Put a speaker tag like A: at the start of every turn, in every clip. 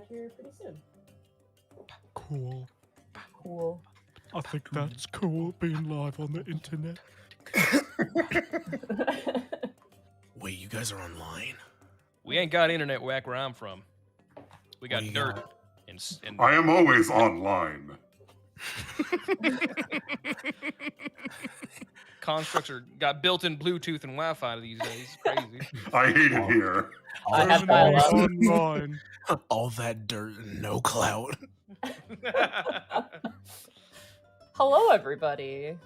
A: here pretty soon.
B: Cool.
C: I think that's cool, being live on the internet.
D: Wait, you guys are online?
E: We ain't got internet whack where I'm from. We got
D: What do you
E: dirt.
D: got?
E: And
F: I am always online.
E: constructs got built-in Bluetooth and Wi-Fi these days. It's crazy.
F: I hate it here.
A: I have dial-up.
C: Online.
D: All that dirt and no clout.
A: Hello, everybody.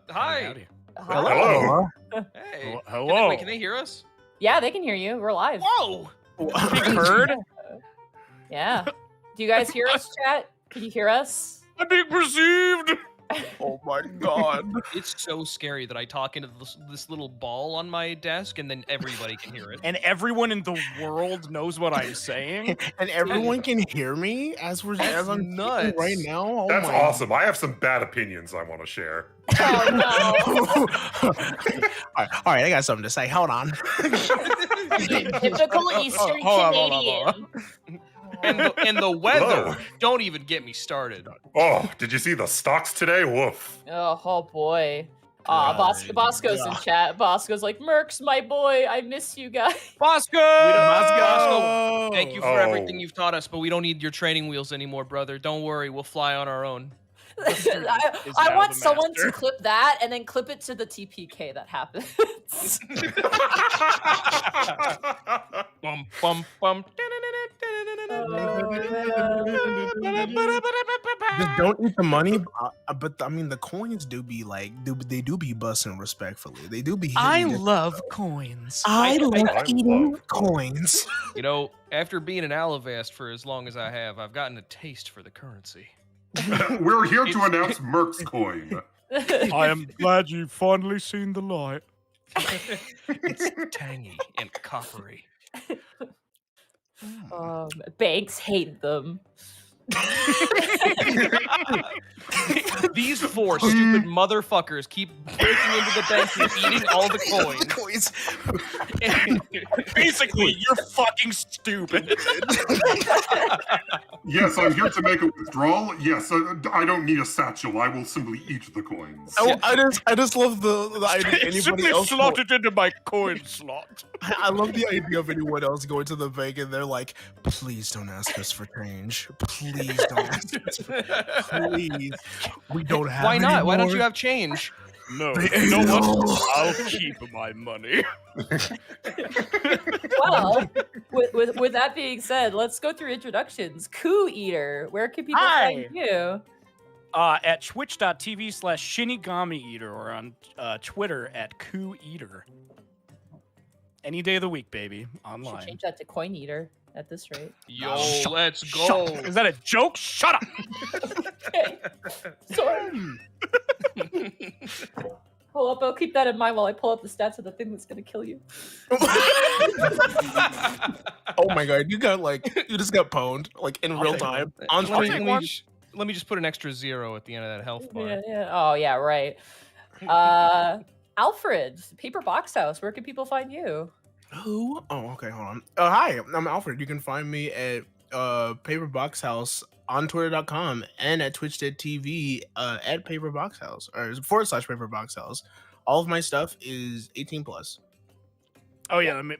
E: Hi.
D: Howdy.
F: Hello.
E: Hey.
C: Hello.
E: Wait, can they hear us?
A: Yeah, they can hear you. We're live.
E: Whoa.
D: Being heard?
A: Yeah. Do you guys hear us, chat? Can you hear us?
C: I'm being perceived.
D: Oh my god.
E: It's so scary that I talk into this little ball on my desk and then everybody can hear it.
C: And everyone in the world knows what I'm saying.
D: And everyone can hear me as I'm
E: nuts.
D: speaking right now. Oh
F: That's
D: my
F: awesome. I have some bad opinions I want to share.
A: Oh, no.
D: all right, I got something to say. Hold on.
A: Typical Eastern
E: Hold on.
A: Canadian.
E: And the weather.
F: Whoa.
E: Don't even get me started.
F: Oh, did you see the stocks today? Woof.
A: Oh boy. Bosco's in chat. Bosco's like, Mercs, my boy, I miss you guys.
C: Bosco!
E: Bosco, thank you for
F: Oh.
E: everything you've taught us, but we don't need your training wheels anymore, brother. Don't worry, we'll fly on our own.
A: I want someone to clip that and then clip it to the TPK that happens.
E: Bum, bum, bum.
D: Just don't eat the money, but I mean the coins do be like, they do be busting respectfully. They do be. hitting it.
C: love coins.
D: I love
F: I
D: eating
F: love
D: coins.
E: You know, after being an Alivast for as long as I have, I've gotten a taste for the currency.
F: We're here to announce Merc's coin.
C: I am glad you've finally seen the light.
E: It's tangy and coppery.
A: Banks hate them.
E: These four stupid motherfuckers keep breaking into the bank and eating all the coins.
C: Basically, you're fucking stupid.
F: Yes, I'm here to make a withdrawal. Yes, I don't need a satchel. I will simply eat the coins.
D: I just love the idea. Anybody
C: Simply
D: else
C: slot it into my coin slot.
D: I love the idea of anyone else going to the bank and they're like, please don't ask us for change. Please don't ask us for please. We don't have
E: Why not?
D: any
E: Why don't
D: more."
E: you have change?
C: No,
D: They
C: you know
D: ate
C: what?
D: all.
C: I'll keep my money.
A: Well, with that being said, let's go through introductions. Coup Eater, where can people
C: Hi.
A: find you?
C: At twitch.tv/Shinigami Eater or on Twitter at Coup Eater. Any day of the week, baby.
A: Should
C: Online.
A: change that to Coin Eater at this rate.
E: Yo,
D: Shut-
E: let's
C: Shut
E: go.
C: up. Is that a joke? Shut up!
A: Okay. Sorry. Hold up, I'll keep that in mind while I pull up the stats of the thing that's gonna kill you.
D: Oh my god, you just got pwned like in real
E: take
D: time
E: one.
D: on
E: Let me-
D: stream.
E: let me just put an extra 0 at the end of that health bar.
A: Yeah. Oh yeah, right. Alfred, Paper Box House, where can people find you?
D: Who? Oh, okay, hold on. Hi, I'm Alfred. You can find me at Paper Box House on Twitter.com and at Twitch.tv at Paper Box House or / Paper Box House. All of my stuff is 18 plus.
C: Oh yeah, me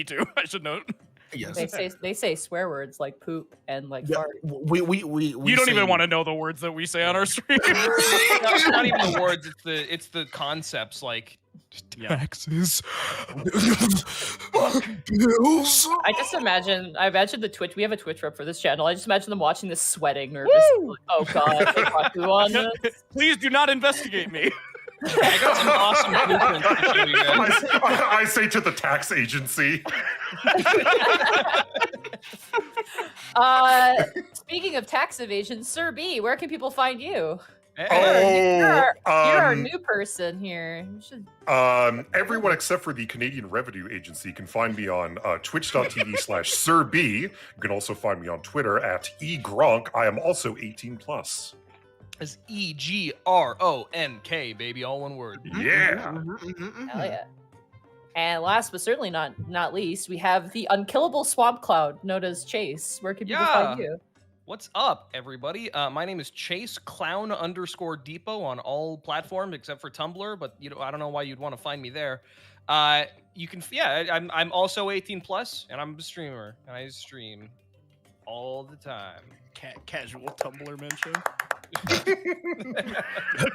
C: too. I should note.
D: Yes.
A: They say swear words like poop and like
D: Yeah,
A: fart.
D: we
C: You don't even want to know the words that we say on our stream.
E: It's not even the words, it's the concepts like
C: Taxes.
D: Bills.
A: I imagine the Twitch. We have a Twitch rep for this channel. I just imagine them watching this, sweating, nervous. Like, oh god, they got who on this?
C: Please do not investigate me.
E: I got some awesome blueprints to show you guys.
F: I say to the tax agency.
A: Speaking of tax evasion, Sir B, where can people find you?
E: Hey.
A: You're our new person here. You should...
F: Everyone except for the Canadian Revenue Agency can find me on twitch.tv/SirB. You can also find me on Twitter at eGronk. I am also 18 plus.
E: It's EGRONK, baby, all one word.
F: Yeah.
A: Hell yeah. And last but certainly not least, we have the unkillable swamp cloud known as Chase. Where can people find you?
E: What's up, everybody? My name is Chase Clown_Depot on all platforms except for Tumblr, but I don't know why you'd want to find me there. You can, I'm also 18 plus, and I'm a streamer, and I stream all the time.
C: Casual Tumblr mention.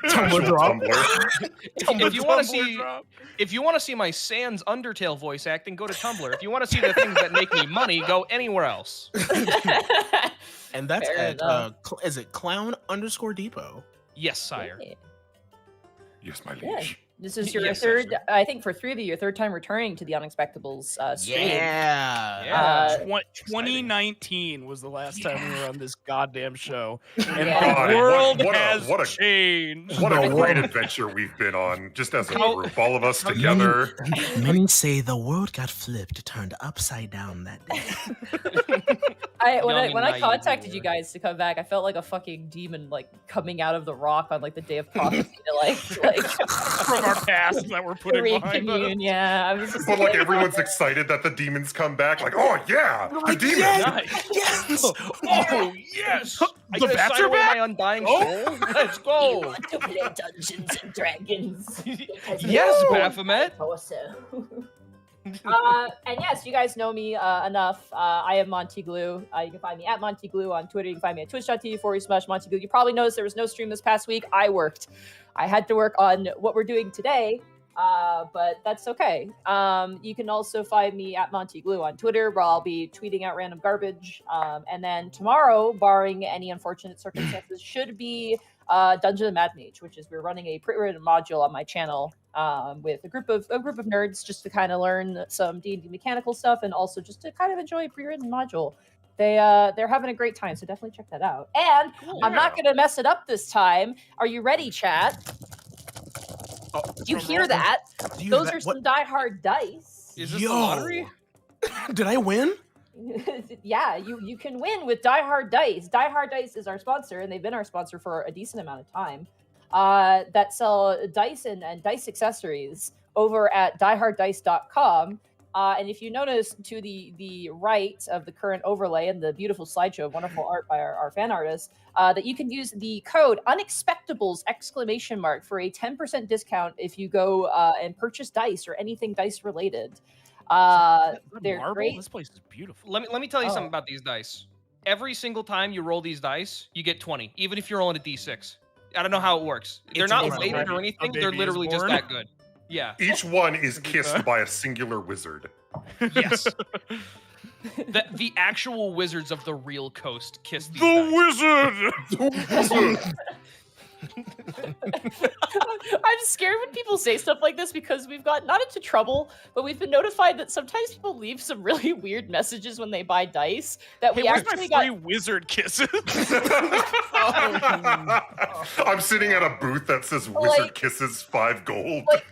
D: Tumblr drop.
E: If you want to see my Sans Undertale voice acting, go to Tumblr. If you want to see the things that make me money, go anywhere else.
D: And that's
A: Fair
D: at is it Clown_Depot?
E: Yes, sire.
F: Yes, my
A: Yeah.
F: liege.
A: This is your
E: Yes,
A: third,
E: actually.
A: I think for 3 of you, your third time returning to the Unexpectables stream.
D: Yeah.
C: 2019 was the last time we were on this goddamn show. And
A: Yeah.
C: the world
F: What a-
C: has
F: what a-
C: changed.
F: What a
D: No,
F: great
D: what-
F: adventure we've been on, just as a
E: How-
F: group, all of us together.
D: Many say the world got flipped, turned upside down that day.
A: When
E: Young and
A: I
E: naive
A: contacted
E: we
A: you
E: were.
A: guys to come back, I felt like a fucking demon like coming out of the rock on like the day of prophecy to like
C: From our past that we're putting behind us.
A: recommune. Yeah, I was just
F: But like everyone's excited that the demons come back. Like, oh yeah, the demons.
C: Nice.
D: Yes.
E: Oh yes! I
C: The
E: get to
C: bats
E: sign
C: are
E: away
C: back?
E: my undying
C: Oh.
E: soul. Let's
A: You
E: go!
A: want to play Dungeons and Dragons?
E: Yes,
A: Woo!
E: Baphomet.
A: Torso. And yes, you guys know me enough. I am Monty Glue. You can find me at Monty Glue on Twitter. You can find me at twitch.tv/Monty Glue. You probably noticed there was no stream this past week. I worked. I had to work on what we're doing today, but that's okay. You can also find me at Monty Glue on Twitter, where I'll be tweeting out random garbage. And then tomorrow, barring any unfortunate circumstances, should be Dungeon and Mad Mage, which is we're running a pre-written module on my channel with a group of nerds just to kind of learn some D&D mechanical stuff and also just to kind of enjoy a pre-written module. They're having a great time, so definitely check that out. And I'm not gonna mess it up this time. Are you ready, chat?
D: Oh,
A: Do you hear that?
D: do you
A: Those
D: hear
A: are
D: that?
A: some die-hard dice.
E: Is this
D: Yo.
E: the lottery?
D: Did I win?
A: Yeah, you can win with Die Hard Dice. Die Hard Dice is our sponsor, and they've been our sponsor for a decent amount of time. That sell dice and dice accessories over at dieharddice.com. And if you notice to the right of the current overlay and the beautiful slideshow of wonderful art by our fan artists, that you can use the code Unexpectables ! For a 10% discount if you go and purchase dice or anything dice related. They're
C: Marble?
A: great.
C: This place is beautiful.
E: Let me tell you
A: Oh.
E: something about these dice. Every single time you roll these dice, you get 20, even if you're rolling a d6. I don't know how it works. They're
D: It's
E: not
D: amazing.
E: weighted or
C: A
E: anything.
C: baby
E: They're
C: is
E: literally just
C: born.
E: that good. Yeah.
F: Each one is kissed by a singular wizard.
E: Yes. The actual wizards of the real coast kiss these
C: The
E: dice.
C: wizard!
A: I'm scared when people say stuff like this because we've got not into trouble, but we've been notified that sometimes people leave some really weird messages when they buy dice that
C: Hey,
A: we
C: where's
A: actually
C: my free
A: got.
C: wizard kisses?
F: I'm sitting at a booth that says "Wizard
A: Like-
F: Kisses 5 gold."
A: Like,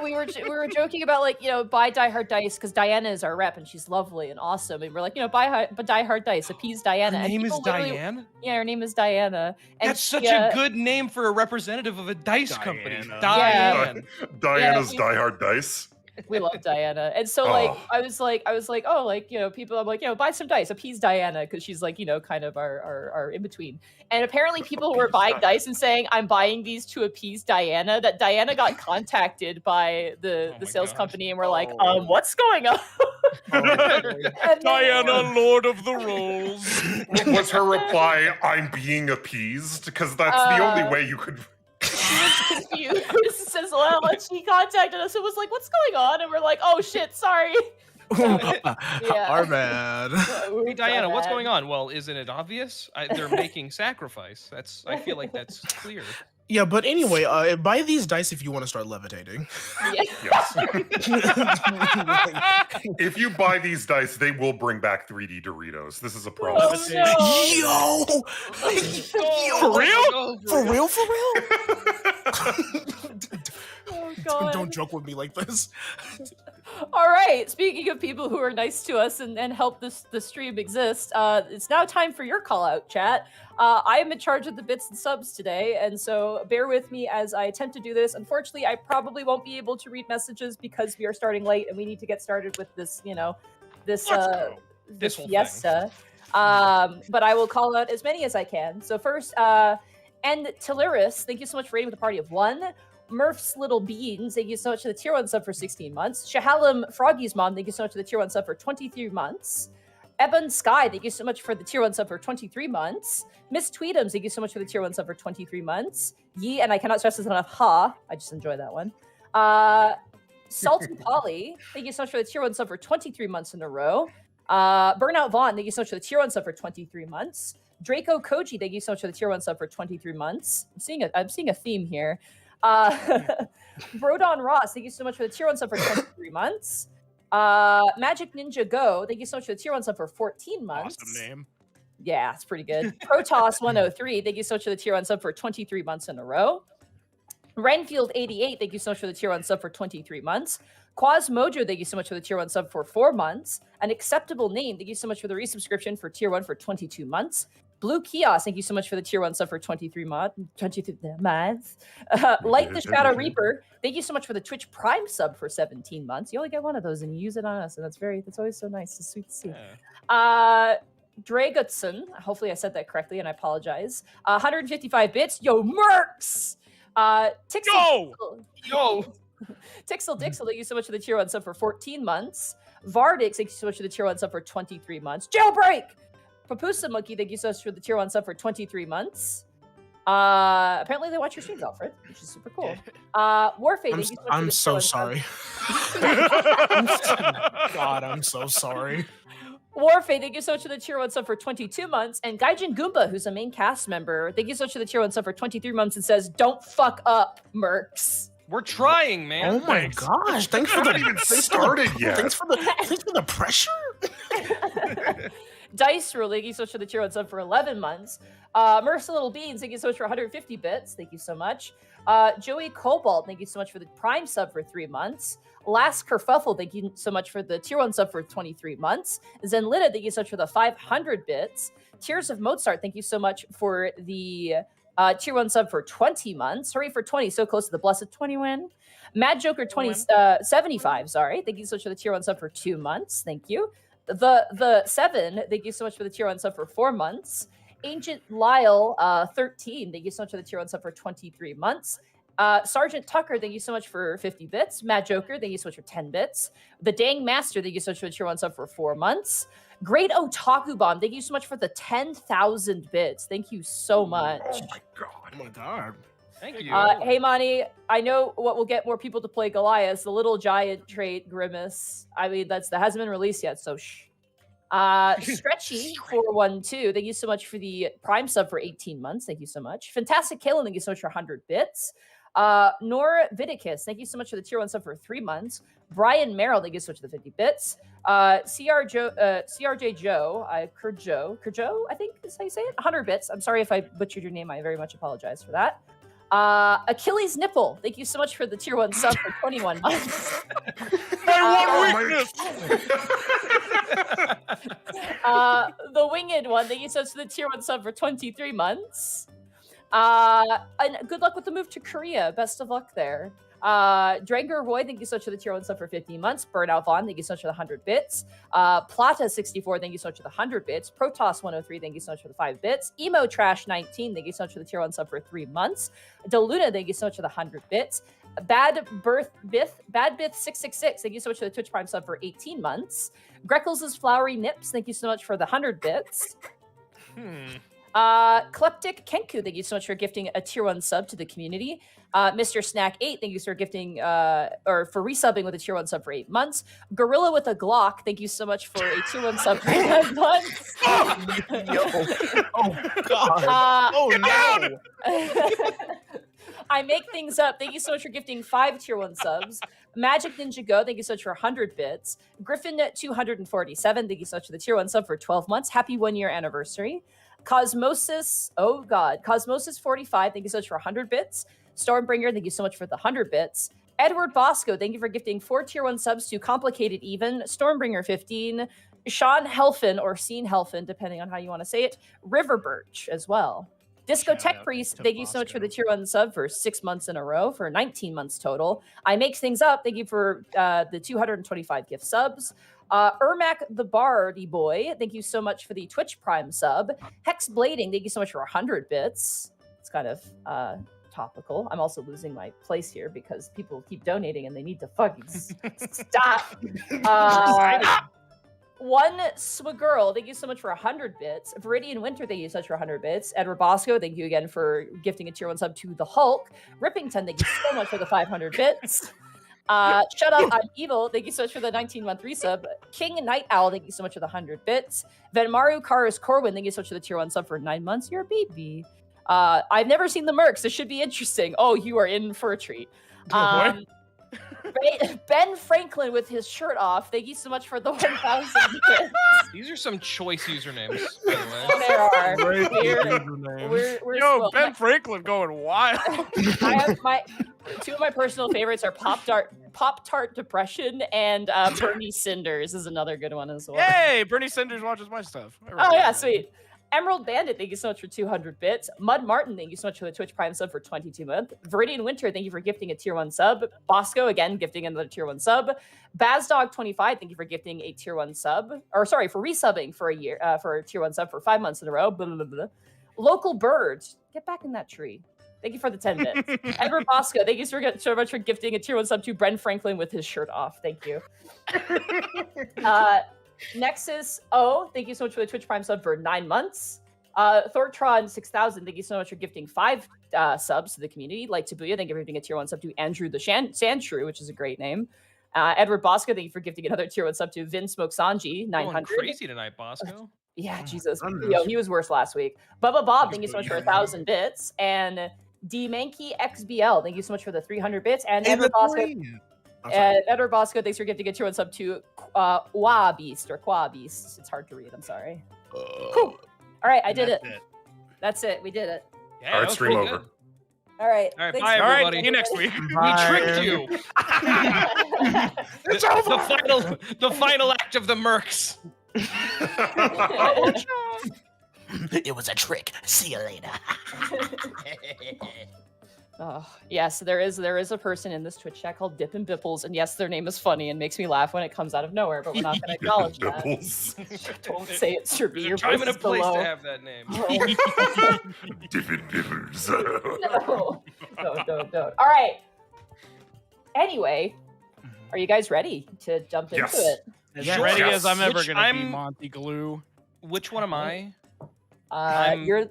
A: we were joking about like buy Die Hard Dice because Diana is our rep and she's lovely and awesome and we're like buy Die Hard Dice, appease Diana.
E: Her
A: And
E: name is
A: people literally-
E: Diane?
A: Yeah, her name is Diana. And
E: That's such
A: she,
E: a good name for a representative of a dice company.
C: Diana.
E: Diane.
F: Diana's
A: we-
F: Die Hard Dice.
A: We love Diana, and so like
F: Oh.
A: I was like, oh, like people. I'm like, buy some dice, appease Diana, because she's like, kind of our in between. And apparently, people were buying dice and saying, "I'm buying these to appease Diana." That Diana got contacted by the
E: my
A: sales
E: gosh.
A: company, and we're like,
F: Oh.
A: what's going on? And then-
C: Diana, Lord of the Rolls.
F: Was her reply, "I'm being appeased"? Because that's the only way you could.
A: She was confused. Says, well, and she contacted us and was like, "What's going on?" And we're like, "Oh shit, sorry." Yeah.
D: Our bad.
E: Hey Diana, what's going on? Well, isn't it obvious? They're making sacrifice. I feel like that's clear.
D: Yeah, but anyway, buy these dice if you want to start levitating.
A: Yeah.
F: Yes. If you buy these dice, they will bring back 3D Doritos. This is a promise.
A: Oh, no.
D: Yo!
C: For real?
D: For real? For real?
A: Oh God.
D: Don't joke with me like this.
A: All right. Speaking of people who are nice to us and help the stream exist, it's now time for your call out, chat. I am in charge of the bits and subs today, and so bear with me as I attempt to do this. Unfortunately, I probably won't be able to read messages because we are starting late and we need to get started with this, this
E: whole
A: fiesta. But I will call out as many as I can. So first, and Teleris, thank you so much for raiding with a party of 1. Murph's Little Beans, thank you so much for the tier 1 sub for 16 months. Shahalam Froggy's Mom, thank you so much for the tier 1 sub for 23 months. Eben Sky, thank you so much for the tier 1 sub for 23 months. Miss Tweedums, thank you so much for the tier 1 sub for 23 months. Yee, and I cannot stress this enough, I just enjoy that one. Salty Polly, thank you so much for the tier 1 sub for 23 months in a row. Burnout Vaughn, thank you so much for the tier 1 sub for 23 months. Draco Koji, thank you so much for the tier 1 sub for 23 months. I'm seeing a theme here. Brodon Ross, thank you so much for the tier 1 sub for 23 months. Magic Ninja Go, thank you so much for the tier 1 sub for 14 months.
C: Awesome name.
A: Yeah, it's pretty good. Protoss 103, thank you so much for the tier 1 sub for 23 months in a row. Renfield 88, thank you so much for the tier 1 sub for 23 months. Quaz Mojo, thank you so much for the tier 1 sub for 4 months. An Acceptable Name, thank you so much for the resubscription for tier 1 for 22 months. Blue Kiosk, thank you so much for the tier 1 sub for 23 months. Light the Shadow Reaper, thank you so much for the Twitch Prime sub for 17 months. You only get one of those and you use it on us, and that's always so nice. It's sweet to see.
E: Yeah.
A: Dragutson, hopefully I said that correctly, and I apologize. 155 bits. Yo, Mercs! Tixel Dixel, thank you so much for the tier 1 sub for 14 months. Vardix, thank you so much for the tier 1 sub for 23 months. Jailbreak! Papusa Monkey, thank you so much for the tier 1 sub for 23 months. Apparently they watch your streams, Alfred, which is super cool. Warfade, thank you so much
D: I'm
A: for the
D: so
A: tier 1
D: sorry. God, I'm so sorry.
A: Warfade, thank you so much for the tier 1 sub for 22 months. And Gaijin Goomba, who's a main cast member, thank you so much for the tier 1 sub for 23 months and says, don't fuck up, Mercs.
E: We're trying, man.
D: Oh my gosh! Thanks for
F: Haven't even started yet.
D: Thanks for the pressure.
A: Dice Rule, thank you so much for the tier 1 sub for 11 months. Mercy Little Beans, thank you so much for 150 bits. Thank you so much. Joey Cobalt, thank you so much for the Prime sub for 3 months. Last Kerfuffle, thank you so much for the tier 1 sub for 23 months. Zenlita, thank you so much for the 500 bits. Tears of Mozart, thank you so much for the tier 1 sub for 20 months. Hurry for 20, so close to the blessed 20 win. Mad Joker 75, sorry. Thank you so much for the tier 1 sub for 2 months. Thank you. The 7, thank you so much for the tier 1 sub for 4 months. Ancient Lyle 13, thank you so much for the tier 1 sub for 23 months. Sergeant Tucker, thank you so much for 50 bits. Mad Joker, thank you so much for 10 bits. The Dang Master, thank you so much for the tier 1 sub for 4 months. Great Otaku Bomb, thank you so much for the 10,000 bits. Thank you so much.
F: Oh my god.
D: Oh my god.
E: Thank you.
A: Hey, Monty, I know what will get more people to play Goliath, the little giant trait Grimace. I mean, that hasn't been released yet, so shh. Stretchy 412, thank you so much for the Prime sub for 18 months. Thank you so much. Fantastic Kalen, thank you so much for 100 bits. Nor Vidicus, thank you so much for the tier 1 sub for 3 months. Brian Merrill, thank you so much for the 50 bits. CRJ Joe, Kurjo, I think is how you say it. 100 bits. I'm sorry if I butchered your name. I very much apologize for that. Achilles Nipple, thank you so much for the tier 1 sub for 21 months.
C: My one weakness.
A: The Winged One, thank you so much for the tier 1 sub for 23 months. And good luck with the move to Korea. Best of luck there. Dranger Roy, thank you so much for the tier 1 sub for 15 months. Burnout Vaughn, thank you so much for the 100 bits. Plata 64, thank you so much for the 100 bits. Protoss 103, thank you so much for the 5 bits. Emo Trash 19, thank you so much for the tier 1 sub for 3 months. Deluna, thank you so much for the 100 bits. Bad Bith 666, thank you so much for the Twitch Prime sub for 18 months. Greckles' Flowery Nips, thank you so much for the 100 bits. Kleptic Kenku, thank you so much for gifting a tier 1 sub to the community. Mr. Snack 8, thank you for gifting or for resubbing with a tier 1 sub for 8 months. Gorilla with a Glock, thank you so much for a tier 1 sub for 9 months.
D: Oh god. Oh no.
A: I make things up. Thank you so much for gifting 5 tier 1 subs. Magic Ninja Go, thank you so much for 100 bits. Griffin 247, thank you so much for the tier 1 sub for 12 months. Happy 1-year anniversary. Cosmosis, oh god. Cosmosis 45, thank you so much for 100 bits. Stormbringer, thank you so much for the 100 bits. Edward Bosco, thank you for gifting 4 tier 1 subs to Complicated Even, Stormbringer 15, Sean Helfin, or Scene Helfin, depending on how you want to say it, River Birch as well. Disco
C: Shout
A: Tech
C: out
A: Priest,
C: to
A: thank you so much for
C: Bosco.
A: the tier 1 sub for 6 months in a row, for 19 months total. I Make Things Up, thank you for the 225 gift subs. Ermac the Bardy Boy, thank you so much for the Twitch Prime sub. Hex Blading, thank you so much for 100 bits. It's kind of topical. I'm also losing my place here because people keep donating and they need to fucking stop. One Swagirl, thank you so much for 100 bits. Viridian Winter, thank you so much for 100 bits. Edward Bosco, thank you again for gifting a tier 1 sub to the Hulk. Rippington, thank you so much for the 500 bits. Shut Up, I'm Evil, thank you so much for the 19-month resub. King Night Owl, thank you so much for the 100 bits. Venmaru Karis Corwin, thank you so much for the tier 1 sub for 9 months. You're a baby. I've never seen the Mercs. This should be interesting. Oh, you are in for a treat. Ben Franklin with his shirt off. Thank you so much for the 1,000 bits.
E: These are some choice usernames, by the way.
A: There are.
D: Great
A: We're
C: Yo,
A: spoiled.
C: Ben Franklin going wild.
A: I have two of my personal favorites are Pop Tart Depression and Bernie Cinders is another good one as well.
C: Hey, Bernie Sanders watches my stuff.
A: Oh yeah, sweet. Emerald Bandit, thank you so much for 200 bits. Mud Martin, thank you so much for the Twitch Prime sub for 22 months. Viridian Winter, thank you for gifting a tier 1 sub. Bosco, again, gifting another tier 1 sub. Bazdog25, thank you for gifting a tier 1 sub. Or sorry, for resubbing for a year, for a tier 1 sub for 5 months in a row. Blah, blah, blah. Local Birds, get back in that tree. Thank you for the 10 bits. Edward Bosco, thank you so much for gifting a tier 1 sub to Bren Franklin with his shirt off. Thank you. Nexus O, thank you so much for the Twitch Prime sub for 9 months. Thortron 6000, thank you so much for gifting 5 subs to the community. Like Tabuya, thank you for gifting a tier 1 sub to Andrew the Sandshrew, which is a great name. Edward Bosco, thank you for gifting another tier 1 sub to Vin Smoke Sanji, 900.
E: Going crazy tonight, Bosco.
A: Yeah,
D: Oh,
A: Jesus.
D: goodness.
A: Yo, he was worse last week. Bubba Bob, thank you so much for 1,000 bits. And D Mankey XBL, thank you so much for the 300 bits. And Edward Bosco. Edward Bosco, thanks for gifting a tier 1 sub to Qua Beast or Qua Beast. It's hard to read, I'm sorry. Cool. All right, I did it. That's it. We did it.
E: Yeah,
F: All
E: that
F: right,
E: was
F: stream
E: pretty
F: over.
E: good.
A: All right.
E: All right,
A: thanks,
E: bye,
C: All right,
E: everybody.
C: see you next week.
E: We tricked you.
D: It's over.
E: The final act of the Mercs.
B: It was a trick. See you later.
A: Oh, yes, there is a person in this Twitch chat called Dip and Bipples, and yes, their name is funny and makes me laugh when it comes out of nowhere, but we're not going to acknowledge that.
F: Nipples.
A: Don't say it, Sir B.
E: There's a
A: Your
E: time and a
A: voice is
E: place
A: below.
E: to have that name.
F: Different nipples.
A: No, don't. All right. Anyway, are you guys ready to jump
F: Yes.
A: into it?
C: As
D: Yes.
C: ready as I'm ever
E: Which
C: going to be,
E: I'm-
C: Monty Glue.
E: Which one am I?
A: You're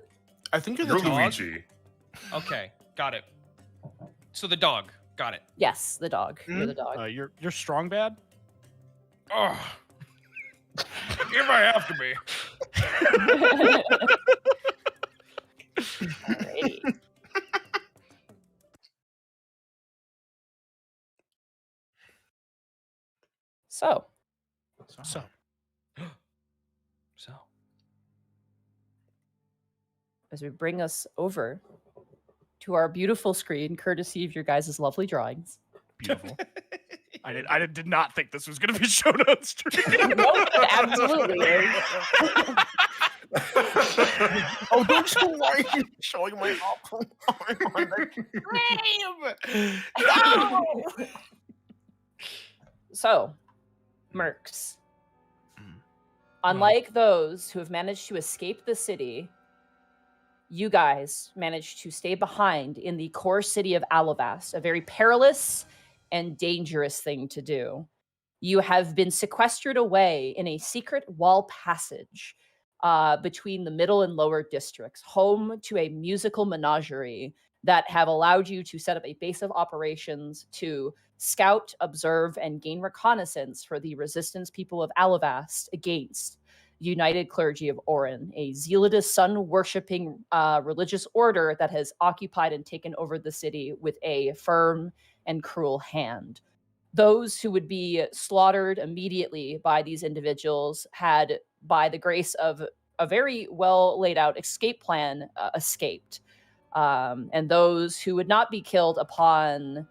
D: I think you're the
F: You're
D: dog.
F: Luigi.
E: Okay, got it. So the dog, got it.
A: yes, the dog. You're the dog.
C: You're strong bad?
E: Oh, if I have to be.
A: Alrighty. So,
C: So,
E: So
A: as we bring us over to our beautiful screen, courtesy of your guys' lovely drawings.
C: beautiful. I did not think this was going to be shown on stream.
A: Nope, it absolutely is.
D: Oh, don't you why are you showing my awful arm on the
A: No! So, Mercs. Unlike those who have managed to escape the city, you guys managed to stay behind in the core city of Alivast, a very perilous and dangerous thing to do. You have been sequestered away in a secret wall passage between the middle and lower districts, home to a musical menagerie that have allowed you to set up a base of operations to scout, observe, and gain reconnaissance for the resistance people of Alivast against the United Clergy of Orin, a zealotous sun-worshipping religious order that has occupied and taken over the city with a firm and cruel hand. Those who would be slaughtered immediately by these individuals had, by the grace of a very well laid out escape plan, escaped. And those who would not be killed upon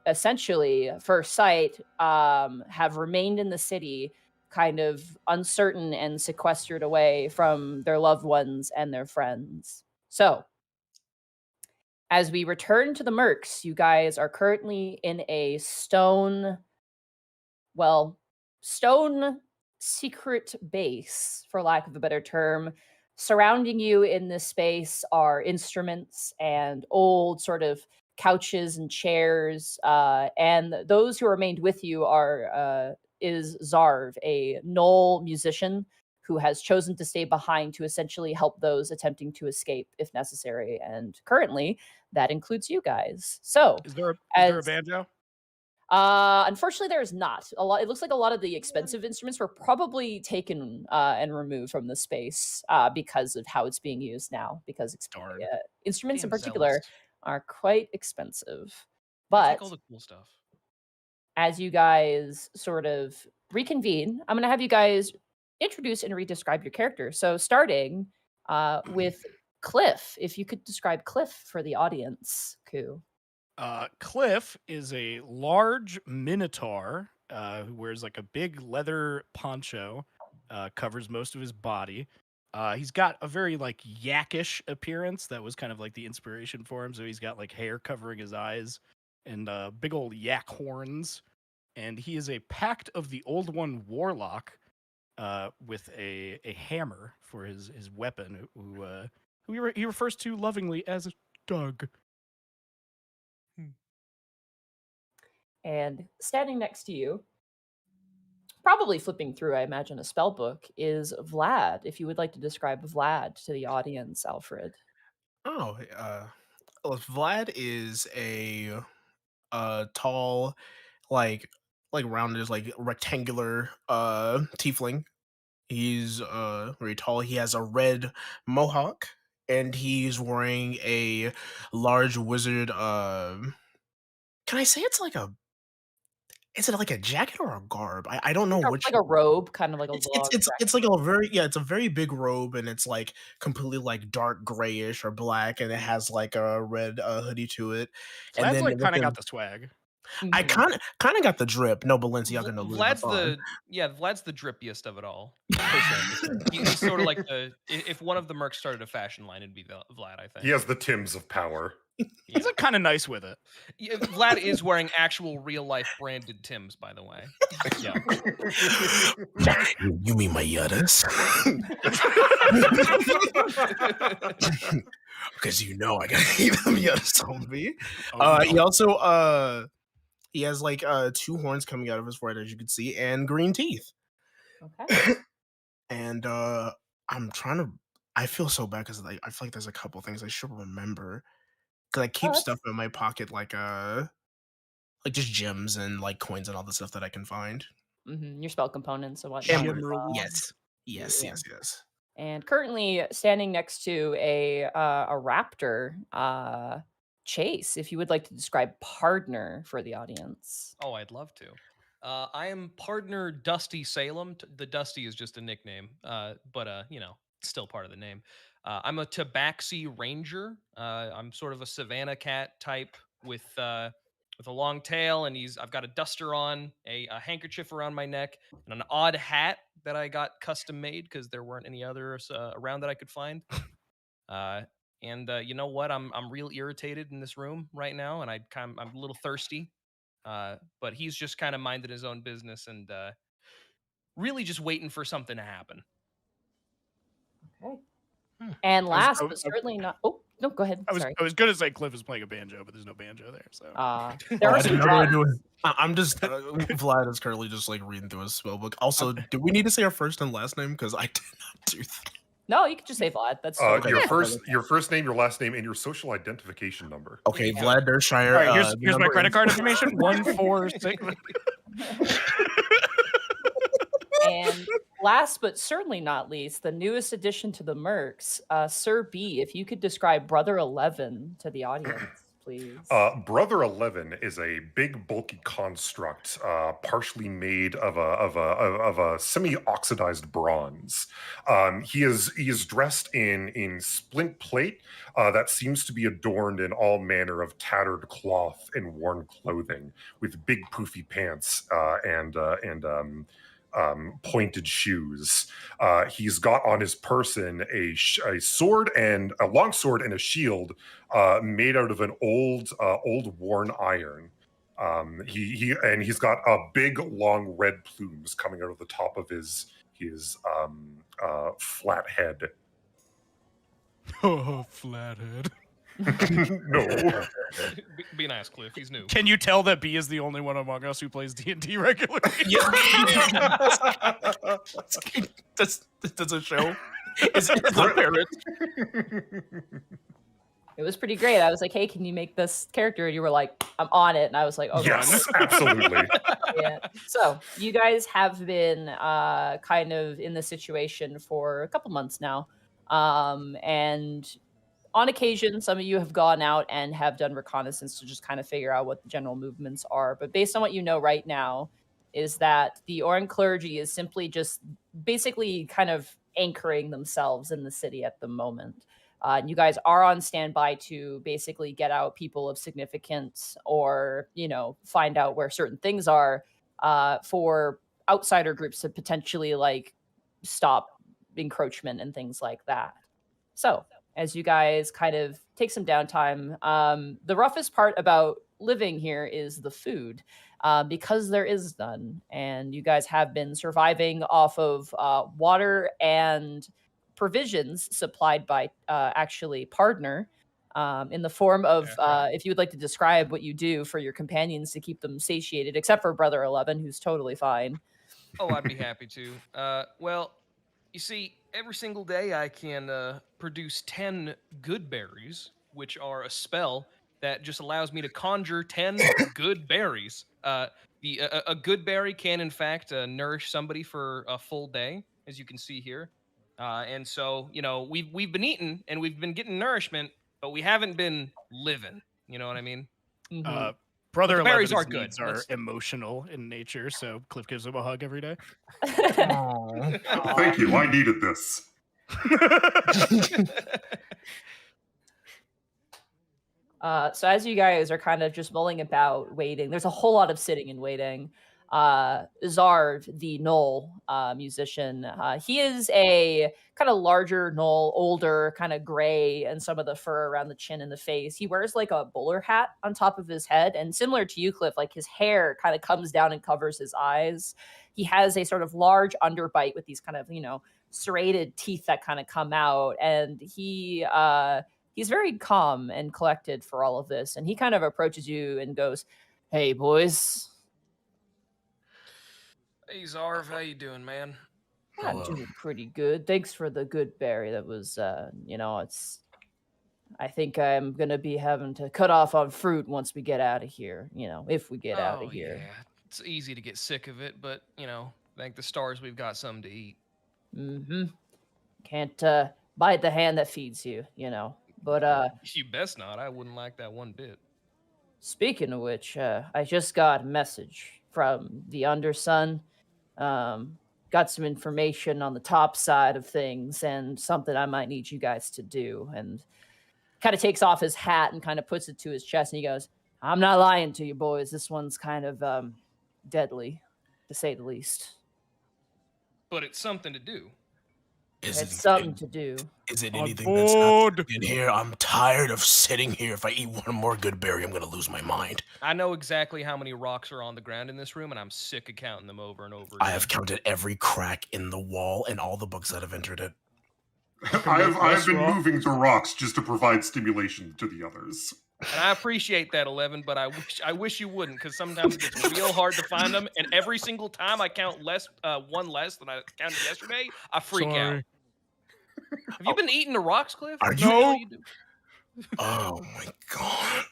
A: essentially, first sight, have remained in the city, kind of uncertain and sequestered away from their loved ones and their friends. So, as we return to the Mercs, you guys are currently in a stone secret base, for lack of a better term. Surrounding you in this space are instruments and old sort of couches and chairs. And those who remained with you is Zarv, a Knoll musician who has chosen to stay behind to essentially help those attempting to escape if necessary. And currently, that includes you guys. So,
C: Is there a banjo?
A: unfortunately, there is not. It looks like a lot of the expensive instruments were probably taken and removed from the space because of how it's being used now. Because
C: Darn.
A: instruments in
E: Being
A: particular
E: zealous.
A: are quite expensive.
E: They
A: But
E: take all the cool stuff.
A: as you guys sort of reconvene, I'm going to have you guys introduce and re-describe your character. So starting with Cliff, if you could describe Cliff for the audience, Ku.
C: Cliff is a large minotaur who wears like a big leather poncho, covers most of his body. He's got a very like yakkish appearance. That was kind of like the inspiration for him. So he's got like hair covering his eyes and big old yak horns. And he is a Pact of the Old One warlock with a hammer for his weapon, who he refers to lovingly as Doug.
A: And standing next to you, probably flipping through, I imagine, a spell book, is Vlad. If you would like to describe Vlad to the audience, Alfred.
D: Oh, well, Vlad is a tall, like rounded, like rectangular tiefling. He's very tall. He has a red mohawk, and he's wearing a large wizard. Can I say it's like a? Is it like a jacket or a garb? I don't know which.
A: Like a robe, kind of like a
D: It's
A: long
D: it's like a very it's a very big robe, and it's like completely like dark grayish or black, and it has like a red hoodie to it. And
C: Vlad's
D: then
C: like kind of
D: within-
C: got the swag.
D: I kind of got the drip. No Balenciaga, no Louis
E: Vlad's
D: Vuitton.
E: Vlad's the drippiest of it all. He's sort of like if one of the Mercs started a fashion line, it'd be Vlad, I think.
F: He has the Tims of power.
C: He's like kind of nice with it.
E: Yeah, Vlad is wearing actual real life branded Tims, by the way. Yeah.
D: You mean my Yuddas? Because I gotta keep them Yuddas on me. He also he has like 2 horns coming out of his forehead, as you can see, and green teeth.
A: Okay.
D: And I feel so bad because I feel like there's a couple things I should remember. Because I keep stuff in my pocket like just gems and like coins and all the stuff that I can find.
A: Your spell components and whatnot.
D: Yes.
A: Yeah.
D: Yes.
A: And currently standing next to a raptor, Chase, if you would like to describe partner for the audience.
E: Oh, I'd love to. I am partner Dusty Salem. The Dusty is just a nickname, but still part of the name. I'm a Tabaxi Ranger. I'm sort of a Savannah cat type with a long tail, and I've got a duster on, a handkerchief around my neck, and an odd hat that I got custom made because there weren't any others around that I could find. And you know what? I'm real irritated in this room right now, and I'm a little thirsty. But he's just kind of minding his own business and really just waiting for something to happen.
A: Okay. And last but certainly not. Oh no, go ahead. Sorry.
C: I was gonna say Cliff is playing a banjo, but there's no banjo there. So
A: there are some
D: I'm just Vlad is currently just like reading through his spell book. Also, do we need to say our first and last name? Because I did not do that.
A: No, you can just say Vlad. That's
F: your first name, your last name, and your social identification number.
D: Okay, Vlad Dershire.
C: All right, here's my credit card information. 146.
A: And last but certainly not least, the newest addition to the Mercs, Sir B. If you could describe Brother 11 to the audience, please.
F: Brother 11 is a big, bulky construct, partially made of a semi-oxidized bronze. He is dressed in splint plate that seems to be adorned in all manner of tattered cloth and worn clothing, with big, poofy pants and pointed shoes. He's got on his person a sword and a long sword and a shield made out of an old worn iron. He's got a big long red plumes coming out of the top of his flat head.
C: Oh, flathead.
F: No.
E: Be nice, Cliff. He's new.
C: Can you tell that B is the only one among us who plays D&D regularly?
D: That's a show. Is it the parrot?
A: It was pretty great. I was like, hey, can you make this character? And you were like, I'm on it. And I was like, okay.
F: Yes, absolutely.
A: Yeah. So you guys have been kind of in this situation for a couple months now. And on occasion, some of you have gone out and have done reconnaissance to just kind of figure out what the general movements are. But based on what you know right now, is that the Oran clergy is simply just basically kind of anchoring themselves in the city at the moment. And you guys are on standby to basically get out people of significance or, find out where certain things are for outsider groups to potentially like stop encroachment and things like that. So as you guys kind of take some downtime, the roughest part about living here is the food, because there is none. And you guys have been surviving off of water and provisions supplied by actually Partner, in the form of, if you would like to describe what you do for your companions to keep them satiated, except for Brother 11, who's totally fine.
E: Oh, I'd be happy to. Well, you see, every single day I can produce 10 good berries, which are a spell that just allows me to conjure 10 good berries. A good berry can, in fact, nourish somebody for a full day, as you can see here. And so, we've been eating and we've been getting nourishment, but we haven't been living. You know what I mean?
A: Mhm.
C: Brother
E: berries
C: 11's
E: are good.
C: needs are emotional in nature, so Cliff gives him a hug every day.
D: Aw.
F: Thank you. I needed this.
A: So as you guys are kind of just mulling about, waiting, there's a whole lot of sitting and waiting. Zarv, the Knoll musician, he is a kind of larger Knoll, older, kind of gray, and some of the fur around the chin and the face. He wears like a bowler hat on top of his head, and similar to you, Cliff, like his hair kind of comes down and covers his eyes. He has a sort of large underbite with these kind of, serrated teeth that kind of come out, and he's very calm and collected for all of this. And he kind of approaches you and goes, "Hey, boys."
E: Hey, Zarv, how you doing, man?
A: I'm doing pretty good. Thanks for the good berry. That was, I think I'm going to be having to cut off on fruit once we get out of here, if we get out of here.
E: Yeah. It's easy to get sick of it, but, thank the stars we've got something to eat.
A: Mm-hmm. Can't bite the hand that feeds you, But
E: You best not. I wouldn't like that one bit.
A: speaking of which, I just got a message from the Undersun. Got some information on the top side of things and something I might need you guys to do. And kind of takes off his hat and kind of puts it to his chest, and he goes, "I'm not lying to you, boys. This one's kind of deadly, to say the least.
E: But it's something to do.
A: It's something to do."
B: Is it
C: On
B: anything that's
C: board.
B: not in here? I'm tired of sitting here. If I eat one more good berry, I'm gonna lose my mind.
E: I know exactly how many rocks are on the ground in this room, and I'm sick of counting them over and over again.
B: I have counted every crack in the wall and all the books that have entered it.
F: I've been moving the rocks just to provide stimulation to the others.
E: And I appreciate that, 11, but I wish you wouldn't, because sometimes it gets real hard to find them, and every single time I count one less than I counted yesterday, I freak out. Have you been eating the rocks, Cliff?
B: Are you?
C: No.
B: Oh my god!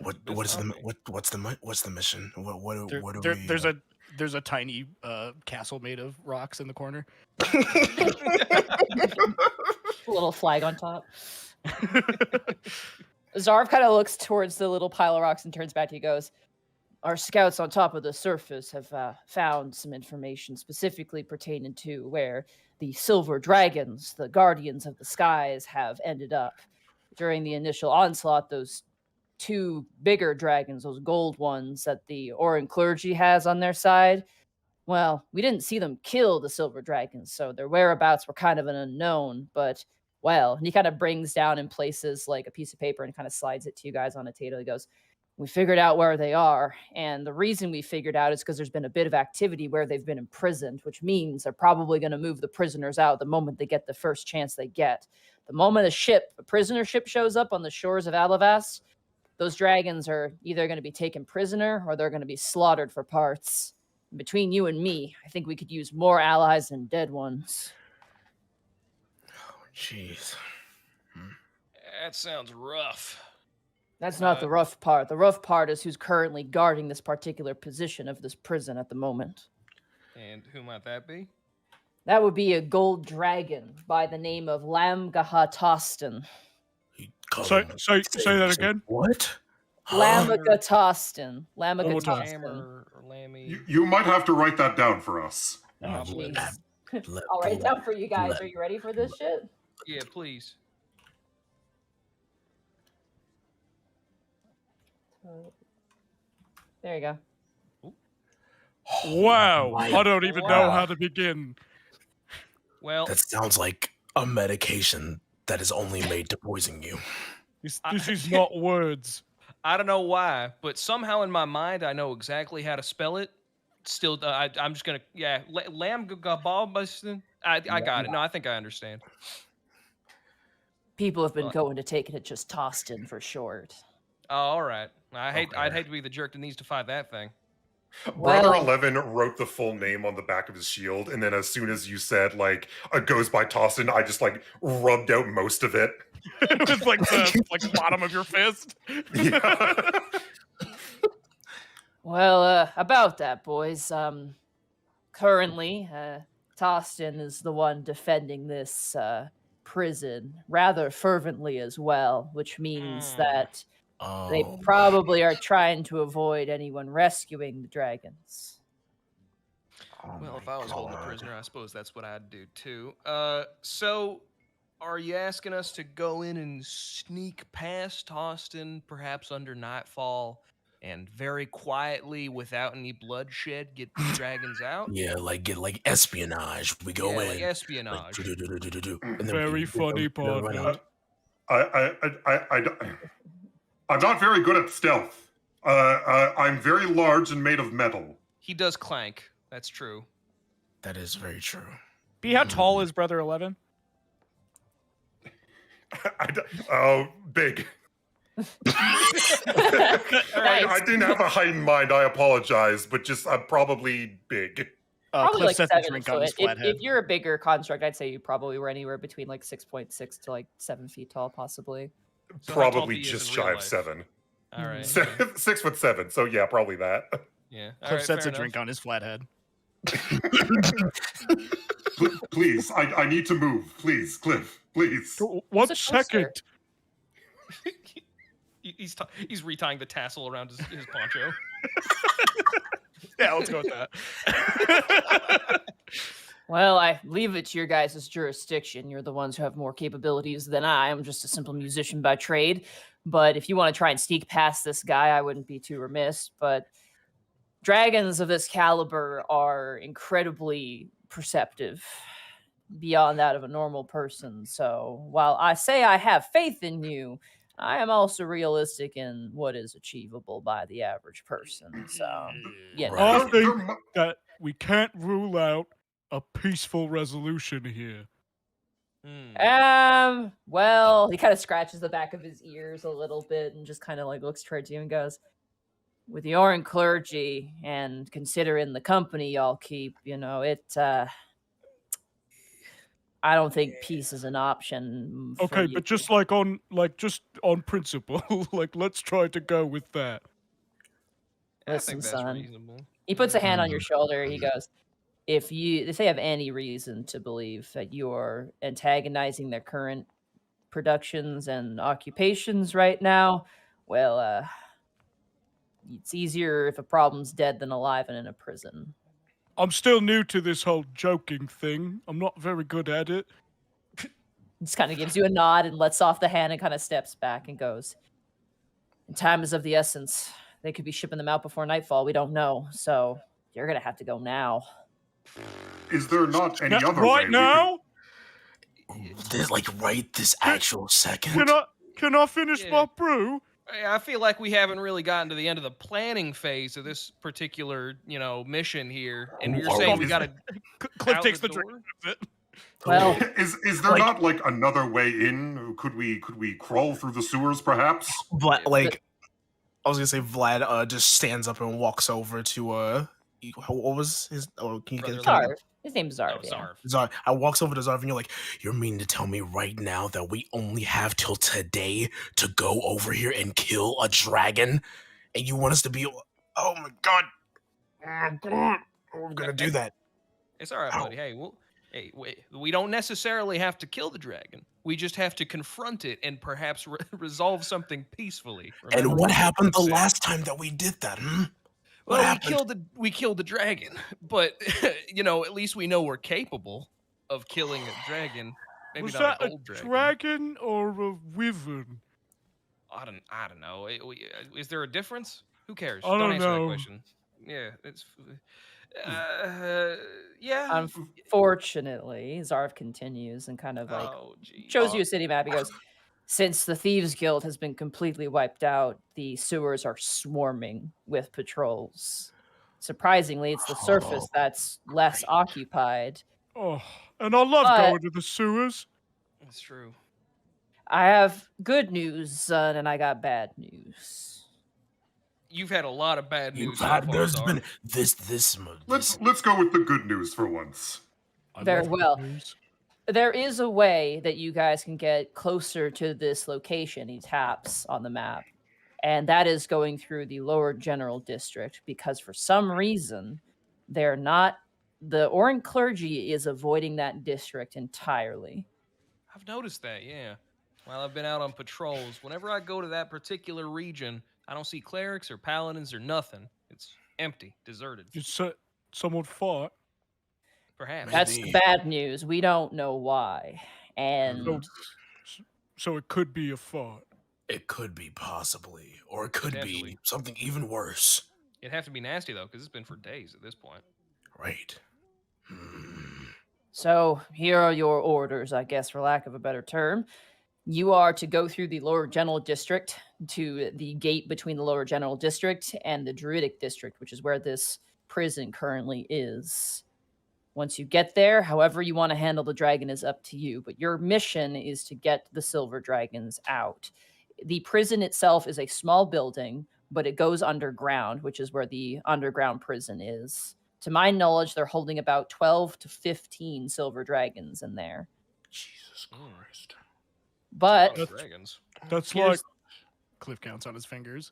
B: What's the mission? What are we?
C: There's a tiny castle made of rocks in the corner.
A: A little flag on top. Zarv kind of looks towards the little pile of rocks and turns back to you. Goes, our scouts on top of the surface have found some information specifically pertaining to where the silver dragons, the guardians of the skies, have ended up. During the initial onslaught, those two bigger dragons, those gold ones that the Orin clergy has on their side, well, we didn't see them kill the silver dragons, so their whereabouts were kind of an unknown, but, well, and he kind of brings down in places like a piece of paper and kind of slides it to you guys on a table. He goes, we figured out where they are, and the reason we figured out is because there's been a bit of activity where they've been imprisoned, which means they're probably going to move the prisoners out the moment they get the first chance they get. The moment a prisoner ship shows up on the shores of Alivast, those dragons are either going to be taken prisoner or they're going to be slaughtered for parts. Between you and me, I think we could use more allies than dead ones.
D: Oh, jeez.
E: That sounds rough.
A: That's not the rough part. The rough part is who's currently guarding this particular position of this prison at the moment.
E: And who might that be?
A: That would be a gold dragon by the name of Lamgahatostan.
C: Say that again.
D: What?
A: Lamgahatostan.
E: Hammer or Lammy.
F: You might have to write that down for us.
A: Jeez. I'll write it down for you guys. Are you ready for this shit?
E: Yeah, please.
A: There you go.
C: Wow, I don't even know how to begin.
E: Well,
B: That sounds like a medication that is only made to poison you.
C: This is not words.
E: I don't know why, but somehow in my mind I know exactly how to spell it. Still, I'm just gonna Lamgahatostan. I got it. No, I think I understand.
A: People have been going to taking it just Tostin for short.
E: Oh, all right. I'd hate to be the jerk that needs to fight that thing.
F: Brother
A: Well-
F: 11 wrote the full name on the back of his shield, and then as soon as you said, like, goes by Tostin, I just, like, rubbed out most of it.
C: Just like the bottom of your fist.
F: Yeah.
A: Well, about that, boys. Currently, Tostin is the one defending this prison rather fervently as well, which means that they probably are trying to avoid anyone rescuing the dragons.
E: Well, if I was holding a prisoner, I suppose that's what I'd do too. So, are you asking us to go in and sneak past Tostin, perhaps under nightfall, and very quietly, without any bloodshed, get the dragons out?
B: Yeah, get espionage. We go in.
E: Like espionage.
B: And then
C: Very funny, partner.
F: I'm not very good at stealth. I'm very large and made of metal.
E: He does clank. That's true.
B: That is very true.
C: How tall is Brother 11?
F: Big. I didn't have a height in mind. I apologize, but I'm probably big.
A: Probably
C: Cliff
A: like
C: sets a
A: 7
C: drink on his
A: foot.
C: flat head.
A: If you're a bigger construct, I'd say you probably were anywhere between like 6.6 to like 7 feet tall, possibly.
E: So how tall
F: Probably
E: he is
F: just
E: in
F: shy
E: real
F: of
E: life?
F: 7.
E: All right.
F: 6'7", so yeah, probably that.
E: Yeah.
C: Cliff sets a drink on his flat head.
F: Please, I need to move. Please, Cliff, please.
C: 1 second.
E: He's retying the tassel around his poncho.
C: Yeah, let's go with that.
A: Well, I leave it to your guys' jurisdiction. You're the ones who have more capabilities than I. I'm just a simple musician by trade. But if you want to try and sneak past this guy, I wouldn't be too remiss. But dragons of this caliber are incredibly perceptive, beyond that of a normal person. So while I say I have faith in you, I am also realistic in what is achievable by the average person. So, yeah.
B: Right.
C: I think that we can't rule out a peaceful resolution here.
A: Well, he kind of scratches the back of his ears a little bit and just kind of like looks towards you and goes, with the Orin clergy and considering the company y'all keep, I don't think peace is an option. For
C: Okay,
A: you.
C: but just on principle, let's try to go with that.
E: I
A: Listen,
E: think that's
A: son.
E: reasonable.
A: He puts a hand on your shoulder. He goes, if they have any reason to believe that you're antagonizing their current productions and occupations right now, well, it's easier if a problem's dead than alive and in a prison.
C: I'm still new to this whole joking thing. I'm not very good at it.
A: Just kind of gives you a nod and lets off the hand and kind of steps back and goes, time is of the essence. They could be shipping them out before nightfall. We don't know. So you're going to have to go now.
F: Is there not any other
C: right
F: way?
C: now?
B: This, like, right this actual second.
C: Can I finish my brew?
E: I feel like we haven't really gotten to the end of the planning phase of this particular, mission here. And you're saying we got to.
C: Cliff takes the drink.
A: Well,
F: is there not like another way in? Could we crawl through the sewers, perhaps?
D: But like, I was gonna say, Vlad just stands up and walks over to what was his? Oh, can you get
A: Zarv. His name's Zarv.
E: Oh, Zarv.
D: Zarv. I walks over to Zarv and you're like,
B: You mean to tell me right now that we only have till today to go over here and kill a dragon? And you want us to be...
D: oh my god, we're gonna do that.
E: It's all right, buddy. Hey, we don't necessarily have to kill the dragon. We just have to confront it and perhaps resolve something peacefully. Remember
B: And what happened the last time that we did that, What
E: well,
B: happened?
E: we killed the dragon, but at least we know we're capable of killing a dragon. Maybe
C: Was
E: not
C: that
E: an old
C: a
E: dragon.
C: dragon or a wyvern?
E: I don't know. Is there a difference? Who cares?
C: I don't
E: answer
C: know.
E: that question. Yeah, it's. Yeah.
A: Unfortunately, Zarv continues and kind of like shows you a city map. He goes, since the Thieves Guild has been completely wiped out, the sewers are swarming with patrols. Surprisingly, it's the surface that's less occupied.
C: Oh, and I love going to the sewers.
E: That's true.
A: I have good news, son, and I got bad news.
E: You've had a lot of bad news.
B: There's been this.
F: Let's go with the good news for once.
A: Very well. There is a way that you guys can get closer to this location. He taps on the map. And that is going through the lower general district because for some reason, the Oran clergy is avoiding that district entirely.
E: I've noticed that, yeah. While I've been out on patrols, whenever I go to that particular region, I don't see clerics or paladins or nothing. It's empty, deserted.
C: Someone fought.
E: Perhaps.
A: That's the bad news. We don't know why. And
C: so it could be a fight.
B: It could be possibly, or it could be something even worse.
E: It'd have to be nasty though, because it's been for days at this point.
B: Right.
A: So here are your orders, I guess, for lack of a better term. You are to go through the lower general district to the gate between the lower general district and the druidic district, which is where this prison currently is. Once you get there, however you want to handle the dragon is up to you, but your mission is to get the silver dragons out. The prison itself is a small building, but it goes underground, which is where the underground prison is. To my knowledge, they're holding about 12 to 15 silver dragons in there.
B: Jesus Christ.
A: But
C: that's like Cliff counts on his fingers.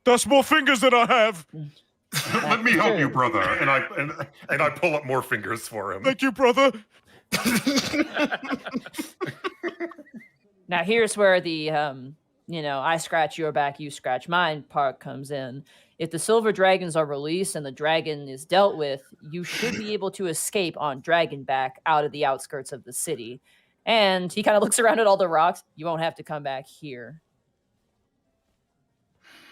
C: That's more fingers than I have.
F: Let me help you, brother. And I pull up more fingers for him.
C: Thank you, brother.
A: Now here's where the I scratch your back, you scratch mine part comes in. If the silver dragons are released and the dragon is dealt with, you should be able to escape on Dragonback out of the outskirts of the city. And he kind of looks around at all the rocks. You won't have to come back here.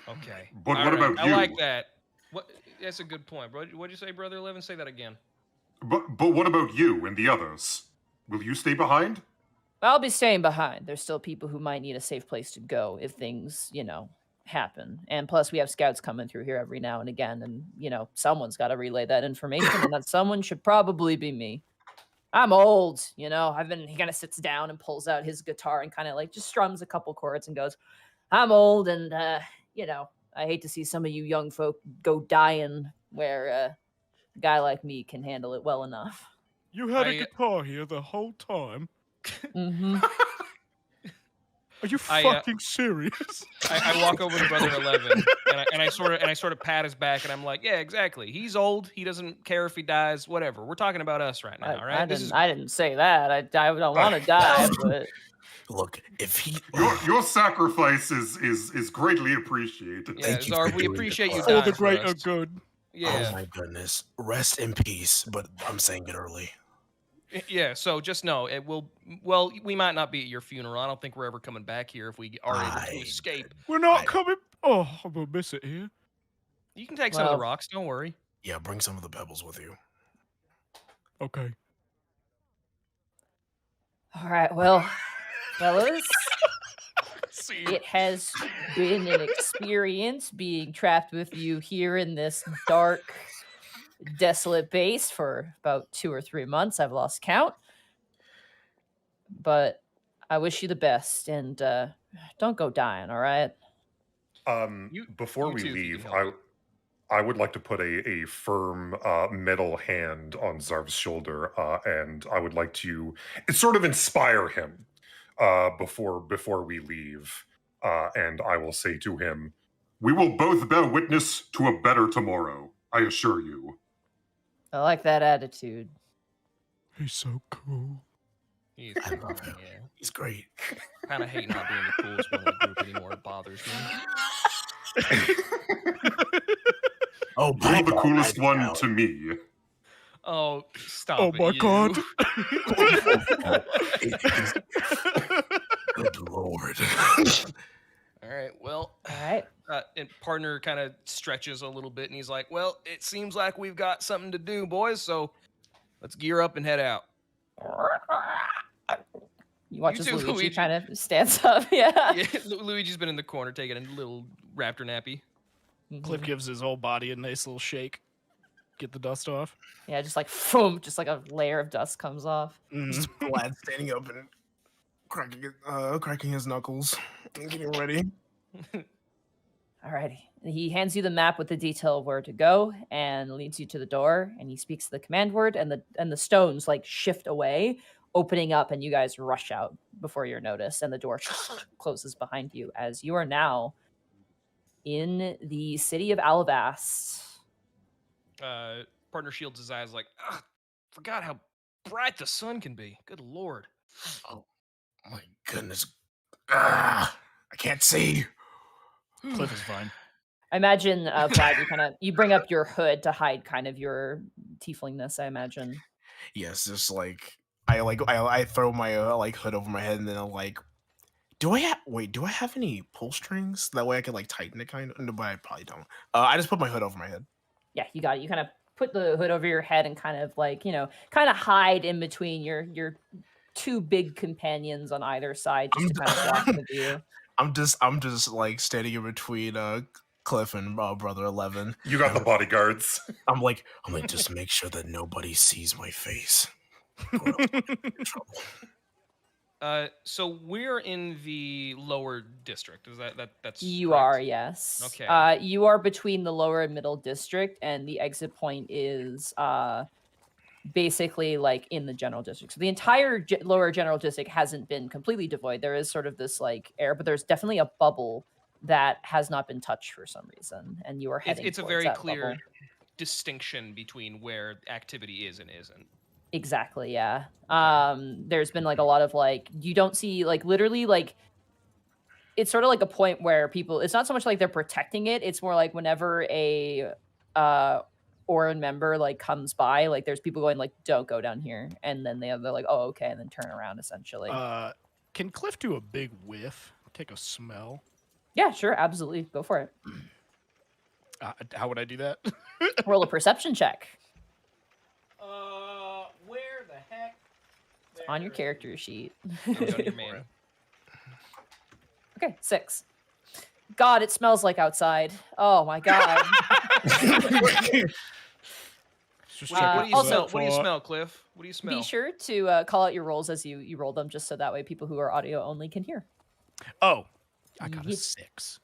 E: Okay.
F: But what about you?
E: I like that. That's a good point, bro. What'd you say, Brother 11? Say that again.
F: But what about you and the others? Will you stay behind?
A: I'll be staying behind. There's still people who might need a safe place to go if things, happen. And plus, we have scouts coming through here every now and again. And, someone's got to relay that information. And that someone should probably be me. I'm old, he kind of sits down and pulls out his guitar and kind of like just strums a couple chords and goes, I'm old and, I hate to see some of you young folk go dying where a guy like me can handle it well enough.
C: You had a guitar here the whole time?
A: Mm-hmm.
C: Are you
E: I,
C: fucking serious?
E: I walk over to Brother 11 and I sort of pat his back and I'm like, yeah, exactly. He's old. He doesn't care if he dies. Whatever. We're talking about us right now. All right.
A: I didn't say that. I don't want to die, but
B: Look, if he
F: Your sacrifice is greatly appreciated.
E: Yeah,
B: Thank you
E: Zarv,
B: for
E: we
B: doing
E: appreciate
B: it,
E: you
B: Clark.
C: For
E: dying
C: the
E: for
C: greater
E: us.
C: good.
E: Yeah.
B: Oh my goodness. Rest in peace, but I'm saying it early.
E: Yeah, so just know it will. Well, we might not be at your funeral. I don't think we're ever coming back here if we are able to escape.
C: We're not coming. Oh, I'm gonna miss it here.
E: You can take some of the
A: Well-
E: rocks. Don't worry.
B: Yeah, bring some of the pebbles with you.
C: Okay.
A: all right. Well, fellas,
C: See.
A: it has been an experience being trapped with you here in this dark, desolate base for about 2 or 3 months. I've lost count. But I wish you the best, and don't go dying, all right?
F: Before
E: you
F: we
E: too, if you
F: leave,
E: can help
F: I would like to put a firm metal hand on Zarv's shoulder, and I would like to sort of inspire him before we leave. And I will say to him, "We will both bear witness to a better tomorrow. I assure you."
A: I like that attitude.
C: He's so cool.
E: He's
B: I love him.
E: yeah.
B: He's great.
E: Kind of hate not being the coolest one in the group anymore. It bothers me.
B: Oh,
F: You're the coolest one to me.
E: Oh, stop
C: Oh
E: it,
C: my
E: you.
C: god.
B: Good lord.
E: All right, well,
A: All right.
E: and partner kind of stretches a little bit, and he's like, "Well, it seems like we've got something to do, boys. So let's gear up and head out."
A: You watch
E: You
A: as
E: too,
A: Luigi
E: Luigi.
A: kind of stands up. Yeah.
E: Yeah, Luigi's been in the corner taking a little raptor nappy.
C: Cliff gives his whole body a nice little shake. Get the dust off.
A: Yeah, just like boom, just like a layer of dust comes off.
D: Just Vlad standing up and cracking his knuckles and getting ready.
A: Alrighty. He hands you the map with the detail of where to go and leads you to the door, and he speaks the command word, and the stones like shift away, opening up, and you guys rush out before you're noticed, and the door closes behind you as you are now in the city of Alivast.
E: Partner shields his eyes like, "Ugh, forgot how bright the sun can be. Good lord."
B: Oh my goodness. I can't see.
C: Cliff is fine.
A: I imagine, Vlad, you bring up your hood to hide kind of your tieflingness, I imagine.
D: Yes, just like I throw my hood over my head and then I'm like, do I have any pull strings? That way I can like tighten it kind of. No, but I probably don't. I just put my hood over my head.
A: Yeah, you got it. You kind of put the hood over your head and kind of like, kind of hide in between your two big companions on either side just to kind of block the view.
D: I'm just like standing in between Cliff and Brother 11.
F: You got the bodyguards.
D: I'm like,
B: Just make sure that nobody sees my face.
E: So we're in the lower district. Is that's
A: You
E: correct?
A: are, yes.
E: Okay.
A: You are between the lower and middle district, and the exit point is basically like in the general district. So the entire lower general district hasn't been completely devoid. There is sort of this like air, but there's definitely a bubble that has not been touched for some reason, and you are heading.
E: It's a
A: towards
E: very
A: that
E: clear
A: bubble.
E: distinction between where activity is and isn't.
A: Exactly, yeah. There's been like a lot of like you don't see like literally like it's sort of like a point where people it's not so much like they're protecting it, it's more like whenever a Orin member like comes by, like there's people going like don't go down here, and then they're like oh okay, and then turn around essentially.
C: Can Cliff do a big whiff? Take a smell?
A: Yeah, sure, absolutely. Go for it.
C: How would I do that?
A: Roll a perception check
E: Where the heck?
A: on your character sheet.
E: On your man.
A: Okay, 6. God, it smells like outside. Oh my god.
C: Just
E: What
C: check
E: do you
A: also-
E: smell? What do you smell, Cliff? What do you smell?
A: Be sure to call out your rolls as you roll them, just so that way people who are audio only can hear.
C: Oh, I got a
A: Yes.
C: 6.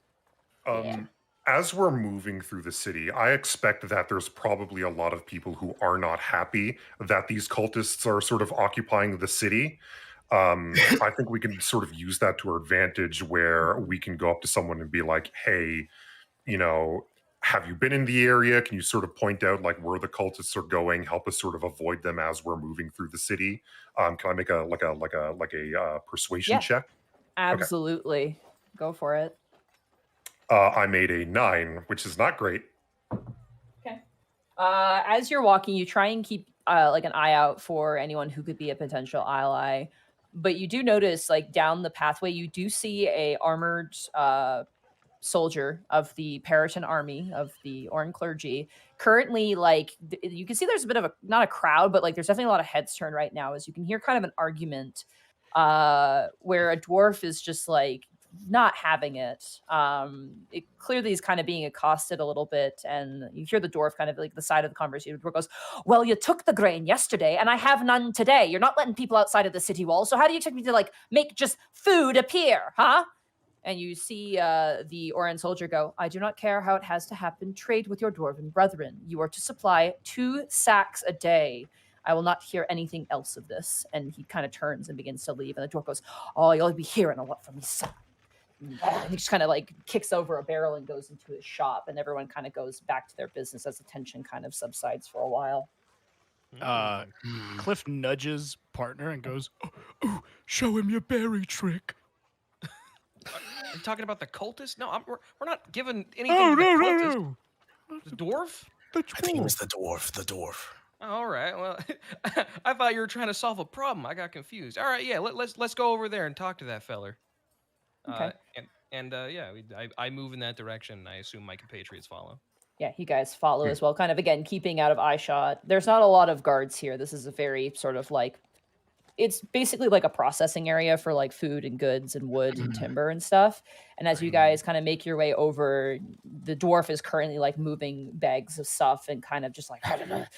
A: Yeah.
F: As we're moving through the city, I expect that there's probably a lot of people who are not happy that these cultists are sort of occupying the city. I think we can sort of use that to our advantage, where we can go up to someone and be like, hey, have you been in the area? Can you sort of point out like where the cultists are going? Help us sort of avoid them as we're moving through the city. Can I make a persuasion check?
A: Absolutely. Go for it.
F: I made a 9, which is not great.
A: Okay. As you're walking, you try and keep like an eye out for anyone who could be a potential ally, but you do notice like down the pathway, you do see a armored soldier of the Periton army of the Oran clergy. Currently, like you can see there's a bit of a, not a crowd, but like there's definitely a lot of heads turned right now, as you can hear kind of an argument where a dwarf is just like not having it. It clearly is kind of being accosted a little bit, and you hear the dwarf kind of like the side of the conversation. The dwarf goes, well, you took the grain yesterday and I have none today. You're not letting people outside of the city wall, so how do you expect me to like make just food appear, huh? And you see the Oran soldier go, I do not care how it has to happen. Trade with your dwarven brethren. You are to supply 2 sacks a day. I will not hear anything else of this. And he kind of turns and begins to leave. And the dwarf goes, oh, you'll be hearing a lot from me, son. And he just kind of like kicks over a barrel and goes into his shop. And everyone kind of goes back to their business as the tension kind of subsides for a while.
C: Cliff nudges partner and goes, oh, show him your berry trick.
E: Are you talking about the cultist? No, we're not giving anything to the cultist.
C: No.
E: The dwarf?
B: I think it was the dwarf.
E: Oh, all right. Well, I thought you were trying to solve a problem. I got confused. All right, yeah. Let's go over there and talk to that feller.
A: Okay.
E: I move in that direction. I assume my compatriots follow.
A: Yeah, you guys follow as well. Kind of again keeping out of eyeshot. There's not a lot of guards here. This is a very sort of like, it's basically like a processing area for like food and goods and wood and timber and stuff. And as you guys kind of make your way over, the dwarf is currently like moving bags of stuff and kind of just like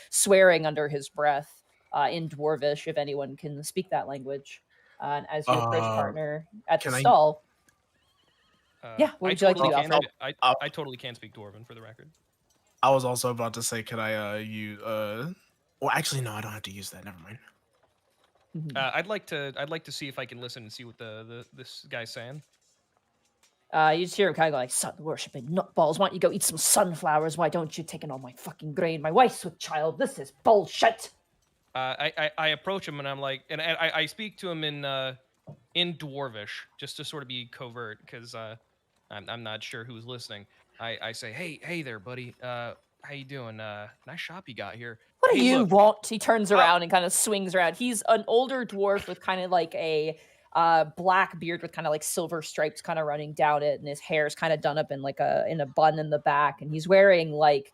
A: swearing under his breath in Dwarvish, if anyone can speak that language. And as you approach partner at the stall, what would you like to do?
E: I totally can speak Dwarven, for the record.
D: I was also about to say, can I use well, actually no, I don't have to use that. Never mind.
E: I'd like to see if I can listen and see what this guy's saying.
A: You just hear him kind of go like, sun worshipping nutballs, why don't you go eat some sunflowers? Why don't you taking all my fucking grain? My wife's with child. This is bullshit.
E: I approach him and I'm like, and I speak to him in Dwarvish, just to sort of be covert, because I'm not sure who's listening. I say, hey there, buddy. How you doing? Nice shop you got here.
A: What do you want? He turns around and kind of swings around. He's an older dwarf with kind of like a black beard with kind of like silver stripes kind of running down it, and his hair's kind of done up in like in a bun in the back, and he's wearing like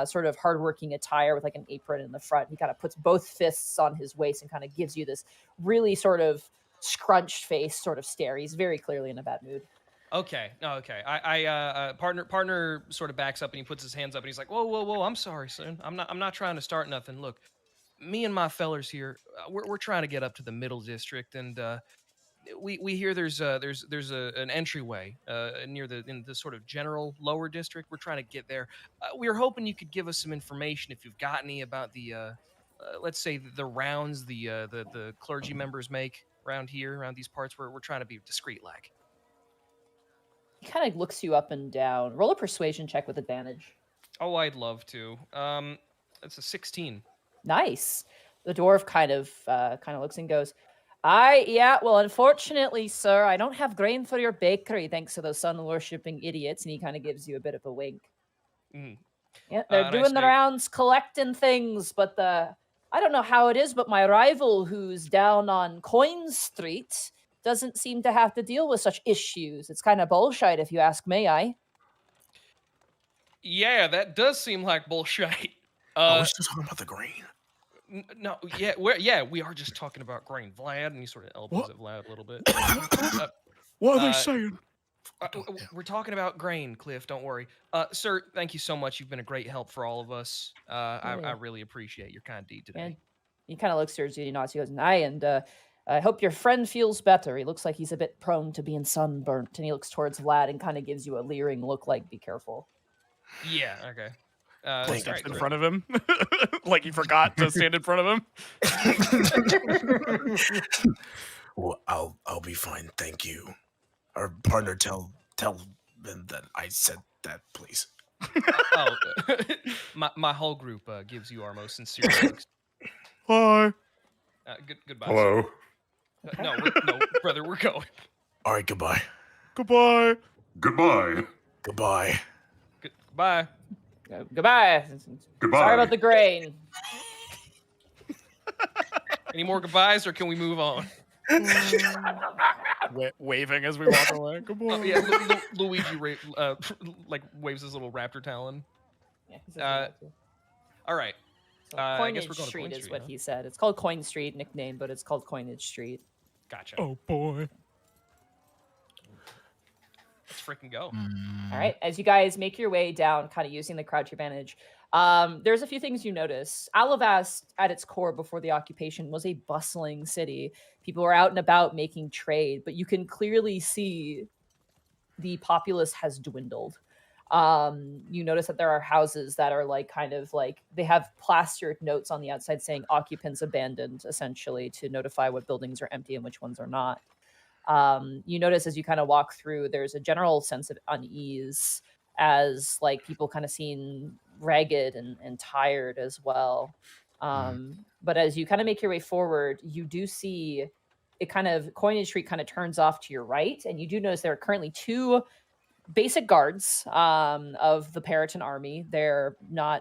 A: sort of hardworking attire with like an apron in the front. He kind of puts both fists on his waist and kind of gives you this really sort of scrunched face sort of stare. He's very clearly in a bad mood.
E: Okay. I partner sort of backs up and he puts his hands up and he's like, whoa, I'm sorry, son. I'm not trying to start nothing. Look, me and my fellers here, we're trying to get up to the Middle District, and we hear there's an entryway in the sort of general lower district. We're trying to get there. We were hoping you could give us some information if you've got any about the let's say the rounds the clergy members make around here, around these parts, where we're trying to be discreet like.
A: He kind of looks you up and down. Roll a persuasion check with advantage.
E: Oh, I'd love to. It's a 16.
A: Nice. The dwarf kind of looks and goes, well, unfortunately, sir, I don't have grain for your bakery thanks to those sun-worshipping idiots. And he kind of gives you a bit of a wink. Yeah, they're doing the rounds, collecting things, but I don't know how it is, but my rival who's down on Coin Street doesn't seem to have to deal with such issues. It's kind of bullshit, if you ask me,
E: Yeah, that does seem like bullshit.
B: We're still talking about the grain.
E: No, we are just talking about grain. Vlad, and he sort of elbows at Vlad a little bit.
C: What are they saying?
E: We're talking about grain, Cliff. Don't worry. Sir, thank you so much. You've been a great help for all of us. I really appreciate your kind deed today.
A: And he kind of looks towards you and he nods. He goes, and I hope your friend feels better. He looks like he's a bit prone to being sunburnt. And he looks towards Vlad and kind of gives you a leering look like, be careful.
E: Yeah, okay.
C: Steps in front of him. Like he forgot to stand in front of him.
B: Well, I'll be fine, thank you. Our partner, tell them that I said that, please.
E: Oh, my whole group gives you our most sincere thanks.
C: Hi.
E: Goodbye.
F: Hello.
E: Sir. No, brother, we're going.
B: All right, goodbye.
C: Goodbye.
F: Goodbye.
B: Goodbye.
E: Goodbye.
A: Goodbye.
F: Goodbye.
A: Sorry about the grain.
E: Any more goodbyes, or can we move on?
C: Waving as we walk away. Goodbye.
E: Yeah, Luigi like waves his little raptor talon.
A: Yeah, he says he likes it.
E: All right.
A: So
E: I guess
A: Coinage
E: we're going to
A: Street
E: Coin
A: is
E: Street,
A: what
E: huh?
A: he said. It's called Coin Street nickname, but it's called Coinage Street.
E: Gotcha.
C: Oh boy.
E: Let's freaking go.
A: All right, as you guys make your way down, kind of using the crouch advantage, there's a few things you notice. Alivast, at its core, before the occupation, was a bustling city. People were out and about making trade, but you can clearly see the populace has dwindled. You notice that there are houses that are they have plastered notes on the outside saying occupants abandoned, essentially, to notify what buildings are empty and which ones are not. You notice as you kind of walk through, there's a general sense of unease as people kind of seem ragged and tired as well. But as you kind of make your way forward, you do see Coinage Street kind of turns off to your right, and you do notice there are currently two basic guards of the Periton army. They're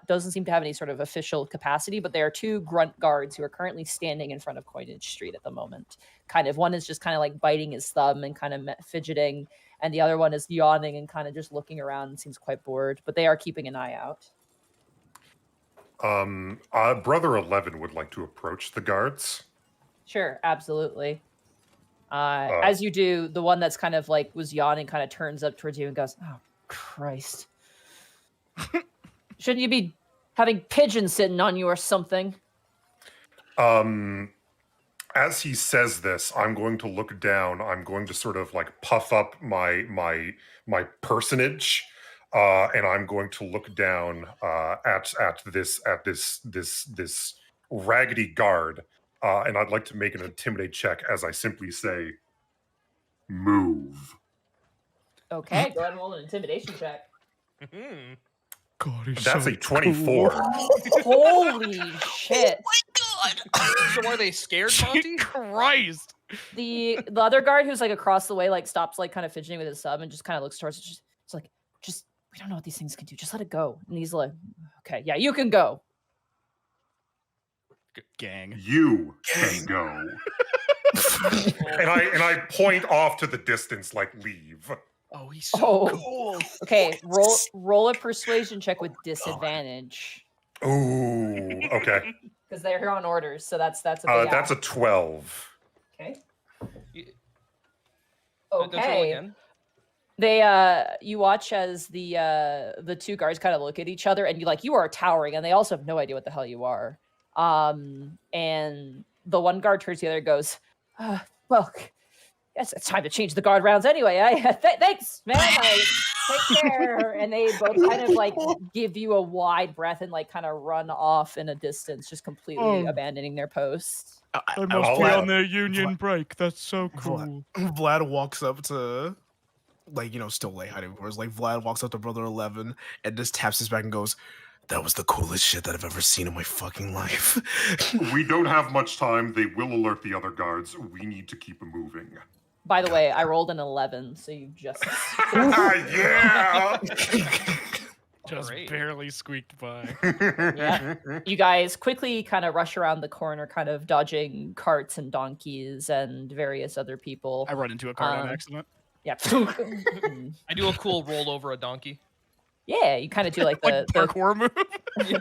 A: doesn't seem to have any sort of official capacity, but there are two grunt guards who are currently standing in front of Coinage Street at the moment. One is just biting his thumb and fidgeting, and the other one is yawning and kind of just looking around and seems quite bored, but they are keeping an eye out.
F: Brother 11 would like to approach the guards.
A: Sure, absolutely. As you do, the one that's was yawning kind of turns up towards you and goes, "Oh, Christ. Shouldn't you be having pigeons sitting on you or something?"
F: As he says this, I'm going to look down. I'm going to sort of puff up my personage, and I'm going to look down at this raggedy guard. And I'd like to make an intimidate check as I simply say, move.
A: Okay, go ahead and roll an intimidation check.
C: God, he's
F: That's
C: so
F: a 24.
A: Holy shit.
E: So are they scared, Monty?
C: Christ.
A: The other guard who's across the way stops kind of fidgeting with his thumb and just kind of looks towards it. Just we don't know what these things can do. Just let it go. And he's like, "Okay, yeah, you can go."
C: Gang.
F: You can go. and I point off to the distance, leave.
E: Oh, he's so cool.
A: Okay, roll a persuasion check with disadvantage.
F: Ooh, okay.
A: Because they're here on orders, so that's a big
F: that's a
A: ask.
F: 12.
A: Okay.
E: Don't roll
A: Okay.
E: again.
A: They you watch as the two guards kind of look at each other, and you are towering, and they also have no idea what the hell you are. And the one guard turns to the other and goes, "Well, yes, it's time to change the guard rounds anyway. Thanks, man. Take care." And they both kind of give you a wide breath and kind of run off in a distance, just completely abandoning their post.
C: They must be on their union break. That's so cool.
D: Vlad walks up to, still hiding before. Vlad walks up to Brother 11 and just taps his back and goes,
B: That was the coolest shit that I've ever seen in my fucking life.
F: We don't have much time. They will alert the other guards. We need to keep moving.
A: By the way, I rolled an 11, so you just
F: Yeah!
C: Just barely squeaked by.
A: Yeah. You guys quickly kind of rush around the corner, kind of dodging carts and donkeys and various other people.
C: I run into a cart on accident.
A: Yeah.
E: I do a cool roll over a donkey.
A: Yeah, you kind of do the
C: parkour move.
E: Yeah.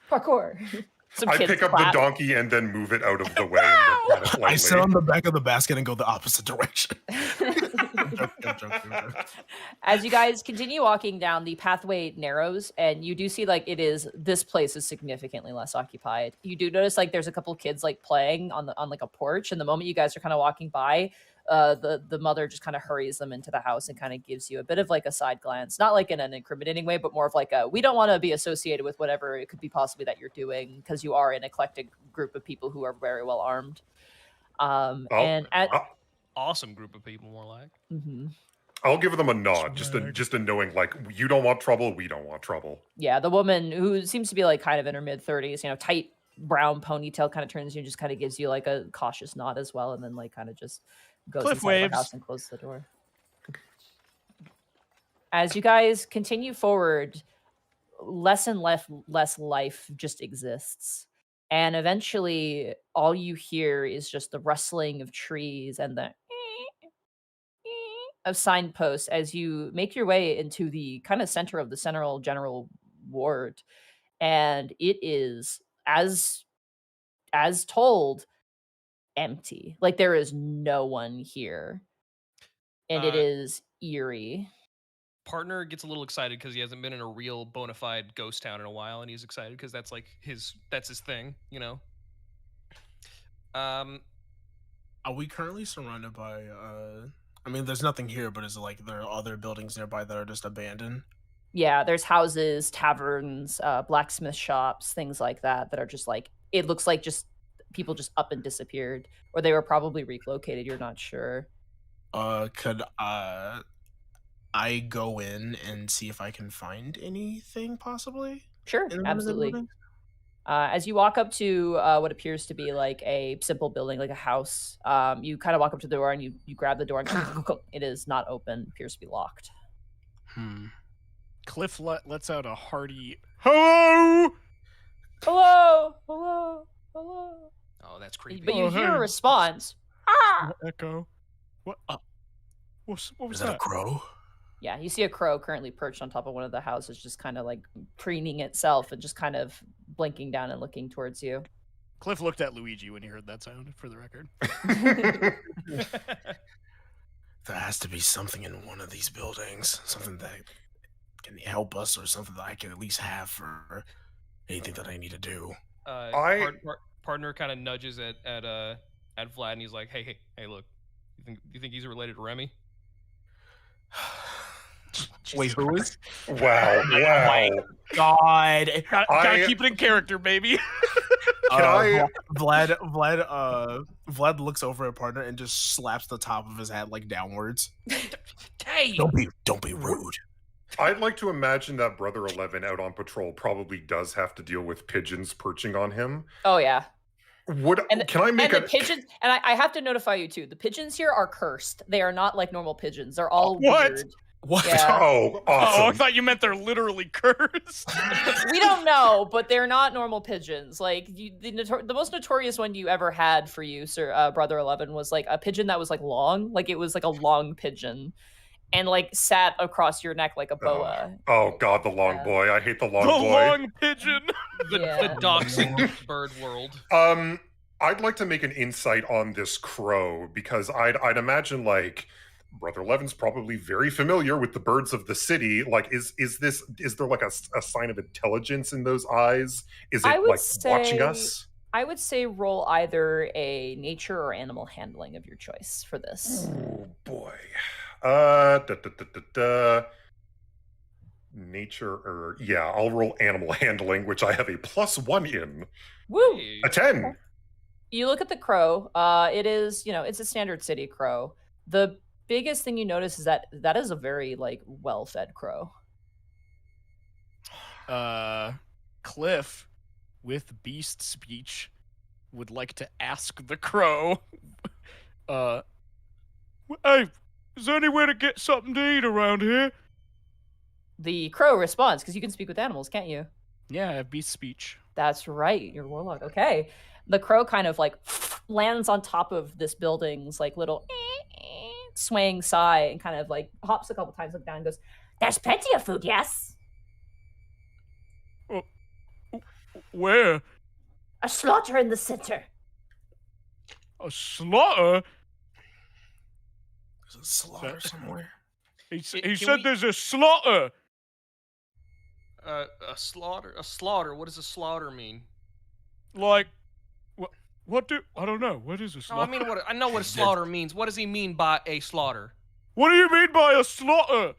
A: parkour. Some
F: I
A: kids
F: pick up
A: clap.
F: the donkey and then move it out of the way. And then pat it
D: I sit
F: lightly.
D: on the back of the basket and go the opposite direction. I'm joking.
A: As you guys continue walking down, the pathway narrows, and you do see this place is significantly less occupied. You do notice there's a couple kids playing on a porch, and the moment you guys are kind of walking by, the mother just kind of hurries them into the house and kind of gives you a bit of a side glance, not in an incriminating way, but more of we don't want to be associated with whatever it could be possibly that you're doing, because you are an eclectic group of people who are very well armed. And at
E: Awesome group of people, more like.
F: I'll give them a nod, just a knowing, like, you don't want trouble, we don't want trouble.
A: Yeah, the woman who seems to be like kind of in her mid-30s, tight brown ponytail, kind of turns you and just kind of gives you like a cautious nod as well, and then like kind of just goes
C: Cliff
A: inside
C: waves.
A: the house and closes the door. As you guys continue forward, less and less life just exists. And eventually all you hear is just the rustling of trees and the of signposts as you make your way into the kind of center of the central general ward. And it is, as told, empty. Like there is no one here. And it is eerie.
E: Partner gets a little excited because he hasn't been in a real bona fide ghost town in a while, and he's excited because that's like his thing,
D: Are we currently surrounded by I mean, there's nothing here, but is it like there are other buildings nearby that are just abandoned?
A: Yeah, there's houses, taverns, blacksmith shops, things like that are just like, it looks like just people just up and disappeared, or they were probably relocated. You're not sure.
D: Could I go in and see if I can find anything possibly?
A: Sure,
D: in one of the
A: absolutely.
D: buildings?
A: As you walk up to what appears to be like a simple building, like a house, you kind of walk up to the door and you grab the door and it is not open, appears to be locked.
C: Cliff lets out a hearty hello.
A: Hello, hello, hello.
E: Oh, that's creepy.
A: But you hear a response.
C: Echo. What? What was
B: Is that a crow?
A: Yeah, you see a crow currently perched on top of one of the houses, just kind of like preening itself and just kind of blinking down and looking towards you.
C: Cliff looked at Luigi when he heard that sound, for the record.
B: There has to be something in one of these buildings, something that can help us, or something that I can at least have for anything that I need to do.
E: Partner kind of nudges at Vlad, and he's like, "Hey, look, you think he's related to Remy?"
D: Wait, who is?
F: Wow.
D: God.
C: Gotta keep it in character, baby.
D: Vlad looks over at partner and just slaps the top of his head like downwards.
E: Hey!
B: Don't be rude.
F: I'd like to imagine that Brother 11 out on patrol probably does have to deal with pigeons perching on him.
A: Oh yeah.
F: Can I make
A: the pigeons? And I have to notify you too. The pigeons here are cursed. They are not like normal pigeons. They're all weird.
D: What?
A: Yeah.
F: Oh, awesome.
C: Oh, I thought you meant they're literally cursed.
A: We don't know, but they're not normal pigeons. Like the most notorious one you ever had for you, sir, Brother 11, was like a pigeon that was like long, like it was like a long pigeon, and like sat across your neck like a boa.
F: Oh God, the long boy! I hate the long boy.
C: The long pigeon.
E: The doxing bird world.
F: I'd like to make an insight on this crow because I'd imagine like Brother 11's probably very familiar with the birds of the city. Like, is there like a sign of intelligence in those eyes? Is it like watching us?
A: I would say roll either a nature or animal handling of your choice for this.
F: Oh boy. Nature or I'll roll animal handling, which I have a +1 in.
A: Woo!
F: A 10.
A: You look at the crow. It is, it's a standard city crow. The biggest thing you notice is that is a very like well-fed crow.
C: Cliff, with beast speech, would like to ask the crow, hey, is there anywhere to get something to eat around here?
A: The crow responds, because you can speak with animals, can't you?
C: Yeah, I have beast speech.
A: That's right, you're a warlock. Okay. The crow kind of like lands on top of this building's like little swaying sigh and kind of like hops a couple times, look down and goes, "There's plenty of food, yes?"
C: Where?
A: A slaughter in the center.
C: A slaughter?
B: There's a slaughter somewhere.
C: He said there's a slaughter.
E: A slaughter. What does a slaughter mean?
C: Like, I don't know. What is a slaughter?
E: No, I know what a slaughter means. What does he mean by a slaughter?
C: What do you mean by a slaughter?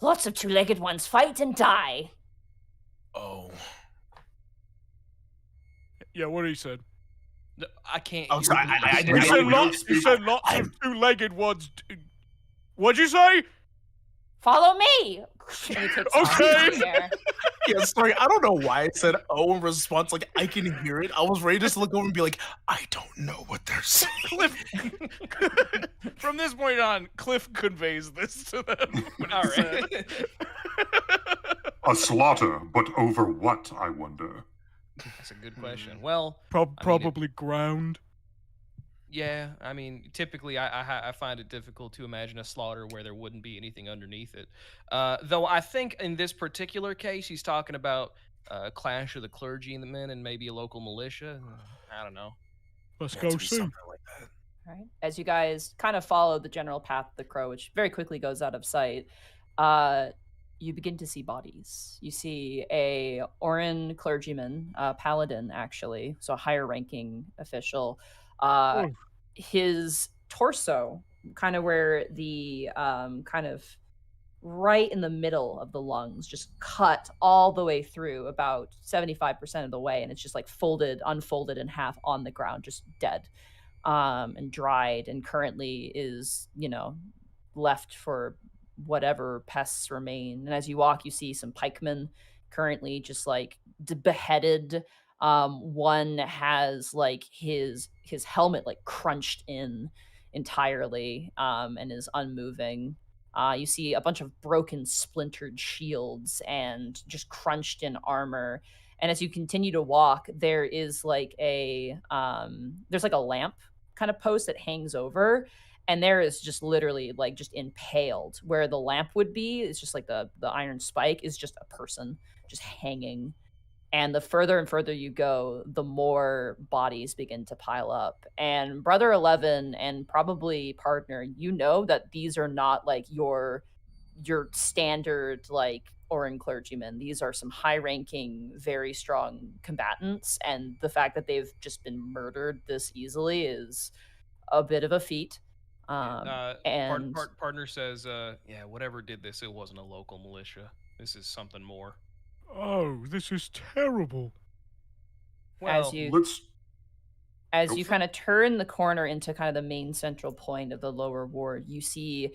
A: Lots of two-legged ones fight and die.
B: Oh.
C: Yeah, what he said.
E: No, I can't.
D: I'm
E: hear
D: sorry,
E: you.
D: I
C: You said
F: we don't
C: lots. You
F: speak-
C: said lots of two-legged ones. What'd you say?
A: Follow me. And he takes off
C: Okay.
A: in the air.
D: Yeah, sorry. I don't know why I said "oh" in response. Like I can hear it. I was ready just to look over and be like, I don't know what they're saying.
C: Cliff. From this point on, Cliff conveys this to them.
E: All right.
F: A slaughter, but over what, I wonder?
E: That's a good question. Well,
C: Probably ground.
E: yeah. I mean, typically, I find it difficult to imagine a slaughter where there wouldn't be anything underneath it. Though I think in this particular case, he's talking about a clash of the clergymen and maybe a local militia. I don't know.
C: Let's
D: Yeah,
C: go
D: to be
C: see.
D: something like that.
A: All right. As you guys kind of follow the general path of the crow, which very quickly goes out of sight, you begin to see bodies. You see a Orin clergyman, paladin actually, so a higher ranking official. His torso, kind of where the kind of right in the middle of the lungs, just cut all the way through about 75% of the way, and it's just like unfolded in half on the ground, just dead, and dried, and currently is, left for whatever pests remain. And as you walk, you see some pikemen currently just like beheaded. One has like his helmet like crunched in entirely, and is unmoving. You see a bunch of broken, splintered shields and just crunched in armor. And as you continue to walk, there is like there's like a lamp kind of post that hangs over, and there is just literally like just impaled where the lamp would be. It's just like the iron spike is just a person just hanging. And the further and further you go, the more bodies begin to pile up. And Brother 11 and probably partner, that these are not like your standard like Orin clergymen. These are some high-ranking, very strong combatants, and the fact that they've just been murdered this easily is a bit of a feat. And
E: Partner says, yeah, whatever did this, it wasn't a local militia. This is something more.
C: Oh, this is terrible.
E: Well,
A: as you
F: Go for
A: kind of turn the corner into kind of the main central point of the lower ward, you see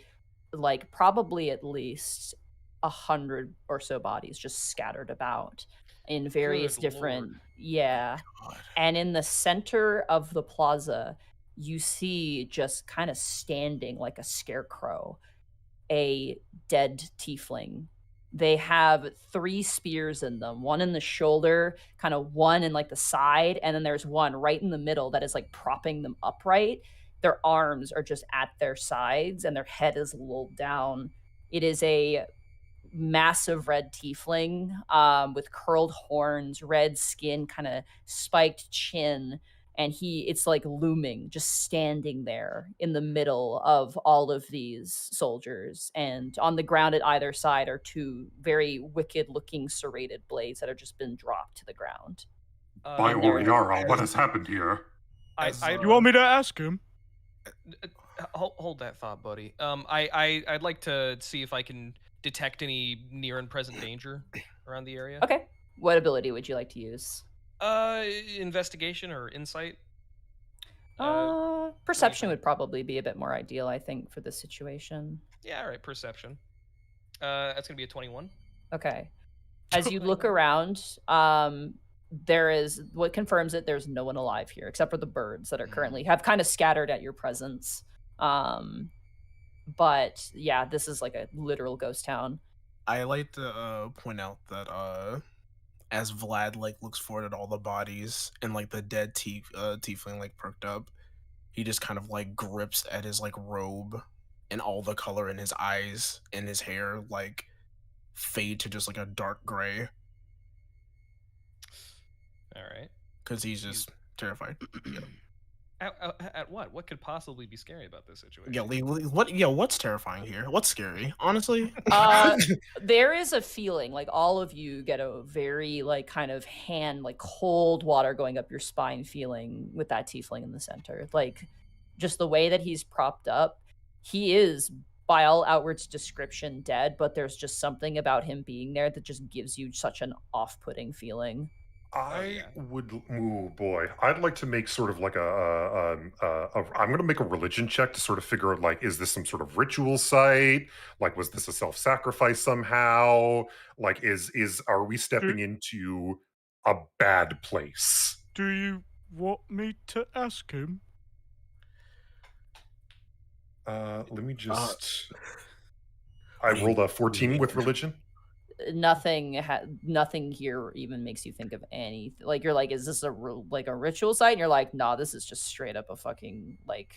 A: like probably at least 100 or so bodies just scattered about in various
E: Good
A: different
E: Lord.
A: yeah.
D: God.
A: And in the center of the plaza, you see just kind of standing like a scarecrow, a dead tiefling. They have 3 spears in them, one in the shoulder, kind of one in like the side, and then there's one right in the middle that is like propping them upright. Their arms are just at their sides and their head is lulled down. It is a massive red tiefling, with curled horns, red skin, kind of spiked chin, and it's like looming, just standing there in the middle of all of these soldiers. And on the ground at either side are 2 very wicked looking serrated blades that have just been dropped to the ground.
F: By
A: and there-
F: Oriara, what has happened here?
C: You want me to ask him?
E: Hold that thought, buddy. I'd like to see if I can detect any near and present danger around the area.
A: Okay, what ability would you like to use?
E: Investigation or insight.
A: Perception
E: think?
A: would probably be a bit more ideal, I think, for this situation.
E: Yeah, all right, perception. That's gonna be a 21.
A: Okay. As you look around, there is what confirms it. There's no one alive here except for the birds that are currently have kind of scattered at your presence. But yeah, this is like a literal ghost town.
D: I like to point out that as Vlad like looks forward at all the bodies and like the dead tiefling like perked up, he just kind of like grips at his like robe, and all the color in his eyes and his hair like fade to just like a dark gray
E: All right.
D: because he's just terrified.
E: At what? What could possibly be scary about this situation?
D: Yeah, what? Yeah, what's terrifying here? What's scary? Honestly,
A: There is a feeling like all of you get a very like kind of like cold water going up your spine feeling with that tiefling in the center. Like just the way that he's propped up, he is by all outwards description dead, but there's just something about him being there that just gives you such an off-putting feeling.
F: I would. Oh boy, I'd like to make sort of like I'm going to make a religion check to sort of figure out like, is this some sort of ritual site? Like, was this a self-sacrifice somehow? Like, are we stepping into a bad place?
C: Do you want me to ask him?
F: Let me just. I rolled a 14 with religion.
A: Nothing here even makes you think of anything. Like, you're like, is this a ritual site? And you're like, nah, this is just straight up a fucking, like,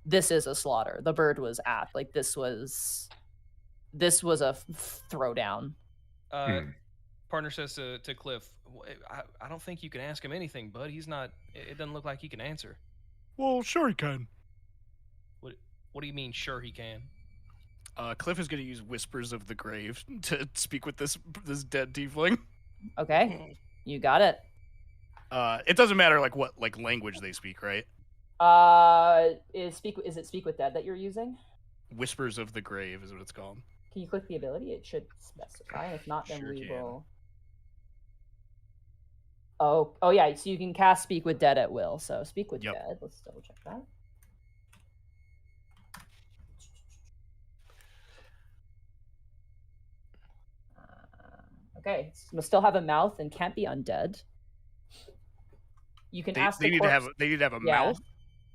A: this is a slaughter. The bird was apt. Like, this was a throwdown.
E: Partner says to Cliff, I don't think you can ask him anything, bud. He's not. It doesn't look like he can answer.
C: Well, sure he can.
E: What do you mean? Sure he can.
C: Cliff is going to use Whispers of the Grave to speak with this dead tiefling.
A: Okay, you got it.
C: It doesn't matter like what language they speak, right?
A: Is it Speak with Dead that you're using?
C: Whispers of the Grave is what it's called.
A: Can you click the ability? It should specify. If not, then we will. Oh yeah. So you can cast Speak with Dead at will. So Speak with Dead. Let's double check that. Okay, must still have a mouth and can't be undead. You can ask.
C: They need to have a mouth.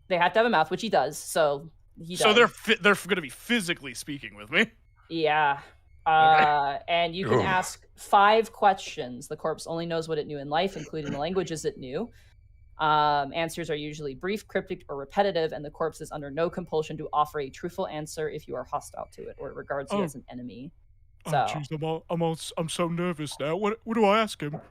A: They have to have a mouth, which he does. So he does.
C: So they're going to be physically speaking with me.
A: Yeah. And you can ask 5 questions. The corpse only knows what it knew in life, including the languages it knew. Answers are usually brief, cryptic, or repetitive, and the corpse is under no compulsion to offer a truthful answer if you are hostile to it or it regards you as an enemy. So,
C: I'm so nervous now. What do I ask him?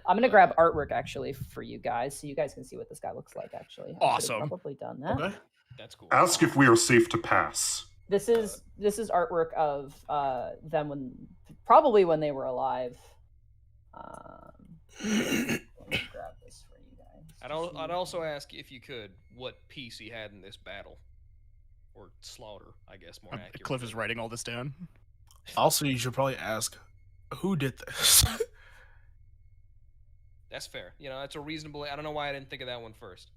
A: I'm gonna grab artwork actually for you guys, so you guys can see what this guy looks like. Actually,
C: awesome.
A: Probably done that.
D: Okay.
E: That's cool.
F: Ask if we are safe to pass.
A: This is artwork of them probably when they were alive. Let me grab this for you guys.
E: I'd also ask if you could what piece he had in this battle or slaughter. I guess more accurate.
C: Cliff is writing all this down.
D: Also, you should probably ask, who did this?
E: That's fair. That's a reasonable. I don't know why I didn't think of that one first.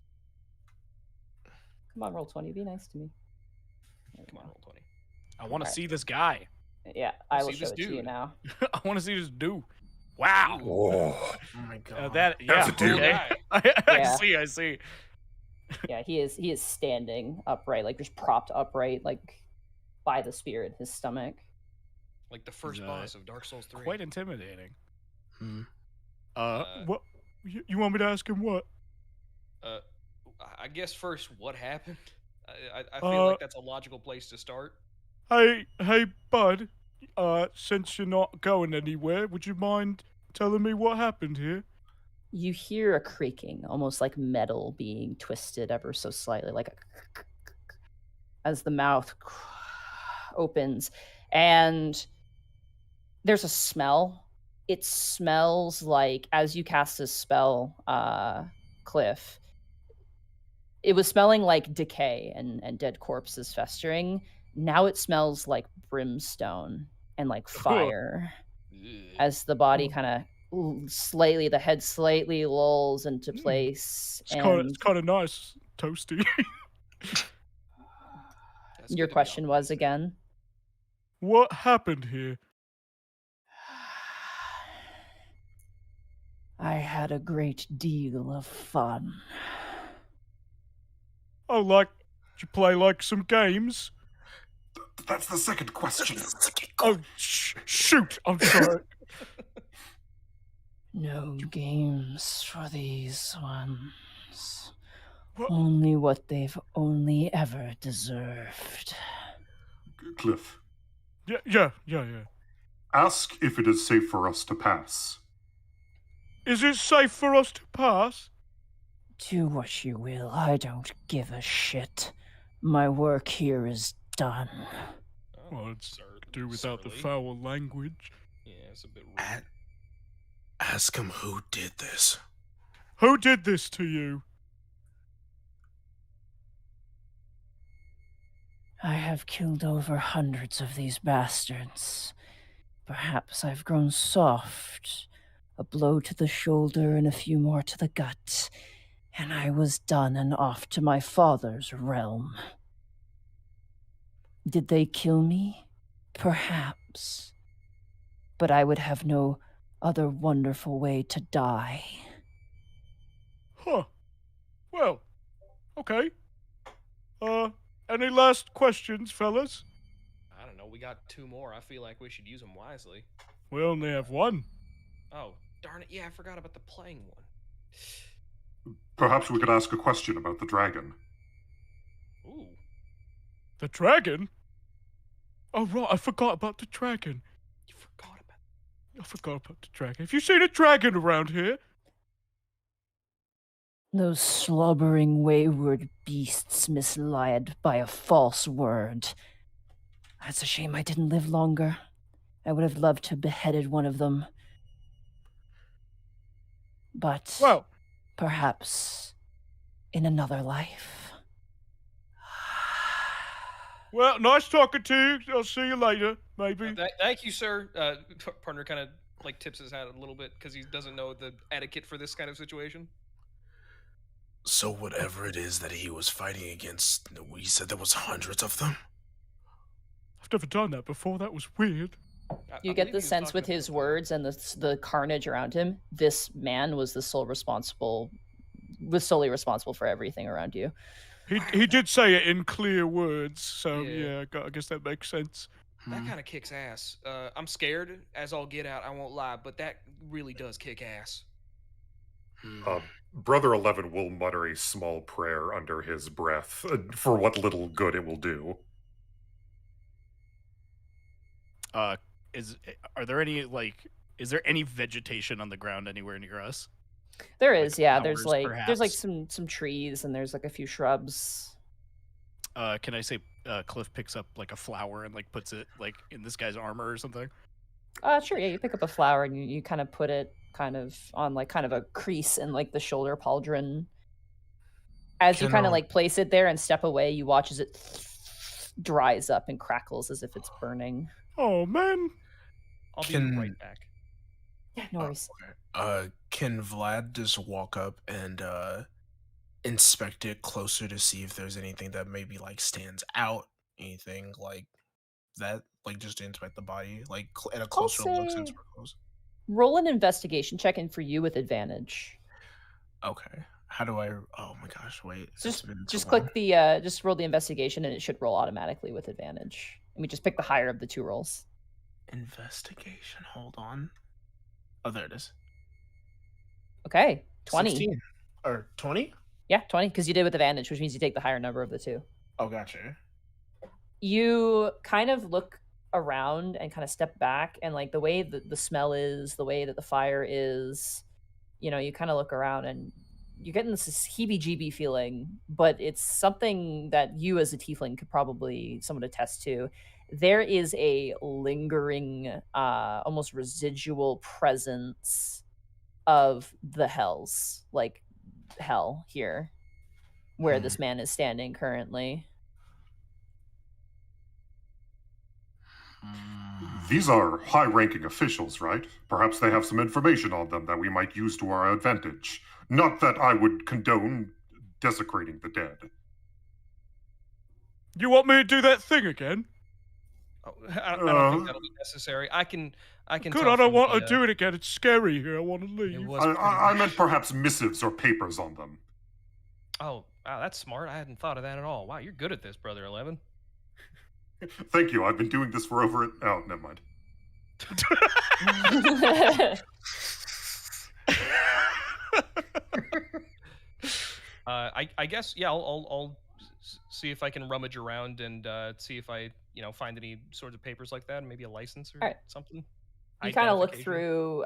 A: Come on, roll 20. Be nice to me.
E: Come on, roll 20.
C: I want to see this guy.
A: Yeah, I will show it to you now.
C: I want to see this dude. Wow.
F: Oh
D: my god.
F: That's a dude.
C: Okay. I see.
A: Yeah, he is standing upright, like just propped upright, like by the spear in his stomach.
E: Like the first boss of Dark Souls 3.
C: Quite intimidating. What? You want me to ask him what?
E: I guess first, what happened? I feel like that's a logical place to start.
C: Hey, bud. Since you're not going anywhere, would you mind telling me what happened here?
A: You hear a creaking, almost like metal being twisted ever so slightly, like as the mouth opens, and there's a smell. It smells like, as you cast this spell, Cliff, it was smelling like decay and dead corpses festering. Now it smells like brimstone and like fire as the body kind of the head slightly lulls into place.
C: It's kind of nice, toasty.
A: Your question was again?
C: What happened here?
A: I had a great deal of fun.
C: Oh, did you play some games?
F: That's the second question.
C: Oh, shoot! I'm sorry.
A: No games for these ones.
C: What?
A: Only what they've only ever deserved.
F: Cliff.
C: Yeah.
F: Ask if it is safe for us to pass.
C: Is it safe for us to pass?
A: Do what you will. I don't give a shit. My work here is done.
C: Well, it's do without the foul language.
E: Yeah, it's a bit rude.
D: Ask him who did this.
C: Who did this to you?
A: I have killed over hundreds of these bastards. Perhaps I've grown soft, A blow to the shoulder and a few more to the gut, and I was done and off to my father's realm. Did they kill me? Perhaps. But I would have no other wonderful way to die.
C: Huh. Well, okay. Any last questions, fellas?
E: I don't know. We got 2 more. I feel like we should use them wisely.
C: We only have one.
E: Oh, darn it. Yeah, I forgot about the playing one.
F: Perhaps we could ask a question about the dragon.
E: Ooh.
C: The dragon? Oh, right, I forgot about the dragon.
E: You forgot about
C: I forgot about the dragon. Have you seen a dragon around here?
A: Those slobbering wayward beasts misled by a false word. It's a shame I didn't live longer. I would have loved to have beheaded one of them. But
C: Well,
A: perhaps in another life.
C: well, nice talking to you. I'll see you later, maybe.
E: Thank you, sir. Partner kind of like tips his hat a little bit because he doesn't know the etiquette for this kind of situation.
B: So whatever it is that he was fighting against, we said there was hundreds of them?
C: I've never done that before. That was weird.
A: You get the sense with his words and the carnage around him, this man was solely responsible for everything around you.
C: He did say it in clear words, so yeah, I guess that makes sense.
E: That kind of kicks ass. I'm scared as all get out, I won't lie, but that really does kick ass.
F: Brother 11 will mutter a small prayer under his breath for what little good it will do.
C: Is there any vegetation on the ground anywhere near us?
A: There is,
C: Like
A: yeah.
C: flowers,
A: There's like
C: perhaps?
A: some trees and there's like a few shrubs.
C: Can I say Cliff picks up like a flower and like puts it like in this guy's armor or something?
A: Sure, yeah. You pick up a flower and you kind of put it kind of on like kind of a crease in like the shoulder pauldron. As you kind of like place it there and step away, you watch as it dries up and crackles as if it's burning.
C: Oh man.
E: I'll be right back.
A: Yeah, no worries.
B: Can Vlad just walk up and inspect it closer to see if there's anything that maybe like stands out, anything like that, like just to inspect the body, like at a closer look since we're close?
A: Roll an investigation check in for you with advantage.
B: Okay. How do I? Oh my gosh! Wait.
A: Just click the just roll the investigation and it should roll automatically with advantage. And we just pick the higher of the 2 rolls.
B: Investigation. Hold on. Oh, there it is.
A: Okay, 20.
B: 16. Or 20?
A: Yeah, 20, because you did with advantage, which means you take the higher number of the 2.
B: Oh, gotcha.
A: You kind of look around and kind of step back, and like the way that the smell is, the way that the fire is, you kind of look around and you're getting this heebie-jeebie feeling, but it's something that you as a tiefling could probably somewhat attest to. There is a lingering, almost residual presence of the hells, like hell here, where this man is standing currently.
F: These are high-ranking officials, right? Perhaps they have some information on them that we might use to our advantage. Not that I would condone desecrating the dead.
C: You want me to do that thing again?
E: Oh, I don't think that'll be necessary. I can.
C: Good, I don't want to do it again. It's scary here. I want to leave.
F: I meant perhaps missives or papers on them.
E: Oh, wow, that's smart. I hadn't thought of that at all. Wow, you're good at this, Brother 11.
F: Thank you. I've been doing this for over... Oh, never mind.
E: I guess, yeah, I'll see if I can rummage around and see if I, find any sorts of papers like that, and maybe a license or something.
A: You kind of look through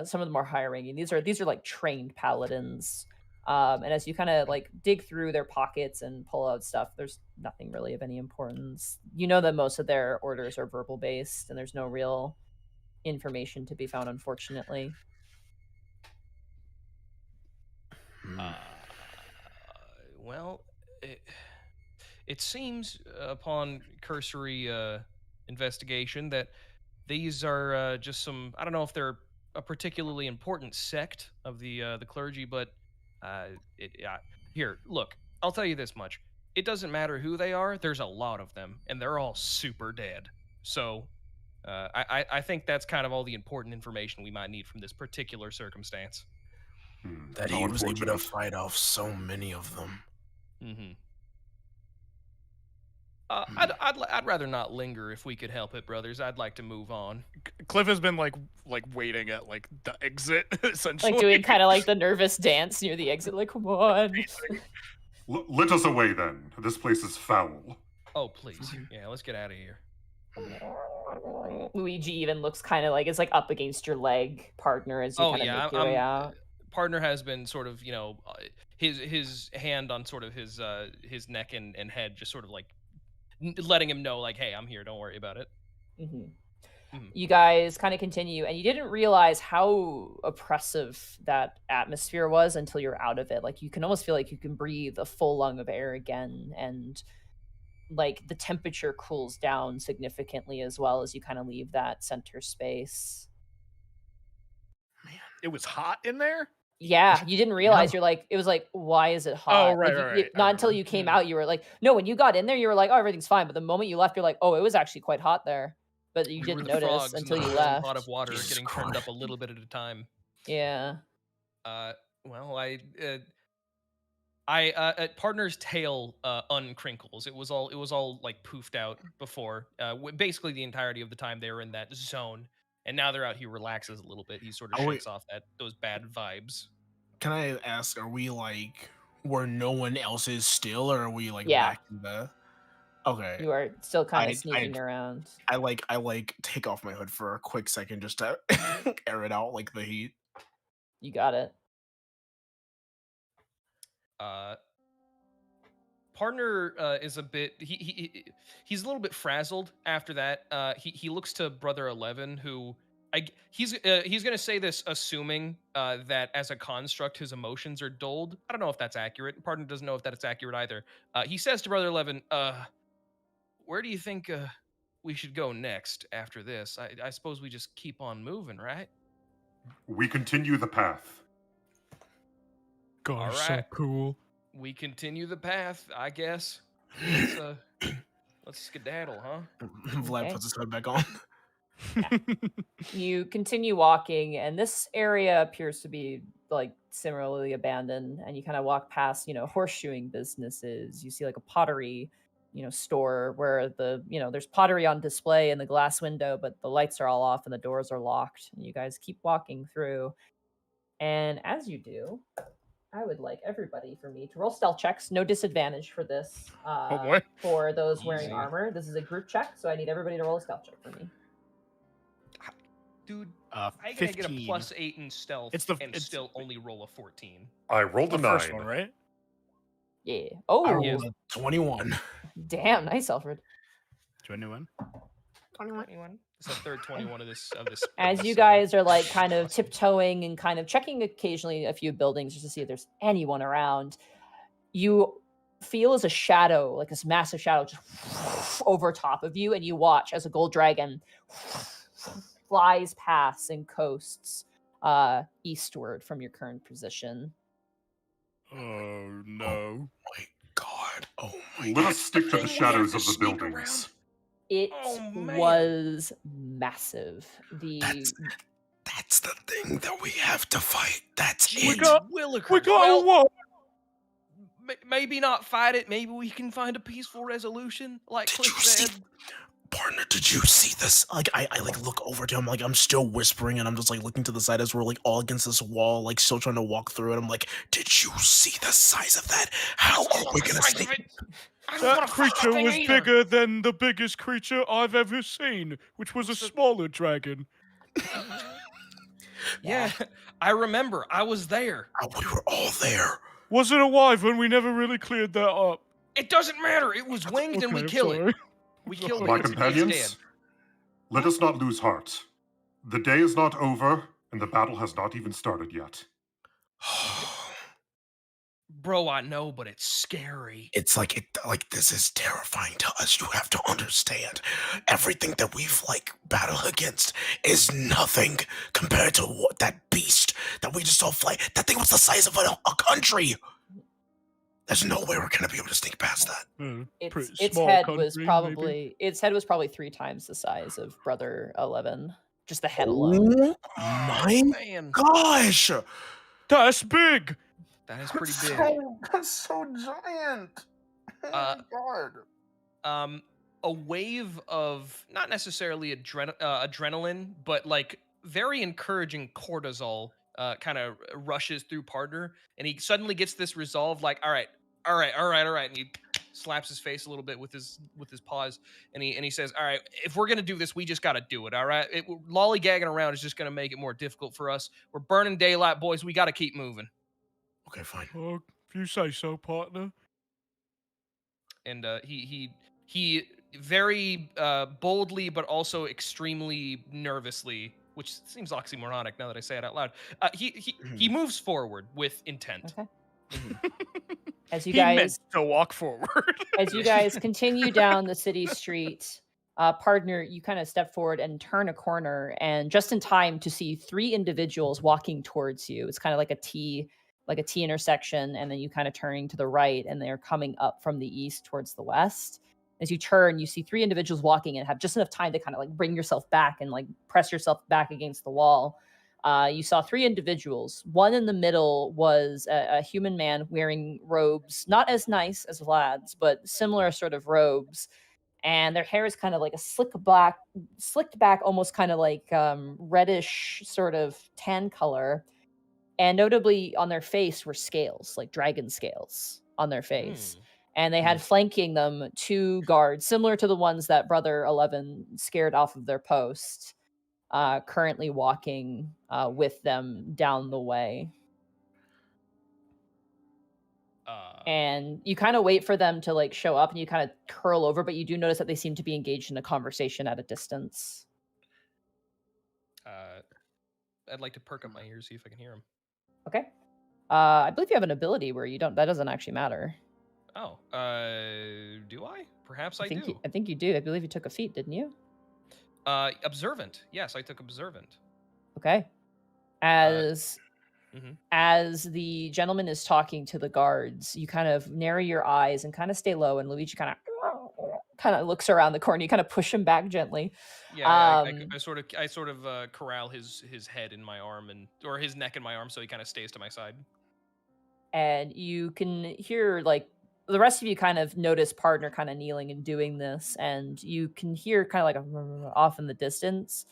A: some of the more higher ranking. These are like trained paladins. And as you kind of like dig through their pockets and pull out stuff, there's nothing really of any importance. You know that most of their orders are verbal based and there's no real information to be found, unfortunately.
E: Well, it seems upon cursory investigation that these are just some, I don't know if they're a particularly important sect of the clergy, but here, look, I'll tell you this much: it doesn't matter who they are. There's a lot of them, and they're all super dead. So, I think that's kind of all the important information we might need from this particular circumstance.
B: That
F: How
B: he was able to
F: unfortunate.
B: fight off so many of them.
E: Mm-hmm. I'd rather not linger if we could help it, brothers. I'd like to move on.
C: Cliff has been like waiting at like the exit, essentially.
A: Like doing kind of like the nervous dance near the exit, like, come on.
F: Let us away then. This place is foul.
E: Oh, please. Yeah, let's get out of here.
A: Luigi even looks kind of like it's like up against your leg, partner, as you kind of make your way out.
E: Partner has been sort of, his hand on sort of his neck and head, just sort of like letting him know, like, hey, I'm here. Don't worry about it. You
A: guys kind of continue, and you didn't realize how oppressive that atmosphere was until you're out of it. Like, you can almost feel like you can breathe a full lung of air again, and like the temperature cools down significantly as well as you kind of leave that center space.
C: Man, it was hot in there?
A: Yeah, you didn't realize. You're like, it was like, why is it hot?
C: Oh, right,
A: like,
C: right.
A: Not until you came out, you were like, no, when you got in there, you were like, oh, everything's fine. But the moment you left, you're like, oh, it was actually quite hot there. But you didn't notice until you left.
E: Pot of water getting turned up a little bit at a time.
A: Yeah.
E: Well, partner's tail uncrinkles. It was all like poofed out before. Basically the entirety of the time they were in that zone, and now they're out. He relaxes a little bit. He sort of shakes off those bad vibes.
D: Can I ask? Are we like where no one else is still, or are we like
A: back
D: in the? Okay.
A: You are still kind of sneaking around.
D: I take off my hood for a quick second just to air it out, like the heat.
A: You got it.
E: Partner is a bit he's a little bit frazzled after that. He looks to Brother 11, who he's gonna say this assuming that as a construct his emotions are dulled. I don't know if that's accurate. Partner doesn't know if that's accurate either. He says to Brother 11, where do you think we should go next after this? I suppose we just keep on moving, right?
F: We continue the path.
C: Gosh, so cool.
E: We continue the path, I guess. Let's skedaddle, huh?
D: Vlad puts his hood back on.
A: You continue walking, and this area appears to be like similarly abandoned. And you kind of walk past, horseshoeing businesses. You see like a pottery, store where there's pottery on display in the glass window, but the lights are all off and the doors are locked. And you guys keep walking through. And as you do, I would like everybody for me to roll stealth checks. No disadvantage for this. For those wearing armor. This is a group check, so I need everybody to roll a stealth check for me.
E: Dude, I'm gonna get a +8 in stealth and still only roll a 14.
F: I rolled a 9.
C: First one, right?
A: Yeah. Oh,
D: I rolled a 21.
A: Damn, nice, Alfred.
C: 21.
E: 21. It's the third 21 of this.
A: As you guys are like kind of tiptoeing and kind of checking occasionally a few buildings just to see if there's anyone around, you feel as a shadow, like this massive shadow, just over top of you, and you watch as a gold dragon flies past and coasts eastward from your current position.
C: Oh no!
D: Oh my god! Oh my!
F: Let us stick to the shadows of the buildings.
A: It was massive.
D: That's the thing that we have to fight. That's it.
C: We got a wall.
E: Maybe not fight it. Maybe we can find a peaceful resolution. Like Cliff said.
D: Partner, did you see this? Like, I like look over to him, like I'm still whispering, and I'm just like looking to the side as we're like all against this wall, like still trying to walk through it. I'm like, did you see the size of that? How are we gonna stay?
C: That creature was bigger than the biggest creature I've ever seen, which was a smaller dragon.
E: Yeah, I remember. I was there.
D: We were all there.
C: Was it a wyvern? We never really cleared that up.
E: It doesn't matter. It was winged and we killed it. We killed
F: My
E: it.
F: companions, let us not lose heart. The day is not over, and the battle has not even started yet.
E: Bro, I know, but it's scary.
B: It's like this is terrifying to us. You have to understand. Everything that we've battled against is nothing compared to what that beast that we just saw fly. That thing was the size of a country. There's no way we're gonna be able to sneak past that.
A: Its head was probably 3 times the size of Brother 11. Just the head alone.
B: Oh my
E: Man,
B: gosh!
C: That's big.
E: that is pretty big.
F: That's so giant. Oh my god.
E: A wave of not necessarily adrenaline, but very encouraging cortisol kind of rushes through partner, and he suddenly gets this resolve, all right, and he slaps his face a little bit with his paws, and he says, all right, if we're gonna do this, we just gotta do it. All right, lollygagging around is just gonna make it more difficult for us. We're burning daylight, boys. We gotta keep moving.
B: Okay, fine.
C: Oh, if you say so, partner.
E: And he very boldly, but also extremely nervously, which seems oxymoronic now that I say it out loud. He moves forward with intent.
A: Okay. As you
C: He meant
A: guys
C: to walk forward.
A: as you guys continue down the city street, partner, you kind of step forward and turn a corner, and just in time to see 3 individuals walking towards you. It's kind of like a T intersection, and then you kind of turning to the right, and they're coming up from the east towards the west. As you turn, you see 3 individuals walking and have just enough time to kind of bring yourself back and press yourself back against the wall. You saw 3 individuals. One in the middle was a human man wearing robes, not as nice as Vlad's, but similar sort of robes. And their hair is kind of like a slicked back, almost kind of reddish sort of tan color. And notably on their face were scales, like dragon scales on their face. And they had flanking them 2 guards, similar to the ones that Brother 11 scared off of their post, currently walking with them down the way. And you kind of wait for them to show up, and you kind of curl over, but you do notice that they seem to be engaged in a conversation at a distance.
E: I'd like to perk up my ears, see if I can hear them.
A: Okay. I believe you have an ability where that doesn't actually matter.
E: Oh, do I? Perhaps I do.
A: I think you do. I believe you took a feat, didn't you?
E: Observant. Yes, I took observant.
A: Okay. As the gentleman is talking to the guards, you kind of narrow your eyes and kind of stay low, and Luigi kind of looks around the corner. You kind of push him back gently.
E: Yeah, I sort of corral his head in my arm or his neck in my arm, so he kind of stays to my side.
A: And you can hear the rest of you kind of notice partner kind of kneeling and doing this, and you can hear kind of a off in the distance.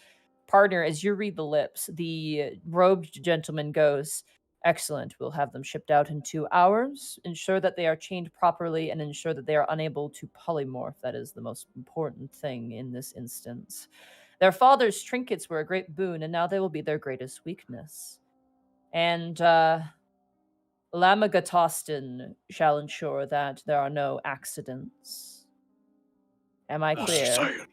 A: Partner, as you read the lips, the robed gentleman goes, "Excellent. We'll have them shipped out in 2 hours. Ensure that they are chained properly and ensure that they are unable to polymorph. That is the most important thing in this instance. Their father's trinkets were a great boon, and now they will be their greatest weakness. And Lamagatostin shall ensure that there are no accidents." Am I clear?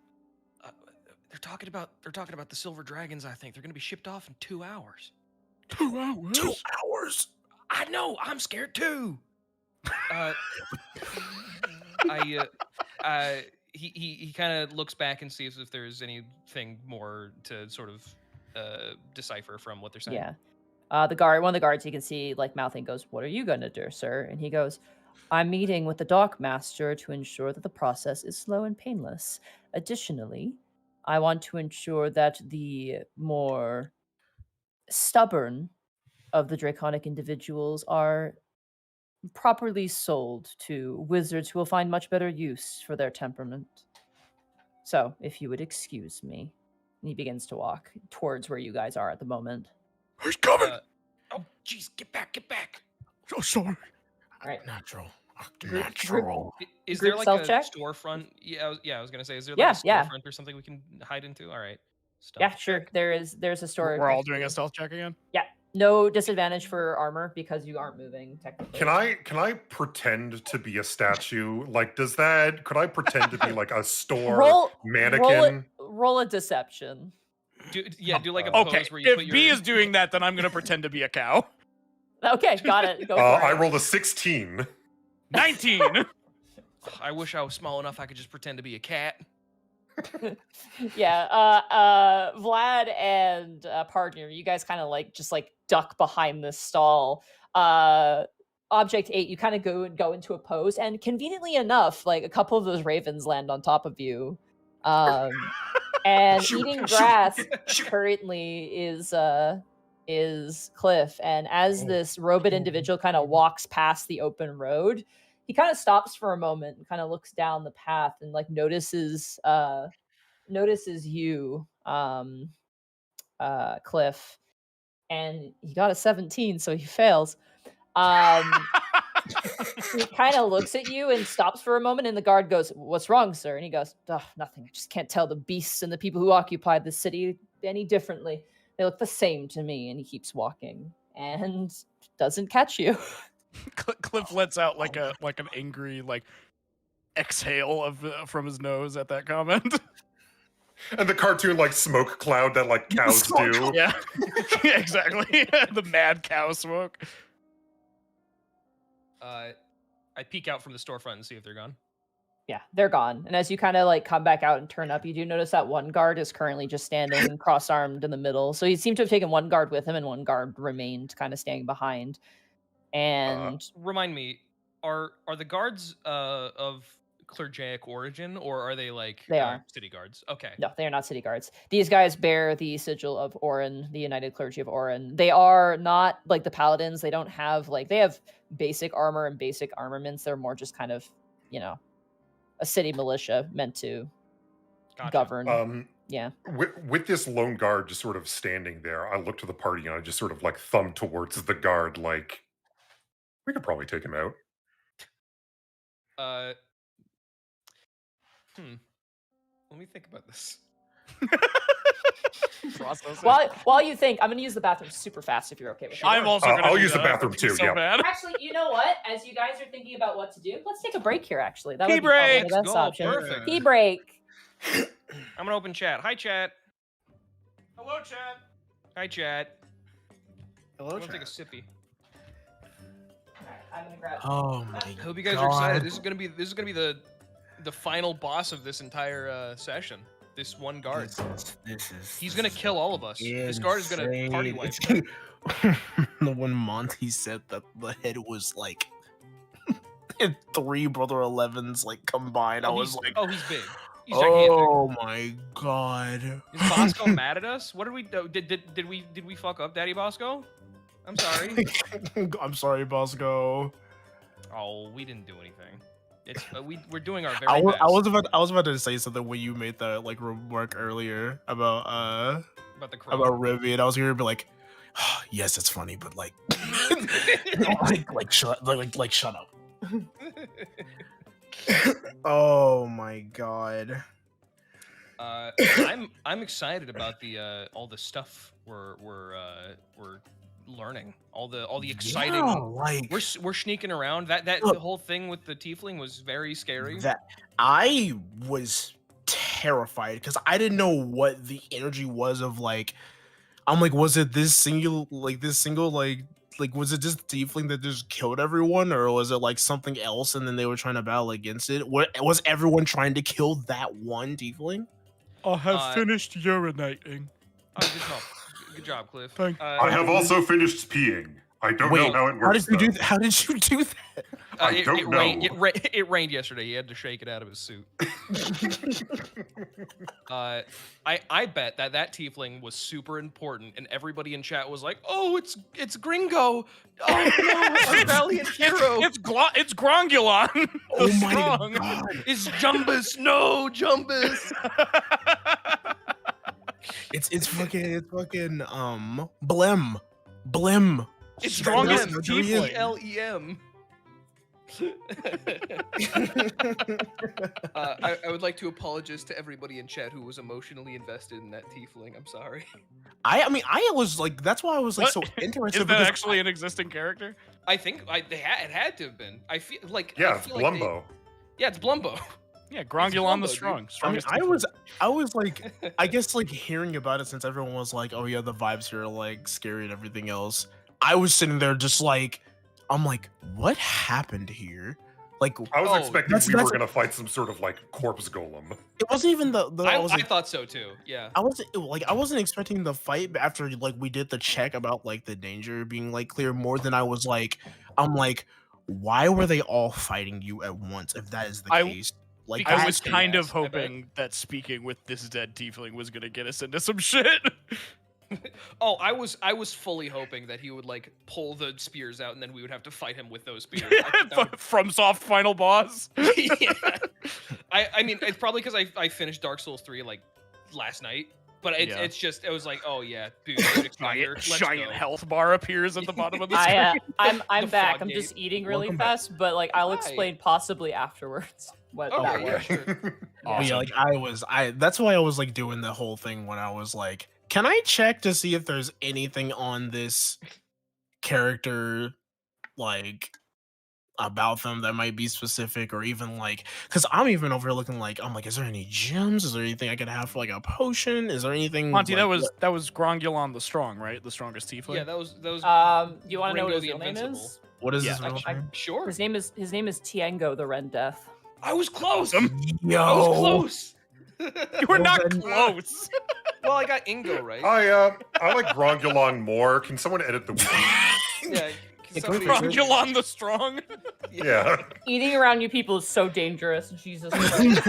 E: They're talking about the silver dragons. I think they're going to be shipped off in 2 hours.
C: 2 hours?
B: 2 hours?
E: I know. I'm scared too. He kind of looks back and sees if there's anything more to sort of decipher from what they're saying.
A: Yeah. One of the guards, you can see mouthing, goes, "What are you going to do, sir?" And he goes, "I'm meeting with the Dark Master to ensure that the process is slow and painless. Additionally, I want to ensure that the more stubborn of the draconic individuals are properly sold to wizards who will find much better use for their temperament. So, if you would excuse me." And he begins to walk towards where you guys are at the moment.
B: He's coming!
E: Oh, jeez, get back.
C: Oh, sorry.
A: All right.
B: Natural.
E: Is
A: Group
E: there a
A: self-check?
E: storefront? Yeah, I was gonna say, is there
A: Yeah,
E: a storefront or something we can hide into? All right.
A: Yeah, sure. There's a story.
C: We're all doing a stealth check again?
A: Yeah. No disadvantage for armor because you aren't moving technically.
F: Can I pretend to be a statue? Could I pretend to be a store mannequin?
A: Roll a deception.
E: Do a pose
C: Okay,
E: where you put
C: if
E: your...
C: B is doing that, then I'm going to pretend to be a cow.
A: Okay, got it. Go for
F: I
A: it.
F: rolled a 16.
C: 19.
E: I wish I was small enough I could just pretend to be a cat.
A: Yeah, Vlad and partner, you guys kind of just duck behind this stall. Object 8, you kind of go into a pose, and conveniently enough, like a couple of those ravens land on top of you. And eating grass currently is Cliff, and as this robot individual kind of walks past the open road, he kind of stops for a moment and kind of looks down the path and notices you, Cliff, and he got a 17, so he fails. He kind of looks at you and stops for a moment, and the guard goes, "What's wrong, sir?" And he goes, "Nothing. I just can't tell the beasts and the people who occupy the city any differently. They look the same to me." And he keeps walking and doesn't catch you.
C: Cliff lets out like an angry exhale from his nose at that comment.
F: And the cartoon smoke cloud that cows do.
C: Yeah. Yeah, exactly. The mad cow smoke.
E: I peek out from the storefront and see if they're gone.
A: Yeah, they're gone. And as you kind of come back out and turn up, you do notice that one guard is currently just standing cross-armed in the middle. So he seemed to have taken one guard with him, and one guard remained kind of standing behind. And
E: Remind me, are the guards of clergic origin, or are they
A: They are
E: city guards? Okay.
A: No, they are not city guards. These guys bear the sigil of Orin, the United Clergy of Orin. They are not like the paladins. They don't have they have basic armor and basic armaments. They're more just kind of, a city militia meant to govern. Yeah.
F: With this lone guard just sort of standing there, I look to the party and I just sort of thumb towards the guard, we could probably take him out.
E: Let me think about this.
A: While you think, I'm going to use the bathroom super fast if you're okay with it.
C: I'm also going to
F: I'll use the bathroom too.
C: So
F: yeah.
C: bad.
A: Actually, you know what? As you guys are thinking about what to do, let's take a break here, actually. That
C: Tea
A: would be probably
C: break!
A: the best
E: Let's go.
A: option.
E: Perfect.
A: Tea break.
E: I'm gonna open chat. Hi, chat.
C: Hello, Chad.
E: Hi, chat.
D: Hello,
E: I'm gonna take a sippy.
A: Alright, I'm going to grab
D: Oh my
E: I hope you guys are excited. This is gonna be the final boss of this entire session. This one guard.
D: This is.
E: He's gonna kill all of us. This guard is gonna party wipe.
D: When Monty said that the head was 3 Brother 11s combined, I was like,
E: oh, he's big. He's gigantic.
D: oh my god.
E: Is Bosco mad at us? What did we do? Did we fuck up, Daddy Bosco? I'm sorry.
D: I'm sorry, Bosco.
E: Oh, we didn't do anything. It's we're doing our very
D: I
E: best.
D: was about to say something when you made that remark earlier about
E: about the crow.
D: about Ribby, and I was gonna be like, oh, yes, it's funny, but shut up. Oh my god.
E: I'm excited about the all the stuff we're learning. All the exciting.
D: Yeah,
E: We're sneaking around. That
D: Look,
E: the whole thing with the tiefling was very scary.
D: that I was terrified because I didn't know what the energy was of I'm was it this single was it just tiefling that just killed everyone, or was it something else and then they were trying to battle against it? Was everyone trying to kill that one tiefling?
C: I have finished urinating.
E: Oh, good job. Good job, Cliff.
C: Thank-
F: I have also finished peeing. I don't know how it works.
D: How did you do that? How did you do that?
F: I don't know.
E: It rained yesterday. He had to shake it out of his suit. I bet that tiefling was super important, and everybody in chat was like, "Oh, it's Gringo! Oh no, our valiant hero!
C: It's Grongulon.
D: Oh
C: the
D: my
C: strong.
D: god.
E: It's Jumbus! No, Jumbus!"
D: It's fucking Blim.
E: It's
C: Strongest
E: Tiefling.
C: tiefling.
E: TFLEM. I would like to apologize to everybody in chat who was emotionally invested in that tiefling. I'm sorry.
D: I mean, I was that's why I was
C: What?
D: so interested.
C: Is that
D: because
C: actually an existing character?
E: I think it had to have been. I feel
F: Yeah,
E: I
F: it's
E: feel like they-
F: Blumbo.
E: yeah, it's Blumbo.
C: Yeah, Grongulon
E: Blumbo,
C: the
E: dude.
C: strong.
D: I mean,
C: Strongest
D: I was I guess hearing about it since everyone was like, oh yeah, the vibes here are scary and everything else. I was sitting there just like, I'm like, what happened here? Like,
F: I was
E: Oh,
F: expecting
D: that's-
F: we were
D: that's-
F: gonna fight some sort of like corpse golem.
D: it wasn't even the I was
E: I
D: like,
E: thought so too. Yeah.
D: I wasn't expecting the fight after like we did the check about like the danger being like clear more than I was like, I'm like, why were they all fighting you at once if that is the case? Like
C: I
E: Because
C: was
E: it's
C: kind of
E: chaos, I bet.
C: hoping that speaking with this dead tiefling was gonna get us into some shit.
E: Oh, I was fully hoping that he would like pull the spears out and then we would have to fight him with those spears. I think that would-
C: From soft final boss.
E: yeah. I mean, it's probably because I finished Dark Souls 3 like last night, but
C: Yeah.
E: it's just it was like, oh yeah, dude, Expander, let's
C: Giant
E: go.
C: health bar appears at the bottom of the screen.
A: I'm
E: The
A: back.
E: frog
A: I'm
E: gate.
A: just eating really
D: Welcome back.
A: fast, but like I'll
E: Hi.
A: explain possibly afterwards what that
E: Okay,
A: was.
E: yeah, sure.
D: But
C: Awesome.
D: yeah, like that's why I was like doing the whole thing when I was like, can I check to see if there's anything on this character like about them that might be specific or even like because I'm even over looking like I'm like, is there any gems? Is there anything I could have for like a potion? Is there anything
C: Monty,
D: like,
C: that was Grongulon the Strong, right? The strongest tiefling.
E: Yeah, that was
A: Do you want to know what
E: Ringo
A: his
E: the
A: real name
E: Invincible.
A: is?
D: what is
C: Yeah,
D: this real
A: I-
D: name?
E: Sure.
A: His name is Tiengo the Ren Death.
E: I was close.
C: Awesome.
D: Yo,
E: I was close.
C: You were not
D: Well, then-
C: close.
E: Well, I got Ingo right.
F: I like Grongulon more. Can someone edit the wiki?
E: Yeah.
D: Yeah,
E: somebody-
C: Grongulon the Strong.
F: Yeah.
A: Eating around you people is so dangerous. Jesus Christ.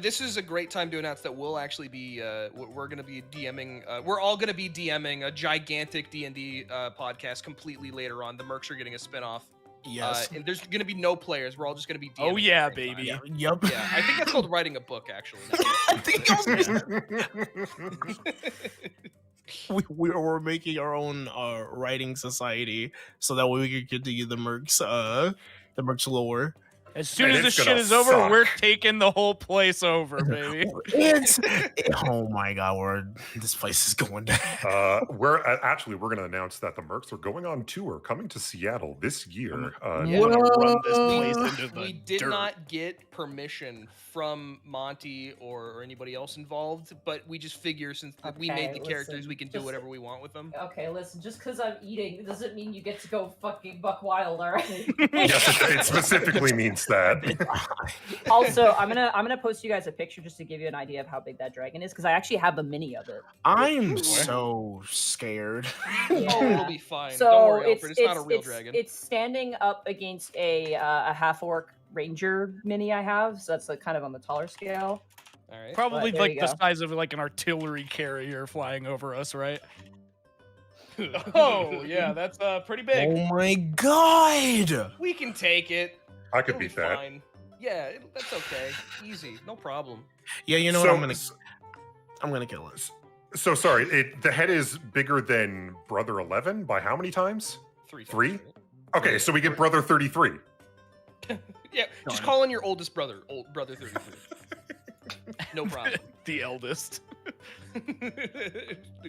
E: This is a great time to announce that we'll actually be we're going to be DMing we're all going to be DMing a gigantic D&D podcast completely later on. The Mercs are getting a spin-off.
D: yes.
E: And there's going to be no players. We're all just going to be DMing.
C: Oh
E: at
C: yeah,
E: the same
C: baby.
E: time.
D: Yep.
E: Yeah, I think that's called writing a book actually.
D: I think we're making our own writing society so that way we can continue the Mercs lore.
C: As soon
F: And
C: as this
F: it's
C: shit
F: gonna
C: is over,
F: suck.
C: we're taking the whole place over, baby.
D: Oh my god, this place is going down.
F: We're going to announce that the Mercs are going on tour, coming to Seattle this year.
E: Yeah.
C: We're gonna run this place into the
E: We did
C: dirt.
E: not get permission from Monty or anybody else involved, but we just figure since we made the
A: Okay,
E: characters,
A: listen,
E: we can do
A: just-
E: whatever we want with them.
A: Okay, listen, just because I'm eating doesn't mean you get to go fucking buck wild, alright?
F: Yes, it specifically means that.
A: Also, I'm gonna post you guys a picture just to give you an idea of how big that dragon is, because I actually have a mini of it.
D: I'm so scared.
E: Oh, it'll be fine.
A: So
E: Don't worry, Alfred. It's not a real
A: it's,
E: dragon.
A: It's standing up against a half orc ranger mini I have, so that's like kind of on the taller scale.
E: All right.
C: Probably
A: But there
C: like
A: you
C: the
A: go.
C: size of like an artillery carrier flying over us, right? Oh yeah, that's pretty big.
D: Oh my god!
E: We can take it.
F: I could
E: It'll be
F: beat that.
E: fine. Yeah, that's okay. Easy, no problem.
D: Yeah, you know
F: So-
D: what? I'm gonna kill it.
F: So sorry, the head is bigger than Brother 11 by how many times?
E: Three.
F: Three? Okay, so we get Brother 33.
E: Yeah, just
D: Darn.
E: call in your oldest brother, old brother 33. No problem.
C: The eldest,
E: The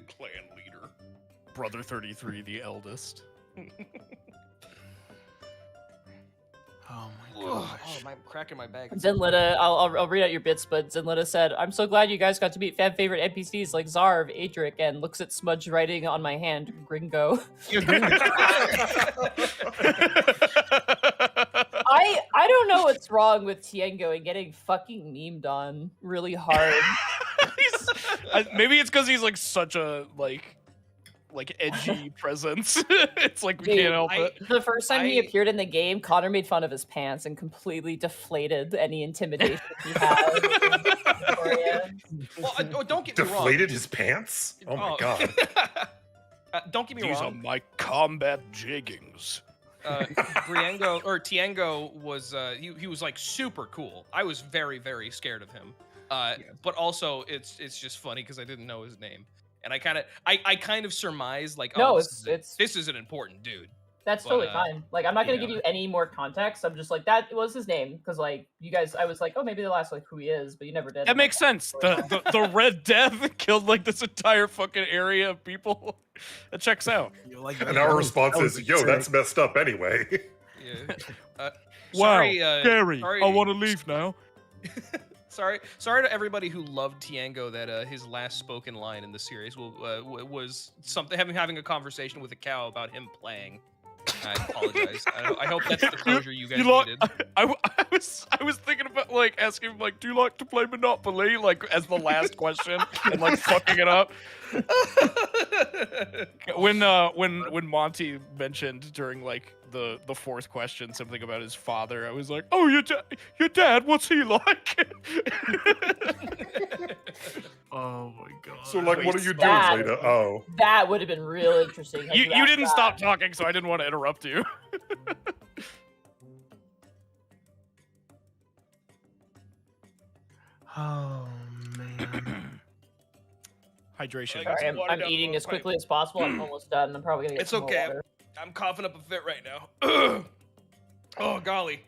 E: clan leader.
C: brother 33, the eldest.
D: Oh my
E: Oh,
D: gosh.
E: I'm cracking my bag.
A: Zenlita, I'll read out your bits, but Zenlita said, "I'm so glad you guys got to meet fan favorite NPCs like Zarv, Adric, and looks at smudge writing on my hand, Gringo." I don't know what's wrong with Tiengo and getting fucking memed on really hard.
C: Maybe it's because he's like such a like edgy presence. It's like we
A: Dude,
C: can't help it.
A: The first time he
E: I-
A: appeared in the game, Connor made fun of his pants and completely deflated any intimidation he had.
E: Well, don't get me wrong.
F: Deflated his pants? Oh my god.
E: Don't get me
C: These are
E: wrong.
C: my combat jeggings.
E: Briengo or Tiengo was he was like super cool. I was very scared of him. But also it's just funny because I didn't know his name, and I kind of surmised like,
A: No,
E: oh,
A: it's
E: this is an important dude.
A: that's
E: But,
A: totally fine. Like, I'm not gonna
E: yeah.
A: give you any more context. I'm just like, that was his name because like you guys, I was like, oh, maybe they'll ask like who he is, but you never did.
C: That makes sense. The Red Death killed like this entire fucking area of people. That checks out.
F: And our response is, yo, that's messed up anyway.
E: Yeah.
C: Wow,
E: Sorry,
C: Gary,
E: sorry.
C: I want to leave now.
E: Sorry to everybody who loved Tiango that his last spoken line in the series was something having a conversation with a cow about him playing. I apologize. I hope that's the closure you guys needed.
C: I was thinking about like asking him like, do you like to play Monopoly? Like as the last question and like fucking it up. When Monty mentioned during like the fourth question something about his father, I was like, oh, your dad, what's he like?
D: Oh my god.
F: So like, what are you doing,
A: That-
F: Zeta? Oh.
A: That would have been real interesting. had
C: you
A: asked
C: didn't
A: that.
C: stop talking, so I didn't want to interrupt you.
D: Oh man.
C: Hydration.
A: Sorry, I'm eating as quickly as possible. I'm almost done. I'm probably gonna get
E: It's
A: some more
E: okay.
A: water.
E: I'm coughing up a fit right now. Oh golly.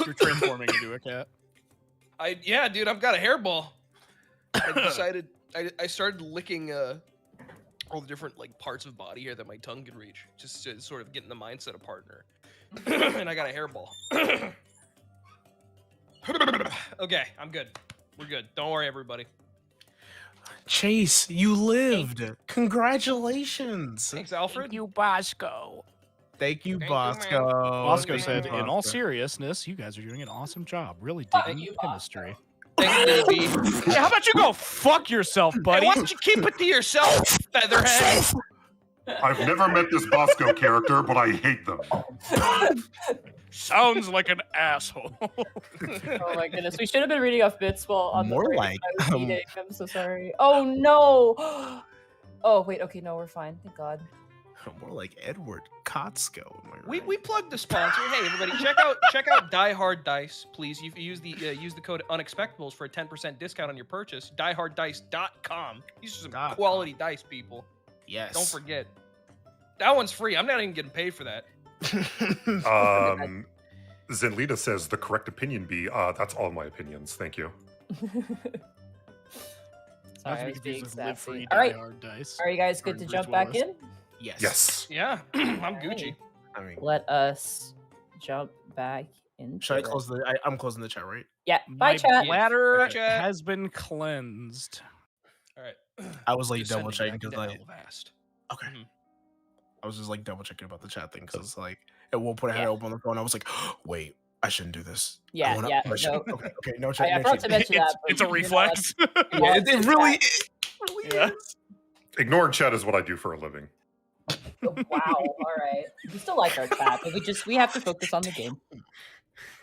C: You're transforming into a cat.
E: Yeah, dude, I've got a hairball. I decided I started licking all the different like parts of body here that my tongue can reach, just to sort of get in the mindset of partner. And I got a hairball. Okay, I'm good. We're good. Don't worry, everybody.
D: Chase, you lived. Congratulations.
E: Thanks, Alfred.
C: You, Bosco.
D: Thank you,
E: Thank you, man.
D: Bosco.
C: Bosco
E: Thank
C: said,
E: you,
C: in all
D: Bosco.
C: seriousness, you guys are doing an awesome job. Really
A: Thank
C: digging
A: you,
C: the chemistry.
E: Thanks, BB.
C: Hey, how about you go fuck yourself,
E: Hey,
C: buddy?
E: why don't you keep it to yourself, Featherhead?
F: I've never met this Bosco character, but I hate them.
C: Sounds like an asshole.
A: Oh my goodness, we should have been reading off bits while on the
D: More
A: break.
D: like,
A: I was eating. I'm so sorry. Oh no. Oh wait. Okay, no, we're fine. Thank God.
D: More like Edward Kotsko. Am I right?
E: We plugged the sponsor. Hey everybody, check out Die Hard Dice, please. You use the code Unexpectables for a 10% discount on your purchase. DieHardDice.com. These are some
D: .com.
E: quality dice, people.
D: Yes.
E: Don't forget. That one's free. I'm not even getting paid for that.
F: Zenlita says the correct opinion be, that's all my opinions. Thank you.
A: Sorry, I was being sassy.
C: All
A: All right,
C: right. Dice.
A: are you guys good to jump back in?
D: Yes.
F: Yes.
E: Yeah, I'm Gucci.
D: I mean,
A: Let us jump back into
D: should I
A: it.
D: close the? I'm closing the chat, right?
A: Yeah.
C: My
A: Bye, chat.
C: bladder
E: Chat.
C: has been cleansed.
E: All right.
D: I was like
E: Descending
D: double checking
E: back
D: because
E: into
D: like
E: Alivast.
D: okay.
E: Mhm.
D: I was just like double checking about the chat thing because like at one point I had
A: Yeah.
D: to open the phone. I was like, wait, I shouldn't do this. I
A: Yeah,
D: wanna-
A: yeah,
D: I should-
A: no.
D: Okay, no chat.
A: I
D: no
A: forgot to
D: cheating.
A: mention that. but
C: It's a
A: you're not
C: reflex.
A: allowed-
D: Yeah, it really
C: Yeah.
D: is.
F: Ignoring chat is what I do for a living.
A: Oh, wow. All right. We still like our chat, but we have to focus on the game.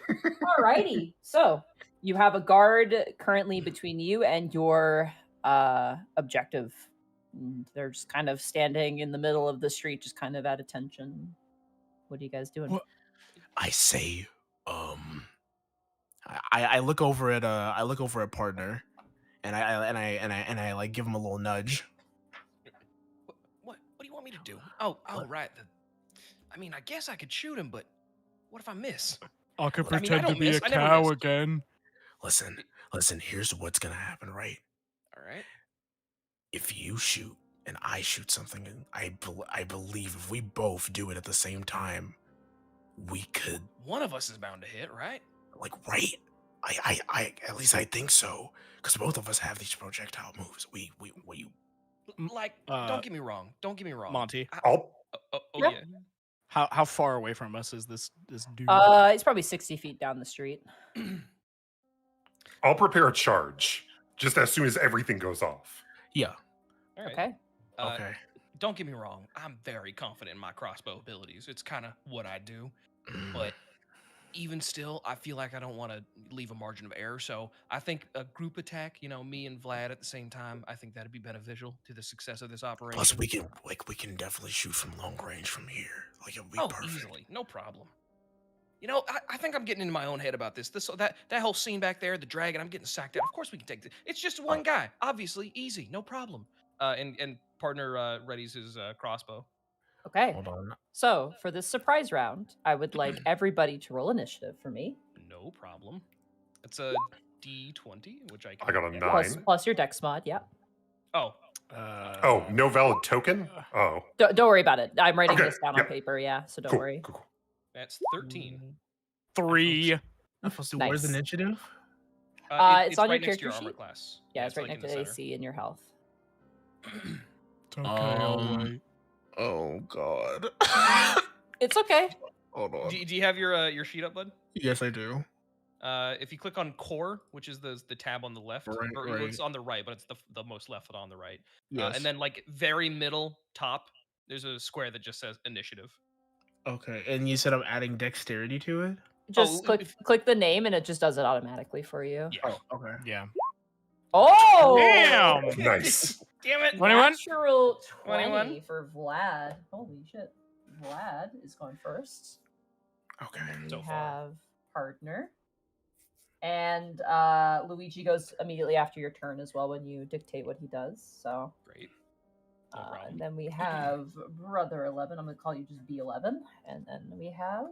A: Alrighty. So you have a guard currently between you and your objective. And they're just kind of standing in the middle of the street, just kind of at attention. What are you guys doing?
D: What? I say, I look over at partner, and I like give him a little nudge.
E: What do you want me to do? Oh, right. I mean, I guess I could shoot him, but what if I miss?
C: I could
E: I mean, I
C: pretend
E: don't
C: to be
E: miss.
C: a
E: I never
C: cow
E: miss.
C: again.
D: Listen. Here's what's gonna happen, right?
E: All right.
D: If you shoot and I shoot something, and I believe if we both do it at the same time, we could
E: One of us is bound to hit, right?
D: like right. I at least I think so because both of us have these projectile moves. We
E: Like,
C: Uh,
E: don't get me wrong. Don't get me wrong.
C: Monty,
F: I'll
E: Oh,
A: Yeah.
E: yeah.
C: how far away from us is this dude?
A: It's probably 60 feet down the street.
F: I'll prepare a charge just as soon as everything goes off.
D: yeah.
E: All right.
A: Okay.
D: Okay.
E: Don't get me wrong. I'm very confident in my crossbow abilities. It's kind of what I do.
D: Mm.
E: But even still, I feel like I don't want to leave a margin of error. So I think a group attack, me and Vlad at the same time, I think that'd be beneficial to the success of this operation.
D: Plus, we can definitely shoot from long range from here. Like it'll be perfect.
E: Easily, no problem. I think I'm getting into my own head about this. That whole scene back there, the dragon, I'm getting sacked out. Of course we can take this. It's just one guy. Obviously, easy, no problem. And partner readies his crossbow.
A: Okay.
D: Hold on.
A: So for this surprise round, I would like everybody to roll initiative for me.
E: No problem. It's a D20, which I can.
F: I got a
E: get.
F: 9.
A: Plus your dex mod. Yeah.
E: Oh,
F: Oh, no valid token? Oh.
A: Don't worry about it. I'm writing
F: Okay,
A: this down on
F: yep.
A: paper. Yeah. So don't
F: Cool,
A: worry.
F: cool.
E: that's 13.
C: 3.
D: I'm supposed to. Where's the
A: Nice.
D: initiative?
A: It's on your
E: right next to
A: character
E: your armor
A: sheet.
E: class.
A: Yeah, it's right
E: like
A: next
E: in
A: to
E: the center.
A: AC in your health.
C: It's okay, alright.
D: Oh God.
A: It's okay.
D: Hold on.
E: Do you have your sheet up, bud?
D: Yes, I do.
E: If you click on core, which is the tab on the left,
D: Right,
E: or
D: right.
E: it's on the right, but it's the most left on the right.
D: Yes.
E: And then like very middle top, there's a square that just says initiative.
D: Okay, and you said I'm adding dexterity to it.
A: Just click the name and it just does it automatically for you.
E: Yeah.
D: Oh, okay.
C: Yeah.
A: Oh!
C: Damn!
F: Nice.
E: Damn it!
C: 21?
A: Natural 20
E: 21?
A: for Vlad. Holy shit. Vlad is going first.
D: Okay.
A: And we
E: So far.
A: have partner. And Luigi goes immediately after your turn as well when you dictate what he does. So
E: Great. No problem.
A: and then we have Brother 11. I'm going to call you just B11. And then we have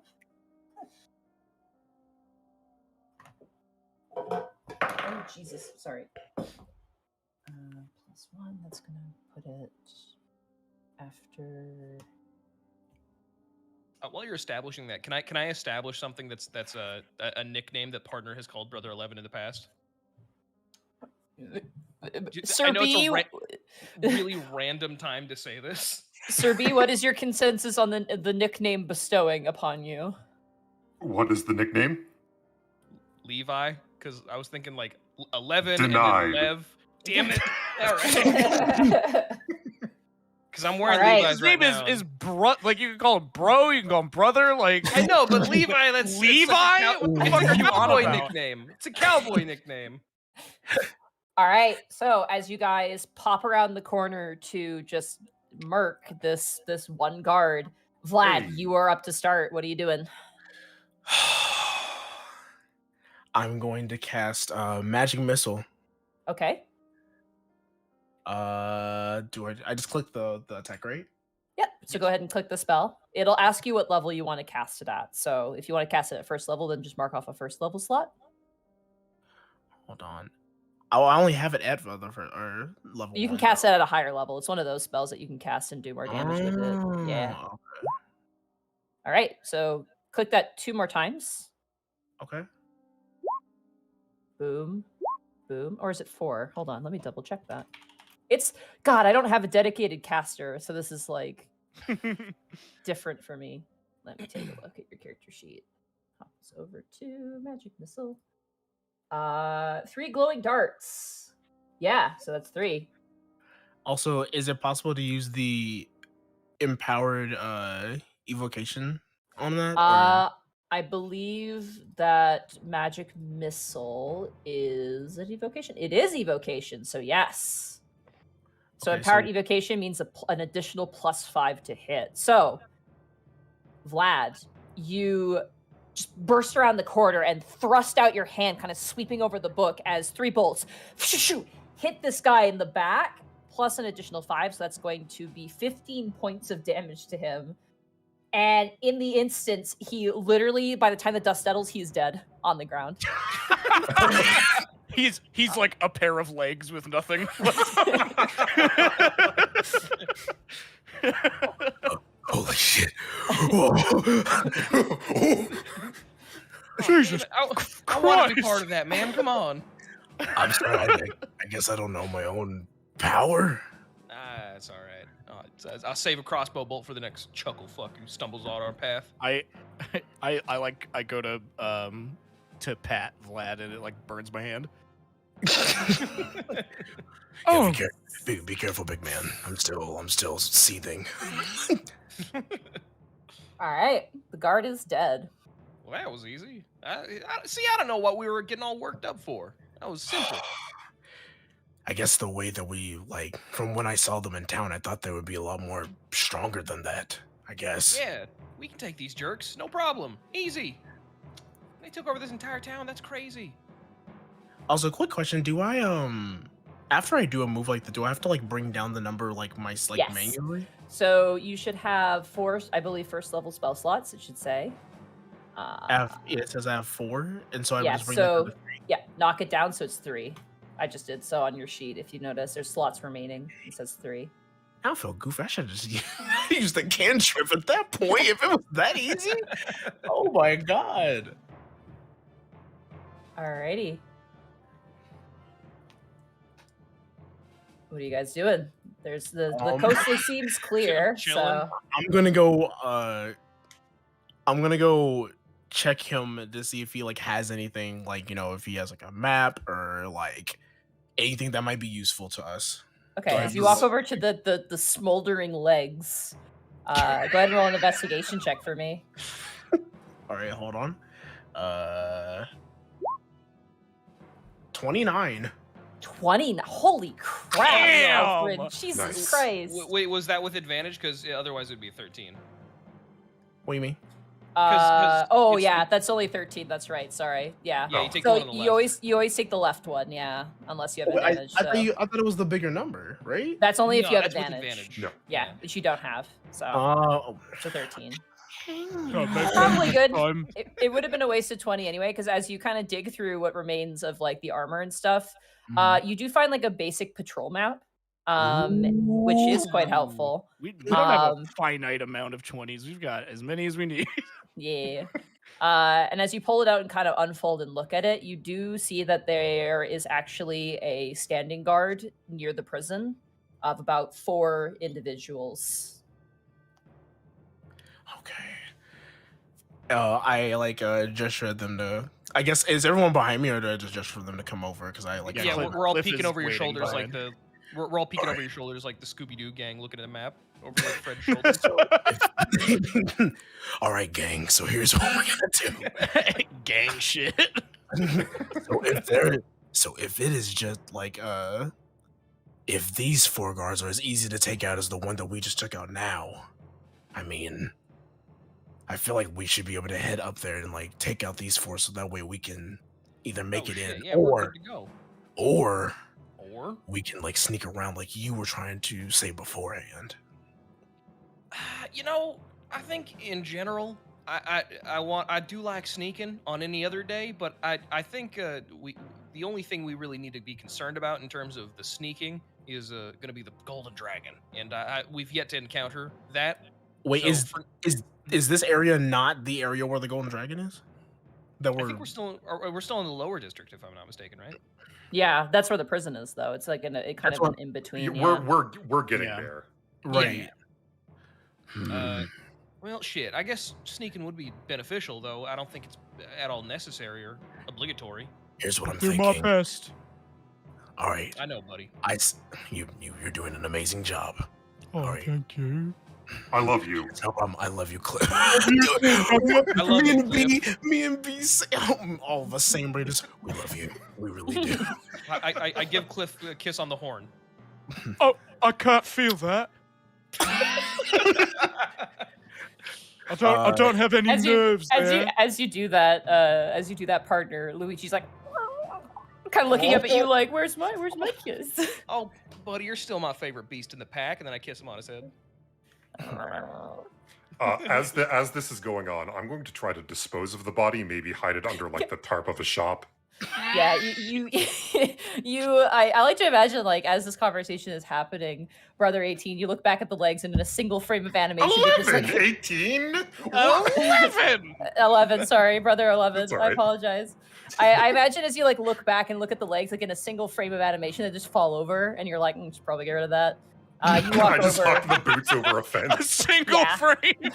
A: oh, Jesus. Sorry. +1. That's going to put it after.
E: While you're establishing that, can I establish something that's a nickname that partner has called Brother 11 in the past?
A: Sir
E: I know
A: B,
E: it's a really random time to say this.
A: Sir B, what is your consensus on the nickname bestowing upon you?
F: What is the nickname?
E: Levi, because I was thinking like 11
F: Denied.
E: and then Lev. Damn it! All right. Because I'm wearing
A: All right.
E: Levi's
C: His
E: right
C: name
E: now.
C: is bro. Like you can call him bro, you can call him brother. Like
E: I know, but Levi, that's
C: Levi? What the
E: it's
C: fuck
E: a
C: are you on
E: cowboy
C: about?
E: nickname. It's a cowboy nickname.
A: All right. So as you guys pop around the corner to just murk this one guard, Vlad,
F: Hey.
A: you are up to start. What are you doing?
D: I'm going to cast magic missile.
A: Okay.
D: Do I just click the attack, right?
A: Yep. So go ahead and click the spell. It'll ask you what level you want to cast it at. So if you want to cast it at first level, then just mark off a first level slot.
D: Hold on. Oh, I only have it at the or level.
A: You can
D: 1.
A: cast it at a higher level. It's one of those spells that you can cast and do more damage with it. Yeah.
D: Oh,
A: All right. So click that 2 more times.
D: Okay.
A: Boom. Boom. Or is it 4? Hold on. Let me double check that. It's God, I don't have a dedicated caster, so this is like different for me. Let me take a look at your character sheet. Hop this over to magic missile. 3 glowing darts. Yeah, so that's 3.
D: Also, is it possible to use the empowered evocation on that? or-
A: I believe that magic missile is an evocation. It is evocation, so yes. So
D: Okay,
A: empowered
D: so-
A: evocation means an additional +5 to hit. So, Vlad, you just burst around the corner and thrust out your hand, kind of sweeping over the book as 3 bolts hit this guy in the back, plus an additional 5. So that's going to be 15 points of damage to him. And in the instance, he literally, by the time the dust settles, he's dead on the ground.
C: he's like a pair of legs with nothing.
D: Holy shit!
C: Jesus
E: I want to be
C: Christ.
E: part of that, man. Come on.
D: I'm sorry. I guess I don't know my own power.
E: Nah, it's all right. I'll save a crossbow bolt for the next chuckle fuck who stumbles on our path.
C: I go to pat Vlad and it like burns my hand.
D: Oh, be careful, big man. I'm still seething.
A: All right, the guard is dead.
E: Well, that was easy. I don't know what we were getting all worked up for. That was simple.
D: I guess the way that we, like, from when I saw them in town, I thought they would be a lot more stronger than that, I guess.
E: Yeah, we can take these jerks. No problem. Easy. They took over this entire town. That's crazy.
D: Also, quick question. Do I, after I do a move like that, do I have to, like, bring down the number, like,
A: Yes.
D: manually?
A: So you should have 4, I believe, first level spell slots, it should say.
D: It says I have 4, and so I
A: Yeah,
D: just bring that
A: so-
D: to the 3.
A: Yeah, knock it down so it's 3. I just did so on your sheet. If you notice, there's slots remaining. It says 3.
D: I don't feel goofy. I should have just used the cantrip at that point if it was that easy. Oh my god.
A: Alrighty. What are you guys doing? There's the
D: Um,
A: coast seems clear,
E: chilling.
A: so
D: I'm gonna go. I'm gonna go check him to see if he like has anything, like, if he has like a map or like anything that might be useful to us.
A: okay.
B: Right,
A: As you walk
B: this-
A: over to the smoldering legs, go ahead and roll an investigation check for me.
D: All right, hold on. 29.
A: 20. Holy crap,
C: Damn!
A: Alfred. Jesus
F: Nice.
A: Christ.
E: Wait, was that with advantage? Because otherwise it'd be 13.
D: What do you mean?
E: 'cause
A: Oh
E: it's
A: yeah, that's only 13. That's right. Sorry. Yeah.
E: Yeah, you
F: Oh.
E: take the
A: So
E: one on the
A: you
E: left.
A: always take the left one, yeah, unless you have
D: Wait,
A: advantage.
D: I
A: so.
D: thought it was the bigger number, right?
A: That's only if
E: No,
A: you have
E: that's with
A: advantage.
F: No.
A: Yeah, which you don't have. So
D: Oh,
A: so 13.
C: God, no
A: Probably good.
C: time.
A: It would have been a waste of 20 anyway, because as you kind of dig through what remains of like the armor and stuff, you do find like a basic patrol map, which is quite helpful.
C: We don't have a
A: Um,
C: finite amount of 20s. We've got as many as we need.
A: Yeah. And as you pull it out and kind of unfold and look at it, you do see that there is actually a standing guard near the prison of about 4 individuals.
D: okay. I like gesture them to. I guess is everyone behind me, or do I just gesture for them to come over? Because I like.
E: Yeah,
C: Cliff-
E: we're all
C: Cliff
E: peeking
C: is
E: over your
C: waiting
E: shoulders
C: behind.
E: like we're all peeking over
D: Alright.
E: your shoulders like the Scooby-Doo gang looking at the map over like Fred's shoulders.
D: All right, gang. So here's what we're gonna do.
C: Gang shit.
D: So if it is just like if these 4 guards are as easy to take out as the one that we just took out now, I mean, I feel like we should be able to head up there and like take out these 4, so that way we can either make
E: Oh,
D: it
E: shit,
D: in,
E: yeah, we're good to go.
D: or
E: Or
D: we can like sneak around like you were trying to say beforehand.
E: I think in general, I do like sneaking on any other day, but I think the only thing we really need to be concerned about in terms of the sneaking is going to be the golden dragon, and we've yet to encounter that.
D: Wait,
E: So
D: is this area not the area where the golden dragon is? That
E: I think we're still in the lower district, if I'm not mistaken, right?
A: Yeah, that's where the prison is, though. It's like kind
D: That's
A: of an
D: what-
A: in between.
F: We're getting
C: Yeah.
F: there.
D: right.
E: Well, shit. I guess sneaking would be beneficial, though. I don't think it's at all necessary or obligatory.
D: Here's what I'm
C: Do my
D: thinking.
C: best.
D: All right,
E: I know, buddy.
D: you're doing an amazing job.
C: Oh,
D: Alright.
C: thank you.
F: I love you.
D: No problem. I love you, Cliff.
E: love
D: me
E: you,
D: and B, me and B, all of us same Raiders. We love you. We really do.
E: I give Cliff a kiss on the horn.
C: Oh, I can't feel that. I don't have any nerves there.
A: As you do that, partner, Luigi's like kind of looking up at you like, where's my kiss?
E: Oh, buddy, you're still my favorite beast in the pack, and then I kiss him on his head.
F: As this is going on, I'm going to try to dispose of the body, maybe hide it under like the tarp of a shop.
A: Yeah, I like to imagine, like, as this conversation is happening, Brother 18, you look back at the legs, and in a single frame of animation, you're just
F: 11,
A: like,
F: 18.
C: 11!
A: 11, sorry, Brother 11.
F: That's all
A: I
F: right.
A: apologize. I imagine as you like look back and look at the legs, like in a single frame of animation, they just fall over, and you're like, should probably get rid of that. You walk
F: I just
A: over.
F: hopped the boots over a
C: A
F: fence.
C: single
A: Yeah.
C: frame.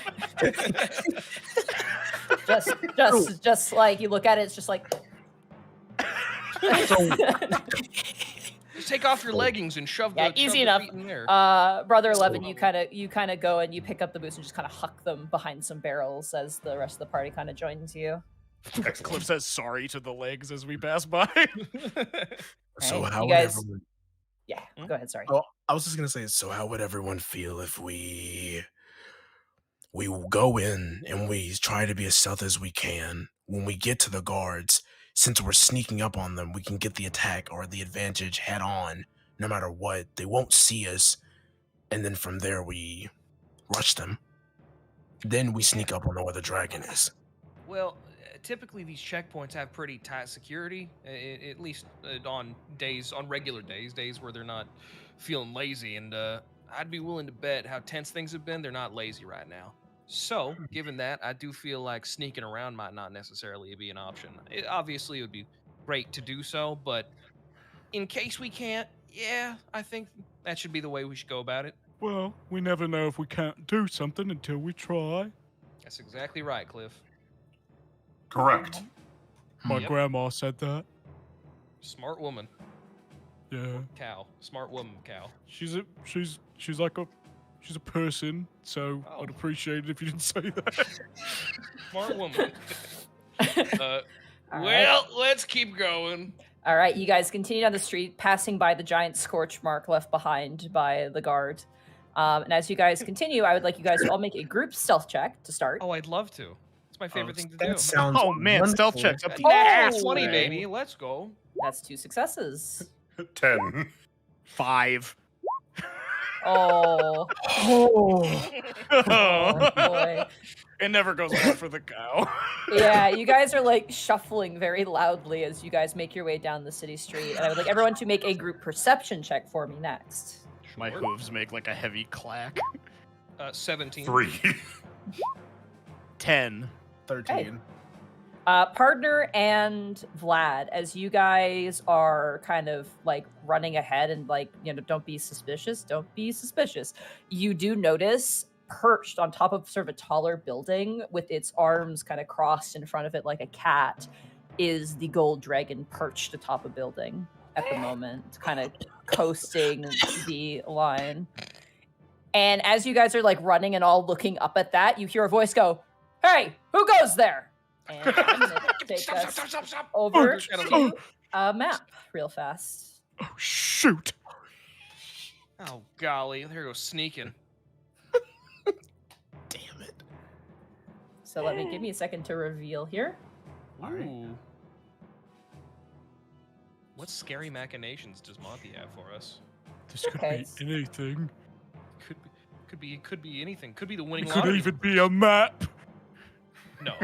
A: just like you look at it, it's just like.
E: Just take off your leggings and shove
A: Yeah,
E: the
A: easy
E: shove
A: enough.
E: the feet in there.
A: Brother 11, you kind of go and you pick up the boots and just kind of huck them behind some barrels as the rest of the party kind of joins you.
F: Excellent.
C: Cliff says sorry to the legs as we pass by.
D: So
A: Right,
D: how
A: you
D: would
A: guys-
D: everyone?
A: Yeah, go ahead. Sorry.
D: Oh, I was just gonna say. So how would everyone feel if we go in and we try to be as stealth as we can? When we get to the guards, since we're sneaking up on them, we can get the attack or the advantage head on, no matter what. They won't see us, and then from there we rush them. Then we sneak up on where the dragon is.
E: Well, typically these checkpoints have pretty tight security, at least on regular days where they're not feeling lazy. And I'd be willing to bet how tense things have been, they're not lazy right now. So, given that, I do feel like sneaking around might not necessarily be an option. Obviously, it would be great to do so, but in case we can't, Yeah, I think that should be the way we should go about it.
C: Well, we never know if we can't do something until we try.
E: That's exactly right, Cliff.
F: Correct.
C: My
E: Yep.
C: grandma said that.
E: Smart woman.
C: Yeah.
E: Cow. Smart woman, cow.
C: She's a person, so
E: Oh.
C: I'd appreciate it if you didn't say that.
E: Smart woman.
A: All
E: Well, let's keep going.
A: All right, you guys continue down the street, passing by the giant scorch mark left behind by the guard. And as you guys continue, I would like you guys to all make a group stealth check to start.
E: Oh, I'd love to. It's my favorite thing to do.
D: That sounds
C: Oh man, stealth
D: wonderful.
C: checks up the
A: Oh,
C: ass.
E: 20,
C: today.
E: baby. Let's go.
A: That's 2 successes.
F: 10.
C: 5.
A: Oh,
D: Oh,
A: oh boy.
C: It never goes well for the cow.
A: Yeah, you guys are like shuffling very loudly as you guys make your way down the city street. And I would like everyone to make a group perception check for me next.
C: My
E: Sure.
C: hooves make like a heavy clack.
E: 17.
F: 3.
C: 10.
D: 13.
A: Partner and Vlad, as you guys are kind of like running ahead and like, don't be suspicious. Don't be suspicious. You do notice perched on top of sort of a taller building with its arms kind of crossed in front of it like a cat is the gold dragon perched atop a building at the moment, kind of coasting the line. And as you guys are like running and all looking up at that, you hear a voice go, "Hey, who goes there?" And I'm gonna take us
E: Stop.
A: over
E: Oh,
A: to a map real fast.
C: Oh shoot.
E: Oh, golly. There goes sneaking.
D: Damn it.
A: So give me a second to reveal here.
D: Alright.
E: Ooh. What scary machinations does Monty have for us?
C: This could
A: Okay.
C: be anything.
E: Could be anything. Could be the winning
C: It could
E: lottery.
C: even be a map.
E: No.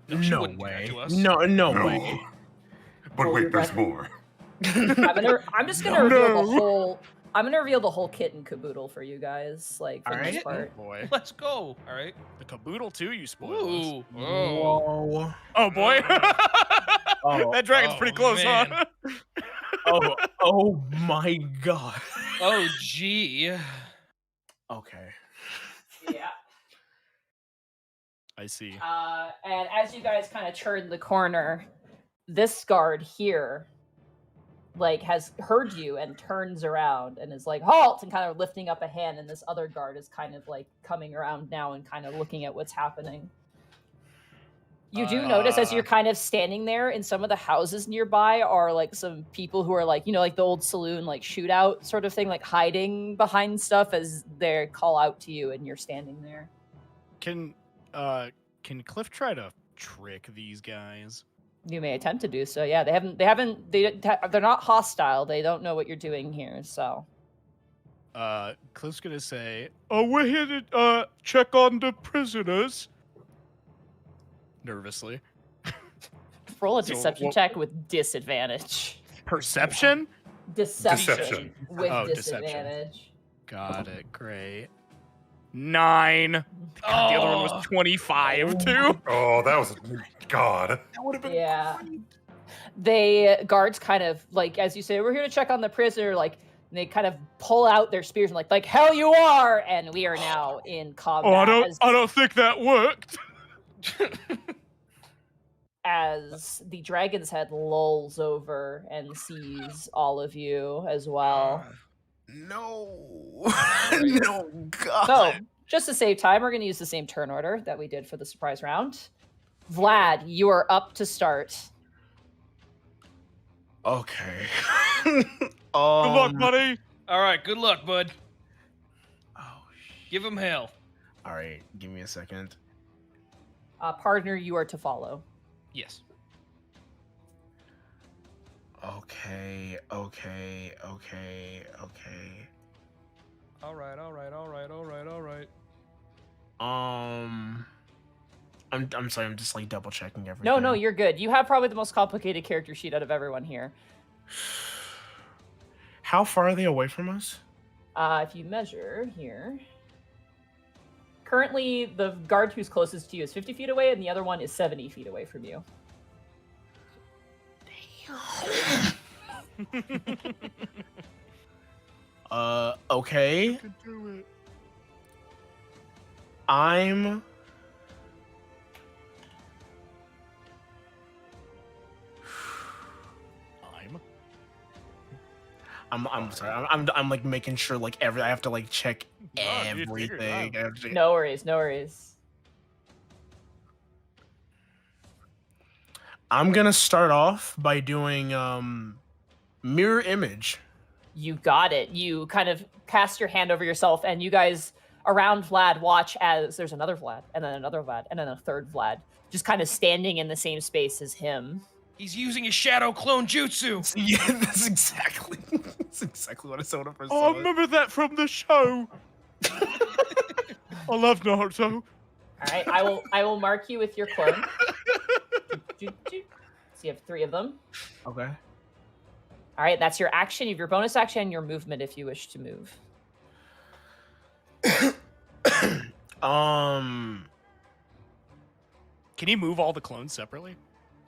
E: She
D: No
E: wouldn't do that
D: way.
E: to us.
D: No way.
F: But
A: Oh,
F: wait,
A: you're
F: there's
A: right.
F: more.
A: I'm just gonna reveal the
C: No.
A: whole. I'm gonna reveal the whole kit and caboodle for you guys, like for the most
D: Alright.
A: part.
C: Boy.
E: Let's go. All right.
C: The caboodle too, you spoiled us.
E: Ooh. Oh.
D: Whoa.
C: Oh boy.
D: Oh,
C: That dragon's
E: oh,
C: pretty close,
E: man.
C: huh?
D: Oh my god.
E: Oh, gee.
D: Okay.
A: Yeah.
C: I see.
A: And as you guys kind of turn the corner, this guard here, like, has heard you and turns around and is like, "Halt!" and kind of lifting up a hand. And this other guard is kind of like coming around now and kind of looking at what's happening. You do notice as you're kind of standing there, in some of the houses nearby are like some people who are like, like the old saloon, like shootout sort of thing, like hiding behind stuff as they call out to you and you're standing there.
C: Can Cliff try to trick these guys?
A: You may attempt to do so. Yeah, they're not hostile. They don't know what you're doing here. So
C: Cliff's gonna say, "Oh, we're here to check on the prisoners." Nervously.
A: roll a
C: So
A: deception
C: what-
A: check with disadvantage.
C: Perception?
F: Deception.
A: with
C: Oh, deception.
A: disadvantage.
C: Got it. Great. 9. God, the other one was 25 too.
F: Oh, that was God.
D: That would have been
A: Yeah. They guards kind of like, as you say, "We're here to check on the prisoner," like they kind of pull out their spears and like hell you are, and we are now in combat.
C: Oh,
A: as-
C: I don't think that worked.
A: as the dragon's head lulls over and sees all of you as well.
D: No. No, God.
A: So, just to save time, we're going to use the same turn order that we did for the surprise round. Vlad, you are up to start.
D: Okay.
C: Good luck, buddy.
E: All right. Good luck, bud.
D: Oh,
E: Give him hell.
D: all right. Give me a second.
A: Partner, you are to follow.
E: Yes.
D: Okay.
E: All right.
D: I'm sorry. I'm just like double checking everything.
A: No, you're good. You have probably the most complicated character sheet out of everyone here.
D: How far are they away from us?
A: If you measure here, currently the guard who's closest to you is 50 feet away, and the other one is 70 feet away from you.
D: Okay.
C: You can do it.
D: I'm sorry. I'm like making sure like I have to like check everything. I have to check-
A: No worries, no worries.
D: I'm gonna start off by doing mirror image.
A: You got it. You kind of cast your hand over yourself, and you guys around Vlad watch as there's another Vlad, and then another Vlad, and then a third Vlad, just kind of standing in the same space as him.
E: He's using his shadow clone jutsu.
D: Yeah, that's exactly what I saw when I first
C: Oh,
D: saw
C: I remember that from the show. I love Naruto.
A: All right, I will mark you with your clone. So you have 3 of them.
D: Okay.
A: All right, that's your action. You have your bonus action and your movement if you wish to move.
C: Can you move all the clones separately?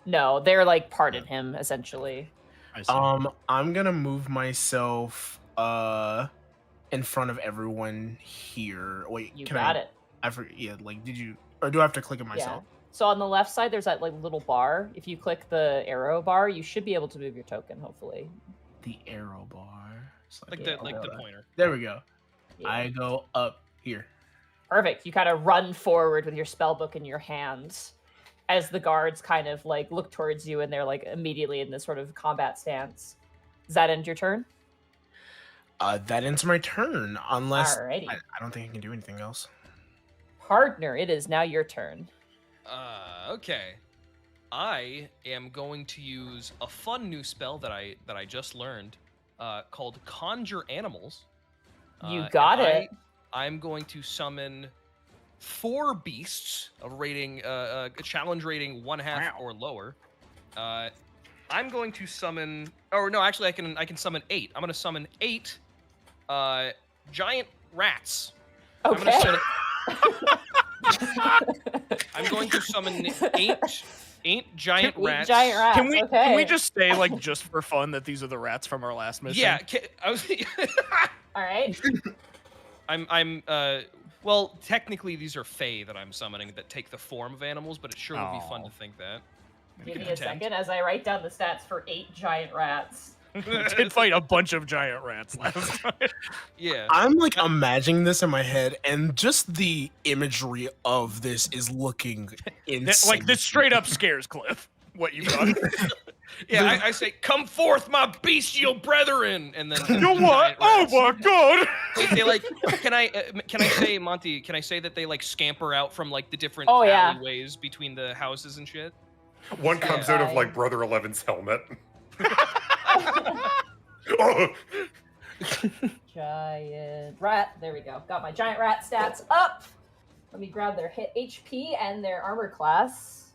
A: No, they're like part of him essentially.
C: I see.
D: I'm gonna move myself in front of everyone here. Wait,
A: You
D: can
A: got
D: I,
A: it.
D: I forget. Yeah, like did you or do I have to click it myself?
A: Yeah. So on the left side, there's that like little bar. If you click the arrow bar, you should be able to move your token. Hopefully.
D: The arrow bar. It's
E: Like
A: Yeah,
E: the pointer.
D: There we go.
A: Yeah.
D: I go up here.
A: Perfect. You kind of run forward with your spell book in your hands as the guards kind of like look towards you and they're like immediately in this sort of combat stance. Does that end your turn?
D: That ends my turn, unless
A: Alrighty.
D: I don't think I can do anything else.
A: Partner, it is now your turn.
E: Okay. I am going to use a fun new spell that I just learned, called Conjure Animals.
A: You got
E: and
A: it.
E: I'm going to summon 4 beasts of rating, a challenge rating 1/2 or lower. I'm going to summon, or no, actually, I can summon 8. I'm going to summon 8 giant rats.
A: Okay.
E: I'm going to summon 8 giant rats.
A: Giant rats.
C: Can we
A: okay.
C: can we just say like just for fun that these are the rats from our last mission?
E: Yeah, I was.
A: All right.
E: Well, technically these are fae that I'm summoning that take the form of animals, but it sure would be fun to
C: Aw.
E: think that.
A: Give me a
E: pretend.
A: second as I write down the stats for 8 giant rats.
C: We did fight a bunch of giant rats last time.
E: Yeah.
D: I'm like imagining this in my head, and just the imagery of this is looking insane.
C: Like this straight up scares Cliff. What you've done.
E: Yeah, I say, "Come forth, my bestial brethren," and then
C: You know what? Oh my god!
E: They like, can I say, Monty? Can I say that they like scamper out from like the different
A: Oh, yeah.
E: alleyways between the houses and shit?
F: One comes out of like Brother 11's helmet. Oh,
A: Giant rat. There we go. Got my giant rat stats up. Let me grab their hit HP and their armor class.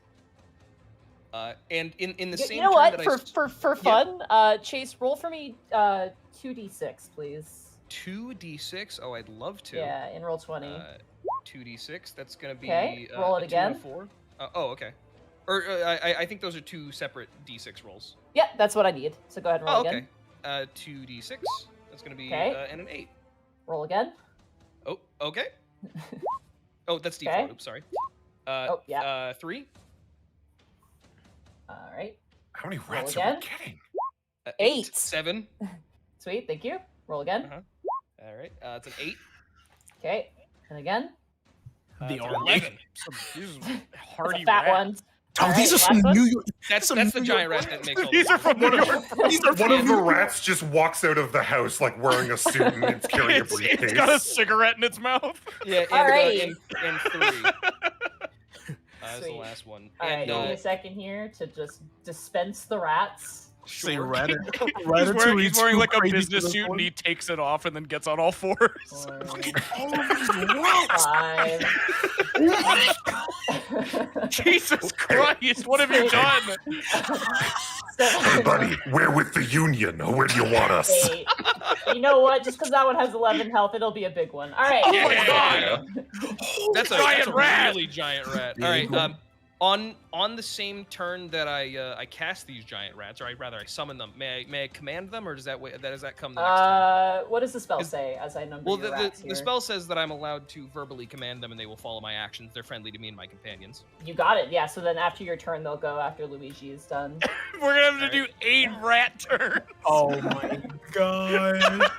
E: And in the same
A: You know
E: turn
A: what?
E: that I
A: For fun, Chase, roll for me 2d6, please.
E: 2d6. Oh, I'd love to.
A: Yeah, in roll 20.
E: 2d6. That's gonna be
A: Okay, roll it
E: a 2 and a
A: again.
E: 4. Oh, okay. Or I think those are 2 separate d6 rolls.
A: Yeah, that's what I need. So go ahead and roll
E: Oh,
A: again.
E: okay. 2d6. That's gonna be
A: Okay.
E: and an 8.
A: Roll again.
E: Oh, okay. Oh, that's d4.
A: Okay.
E: Oops, sorry.
A: Oh, yeah.
E: 3.
A: All right.
F: how many
A: Roll
F: rats are
A: again.
F: we getting?
A: 8.
E: 7.
A: Sweet, thank you. Roll again.
E: All right. It's an 8.
A: Okay, and again.
D: The
E: it's an
D: army.
E: 11.
C: These
A: That's
C: hardy
A: a fat
C: rats.
A: one.
D: Oh,
A: All
D: these
A: right,
D: are some
A: last one?
D: New York.
E: That's
D: some
E: the
D: New
E: giant
D: York-
E: rat that makes all
C: These
E: the
C: are from New York.
D: These are
F: One of the
D: from-
F: rats just walks out of the house like wearing a suit and it's carrying a briefcase.
C: It's got a cigarette in its mouth.
E: Yeah, and,
A: All right.
E: and 3. That's the
A: Sweet.
E: last one.
A: All right,
E: And
A: give me a second here to just dispense the rats.
D: Say
E: Sure.
C: He's wearing like a
D: crazy
C: business
D: for
C: suit
D: this
C: and
D: one.
C: he takes it off and then gets on all fours.
A: 4,
D: All of these rats.
A: 5.
C: Jesus Christ, what have you done?
F: Hey, buddy, where with the Union? Or where do you want us?
A: 8. You know what? Just because that one has 11 health, it'll be a big one. All right.
C: Oh my
E: Yeah.
C: god!
E: That's a
C: Giant rat.
E: really giant rat.
D: Yeah,
E: All right.
D: cool.
E: On the same turn that I cast these giant rats, or rather I summon them, may I command them, or does that come the next turn?
A: What does the spell say as I number your rats here?
E: The spell says that I'm allowed to verbally command them, and they will follow my actions. They're friendly to me and my companions.
A: You got it. Yeah. So then after your turn, they'll go after Luigi is done.
C: We're gonna have to do 8 rat turns.
D: Oh my god.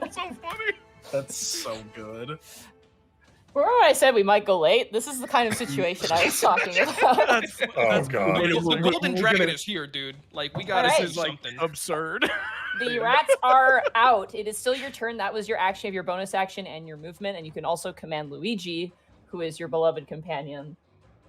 C: That's so funny.
D: That's so good.
A: Remember when I said we might go late? This is the kind of situation I was talking about.
F: Oh god.
E: The golden dragon is here, dude. Like, we gotta
A: Alright.
E: do
C: This is like
E: something.
C: absurd.
A: The rats are out. It is still your turn. That was your action of your bonus action and your movement, and you can also command Luigi, who is your beloved companion.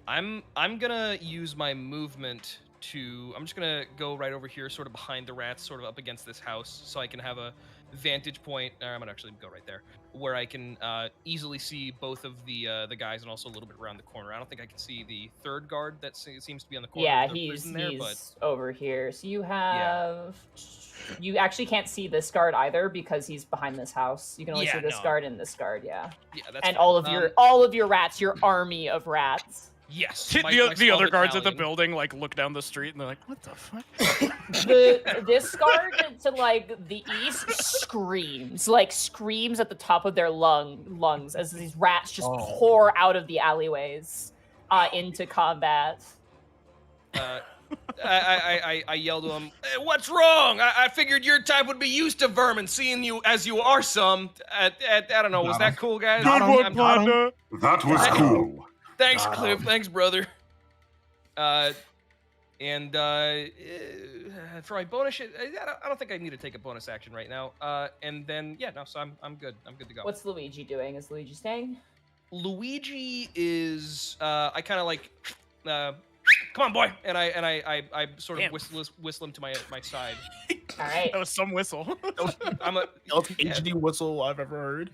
E: I'm gonna use my movement to. I'm just gonna go right over here, sort of behind the rats, sort of up against this house, so I can have a vantage point. I'm gonna actually go right there, where I can easily see both of the guys, and also a little bit around the corner. I don't think I can see the third guard that seems to be on the corner.
A: Yeah,
E: of the
A: he's
E: prison there, but
A: over here. So you have. You actually can't see this guard either because he's behind this house. You can only see this guard and this guard. Yeah.
E: Yeah, that's
A: and
E: fine.
A: all of your rats, your army of rats.
E: Yes.
C: The other guards at the building like look down the street and they're like, "What the fuck?"
A: This guard to like the east screams at the top of their lungs as these rats just pour out of the alleyways into combat.
E: I yelled to him, "Hey, what's wrong? I figured your type would be used to vermin, seeing you as you are some. I don't know, was that cool, guys?
C: Good one, Panda.
F: That was cool.
E: Thanks, Cliff. Thanks, brother. For my bonus, I don't think I need to take a bonus action right now. And then so I'm good. I'm good to go.
A: What's Luigi doing? Is Luigi staying?
E: Luigi is I kind of like come on, boy, and I sort of whistle him to my side.
A: All right.
C: That was some whistle.
E: I'm a
D: Most HD whistle I've ever heard.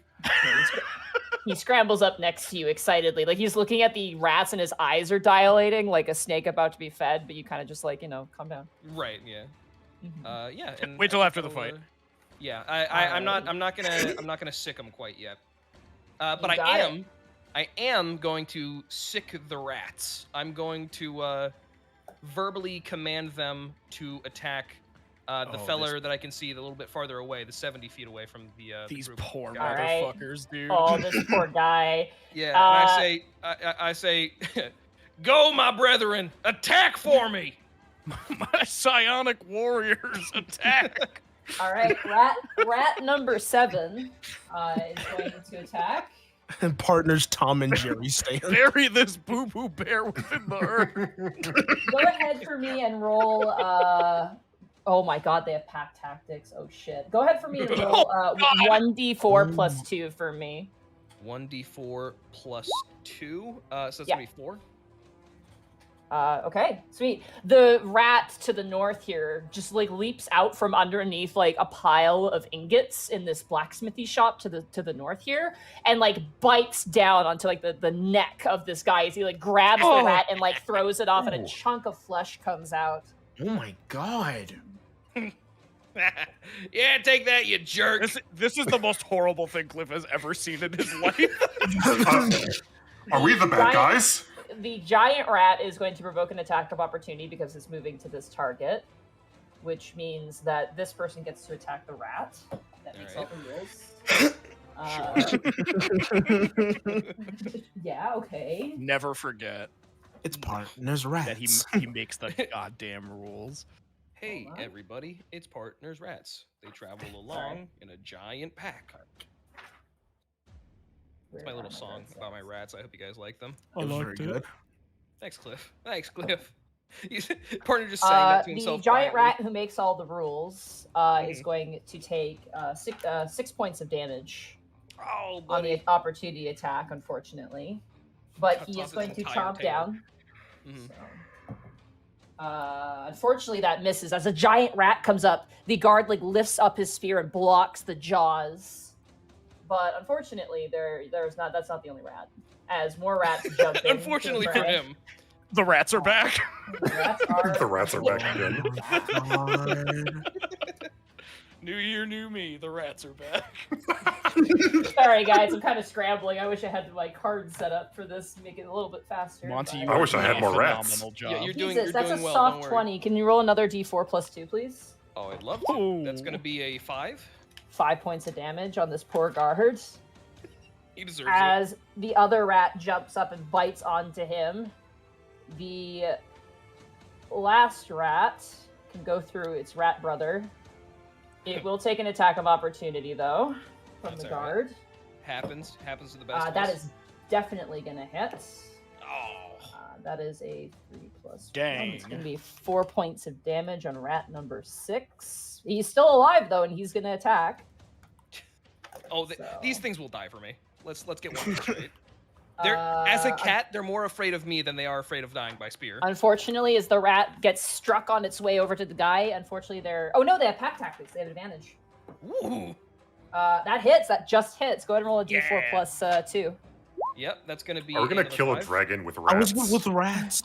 A: He scrambles up next to you excitedly. Like he's looking at the rats and his eyes are dilating like a snake about to be fed, but you kind of just like, calm down.
E: Right, yeah.
A: Mm-hmm.
E: And
C: Wait till after the fight.
E: Yeah, I'm not gonna sick him quite yet. But I am going to sick the rats. I'm going to verbally command them to attack the feller that I can see a little bit farther away, the 70 feet away from
C: these
E: the group.
C: poor
A: Right.
C: motherfuckers, dude.
A: Oh, this poor guy.
E: Yeah, and I say, go, my brethren, attack for me.
C: My psionic warriors attack.
A: All right, rat number 7 is going to attack.
D: And partners Tom and Jerry stand.
C: Bury this boo-boo bear within the earth.
A: Go ahead for me and roll. Oh my god, they have pack tactics. Oh shit. Go ahead for me and roll 1d4 plus 2 for me.
E: 1d4 plus 2. So that's gonna be 4.
A: Okay, sweet. The rat to the north here just like leaps out from underneath like a pile of ingots in this blacksmithy shop to the north here, and like bites down onto like the neck of this guy as he like grabs the rat and like throws it off, and a chunk of flesh comes out.
D: Oh my god.
E: Yeah, take that, you jerk.
C: This is the most horrible thing Cliff has ever seen in his life.
F: Are we the bad guys?
A: The giant rat is going to provoke an attack of opportunity because it's moving to this target, which means that this person gets to attack the rat. That makes all the rules. Yeah, okay.
C: Never forget
D: It's partners rats.
C: that he makes the goddamn rules.
E: Hey, everybody, it's Partners Rats. They travel along in a giant pack. It's my little song about my rats. I hope you guys like them.
D: It was very good.
E: Thanks, Cliff. Partner just saying that to
A: The
E: himself.
A: giant
E: quietly.
A: rat who makes all the rules is going to take 6 points of damage
E: Oh,
A: on
E: buddy.
A: the opportunity attack, unfortunately. But
E: Cuts
A: he
E: off
A: is going
E: his
A: to
E: entire
A: chomp
E: tail.
A: down.
E: Mhm.
A: So, unfortunately, that misses. As a giant rat comes up, the guard like lifts up his spear and blocks the jaws. But unfortunately, that's not the only rat. As more rats jump in.
E: Unfortunately for him.
C: The rats are back.
A: The rats are,
F: The rats are back again.
C: New year, new me. The rats are back.
A: Sorry, guys, I'm kind of scrambling. I wish I had my card set up for this to make it a little bit faster.
C: Monty,
A: but-
F: I wish I had
C: doing
F: more
C: a
F: rats.
C: phenomenal job.
E: Yeah, you're
A: Jesus,
E: doing
A: that's a
E: well.
A: soft
E: Don't worry.
A: 20. Can you roll another d4 plus 2, please?
E: Oh, I'd love to. That's
C: Ooh.
E: gonna be a 5.
A: 5 points of damage on this poor guard.
E: He deserves it.
A: As the other rat jumps up and bites onto him, the last rat can go through its rat brother. It will take an attack of opportunity, though, from
E: That's
A: the
E: all right.
A: guard.
E: Happens to the best of
A: That
E: us.
A: is definitely going to hit.
E: Oh.
A: That is a 3 plus 1.
C: Dang.
A: It's going to be 4 points of damage on rat number 6. He's still alive, though, and he's going to attack.
E: Oh,
A: So-
E: these things will die for me. Let's get one straight. They're as a cat, they're more afraid of me than they are afraid of dying by spear.
A: Unfortunately, as the rat gets struck on its way over to the guy, unfortunately they're... Oh no, they have pack tactics. They have advantage.
E: Ooh.
A: That hits. That just hits. Go ahead and roll a d4
E: Yeah.
A: plus 2.
E: Yep, that's gonna be.
F: Are we gonna
E: another
F: kill a
E: 5.
F: dragon with
D: I was
F: rats?
D: with rats.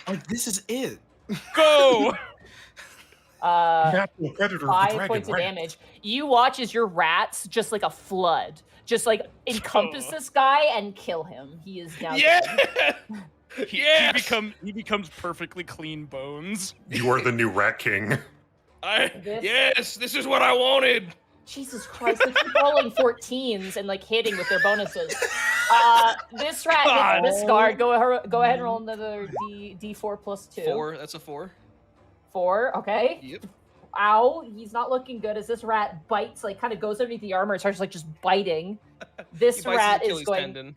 D: Like, this is it.
C: Go!
F: Natural predator of the
A: 5
F: dragon
A: points of
F: rat.
A: damage. You watch as your rats, just like a flood, just like encompass
C: Oh.
A: this guy and kill him. He is now
C: Yeah!
A: dead.
C: He becomes perfectly clean bones.
F: You are the new rat king.
A: This-
E: Yes, this is what I wanted.
A: Jesus Christ, they keep rolling 14s and like hitting with their bonuses. This rat
C: God.
A: hits this guard. Go ahead and roll another d4 plus 2.
E: 4. That's a 4.
A: 4, okay.
E: Yep.
A: Ow, he's not looking good as this rat bites, like kind of goes underneath the armor and starts like just biting. This
E: He bites his
A: rat
E: Achilles
A: is
E: tendon.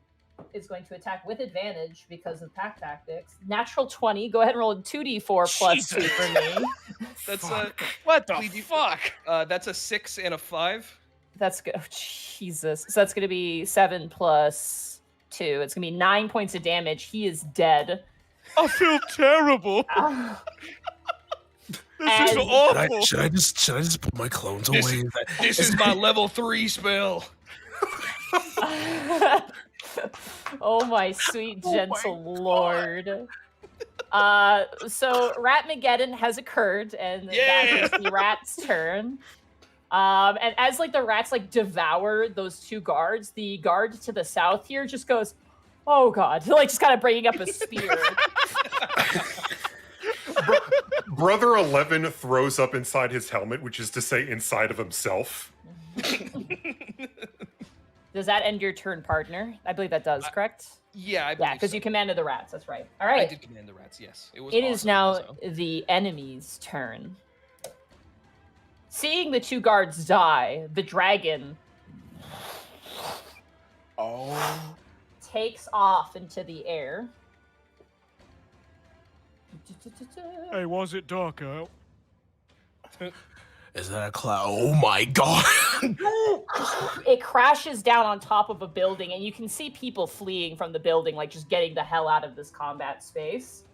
A: going to attack with advantage because of pack tactics. Natural 20. Go ahead and roll a 2d4 plus 2
C: Jesus.
A: for me.
E: That's
C: What the
E: Please, you-
C: fuck?
E: that's a 6 and a 5.
A: That's good. Oh, Jesus. So that's going to be 7 plus 2. It's going to be 9 points of damage. He is dead.
C: I feel terrible. This is
A: And-
C: awful.
B: Should I just put my clones
E: This-
B: away?
E: This is my level 3 spell.
A: Oh my sweet
D: Oh my
A: gentle lord. So Ratmageddon has occurred, and that is the rat's turn. And as like the rats like devour those two guards, the guard to the south here just goes, "Oh god!" Like just kind of bringing up a spear.
F: Brother 11 throws up inside his helmet, which is to say inside of himself.
A: Does that end your turn, partner? I believe that does. Correct?
E: Yeah, I
A: Yeah,
E: believe
A: because
E: so.
A: you commanded the rats. That's right. All
E: I
A: right.
E: did command the rats, yes. It was
A: It is
E: awesome
A: now
E: also.
A: the enemy's turn. Seeing the two guards die, the dragon
D: Oh.
A: takes off into the air.
C: Hey, was it dark out?
B: Is that a cloud? Oh my god!
A: It crashes down on top of a building, and you can see people fleeing from the building, like just getting the hell out of this combat space.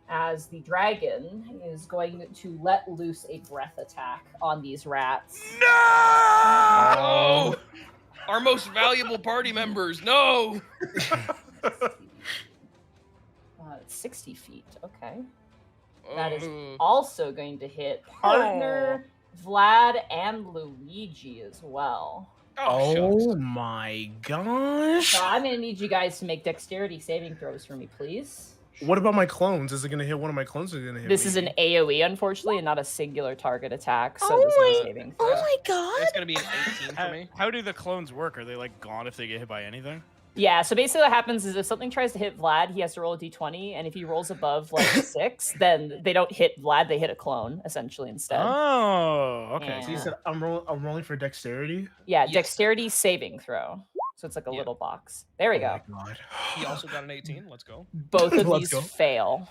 A: As the dragon is going to let loose a breath attack on these rats.
E: Oh! Our most valuable party members, no!
A: 60 feet, okay. That is
E: Oh.
A: also going to hit partner, Vlad, and Luigi as well.
E: Oh,
D: Oh
E: shucks.
D: my gosh.
A: So I'm going to need you guys to make dexterity saving throws for me, please.
D: What about my clones? Is it gonna hit one of my clones or is it gonna hit
A: This
D: me?
A: is an AoE, unfortunately, and not a singular target attack, so
G: Oh
A: this is
G: my-
A: a saving
G: Oh
A: throw.
G: my god!
E: That's gonna be an 18 for me.
C: How do the clones work? Are they like gone if they get hit by anything?
A: Yeah, so basically what happens is if something tries to hit Vlad, he has to roll a d20, and if he rolls above like 6, then they don't hit Vlad, they hit a clone, essentially, instead.
C: Oh, okay.
A: Yeah.
D: So you said I'm rolling for dexterity.
A: Yeah,
E: Yes.
A: dexterity saving throw. So it's like a
E: Yeah.
A: little box. There we
D: Oh
A: go.
D: my god.
E: He also got an 18. Let's go.
A: Both of
D: Let's
A: these
D: go.
A: fail.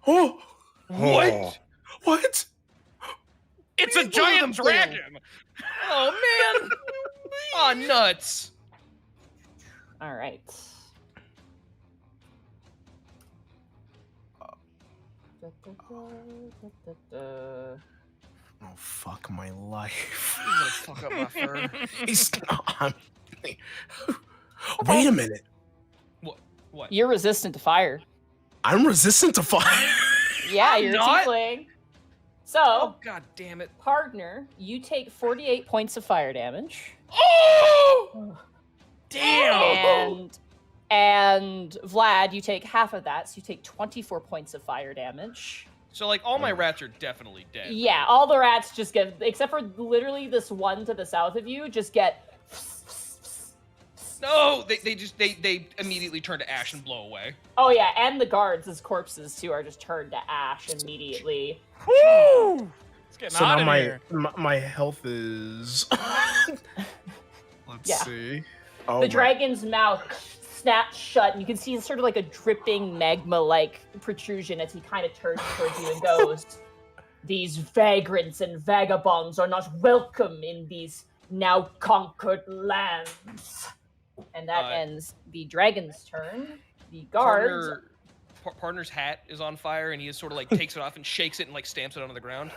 D: Oh,
F: What?
D: what?
C: It's a
E: Both of
C: giant
E: them fail.
C: dragon.
E: Oh man! Oh nuts!
A: All right.
D: Oh fuck my life.
E: He's gonna fuck up my fur.
D: He's Wait a minute.
E: What?
A: You're resistant to fire.
D: I'm resistant to fire.
A: Yeah,
E: I'm
A: you're
E: not.
A: a tiefling. So,
E: Oh, god damn it.
A: partner, you take 48 points of fire damage.
C: Oh! Damn!
A: And Vlad, you take half of that, so you take 24 points of fire damage.
E: So, like, all my rats are definitely dead.
A: Yeah,
E: right?
A: all the rats just get, except for literally this one to the south of you, just get.
E: No, they immediately turn to ash and blow away.
A: Oh yeah, and the guards as corpses too are just turned to ash immediately.
C: Woo! It's getting
D: So
C: hot
D: now
C: in here.
D: my health is. Let's
A: Yeah.
D: see. Oh,
A: The
D: my-
A: dragon's mouth snaps shut, and you can see sort of like a dripping magma-like protrusion as he kind of turns towards you and goes, "These vagrants and vagabonds are not welcome in these now conquered lands." And that ends the dragon's turn. The guards.
E: Partner's hat is on fire, and he just sort of like takes it off and shakes it and like stamps it onto the ground.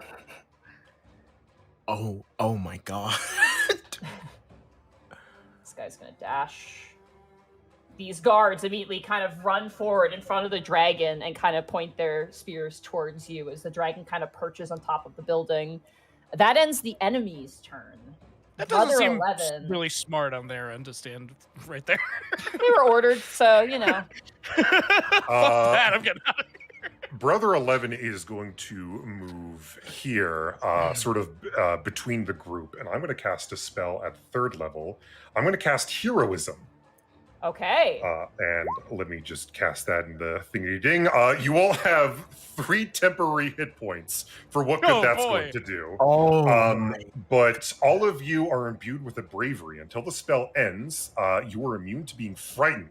D: Oh my god.
A: This guy's gonna dash. These guards immediately kind of run forward in front of the dragon and kind of point their spears towards you as the dragon kind of perches on top of the building. That ends the enemy's turn.
C: That doesn't
A: Brother
C: seem
A: 11.
C: really smart on their end to stand right there.
A: They were ordered, so you know.
C: Fuck that, I'm getting out of here.
F: Brother 11 is going to move here, sort of between the group, and I'm going to cast a spell at 3rd level. I'm going to cast Heroism.
A: Okay.
F: And let me just cast that in the thingy-ding. You all have 3 temporary hit points for what good that's going to do. But all of you are imbued with a bravery. Until the spell ends, you are immune to being frightened.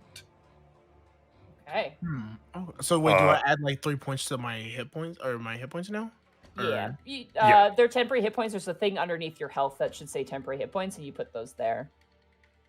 A: Okay.
D: Oh, so wait, do I add like 3 points to my hit points or my hit points now?
A: Yeah.
D: Or-
E: Yeah.
A: They're temporary hit points. There's a thing underneath your health that should say temporary hit points, and you put those there.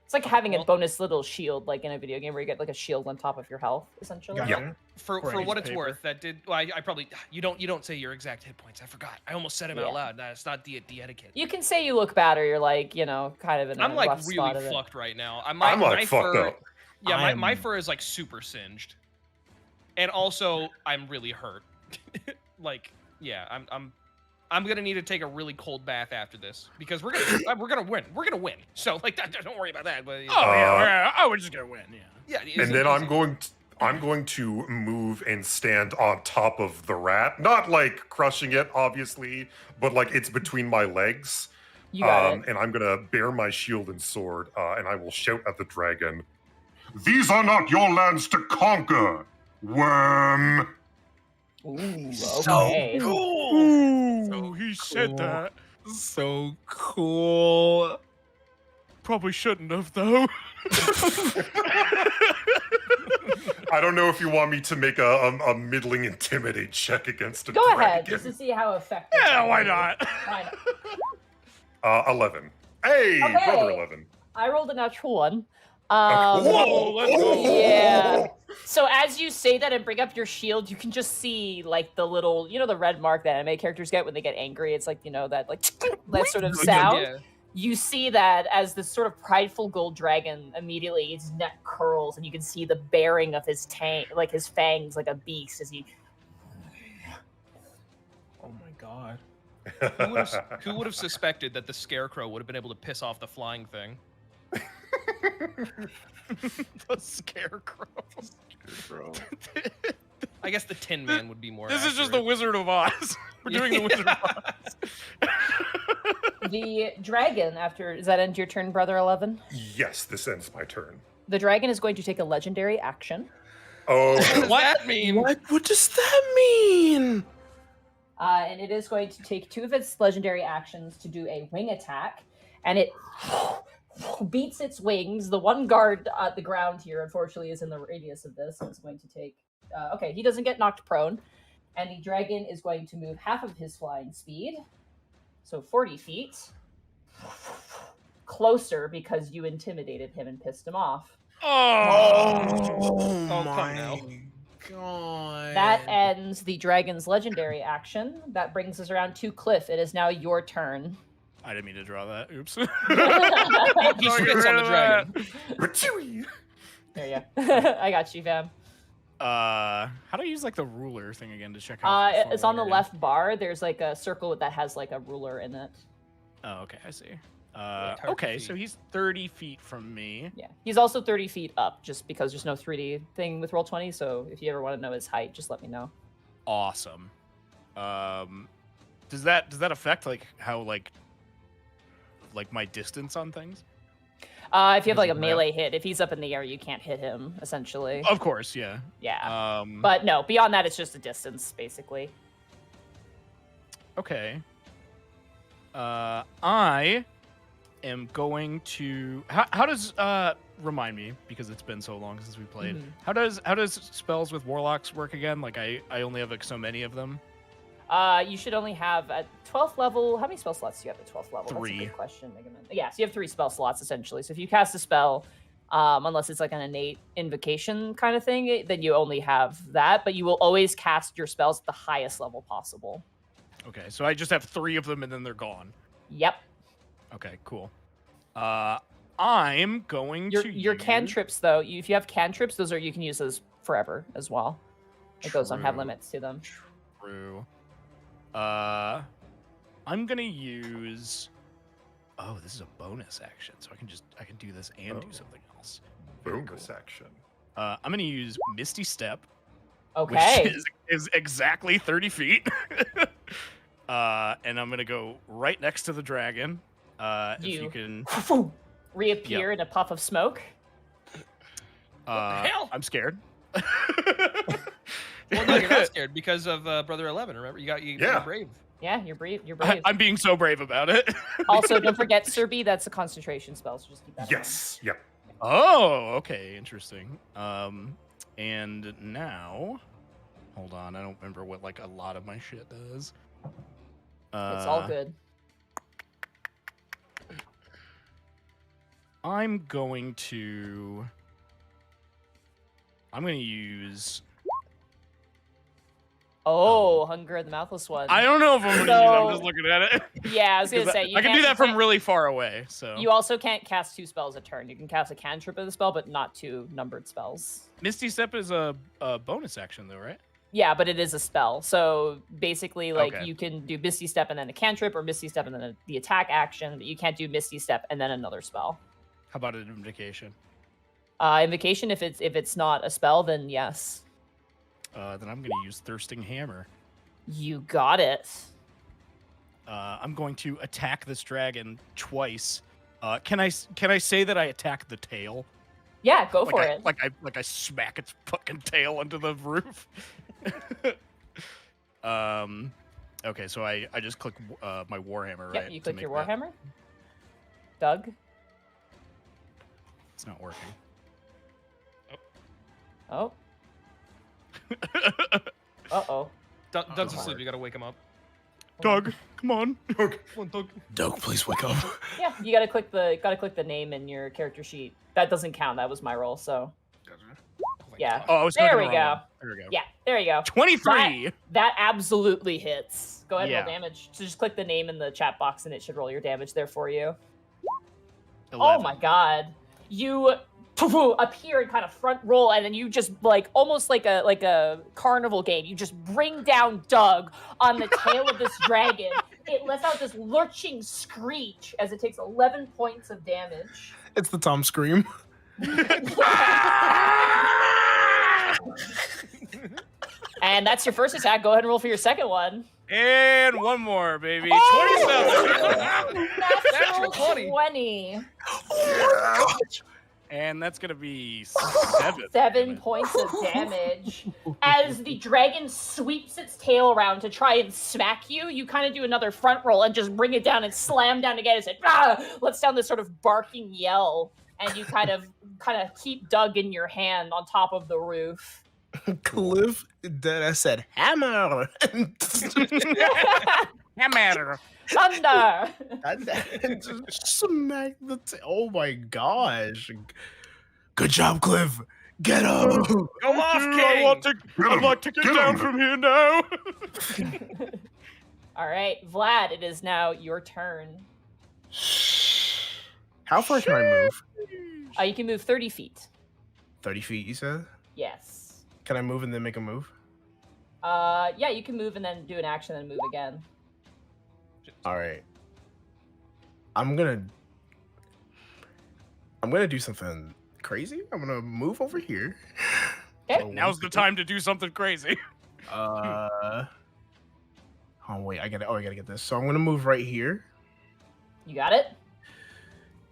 A: It's like having a bonus little shield, like in a video game where you get like a shield on top of your health, essentially.
D: Gotcha.
F: Yeah.
E: For
D: Right.
E: what it's
C: Paper.
E: worth, that did. Well, I probably you don't say your exact hit points. I forgot. I almost said them
A: Yeah.
E: out loud. That's not the etiquette.
A: You can say you look bad, or you're like, you know, kind of in a
E: I'm like
A: rough spot
E: really
A: of it.
E: fucked right now.
F: I'm like fucked
E: fur,
F: up.
E: Yeah, my
D: I'm-
E: fur is like super singed, and also I'm really hurt. Like, yeah, I'm gonna need to take a really cold bath after this because we're gonna win. We're gonna win. So like, don't worry about that. But
C: We're just gonna win, yeah.
E: yeah.
F: And then I'm going to move and stand on top of the rat. Not like crushing it, obviously, but like it's between my legs.
A: You got it.
F: And I'm gonna bear my shield and sword, and I will shout at the dragon, "These are not your lands to conquer, worm!"
A: Ooh,
D: So
A: okay.
D: cool.
C: Ooh, he said
D: cool.
C: that.
D: So cool.
C: Probably shouldn't have, though.
F: I don't know if you want me to make a middling intimidate check against a
A: Go
F: dragon.
A: ahead, just to see how effective.
C: Yeah,
A: that
C: why
A: is.
C: not?
A: Why not?
F: 11. Hey,
A: Okay.
F: brother 11.
A: I rolled a natural one.
C: Whoa, let's go.
A: Yeah. So as you say that and bring up your shield, you can just see like the little, you know, the red mark that anime characters get when they get angry. It's like, you know, that like that sort of sound.
E: Yeah.
A: You see that as this sort of prideful gold dragon, immediately his neck curls and you can see the bearing of his like his fangs like a beast as he.
D: Oh my god.
E: Who would have suspected that the scarecrow would have been able to piss off the flying thing?
C: The scarecrow.
E: I guess the Tin Man would be more.
C: This is just the
E: accurate.
C: Wizard of Oz. We're doing the Wizard of Oz.
A: The dragon, does that end your turn, Brother 11?
F: Yes, this ends my turn.
A: The dragon is going to take a legendary action.
F: Oh,
E: What does that mean?
D: What does that mean?
A: And it is going to take 2 of its legendary actions to do a wing attack. And it beats its wings. The one guard at the ground here, unfortunately, is in the radius of this. So it's going to take... okay, he doesn't get knocked prone. And the dragon is going to move half of his flying speed. So 40 feet. Closer because you intimidated him and pissed him off.
D: Oh
E: come
D: my
E: now.
D: god.
A: That ends the dragon's legendary action. That brings us around to Cliff. It is now your turn.
C: I didn't mean to draw that. Oops.
E: He spits on the dragon.
F: Patooey.
A: There you go. I got you, fam.
C: How do I use like the ruler thing again to check how far
A: It's on the
C: away I am?
A: left bar. There's like a circle that has like a ruler in it.
C: Oh, okay, I see.
E: hard to
C: Okay,
E: see.
C: so he's 30 feet from me.
A: Yeah, he's also 30 feet up, just because there's no 3D thing with Roll20. So if you ever want to know his height, just let me know.
C: Awesome. Does that affect like how like my distance on things?
A: If you have like a
C: Doesn't matter.
A: melee hit, if he's up in the air, you can't hit him. Essentially.
C: Of course, yeah.
A: Yeah.
C: Um,
A: But no, beyond that, it's just a distance, basically.
C: okay. I am going to. How does remind me, because it's been so long since we played.
A: Mhm.
C: How does spells with warlocks work again? Like I only have like so many of them.
A: You should only have at 12th level. How many spell slots do you have at 12th level? That's a
C: 3.
A: good question, Mega Man. Yeah, so you have 3 spell slots essentially. So if you cast a spell, unless it's like an innate invocation kind of thing, then you only have that. But you will always cast your spells at the highest level possible.
C: Okay, so I just have 3 of them and then they're gone.
A: Yep.
C: Okay, cool. I'm going
A: Your
C: to
A: your
C: use...
A: cantrips though, if you have cantrips, those are you can use those forever as well. Like those don't have
C: True.
A: limits to them.
C: True. I'm gonna use. Oh, this is a bonus action, so I can do this and do
F: Oh.
C: something else. Very
F: Bonus
C: cool.
F: action.
C: I'm gonna use Misty Step,
A: Okay.
C: which is exactly 30 feet. And I'm gonna go right next to the dragon. If you can.
A: Reappear in a puff of smoke.
E: hell?
C: I'm scared.
E: Well, no, you're not scared because of Brother 11. Remember, you're
F: Yeah.
E: brave.
A: Yeah, you're brave. You're brave.
C: I'm being so brave about it.
A: Also, don't forget, Sir B, that's a concentration spell, so just keep that in mind.
F: Yes. Yep.
C: Oh, okay, interesting. And now, hold on, I don't remember what like a lot of my shit does.
A: It's all good.
C: I'm going to use.
A: Oh, Hunger of the Mouthless One.
C: I don't know if I'm gonna use it. I'm
A: So-
C: just looking at it.
A: Yeah, I was gonna
C: 'Cause
A: say you
C: I can
A: can't-
C: do
A: you
C: that from
A: can't-
C: really far away. So
A: You also can't cast 2 spells a turn. You can cast a cantrip of the spell, but not 2 numbered spells.
C: Misty Step is a bonus action, though, right?
A: Yeah, but it is a spell. So basically, like
C: Okay.
A: you can do Misty Step and then a cantrip, or Misty Step and then the attack action. But you can't do Misty Step and then another spell.
C: How about an invocation?
A: Invocation, if it's not a spell, then yes.
C: Then I'm gonna use Thirsting Hammer.
A: You got it.
C: I'm going to attack this dragon twice. Can I say that I attack the tail?
A: Yeah, go for it.
C: Like I smack its fucking tail into the roof. Okay, so I just click my Warhammer, right?
A: Yep, you
C: to
A: click
C: make
A: your
C: that-
A: Warhammer. Doug.
C: It's not working.
A: Oh. Uh-oh.
E: Doug's
F: Oh,
E: asleep.
F: Lord.
E: You gotta wake him up.
C: Doug, come on.
E: Come on, Doug.
B: Doug, please wake up.
A: Yeah, you gotta click the name in your character sheet. That doesn't count. That was my roll. So
E: Oh my
A: Yeah.
E: God.
C: Oh, I was
A: There
C: clicking
A: we
C: the wrong
A: go.
C: one. There we go.
A: yeah, there you go.
C: 23.
A: That absolutely hits. Go ahead and
C: Yeah.
A: roll damage. So just click the name in the chat box and it should roll your damage there for you.
C: 11.
A: Oh my god. You appear and kind of front roll, and then you just like almost like a carnival game. You just bring down Doug on the tail of this dragon. It lets out this lurching screech as it takes 11 points of damage.
D: It's the Tom scream.
A: And that's your first attack. Go ahead and roll for your second one.
C: And one more, baby.
A: Oh!
C: 27.
A: Natural
E: 20.
A: 20.
C: And that's going to be 7.
A: 7 points of damage. As the dragon sweeps its tail around to try and smack you, you kind of do another front roll and just bring it down and slam down again as it lets down this sort of barking yell. And you kind of keep Doug in your hand on top of the roof.
D: Cliff, I said hammer.
C: Hammer.
A: Thunder!
D: And just smack the oh my gosh. Good job, Cliff. Get up.
E: Go off,
C: Dude,
E: King!
C: I'd like to get
F: Get
C: down
F: him.
C: from here now.
A: All right, Vlad, it is now your turn.
D: How far can I move?
A: You can move 30 feet.
D: 30 feet, you said?
A: Yes.
D: Can I move and then make a move?
A: Yeah, you can move and then do an action and move again.
D: All right. I'm gonna do something crazy. I'm gonna move over here.
A: Okay.
D: So
C: Now's the time to do something crazy.
D: Oh wait, I gotta get this. So I'm gonna move right here,
A: You got it?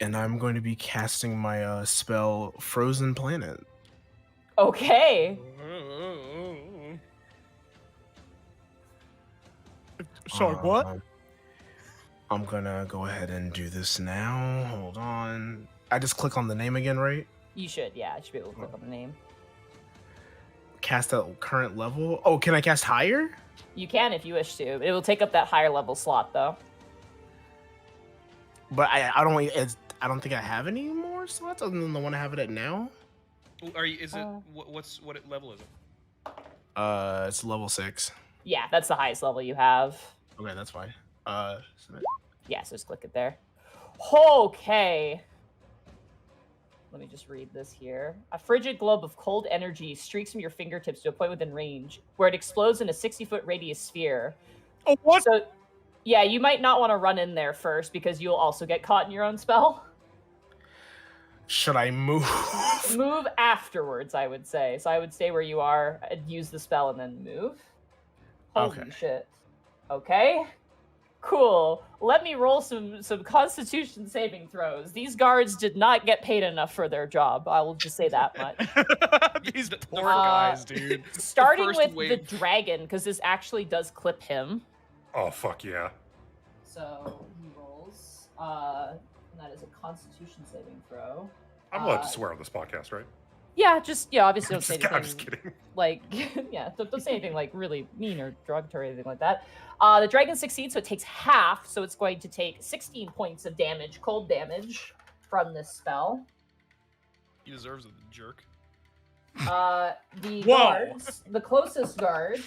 D: and I'm going to be casting my spell Frozen Planet.
A: Okay.
C: Sorry, what?
D: I'm gonna go ahead and do this now. Hold on. I just click on the name again, right?
A: You should, yeah. You should be able to click on the name.
D: Cast at current level. Oh, can I cast higher?
A: You can if you wish to. It will take up that higher level slot, though.
D: But I don't think I have any more slots other than the one I have it at now.
E: Are you? Is it? What level is it?
D: It's level 6.
A: Yeah, that's the highest level you have.
D: Okay, that's fine.
A: Yeah, so just click it there. Okay. Let me just read this here. A frigid globe of cold energy streaks from your fingertips to a point within range, where it explodes in a 60-foot radius sphere.
C: Oh, what?
A: So, yeah, you might not want to run in there first because you'll also get caught in your own spell.
D: Should I move?
A: Move afterwards, I would say. So I would stay where you are, use the spell, and then move. Holy
D: Okay.
A: shit. Okay. Cool. Let me roll some Constitution saving throws. These guards did not get paid enough for their job. I will just say that much.
C: These
E: The-
C: poor guys, dude.
A: Starting
E: first
A: with
E: wave.
A: the dragon, because this actually does clip him.
F: Oh fuck yeah!
A: So he rolls. And that is a Constitution saving throw.
F: I'm allowed to swear on this podcast, right?
A: Yeah, obviously don't say anything.
F: I'm just kidding.
A: Like, yeah, don't say anything like really mean or derogatory or anything like that. The dragon succeeds, so it takes half, so it's going to take 16 points of damage, cold damage, from this spell.
E: He deserves it, the jerk.
A: The
C: Whoa.
A: guards, the closest guard,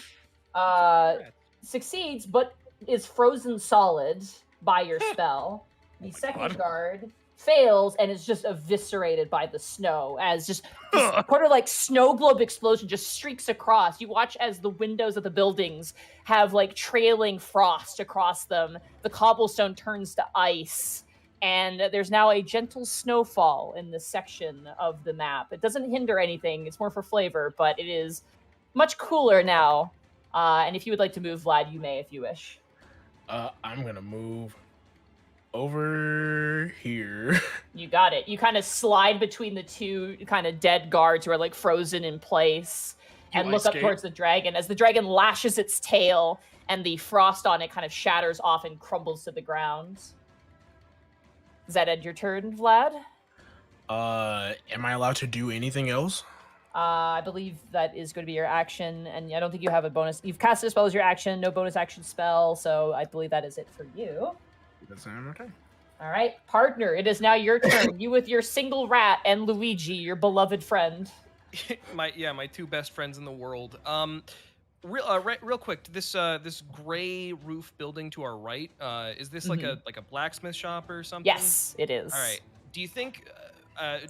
A: succeeds, but is frozen solid by your spell. The second
C: God.
A: guard fails and is just eviscerated by the snow as just this sort of like snow globe explosion just streaks across. You watch as the windows of the buildings have like trailing frost across them. The cobblestone turns to ice, and there's now a gentle snowfall in this section of the map. It doesn't hinder anything. It's more for flavor, but it is much cooler now. And if you would like to move, Vlad, you may if you wish.
D: I'm gonna move over here.
A: You got it. You kind of slide between the two kind of dead guards who are like frozen in place and look up
C: escape?
A: towards the dragon as the dragon lashes its tail and the frost on it kind of shatters off and crumbles to the ground. Does that end your turn, Vlad?
D: Am I allowed to do anything else?
A: I believe that is going to be your action, and I don't think you have a bonus. You've casted a spell as your action, no bonus action spell, so I believe that is it for you.
D: That's okay.
A: All right, partner, it is now your turn. You with your single rat and Luigi, your beloved friend.
E: my two best friends in the world. Real quick, this gray roof building to our right, is this like a blacksmith shop or something?
A: Yes, it is.
E: All right. Do you think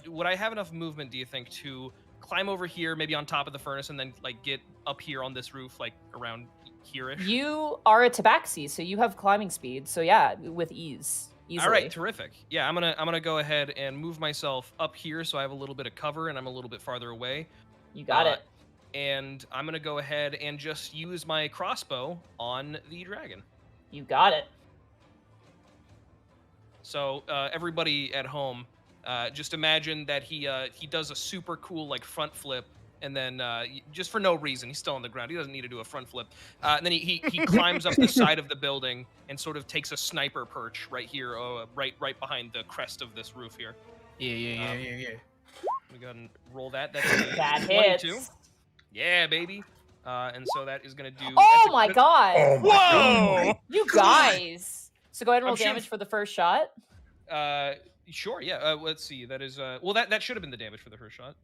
E: would I have enough movement? Do you think to climb over here, maybe on top of the furnace, and then like get up here on this roof, like around here-ish?
A: You are a tabaxi, so you have climbing speed. So yeah, with ease. Easily.
E: All right, terrific. Yeah, I'm gonna go ahead and move myself up here so I have a little bit of cover and I'm a little bit farther away.
A: You got it.
E: And I'm gonna go ahead and just use my crossbow on the dragon.
A: You got it.
E: So everybody at home, just imagine that he does a super cool like front flip, and then just for no reason, he's still on the ground. He doesn't need to do a front flip. And then he climbs up the side of the building and sort of takes a sniper perch right here, right behind the crest of this roof here.
D: Yeah.
E: We go ahead and roll that. That's a
A: That
E: 22.
A: hits.
E: Yeah, baby. And so that is gonna do.
A: Oh
E: that's a
A: my
E: crit-
A: god!
F: Oh my
C: Whoa!
A: You guys. So go ahead and roll
E: I'm shooting-
A: damage for the first shot.
E: Sure. Yeah. Let's see. That is. Well, that should have been the damage for the first shot.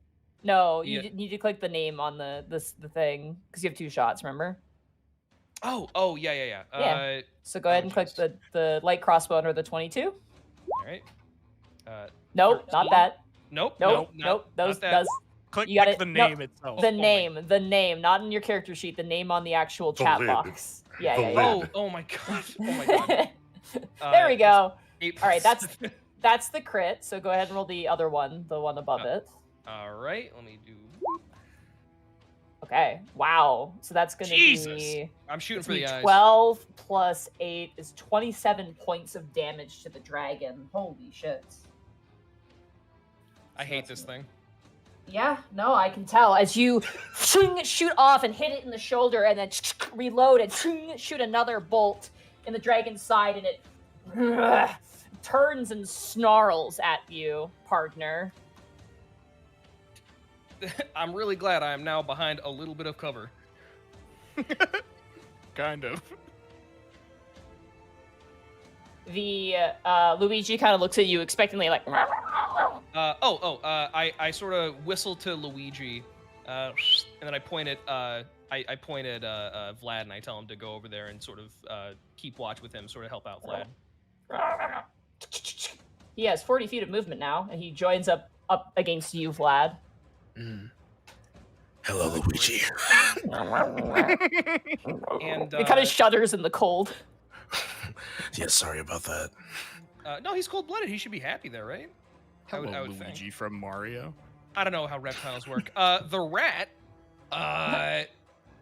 A: No, you
E: Yeah.
A: need to click the name on the thing because you have 2 shots. Remember?
E: Oh, yeah.
A: Yeah. So go ahead and click the light crossbow under the 22.
E: All right.
A: Nope, not
E: 13.
A: that.
E: Nope.
A: Nope.
E: Not
A: Those
E: that.
C: Click,
A: You gotta-
C: the
A: no,
C: name itself.
A: The
C: only.
A: name, not in your character sheet. The name on the actual
F: The
A: chat
F: lid.
A: box. Yeah,
F: The
A: yeah, yeah.
F: lid.
E: Oh my god. Oh my god.
A: There we go.
E: 8
A: All right,
E: plus
A: that's the crit. So go ahead and roll the other one, the one above it.
E: All right, let me do.
A: Okay. Wow. So that's gonna
C: Jesus.
A: be.
E: I'm shooting
A: It's
E: for the
A: gonna be
E: eyes.
A: 12 plus 8 is 27 points of damage to the dragon. Holy shit.
E: I hate this thing.
A: Yeah, no, I can tell. As you shoot off and hit it in the shoulder and then reload and shoot another bolt in the dragon's side and it turns and snarls at you, partner.
E: I'm really glad I am now behind a little bit of cover.
C: Kind of.
A: The Luigi kind of looks at you expectantly like
E: I sort of whistle to Luigi, and then I point at I point at Vlad and I tell him to go over there and sort of keep watch with him, sort of help out Vlad.
A: He has 40 feet of movement now, and he joins up against you, Vlad.
B: Hello, Luigi.
E: And
A: He kind of shudders in the cold.
B: Yeah, sorry about that.
E: no, he's cold-blooded. He should be happy there, right?
C: Hello,
E: I would
C: Luigi
E: think.
C: from Mario.
E: I don't know how reptiles work. The rat,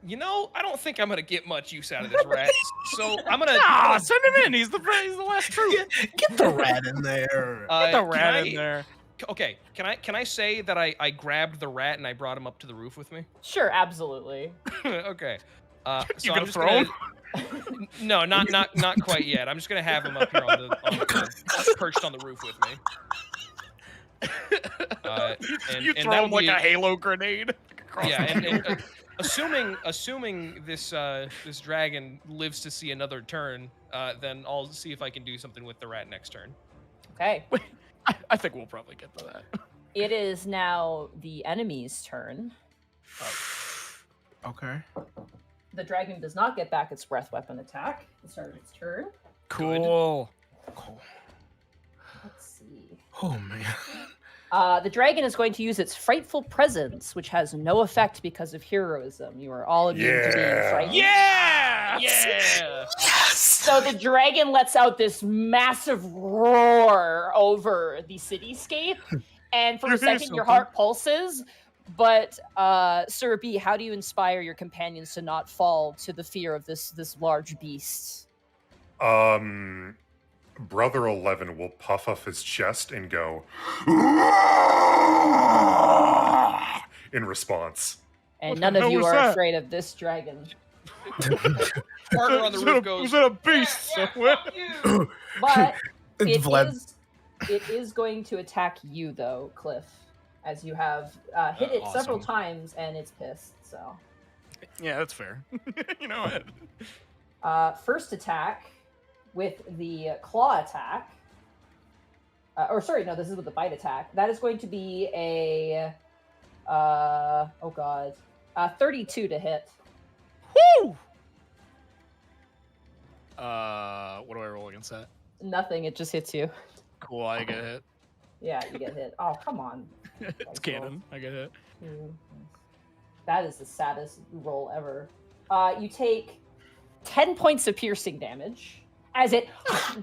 E: you know, I don't think I'm gonna get much use out of this rat. So I'm gonna.
C: Send him in. He's the last troop.
D: Get the rat in there.
C: Get the
E: can
C: rat
E: I-
C: in there.
E: Okay, can I say that I grabbed the rat and I brought him up to the roof with me?
A: Sure, absolutely.
E: Okay. So
C: You
E: I'm
C: gonna
E: just
C: throw
E: gonna.
C: him?
E: No, not quite yet. I'm just gonna have him up here on the perched on the roof with me.
C: You
E: and
C: throw
E: that'll
C: him like
E: be-
C: a Halo grenade. across
E: Yeah,
C: the
E: and
C: room.
E: assuming this dragon lives to see another turn, then I'll see if I can do something with the rat next turn.
A: Okay.
C: I think we'll probably get to that.
A: It is now the enemy's turn.
D: Okay.
A: The dragon does not get back its breath weapon attack at the start of its turn.
C: Cool.
D: Cool.
A: Let's see.
D: Oh man.
A: The dragon is going to use its frightful presence, which has no effect because of heroism. You are all immune to being
F: Yeah.
A: frightened.
E: Yeah! Yeah!
A: So the dragon lets out this massive roar over the cityscape, and for
C: You
A: a
C: hear
A: second your
C: something?
A: heart pulses. But Sir B, how do you inspire your companions to not fall to the fear of this large beast?
F: Brother 11 will puff up his chest and go in response.
A: And
C: What the
A: none of
C: hell
A: you
C: was
A: are
C: that?
A: afraid of this dragon.
E: Partner on the roof goes.
C: Was that a beast somewhere?
A: But
D: It's Vlad.
A: it is going to attack you though, Cliff, as you have hit it several
C: Awesome.
A: times and it's pissed. So
C: Yeah, that's fair. You know what?
A: first attack with the claw attack. Or sorry, no, this is with the bite attack. That is going to be a 32 to hit.
C: Woo! What do I roll against that?
A: Nothing, it just hits you.
C: Cool, I get hit.
A: Yeah, you get hit. Oh, come on.
C: It's canon. I get hit.
A: That is the saddest roll ever. You take 10 points of piercing damage as it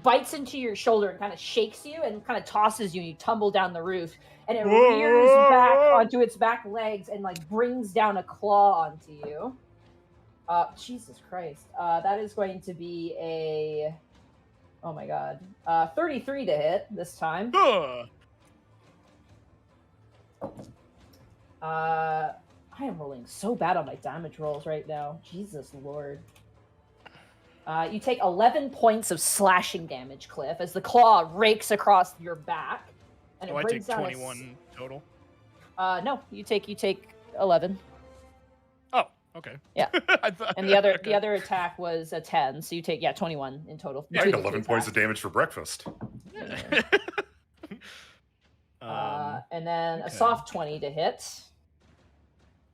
A: bites into your shoulder and kind of shakes you and kind of tosses you and you tumble down the roof. And it rears back onto its back legs and like brings down a claw onto you. Jesus Christ. That is going to be a... Oh my god. 33 to hit this time. I am rolling so bad on my damage rolls right now. Jesus Lord. You take 11 points of slashing damage, Cliff, as the claw rakes across your back. And
C: Oh,
A: it
C: I
A: brings
C: take
A: down
C: 21 total.
A: No, you take 11.
C: Oh, okay.
A: Yeah.
C: I thought,
A: And the other
C: okay.
A: the other attack was a 10, so you take 21 in total.
F: Yeah,
A: between the
F: 11
A: two
F: points of
A: attacks.
F: damage for breakfast.
A: And then a
C: okay.
A: soft 20 to hit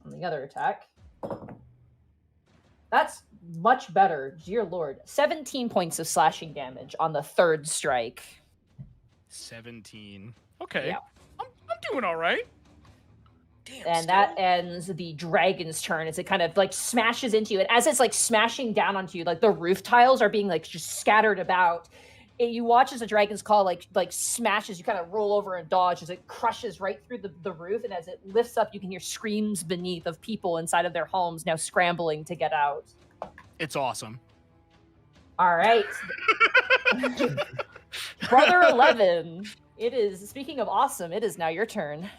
A: on the other attack. That's much better, dear lord. 17 points of slashing damage on the third strike.
C: 17. Okay.
A: Yeah.
C: I'm doing all right.
E: Damn,
A: and that ends the dragon's turn as it kind of like smashes into you. And as it's like smashing down onto you, like the roof tiles are being like just scattered about. You watch as the dragon's claw like smashes. You kind of roll over and dodge as it crushes right through the roof. And as it lifts up, you can hear screams beneath of people inside of their homes now scrambling to get out.
C: It's awesome.
A: All right. Brother 11. It is, speaking of awesome, it is now your turn.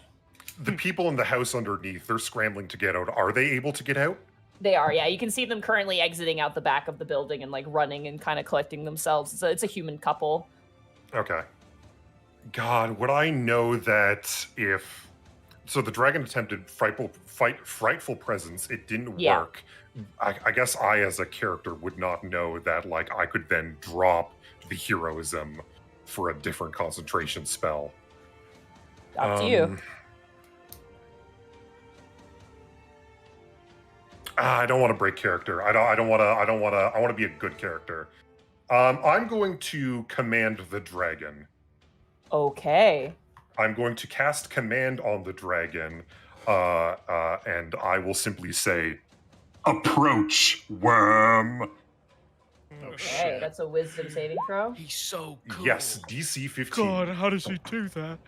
F: The people in the house underneath, they're scrambling to get out. Are they able to get out?
A: They are, yeah. You can see them currently exiting out the back of the building and like running and kind of collecting themselves. It's a human couple.
F: Okay. God, would I know that if... So the dragon attempted frightful presence. It didn't work. I guess I, as a character, would not know that like I could then drop the heroism for a different concentration spell.
A: Up to you.
F: I don't want to break character. I want to be a good character. I'm going to command the dragon.
A: Okay.
F: I'm going to cast command on the dragon, and I will simply say, "Approach, worm."
A: Okay, that's a wisdom saving throw.
E: He's so cool.
F: Yes, DC 15.
C: how does he do that?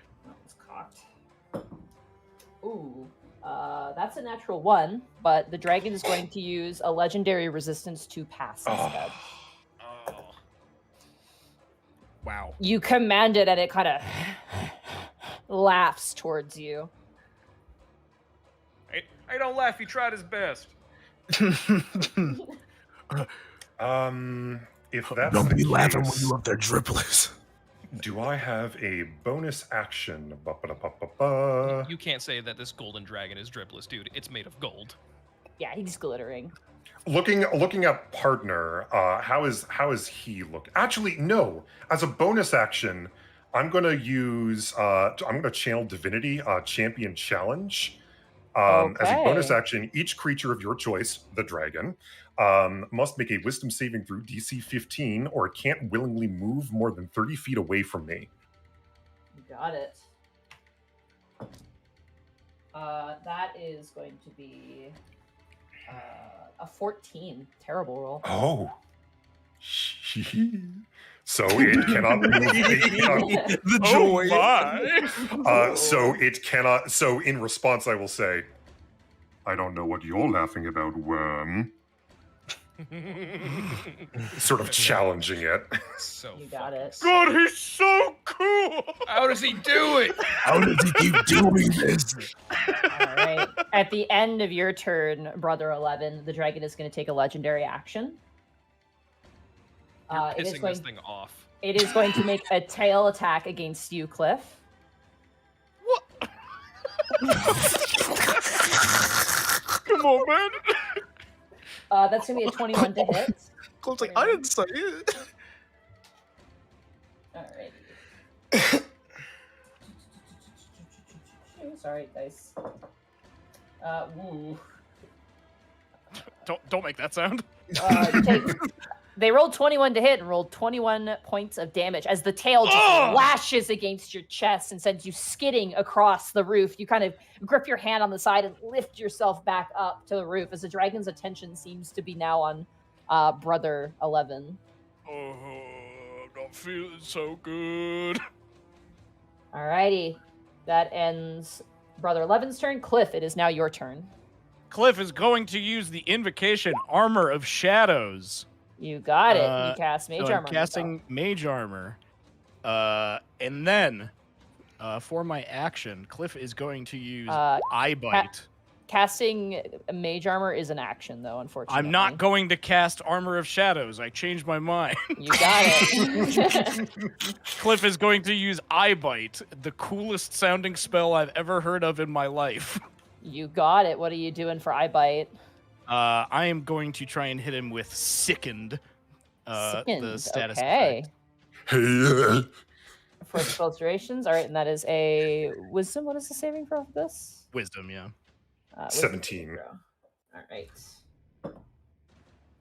A: It's cocked. Ooh. That's a natural 1, but the dragon is going to use a legendary resistance to pass instead.
C: Oh. Wow.
A: You command it and it kind of laughs towards you.
E: I don't laugh. He tried his best.
F: If that's
D: Don't
F: the
D: be laughing when
F: case,
D: you up there dripless.
F: do I have a bonus action? Ba-ba-da-ba-ba-ba.
E: You can't say that this golden dragon is dripless, dude. It's made of gold.
A: Yeah, he's glittering.
F: Looking at partner, how is he look? Actually, no. As a bonus action, I'm gonna use I'm gonna channel divinity, champion challenge. As a bonus
A: Okay.
F: action, each creature of your choice, the dragon, must make a wisdom saving through DC 15, or it can't willingly move more than 30 feet away from me.
A: You got it. That is going to be a 14. Terrible roll.
F: Oh. So it cannot move.
D: The joy.
F: So it cannot. So in response, I will say, "I don't know what you're laughing about, worm." Sort of challenging it.
E: So
A: You got it.
C: God, he's so cool.
E: How does he do it?
D: How does he keep doing this?
A: All right. At the end of your turn, Brother 11, the dragon is going to take a legendary action.
E: You're
A: It is
E: pissing
A: going.
E: this thing off.
A: It is going to make a tail attack against you, Cliff.
E: What?
C: Come on, man.
A: That's going to be a 21 to hit.
D: Cliff's like, I didn't say it.
A: Alright. Sorry, dice. Woo.
C: Don't make that sound.
A: They rolled 21 to hit and rolled 21 points of damage as the tail just lashes against your chest and sends you skidding across the roof. You kind of grip your hand on the side and lift yourself back up to the roof as the dragon's attention seems to be now on Brother 11.
C: Oh, I'm not feeling so good.
A: Alrighty. That ends Brother 11's turn. Cliff, it is now your turn.
C: Cliff is going to use the invocation Armor of Shadows.
A: You got it. You cast Mage
C: So
A: Armor.
C: I'm casting Mage Armor. And then, for my action, Cliff is going to use Eye Bite.
A: Casting Mage Armor is an action, though, unfortunately.
C: I'm not going to cast Armor of Shadows. I changed my mind.
A: You got it.
C: Cliff is going to use Eye Bite, the coolest sounding spell I've ever heard of in my life.
A: You got it. What are you doing for Eye Bite?
C: I am going to try and hit him with Sickened.
A: Sickened.
C: The status
A: Okay.
C: effect.
A: For spell durations. All right, and that is a Wisdom. What is the saving throw for this?
C: Wisdom, yeah.
A: Wisdom
F: 17.
A: saving throw. All right.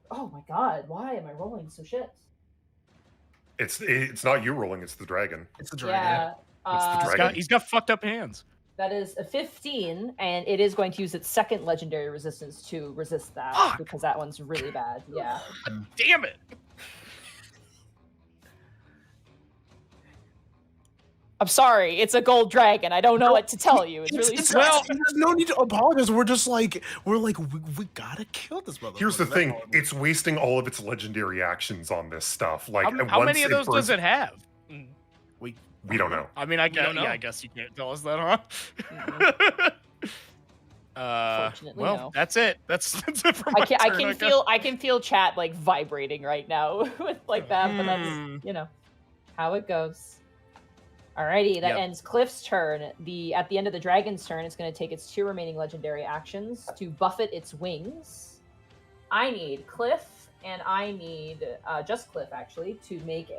A: Oh my god, why am I rolling so shit?
F: It's not you rolling, it's the dragon.
D: It's the dragon.
A: Yeah.
F: It's the dragon.
C: He's got fucked up hands.
A: That is a 15, and it is going to use its second legendary resistance to resist that
C: Fuck!
A: because that one's really bad. Yeah.
C: Damn it!
A: I'm sorry, it's a gold dragon. I don't know what to tell you. It's really strong.
D: There's no need to apologize. We're like, we gotta kill this motherfucker.
F: Here's the thing: it's wasting all of its legendary actions on this stuff. Like,
C: How many of those does it have?
F: We don't know.
C: I mean, I guess you can't tell us that, huh?
A: Fortunately,
C: well,
A: no.
C: that's it. That's it for my turn,
A: I can feel chat like vibrating right now with like that, but that's how it goes. Alrighty, that ends Cliff's turn. At the end of the dragon's turn, it's going to take its 2 remaining legendary actions to buffet its wings. I need Cliff, and I need just Cliff actually to make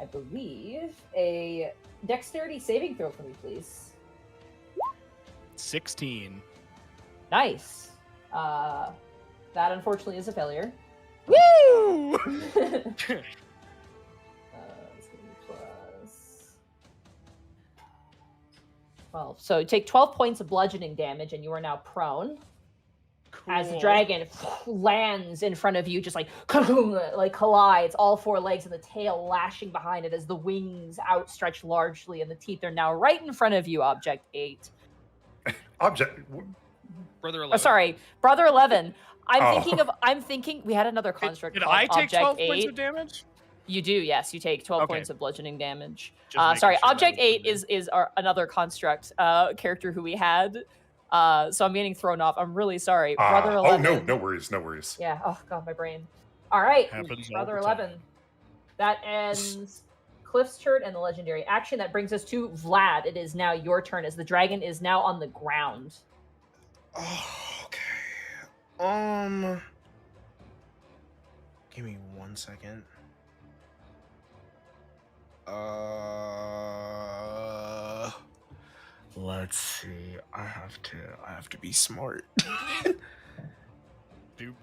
A: I believe, a dexterity saving throw for me, please.
C: 16.
A: Nice. That unfortunately is a failure.
C: Woo!
A: It's gonna be plus 12. So you take 12 points of bludgeoning damage, and you are now prone.
C: Cool.
A: As the dragon lands in front of you, just like collides, all 4 legs and the tail lashing behind it as the wings outstretched largely, and the teeth are now right in front of you, Object 8.
E: Brother 11.
A: Oh, sorry, Brother 11. I'm thinking we had another construct
C: Did
A: called
C: I take
A: Object
C: 12
A: 8.
C: points of damage?
A: You do, yes. You take 12
C: Okay.
A: points of bludgeoning damage.
C: Just
A: Sorry,
C: making sure
A: Object
C: that was
A: 8 is another construct character who we had. So I'm getting thrown off. I'm really sorry. Brother 11.
F: Oh, no worries.
A: Yeah, oh god, my brain. All right,
C: Happens all
A: Brother
C: the
A: 11.
C: time.
A: That ends Cliff's turn and the legendary action. That brings us to Vlad. It is now your turn as the dragon is now on the ground.
D: Oh, okay. Give me 1 second. Let's see. I have to be smart.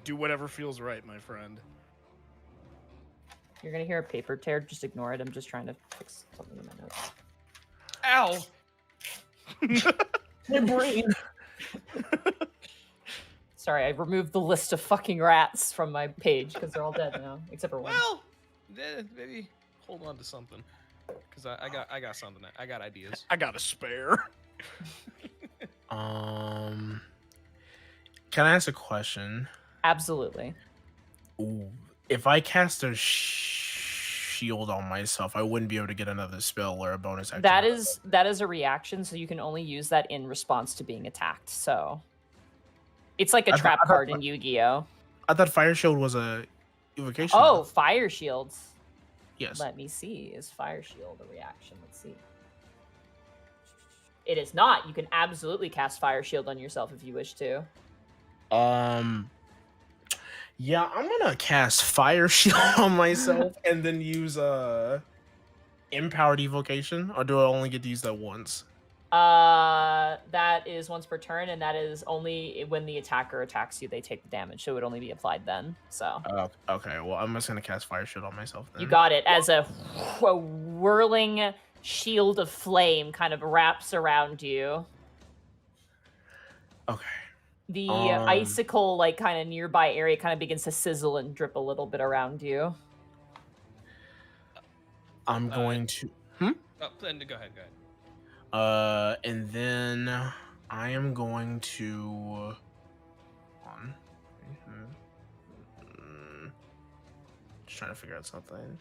C: Do whatever feels right, my friend.
A: You're gonna hear a paper tear. Just ignore it. I'm just trying to fix something in my notes.
E: Ow!
A: My brain. Sorry, I removed the list of fucking rats from my page because they're all dead now, except for one.
E: Well, maybe hold on to something, because I got something. I got ideas.
C: I got a spare.
D: Can I ask a question?
A: Absolutely.
D: Ooh, if I cast a shield on myself, I wouldn't be able to get another spell or a bonus action.
A: That is a reaction, so you can only use that in response to being attacked. So it's like a trap card in Yu-Gi-Oh.
D: I thought Fire Shield was a evocation.
A: Oh, Fire Shields.
D: Yes.
A: Let me see. Is Fire Shield a reaction? Let's see. It is not. You can absolutely cast Fire Shield on yourself if you wish to.
D: Yeah, I'm gonna cast Fire Shield on myself and then use Empowered Evocation, or do I only get to use that once?
A: That is once per turn, and that is only when the attacker attacks you, they take the damage, so it would only be applied then. So.
D: Okay, well, I'm just gonna cast Fire Shield on myself then.
A: You got it. As a whirling shield of flame kind of wraps around you.
D: Okay.
A: The icicle, like, kind of nearby area kind of begins to sizzle and drip a little bit around you.
D: I'm going to...
E: Oh, then go ahead.
D: And then I am going to... Just trying to figure out something.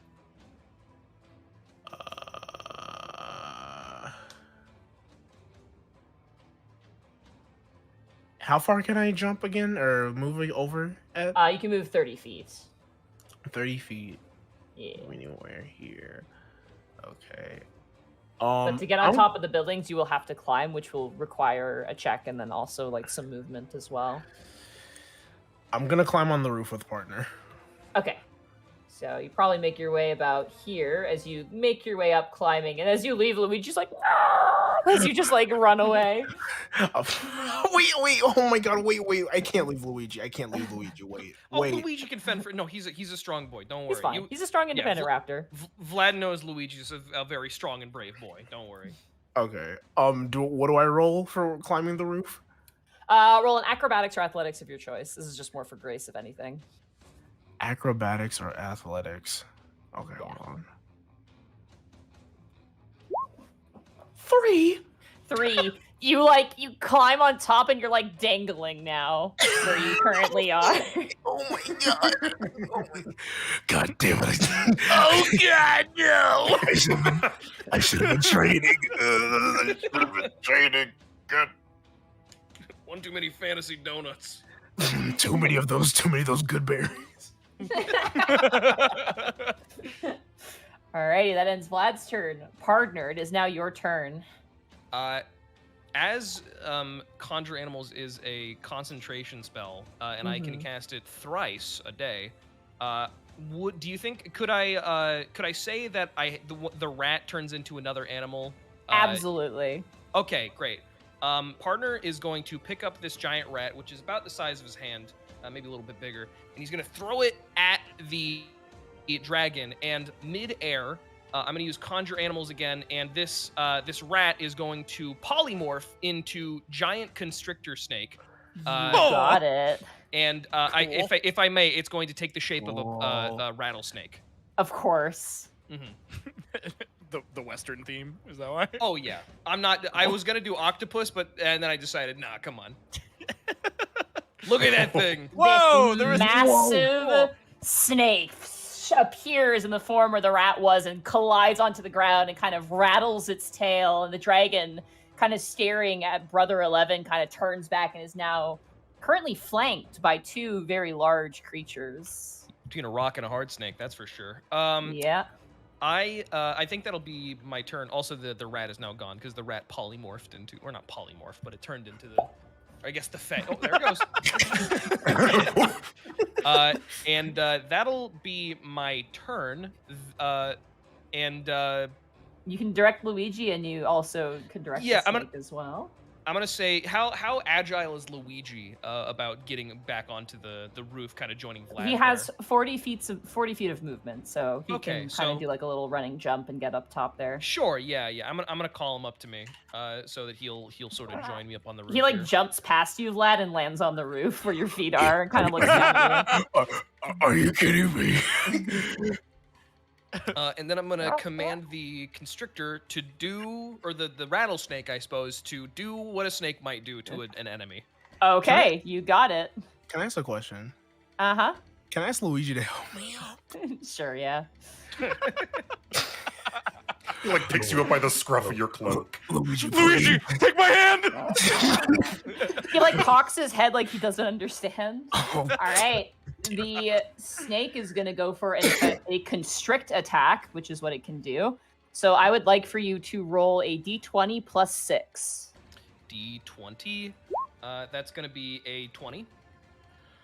D: How far can I jump again, or move over at?
A: You can move 30 feet.
D: 30 feet.
A: Yeah.
D: Anywhere here. Okay.
A: But to get on top of the buildings, you will have to climb, which will require a check and then also like some movement as well.
D: I'm gonna climb on the roof with partner.
A: Okay. So you probably make your way about here as you make your way up climbing, and as you leave, Luigi's like, as you just like run away.
D: Wait! Oh my God! Wait! I can't leave Luigi. Wait.
E: Luigi can fend for. No, he's a strong boy. Don't worry.
A: He's fine. He's a strong, independent raptor.
E: Vlad knows Luigi's a very strong and brave boy. Don't worry.
D: Okay. What do I roll for climbing the roof?
A: Roll an acrobatics or athletics of your choice. This is just more for grace, if anything.
D: Acrobatics or athletics? Okay,
A: Yeah.
D: hold on. 3.
A: 3. You climb on top and you're like dangling now where you currently are.
D: Oh my god! God damn it!
C: Oh god, no!
D: I should have been training. I should have been training. God.
E: One too many fantasy donuts.
D: Too many of those good berries.
A: Alrighty, that ends Vlad's turn. Partner, it is now your turn.
E: As Conjure Animals is a concentration spell, and I can cast it thrice a day, do you think could I say that the rat turns into another animal?
A: Absolutely.
E: Okay, great. Partner is going to pick up this giant rat, which is about the size of his hand, maybe a little bit bigger, and he's going to throw it at the dragon. And mid-air, I'm going to use Conjure Animals again, and this rat is going to polymorph into giant constrictor snake.
A: Got it.
E: And
C: Cool.
E: if I may, it's going to take the shape of a rattlesnake.
A: Of course.
E: Mm-hmm.
C: the Western theme, is that why?
E: Oh yeah, I was gonna do octopus, and then I decided, nah, come on. Look at that thing.
C: Whoa,
A: This massive snake appears in the form where the rat was and collides onto the ground and kind of rattles its tail, and the dragon, kind of staring at Brother 11, kind of turns back and is now currently flanked by 2 very large creatures.
E: Between a rock and a hard snake, that's for sure.
A: Yeah.
E: I think that'll be my turn. Also, the rat is now gone because the rat polymorphed into, or not polymorphed, but it turned into I guess the Fae. Oh, there it goes. And that'll be my turn.
A: You can direct Luigi, and you also can direct the snake as well.
E: I'm gonna say, how agile is Luigi about getting back onto the roof, kind of joining Vlad?
A: He has 40 feet of movement, so he
E: Okay,
A: can kind of do like a little running jump and get up top there.
E: Sure, yeah. I'm gonna call him up to me, so that he'll sort of join me up on the roof.
A: He like
E: here.
A: jumps past you, Vlad, and lands on the roof where your feet are, and kind of looks down at you.
D: Are you kidding me?
E: And then I'm gonna command the constrictor to do, or the rattlesnake, I suppose, to do what a snake might do to an enemy.
A: Okay, you got it.
D: Can I ask a question?
A: Uh-huh.
D: Can I ask Luigi to help me up?
A: Sure, yeah.
F: He like picks you up by the scruff of your cloak.
D: Luigi,
C: take my hand!
A: He like cocks his head like he doesn't understand.
D: Oh.
A: All right. The snake is going to go for a constrict attack, which is what it can do. So I would like for you to roll a d20 plus 6.
E: D20. That's going to be a 20.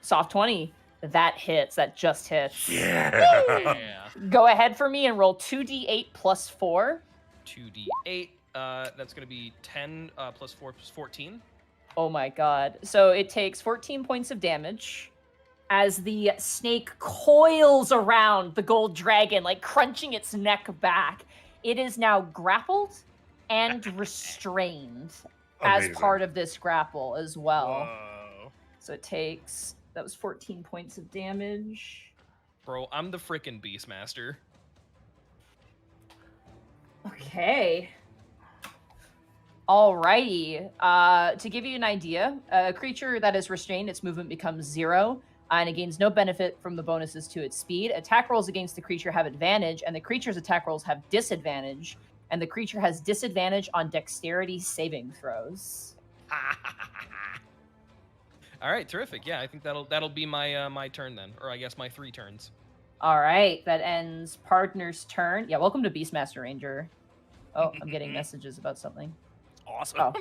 A: Soft 20. That hits. That just hits.
F: Yeah.
A: Go ahead for me and roll 2d8 plus 4.
E: 2d8. That's going to be 10 plus 4 plus 14.
A: Oh my god. So it takes 14 points of damage as the snake coils around the gold dragon, like crunching its neck back. It is now grappled and restrained as part of this grapple as well.
C: Whoa.
A: So it takes, that was 14 points of damage.
E: Bro, I'm the frickin' Beastmaster.
A: Okay. Alrighty. To give you an idea, a creature that is restrained, its movement becomes 0. And it gains no benefit from the bonuses to its speed. Attack rolls against the creature have advantage, and the creature's attack rolls have disadvantage. And the creature has disadvantage on dexterity saving throws.
E: All right, terrific. Yeah, I think that'll be my my turn then, or I guess my 3 turns.
A: All right, that ends partner's turn. Yeah, welcome to Beastmaster Ranger. Oh, I'm getting messages about something.
C: Awesome.
A: Oh,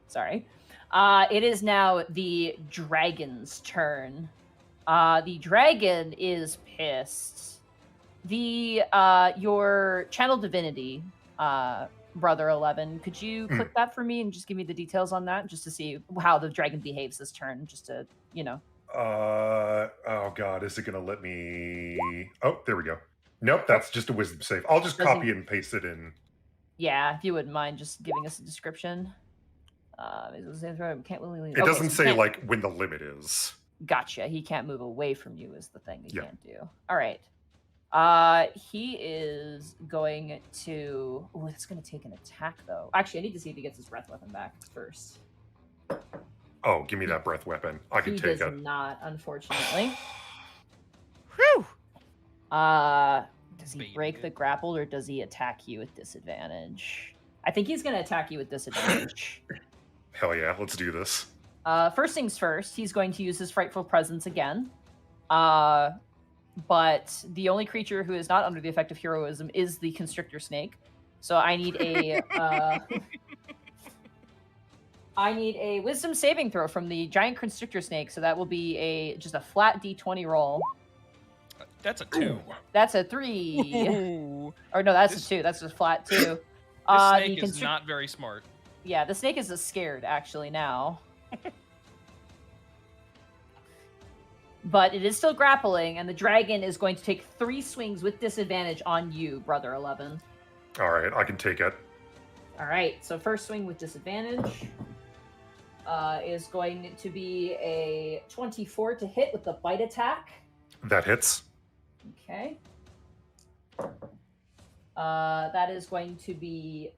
A: sorry. It is now the dragon's turn. The dragon is pissed. Your channel divinity, Brother 11, could you click that for me and just give me the details on that, just to see how the dragon behaves this turn, just to,
F: Oh god, is it gonna let me? Oh, there we go. Nope, that's just a wisdom save. I'll just copy and paste it in.
A: Yeah, if you wouldn't mind just giving us a description. Can't willingly.
F: It doesn't
A: so
F: say
A: can't-
F: like when the limit is.
A: Gotcha. He can't move away from you is the thing he
F: Yeah.
A: can't do. All right. He is going to. Oh, it's going to take an attack though. Actually, I need to see if he gets his breath weapon back first.
F: Oh, give me that breath weapon. I can
A: He
F: take
A: does
F: it.
A: not, unfortunately.
C: Whew.
A: Does he break the
E: Baited.
A: grapple or does he attack you with disadvantage? I think he's going to attack you with disadvantage.
F: Hell yeah, let's do this.
A: First things first, he's going to use his frightful presence again. But the only creature who is not under the effect of heroism is the constrictor snake. So I need a I need a wisdom saving throw from the giant constrictor snake. So that will be just a flat d20 roll.
E: That's a 2.
A: That's a 3.
C: Ooh.
A: Or no, that's
E: This-
A: a 2. That's a flat 2.
E: This
A: The
E: snake is
A: constric-
E: not very smart.
A: Yeah, the snake is scared actually now. But it is still grappling, and the dragon is going to take 3 swings with disadvantage on you, Brother 11.
F: All right, I can take it.
A: All right, so first swing with disadvantage is going to be a 24 to hit with the bite attack.
F: That hits.
A: Okay. That is going to be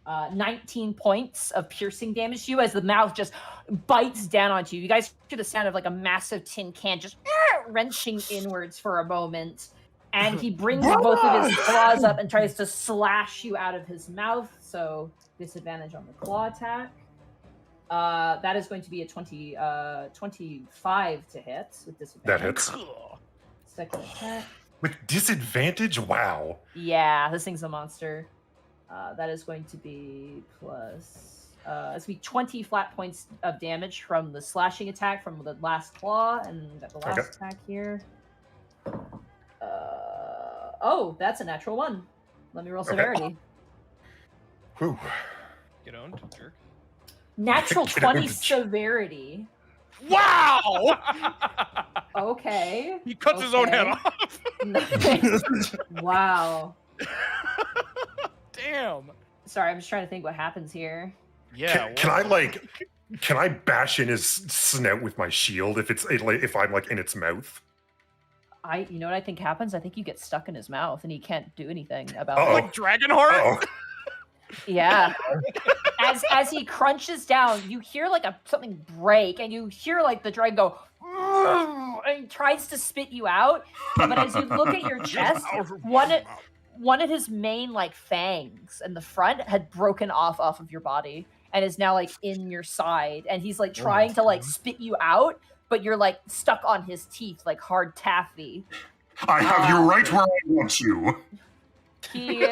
A: 19 points of piercing damage to you as the mouth just bites down onto you. You guys hear the sound of like a massive tin can just wrenching inwards for a moment. And he brings both of his claws up and tries to slash you out of his mouth. So disadvantage on the claw attack. That is going to be a 25 to hit with disadvantage.
F: That hits.
A: Second attack.
F: With disadvantage? Wow.
A: Yeah, this thing's a monster. That is going to be plus. It's going to be 20 flat points of damage from the slashing attack from the last claw, and got the last
F: Okay.
A: attack here. Oh, that's a natural 1. Let me roll
F: Okay.
A: severity.
F: Whew.
E: Get owned, jerk.
A: Natural
F: Get
A: 20
F: owned.
A: severity.
C: Wow!
A: Okay.
C: He cuts his own head
A: Okay.
C: off.
A: Nice. Wow.
C: Damn.
A: Sorry, I'm just trying to think what happens here.
C: Yeah.
F: Can I like? Can I bash in his snout with my shield if I'm like in its mouth?
A: You know what I think happens? I think you get stuck in his mouth and he can't do anything about
F: Uh-oh.
A: it.
C: Like Dragonheart?
F: Oh,
A: Yeah. As he crunches down, you hear like something break, and you hear like the dragon go, and he tries to spit you out. But as you look at your chest, one of his main like fangs in the front had broken off of your body and is now like in your side, and he's like trying to like spit you out, but you're like stuck on his teeth like hard taffy.
F: I have you right where I want you.
A: He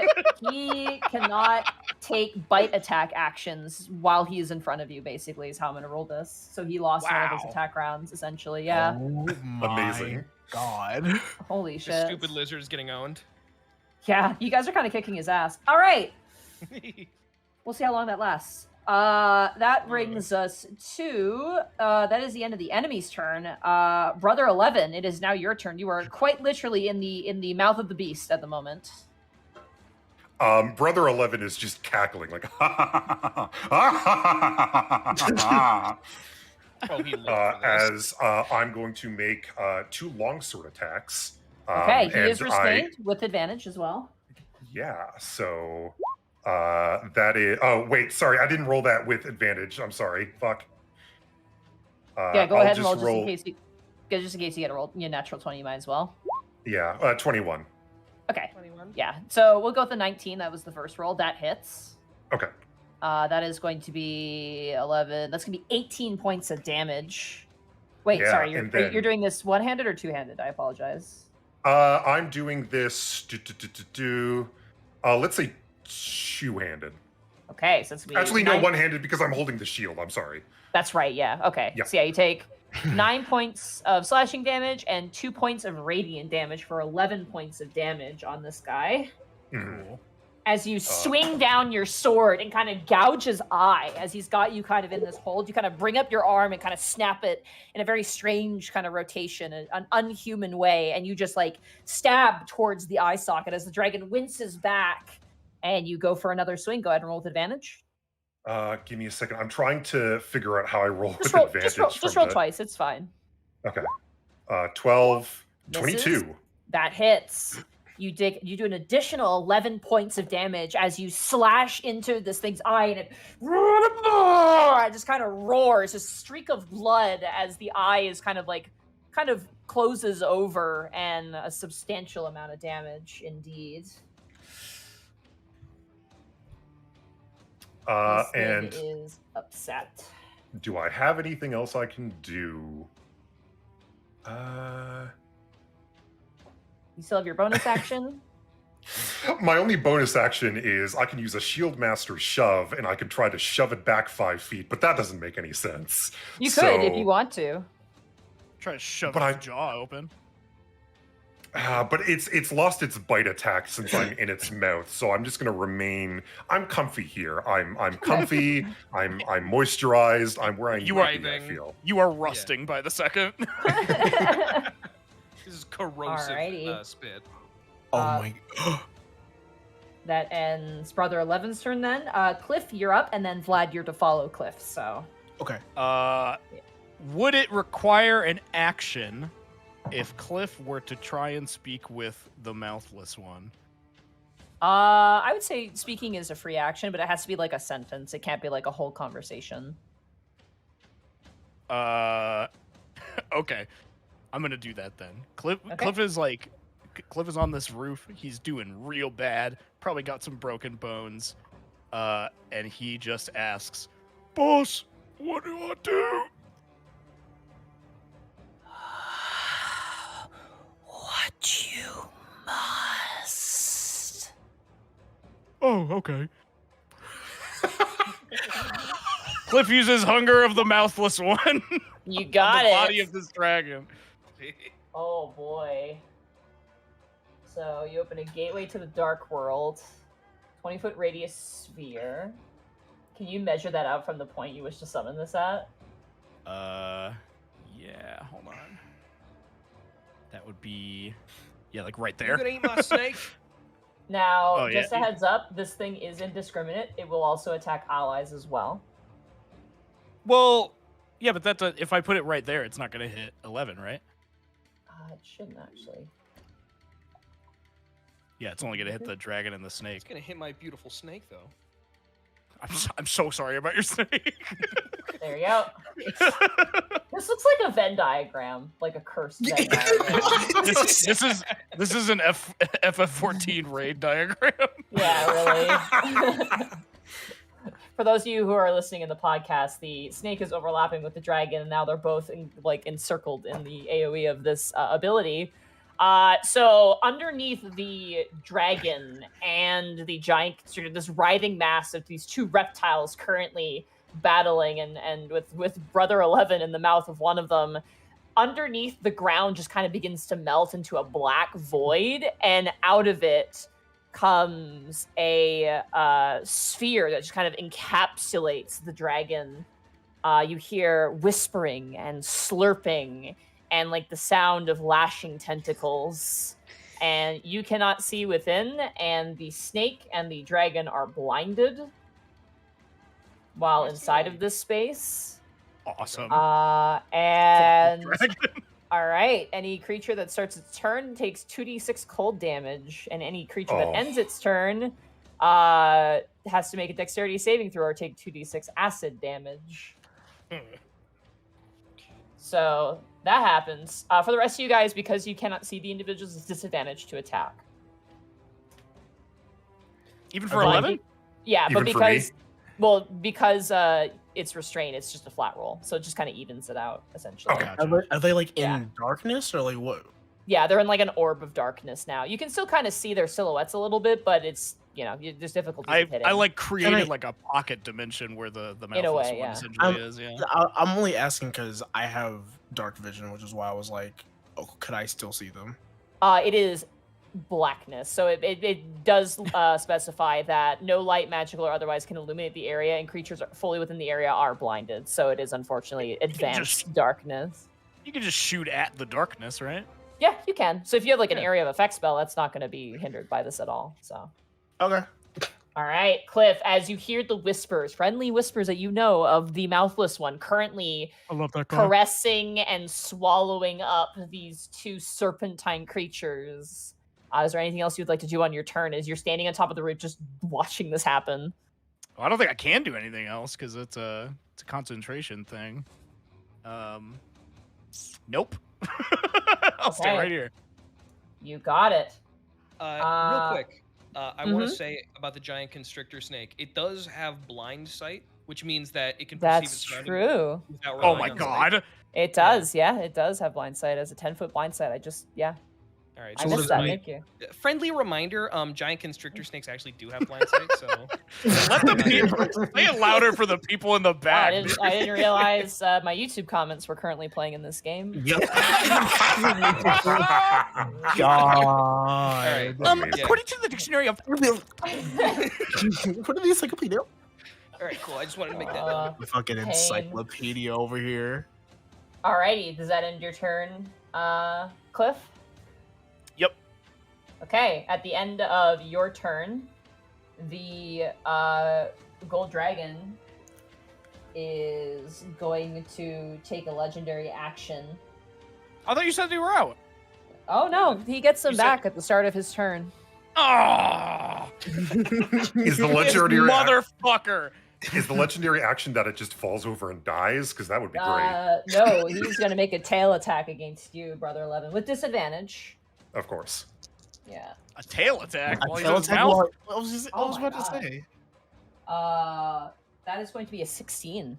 A: cannot take bite attack actions while he is in front of you, basically, is how I'm going to roll this. So he lost one of his
C: Wow.
A: attack rounds, essentially. Yeah.
D: Oh my
F: Amazing.
D: God.
A: Holy
E: The
A: shit.
E: stupid lizard's getting owned.
A: Yeah, you guys are kind of kicking his ass. All right. We'll see how long that lasts. That brings us to, that is the end of the enemy's turn. Brother 11, it is now your turn. You are quite literally in the mouth of the beast at the moment.
F: Brother 11 is just cackling like
E: Oh, he lived for this.
F: as I'm going to make 2 longsword attacks.
A: Okay, he is
F: and
A: restrained with advantage as well.
F: Yeah, so that is. Oh wait, sorry, I didn't roll that with advantage. I'm sorry. Fuck.
A: Yeah, go
F: I'll
A: ahead and roll
F: just
A: just in case you get a roll. Your natural 20, you might as well.
F: Yeah, 21.
A: Okay.
E: 21.
A: Yeah. So we'll go with the 19. That was the first roll. That hits.
F: Okay.
A: That is going to be 11. That's going to be 18 points of damage. Wait,
F: Yeah,
A: sorry.
F: and then-
A: You're doing this one-handed or two-handed? I apologize.
F: I'm doing this. Let's say two-handed.
A: Okay, so it's going to be
F: Actually, no,
A: 9
F: one-handed because I'm holding the shield. I'm sorry.
A: That's right. Yeah. Okay.
F: Yeah.
A: So yeah, you take 9 points of slashing damage and 2 points of radiant damage for 11 points of damage on this guy.
F: Mhm.
A: As you swing down your sword and kind of gouge his eye as he's got you kind of in this hold, you kind of bring up your arm and kind of snap it in a very strange kind of rotation, an unhuman way, and you just like stab towards the eye socket as the dragon winces back And you go for another swing. Go ahead and roll with advantage.
F: Give me a second. I'm trying to figure out how I roll
A: Just
F: with
A: roll,
F: advantage.
A: just roll twice. It's fine.
F: Okay. 12,
A: Misses.
F: 22.
A: That hits. You do an additional 11 points of damage as you slash into this thing's eye, and it just kind of roars, a streak of blood as the eye is kind of closes over, and a substantial amount of damage indeed. This
F: And
A: thing is upset.
F: do I have anything else I can do?
A: You still have your bonus action.
F: My only bonus action is I can use a Shield Master shove, and I can try to shove it back 5 feet, but that doesn't make any sense.
A: You could if you want to.
C: Try to shove
F: But
C: his jaw open.
F: But it's lost its bite attack since I'm in its mouth, so I'm just gonna remain. I'm comfy here. I'm comfy. I'm moisturized. I'm where I need to be, I
E: Thriving.
F: feel.
C: You are rusting by the second.
E: This is corrosive
A: Alrighty.
E: spit.
B: Oh
A: Uh,
B: my.
A: That ends Brother 11's turn then. Cliff, you're up, and then Vlad, you're to follow Cliff, so.
B: Okay.
C: Would it require an action if Cliff were to try and speak with the mouthless one?
A: I would say speaking is a free action, but it has to be like a sentence. It can't be like a whole conversation.
C: Okay. I'm gonna do that then. Cliff is on this roof. He's doing real bad. Probably got some broken bones. And he just asks, "Boss, what do I do?"
A: What you must.
C: Oh, okay. Cliff uses Hunger of the Mouthless One
A: You
C: on
A: got
C: the
A: it.
C: body of this dragon.
A: Oh boy. So you open a gateway to the dark world. 20-foot radius sphere. Can you measure that out from the point you wish to summon this at?
C: Yeah, hold on. That would be, like right
E: You
C: there.
E: gonna eat my snake?
A: Now,
C: Oh, yeah.
A: just a heads up, this thing is indiscriminate. It will also attack allies as well.
C: Well, yeah, but that's if I put it right there, it's not gonna hit 11, right?
A: It shouldn't actually.
C: Yeah, it's only gonna hit the dragon and the snake.
E: It's gonna hit my beautiful snake, though.
C: I'm so sorry about your snake.
A: There you go. This looks like a Venn diagram, like a cursed Venn diagram.
C: this is an FF14 raid diagram.
A: Yeah, really. For those of you who are listening in the podcast, the snake is overlapping with the dragon, and now they're both encircled in the AoE of this ability. So underneath the dragon and the giant, sort of this writhing mass of these two reptiles currently battling, and with Brother 11 in the mouth of one of them, underneath the ground just kind of begins to melt into a black void, and out of it comes a sphere that just kind of encapsulates the dragon. You hear whispering and slurping and like the sound of lashing tentacles, and you cannot see within, and the snake and the dragon are blinded while inside of this space.
C: Awesome.
A: And
C: Dragon.
A: all right, any creature that starts its turn takes 2d6 cold damage, and any creature that ends its turn has to make a dexterity saving throw or take 2d6 acid damage. So that happens. For the rest of you guys, because you cannot see the individuals, it's disadvantage to attack.
C: Even for 11?
A: Yeah,
F: Even
A: but
F: for me?
A: because it's restrained, it's just a flat roll, so it just kind of evens it out essentially.
F: Okay.
D: Are they like in
A: Yeah.
D: darkness or like what?
A: Yeah, they're in like an orb of darkness now. You can still kind of see their silhouettes a little bit, but it's there's difficulties with hitting.
C: I like created
D: I-
C: like a pocket dimension where the
A: In a
C: mouthless
A: way,
C: one
A: yeah.
C: essentially is. Yeah.
D: I'm only asking because I have dark vision, which is why I was like, oh, could I still see them?
A: It is blackness, so it does specify that no light, magical or otherwise, can illuminate the area, and creatures fully within the area are blinded. So it is unfortunately advanced darkness.
C: You can just shoot at the darkness, right?
A: Yeah, you can. So if you have like an
C: Yeah.
A: area of effect spell, that's not going to be hindered by this at all. So
D: Okay.
A: All right, Cliff, as you hear the whispers, friendly whispers that you know of the mouthless one currently
C: I love that
A: caressing and swallowing up these two serpentine creatures. Is there anything else you'd like to do on your turn as you're standing on top of the roof just watching this happen?
C: Well, I don't think I can do anything else because it's a concentration thing. Nope. I'll stay
A: Okay.
C: right here.
A: You got it.
E: Real quick, I want
A: mhm.
E: to say about the giant constrictor snake. It does have blind sight, which means that it can perceive its
A: That's
E: surroundings
A: true.
E: without
C: Oh
E: relying
C: my
E: on
C: god.
E: sight.
A: It does, yeah. It does have blind sight as a 10-foot blind sight.
E: All right,
A: I
E: so
A: missed
E: just
A: that.
E: my
A: Thank you.
E: friendly reminder: giant constrictor snakes actually do have blind sight. So
C: Let the people say it louder for the people in the
A: Wow,
C: back.
A: I didn't realize my YouTube comments were currently playing in this game.
D: Yep.
E: All right.
D: God.
E: Yeah.
C: According to the dictionary of
D: What are these encyclopedia?
E: All right, cool. I just wanted to make that known.
D: Fucking
A: Pain.
D: encyclopedia over here.
A: Alrighty, does that end your turn, Cliff?
C: Yep.
A: Okay, at the end of your turn, the gold dragon is going to take a legendary action.
C: I thought you said they were out.
A: Oh no, he gets them
C: You said-
A: back at the start of his turn.
C: Oh,
F: Is the
C: this
F: legendary
C: motherfucker.
F: is the legendary action that it just falls over and dies? Because that would be great.
A: No, he's going to make a tail attack against you, Brother 11, with disadvantage.
F: Of course.
A: Yeah.
C: A tail attack.
D: I
C: while he's
D: felt
C: in his
D: like
C: mouth?
D: what I was
A: Oh my
D: about to
A: God.
D: say.
A: That is going to be a 16.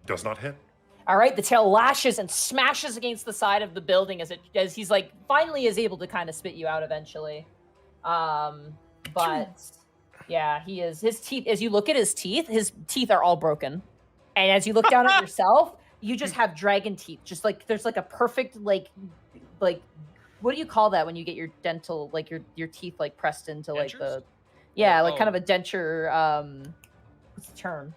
F: Does not hit.
A: All right, the tail lashes and smashes against the side of the building as he's like finally is able to kind of spit you out eventually. But yeah, his teeth, as you look at his teeth are all broken. And as you look down at yourself, you just have dragon teeth. Just like there's like a perfect like what do you call that when you get your dental like your teeth like pressed into like
E: Dentures?
A: like kind
E: Oh.
A: of a denture what's the term?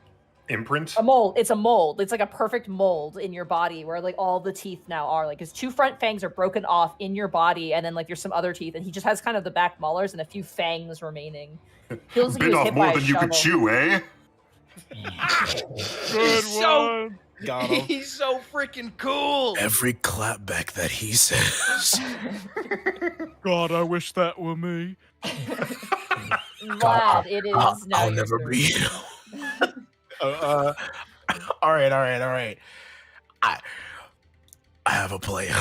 F: Imprint.
A: A mold. It's a mold. It's like a perfect mold in your body where like all the teeth now are like his two front fangs are broken off in your body, and then like there's some other teeth, and he just has kind of the back molars and a few fangs remaining. He looks like he
F: Bit
A: was
F: off
A: hit
F: more
A: by a
F: than you could
A: shovel.
F: chew, eh?
C: Good
E: So-
C: one.
D: Got him.
E: He's so freaking cool.
B: Every clapback that he says.
C: God, I wish that were me.
A: Vlad, it is now
B: I'll
A: your
B: never
A: turn.
B: be.
D: All right.
B: I have a plan.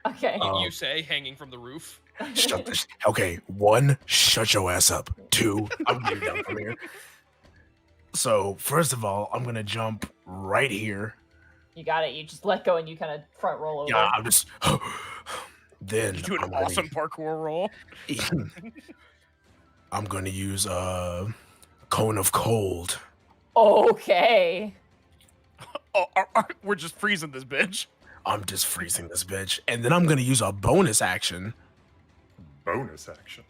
A: Okay.
E: You say, hanging from the roof.
B: Shut this. Okay, 1, shut your ass up. 2, I'm getting down from here. So, first of all, I'm gonna jump right here.
A: You got it. You just let go and you kind of front roll over.
B: Yeah, I'm just. Then
C: You do an
B: I'm gonna-
C: awesome parkour roll.
B: I'm gonna use Cone of Cold.
A: Okay.
C: Oh, we're just freezing this bitch.
B: I'm just freezing this bitch, and then I'm gonna use a bonus action.
F: Bonus action.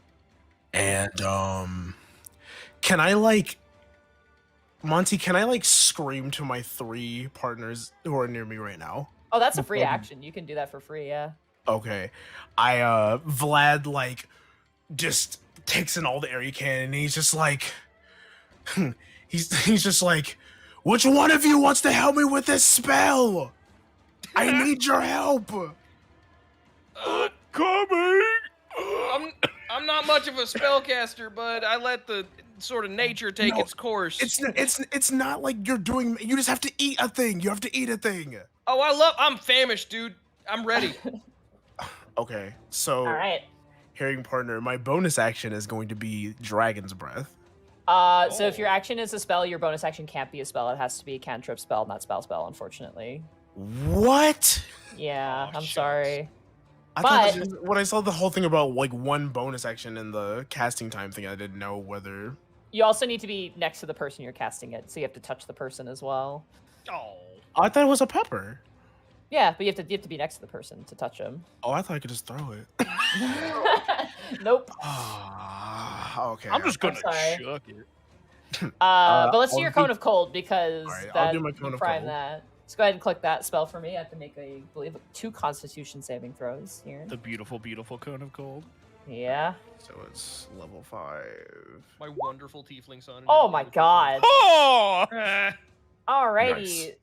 B: And can I like, Monty? Can I like scream to my 3 partners who are near me right now?
A: Oh, that's a free action. You can do that for free, yeah.
B: Okay, Vlad like just takes in all the air he can, and he's just like, he's just like, which one of you wants to help me with this spell? I need your help.
C: Coming.
E: I'm not much of a spellcaster, but I let the sort of nature take
B: No,
E: its course.
B: It's not like you're doing. You just have to eat a thing. You have to eat a thing.
E: Oh, I'm famished, dude. I'm ready.
B: Okay, so
A: All right.
B: hearing partner, my bonus action is going to be Dragon's Breath.
A: So if your action is a spell, your bonus action can't be a spell. It has to be a cantrip spell, not spell, unfortunately.
B: What?
A: Yeah,
E: Oh,
A: I'm
E: shucks.
A: sorry.
B: I thought
A: But-
B: when I saw the whole thing about like one bonus action in the casting time thing, I didn't know whether.
A: You also need to be next to the person you're casting it, so you have to touch the person as well.
E: Oh.
B: I thought it was a pepper.
A: Yeah, but you have to be next to the person to touch him.
B: Oh, I thought I could just throw it.
A: Nope.
B: Ah, okay.
C: I'm just gonna
A: sorry.
C: chuck it.
A: But let's do
B: I'll
A: your
B: do-
A: Cone of Cold because
B: Alright, I'll
A: that
B: do my Cone of
A: prime
B: Cold.
A: that. Let's go ahead and click that spell for me. I have to make I believe 2 Constitution saving throws here.
C: The beautiful, beautiful cone of cold.
A: Yeah.
D: So it's level 5.
E: My wonderful tiefling son. and
A: Oh
E: his
A: my
E: beautiful
A: god.
C: Oh!
E: daughter.
A: Alrighty.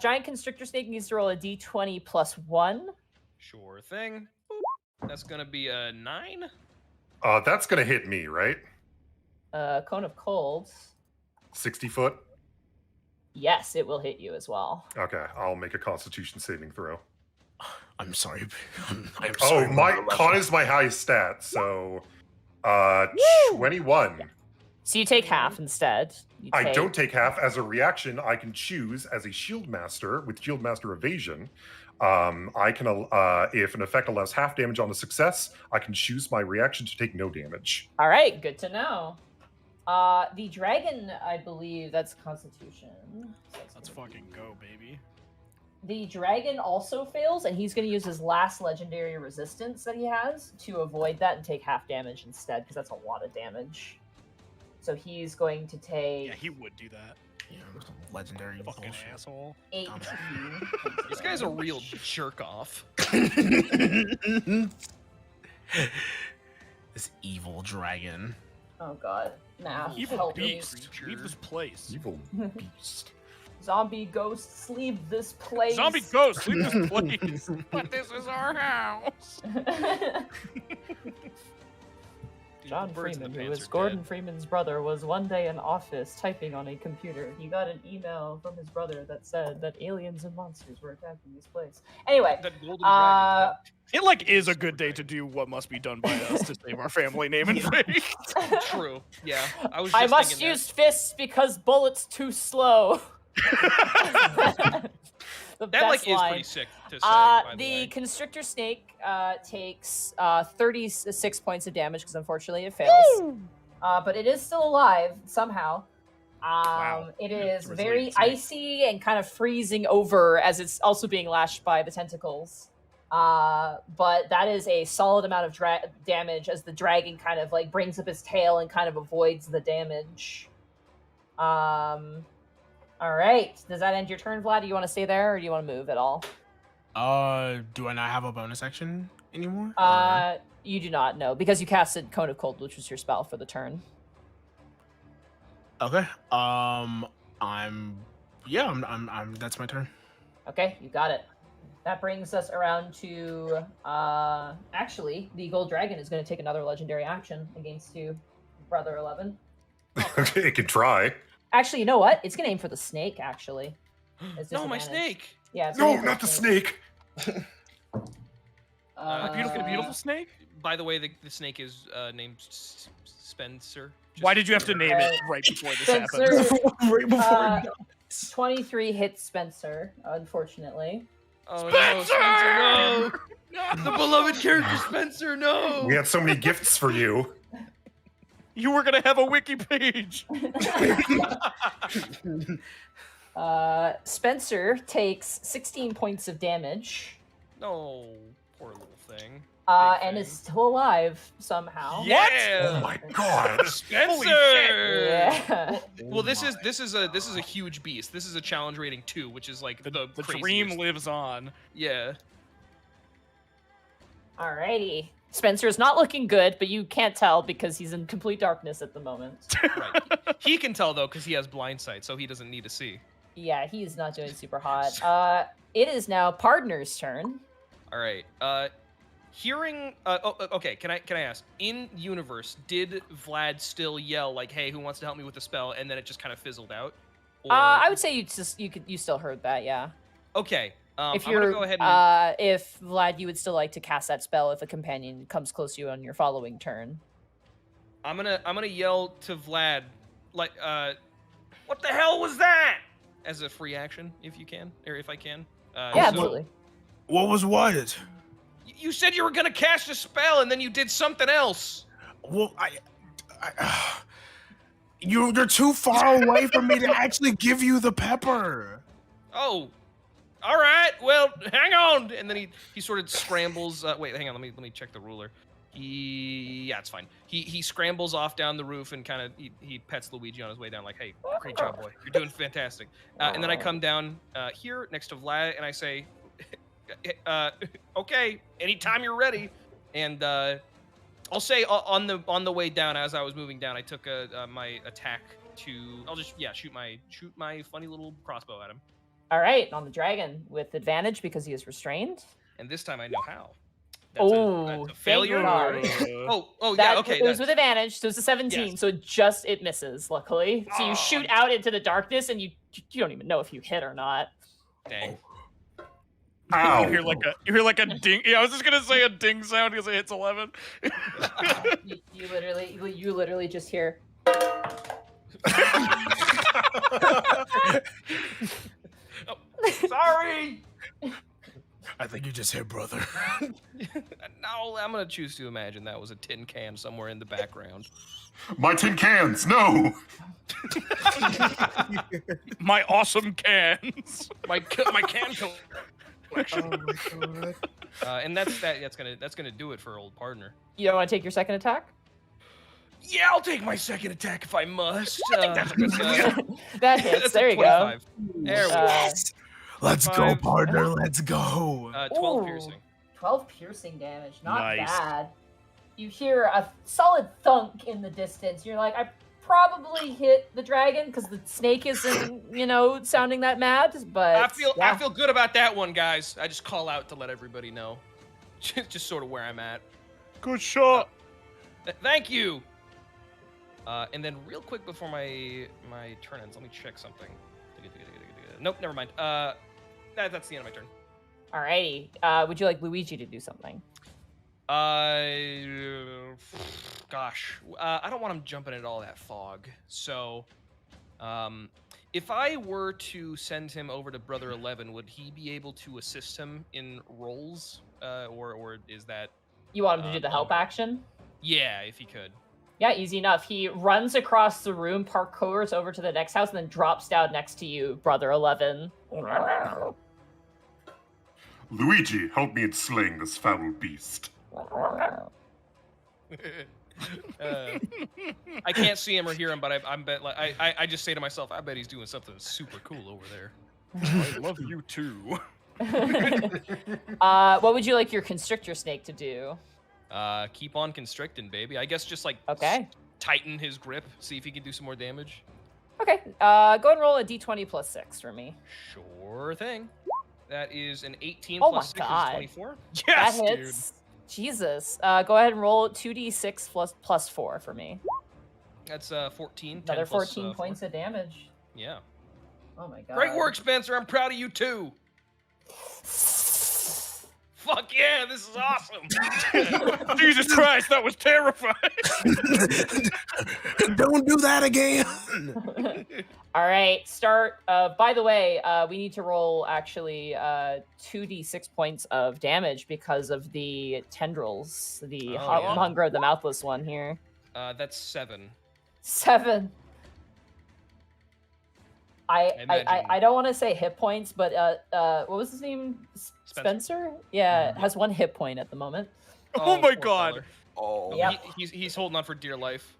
A: Giant constrictor snake needs to roll a d20 plus 1.
E: Sure thing. Boop. That's gonna be a 9.
F: That's gonna hit me, right?
A: Cone of cold.
F: 60 foot.
A: Yes, it will hit you as well.
F: Okay, I'll make a Constitution saving throw.
D: I'm sorry. I'm
F: Oh,
D: sorry.
F: my con is my highest stat, so 21.
A: So you take half instead.
F: I don't take half. As a reaction, I can choose as a shield master with shield master evasion. I can, if an effect allows half damage on a success, I can choose my reaction to take no damage.
A: All right, good to know. The dragon, I believe that's Constitution. So
C: Let's fucking go, baby.
A: The dragon also fails, and he's going to use his last legendary resistance that he has to avoid that and take half damage instead, because that's a lot of damage. So he's going to take
C: Yeah, he would do that.
D: Yeah, legendary
C: Fucking
D: bullshit.
C: asshole.
A: 18.
E: This guy's a real jerk off.
D: This evil dragon.
A: Oh god. Nah,
C: Evil
A: help me.
C: beast. Leave this place.
F: Evil beast.
A: Zombie ghosts, leave this place.
C: Zombie ghost, leave this place. But this is our house.
A: John
E: Birds in the
A: Freeman, who
E: pants
A: is
E: are
A: Gordon
E: dead.
A: Freeman's brother, was one day in office typing on a computer. He got an email from his brother that said that aliens and monsters were attacking this place. Anyway,
E: That golden dragon.
C: It like is a good day to do what must be done by us to save our family name and fame.
E: True. Yeah. I was.
A: I
E: Just
A: must
E: thinking
A: use fists because bullets too slow. The
E: that. That
A: best
E: like is
A: line.
E: pretty sick to say. By the
A: The
E: way.
A: constrictor snake takes 36 points of damage because unfortunately it fails. But it is still alive somehow.
C: Wow.
A: It
C: Yeah,
A: is
C: it's
A: very
C: resilient snake.
A: icy and kind of freezing over as it's also being lashed by the tentacles. But that is a solid amount of damage as the dragon kind of like brings up his tail and kind of avoids the damage. All right. Does that end your turn, Vlad? Do you want to stay there, or do you want to move at all?
D: Do I not have a bonus action anymore?
A: You do not know because you casted Cone of Cold, which was your spell for the turn.
D: Okay. I'm that's my turn.
A: Okay, you got it. That brings us around to actually the gold dragon is going to take another legendary action against you, Brother 11.
F: It can try.
A: Actually, you know what? It's going to aim for the snake. Actually, It's
E: No, my
A: disadvantage.
E: snake.
A: Yeah. It's gonna
F: No,
A: aim for
F: not the snake.
C: A beautiful snake.
E: By the way, the snake is named Spencer.
C: Why did you have to name it right before this
A: Spencer,
C: happened?
D: Right before
A: 23 hits Spencer, unfortunately.
E: Oh no, Spencer, no! The beloved character Spencer, no!
F: We had so many gifts for you.
C: You were gonna have a wiki page.
A: Spencer takes 16 points of damage.
E: No, poor little thing.
A: And is still alive somehow.
E: Yeah!
F: Oh my god.
E: Spencer!
A: Yeah.
E: Well, this is a huge beast. This is a challenge rating 2, which is like the
C: The dream
E: craziest.
C: lives on.
E: Yeah.
A: Alrighty. Spencer's not looking good, but you can't tell because he's in complete darkness at the moment.
E: Right. He can tell though because he has blind sight, so he doesn't need to see.
A: Yeah, he's not doing super hot. It is now Pardner's turn.
E: All right. Hearing. Okay. Can I ask? In universe, did Vlad still yell like, "Hey, who wants to help me with the spell?" And then it just kind of fizzled out? Or...
A: I would say you still heard that, yeah.
E: Okay.
A: If
E: I'm gonna
A: you're,
E: go ahead and.
A: if Vlad, you would still like to cast that spell if a companion comes close to you on your following turn.
E: I'm gonna yell to Vlad, like, what the hell was that? As a free action, if you can, or if I can.
A: Yeah,
E: so-
A: absolutely.
D: What was what?
E: You said you were gonna cast a spell, and then you did something else.
D: Well, you're too far away from me to actually give you the pepper.
E: Oh, all right. Well, hang on. And then he sort of scrambles. Wait, hang on. Let me check the ruler. Yeah, it's fine. He scrambles off down the roof and kind of he pets Luigi on his way down, like, "Hey, great job, boy. You're doing fantastic." And then I come down here next to Vlad and I say, "Okay, anytime you're ready." And I'll say on the way down, as I was moving down, I took my attack to. I'll just shoot my funny little crossbow at him.
A: All right, on the dragon with advantage because he is restrained.
E: And this time I know how.
A: That's
E: a failure.
A: God.
E: Okay.
A: It was with advantage, so it's a 17.
E: Yes.
A: So it misses, luckily. So you shoot out into the darkness, and you don't even know if you hit or not.
E: Dang.
F: Ow.
C: You hear like a ding. Yeah, I was just gonna say a ding sound because it hits 11.
A: you literally just hear.
E: Sorry.
D: I think you just hit brother.
E: No, I'm gonna choose to imagine that was a tin can somewhere in the background.
F: My tin cans, no!
C: My awesome cans.
E: My can collection.
D: Oh my god.
E: And that's gonna do it for old partner.
A: You don't want to take your second attack?
E: Yeah, I'll take my second attack if I must.
A: That hits.
E: That's
A: There
E: a
A: you go.
E: 25. There we go.
D: Let's go,
E: 5.
D: partner. Let's go.
E: 12
A: Ooh,
E: piercing.
A: 12 piercing damage. Not
C: Nice.
A: bad. You hear a solid thunk in the distance. You're like, I probably hit the dragon because the snake isn't, sounding that mad. But
E: I feel good about that one, guys. I just call out to let everybody know. Just sort of where I'm at.
C: Good shot.
E: Thank you. And then real quick before my turn ends, let me check something. Nope, never mind. That's the end of my turn.
A: Alrighty. Would you like Luigi to do something?
E: Gosh, I don't want him jumping into all that fog. So, if I were to send him over to Brother 11, would he be able to assist him in rolls, or is that?
A: You want him to do the help action?
E: Yeah, if he could.
A: Yeah, easy enough. He runs across the room, parkours over to the next house, and then drops down next to you, Brother 11.
F: Luigi, help me in slaying this foul beast.
E: I can't see him or hear him, but I just say to myself, I bet he's doing something super cool over there.
C: I love you too.
A: What would you like your constrictor snake to do?
E: Keep on constricting, baby. I guess just
A: Okay.
E: tighten his grip, see if he can do some more damage.
A: Okay. Go ahead and roll a d20 plus 6 for me.
E: Sure thing. That is an 18
A: Oh
E: plus
A: my
E: 6
A: God.
E: is 24.
C: Yes,
A: That hits. Jesus. Go ahead and roll 2d6 plus 4 for me.
E: That's 14.
A: Another
E: 10 plus,
A: 14
E: 4.
A: points of damage.
E: Yeah.
A: Oh my god.
E: Great work, Spencer. I'm proud of you too. Fuck yeah, this is awesome.
C: Jesus Christ, that was terrifying.
D: Don't do that again.
A: All right, start. By the way, we need to roll actually 2d6 points of damage because of the tendrils, the
E: yeah.
A: hunger of the mouthless one here.
E: That's 7.
A: 7.
E: imagine-
A: I don't want to say hit points, but what was his name? Spencer? Yeah, has 1 hit point at the moment.
C: Oh my
E: poor
C: God.
E: feller.
D: Oh.
A: Yep.
E: He's holding on for dear life.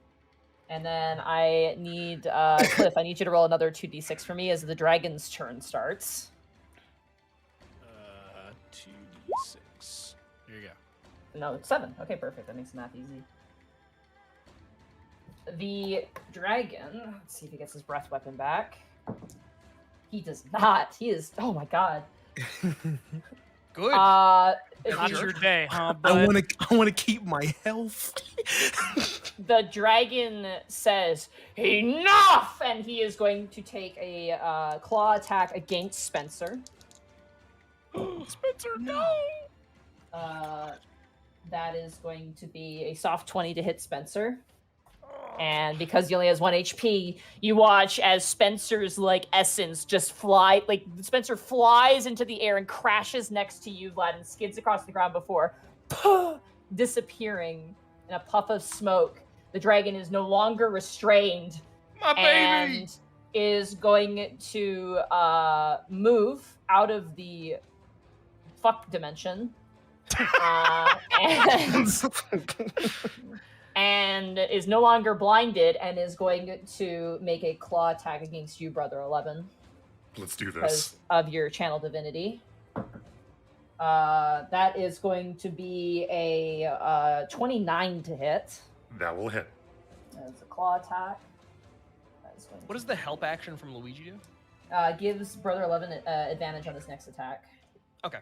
A: And then I need Cliff. I need you to roll another 2d6 for me as the dragon's turn starts.
C: 2d6. Here you go.
A: No, it's 7. Okay, perfect. That makes the math easy. The dragon. Let's see if he gets his breath weapon back. He does not. He is. Oh my god.
E: Good.
C: Not
A: The
C: your day, huh,
D: I
C: bud?
D: want to keep my health.
A: dragon says, "Enough!" and he is going to take a claw attack against Spencer.
C: Spencer, no!
A: That is going to be a soft 20 to hit Spencer. And because he only has 1 HP, you watch as Spencer's essence just fly. Spencer flies into the air and crashes next to you, Vlad, and skids across the ground before disappearing in a puff of smoke. The dragon is no longer restrained
E: My baby.
A: and is going to move out of the fuck dimension. And is no longer blinded and is going to make a claw attack against you, Brother 11,
F: Let's do
A: because
F: this.
A: of your channel divinity. That is going to be a 29 to hit.
F: That will hit.
A: That's a claw attack.
E: What does the help action from Luigi do?
A: Gives Brother 11 advantage on his next attack.
E: Okay.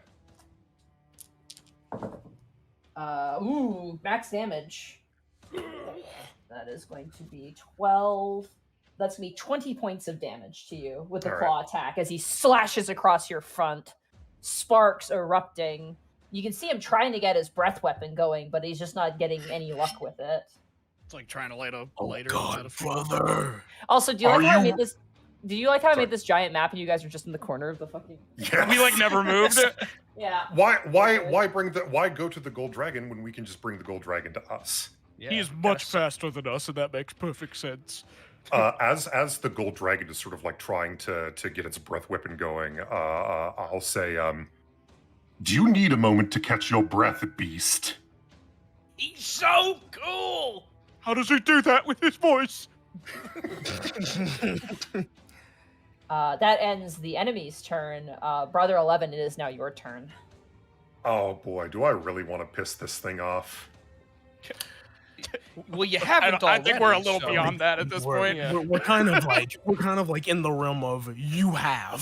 A: Max damage. That is going to be 12. That's going to be 20 points of damage to you with the claw attack as he slashes across your front, sparks erupting. You can see him trying to get his breath weapon going, but he's just not getting any luck with it.
C: It's like trying to light a lighter.
D: God, brother.
A: Also, do you like how I made this? Do you like how I made this giant map and you guys are just in the corner of the fucking?
F: Yes.
C: We like never moved.
A: Yeah.
F: Why go to the gold dragon when we can just bring the gold dragon to us?
E: Yeah.
C: He's much faster than us, and that makes perfect sense.
F: As the gold dragon is sort of like trying to get its breath weapon going, I'll say, do you need a moment to catch your breath, beast?
E: He's so cool.
C: How does he do that with his voice?
A: That ends the enemy's turn. Brother 11, it is now your turn.
F: Oh boy, do I really want to piss this thing off?
E: Well, you haven't
C: I think we're a
E: already,
C: little
E: so-
C: beyond that at this point.
E: Yeah.
D: We're kind of like in the realm of you have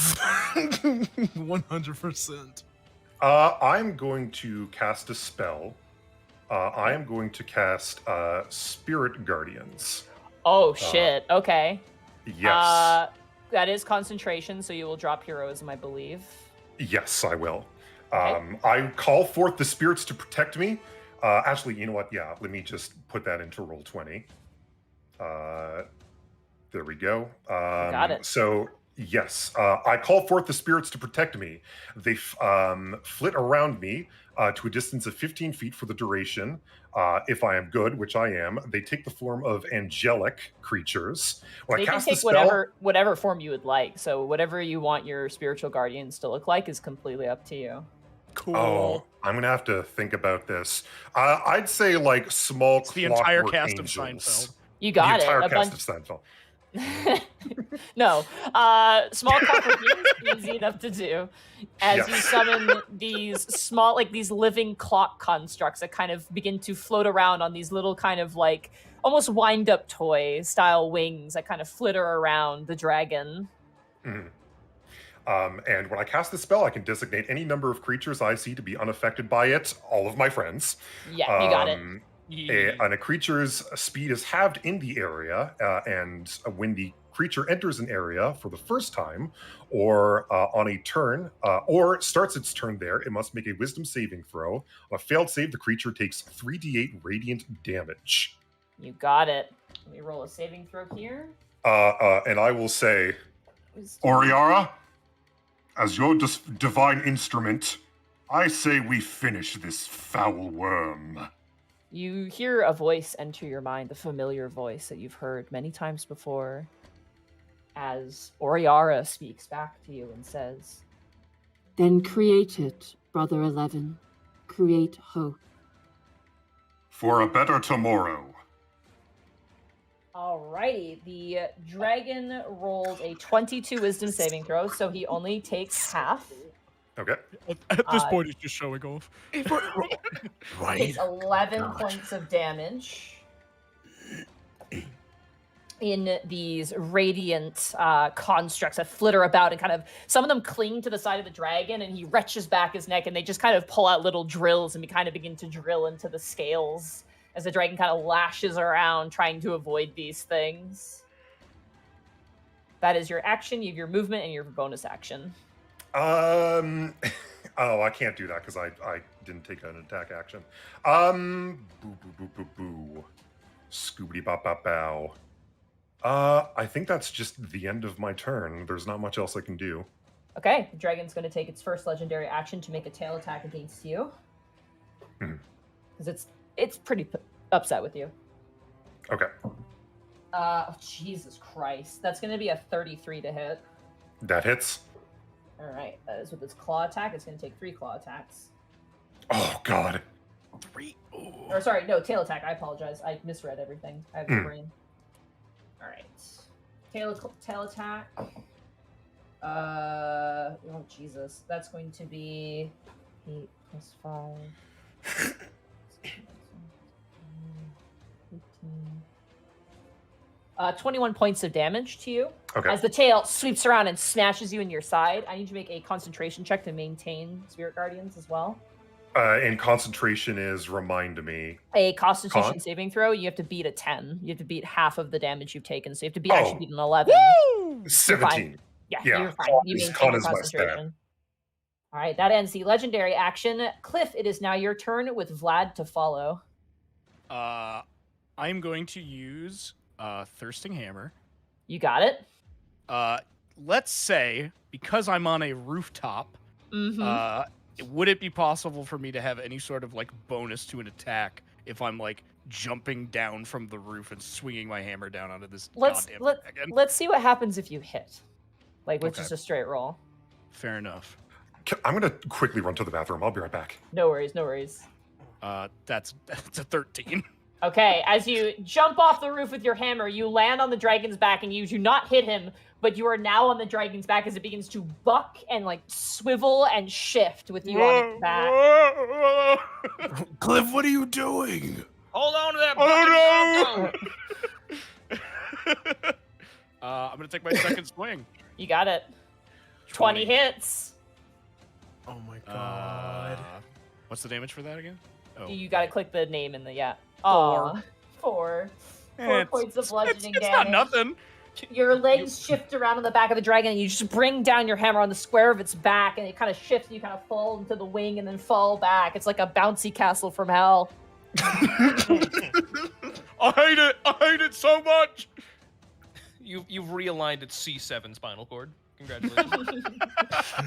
D: 100%.
F: I'm going to cast a spell. I am going to cast Spirit Guardians.
A: Oh shit. Okay.
F: Yes.
A: That is concentration, so you will drop heroism, I believe.
F: Yes, I will.
A: Okay.
F: I call forth the spirits to protect me. Actually, you know what? Yeah, let me just put that into roll 20. There we go.
A: Got it.
F: So, yes, I call forth the spirits to protect me. They flit around me to a distance of 15 feet for the duration. If I am good, which I am, they take the form of angelic creatures. When
A: They
F: I
A: can
F: cast
A: take
F: the spell,
A: whatever form you would like. So whatever you want your spiritual guardians to look like is completely up to you.
C: Cool.
F: Oh, I'm gonna have to think about this. I'd say like small
C: It's the entire
F: clockwork
C: cast
F: angels.
C: of Seinfeld.
A: You got
F: the entire
A: it.
F: cast of Seinfeld.
A: No, small copper beams, easy enough to do. As you summon these small, like these living clock constructs that kind of begin to float around on these little kind of like almost wind-up toy style wings that kind of flitter around the dragon.
F: Mhm. And when I cast the spell, I can designate any number of creatures I see to be unaffected by it. All of my friends.
A: Yeah, you got it.
F: And a creature's speed is halved in the area, and when the creature enters an area for the first time, or on a turn, or starts its turn there, it must make a Wisdom saving throw. On a failed save, the creature takes 3d8 radiant damage.
A: You got it. Let me roll a saving throw here.
F: And I will say, Oriara, as your divine instrument, I say we finish this foul worm.
A: You hear a voice enter your mind, the familiar voice that you've heard many times before, as Oriara speaks back to you and says,
G: Then create it, Brother 11. Create hope.
F: For a better tomorrow.
A: Alrighty, the dragon rolled a 22 wisdom saving throw, so he only takes half.
F: Okay.
C: At this point, he's just showing off.
D: Right.
A: Takes 11 points of damage in these radiant constructs that flitter about and kind of, some of them cling to the side of the dragon, and he retches back his neck and they just kind of pull out little drills and kind of begin to drill into the scales as the dragon kind of lashes around trying to avoid these things. That is your action. You have your movement and your bonus action.
F: Oh, I can't do that because I didn't take an attack action. Boo boo boo boo boo. Scoobity bop bop bow. I think that's just the end of my turn. There's not much else I can do.
A: Okay, the dragon's going to take its first legendary action to make a tail attack against you. Because it's pretty upset with you.
F: Okay.
A: Jesus Christ. That's going to be a 33 to hit.
F: That hits.
A: All right, that is with its claw attack. It's going to take 3 claw attacks.
F: Oh, God.
C: 3. Ooh.
A: Or sorry, no, tail attack. I apologize. I misread everything. I have a brain. All right. Tail attack. Oh, Jesus. That's going to be 8 plus 5. 21 points of damage to you.
F: Okay.
A: As the tail sweeps around and smashes you in your side. I need you to make a concentration check to maintain Spirit Guardians as well.
F: And concentration is, remind me.
A: A Constitution
F: Con?
A: saving throw, you have to beat a 10. You have to beat half of the damage you've taken. So you have to
F: Oh.
A: actually beat an 11.
F: 17.
A: Yeah,
F: Yeah,
A: you're fine. You
F: Con
A: maintain your
F: is my stat.
A: concentration. All right, that ends the legendary action. Cliff, it is now your turn with Vlad to follow.
C: I'm going to use Thirsting Hammer.
A: You got it.
C: Let's say, because I'm on a rooftop, would it be possible for me to have any sort of like bonus to an attack if I'm like jumping down from the roof and swinging my hammer down onto this goddamn dragon?
A: Let's see what happens if you hit, like with
C: Okay.
A: just a straight roll.
C: Fair enough.
F: I'm going to quickly run to the bathroom. I'll be right back.
A: No worries, no worries.
C: That's a 13.
A: Okay, as you jump off the roof with your hammer, you land on the dragon's back and you do not hit him, but you are now on the dragon's back as it begins to buck and like swivel and shift with you on its back.
B: Cliff, what are you doing?
E: Hold on to that bucket.
C: I'm gonna take my second swing.
A: You got it. 20 hits.
B: Oh my god.
C: What's the damage for that again? Oh,
A: You gotta click the name in the
C: Four.
A: Aw, 4
C: Eh,
A: points of bludgeoning
C: it's
A: damage.
C: not nothing.
A: Your legs shift around on the back of the dragon, and you just bring down your hammer on the square of its back, and it kind of shifts. And you kind of fall into the wing, and then fall back. It's like a bouncy castle from hell.
C: I hate it so much.
E: You've realigned its C7 spinal cord. Congratulations.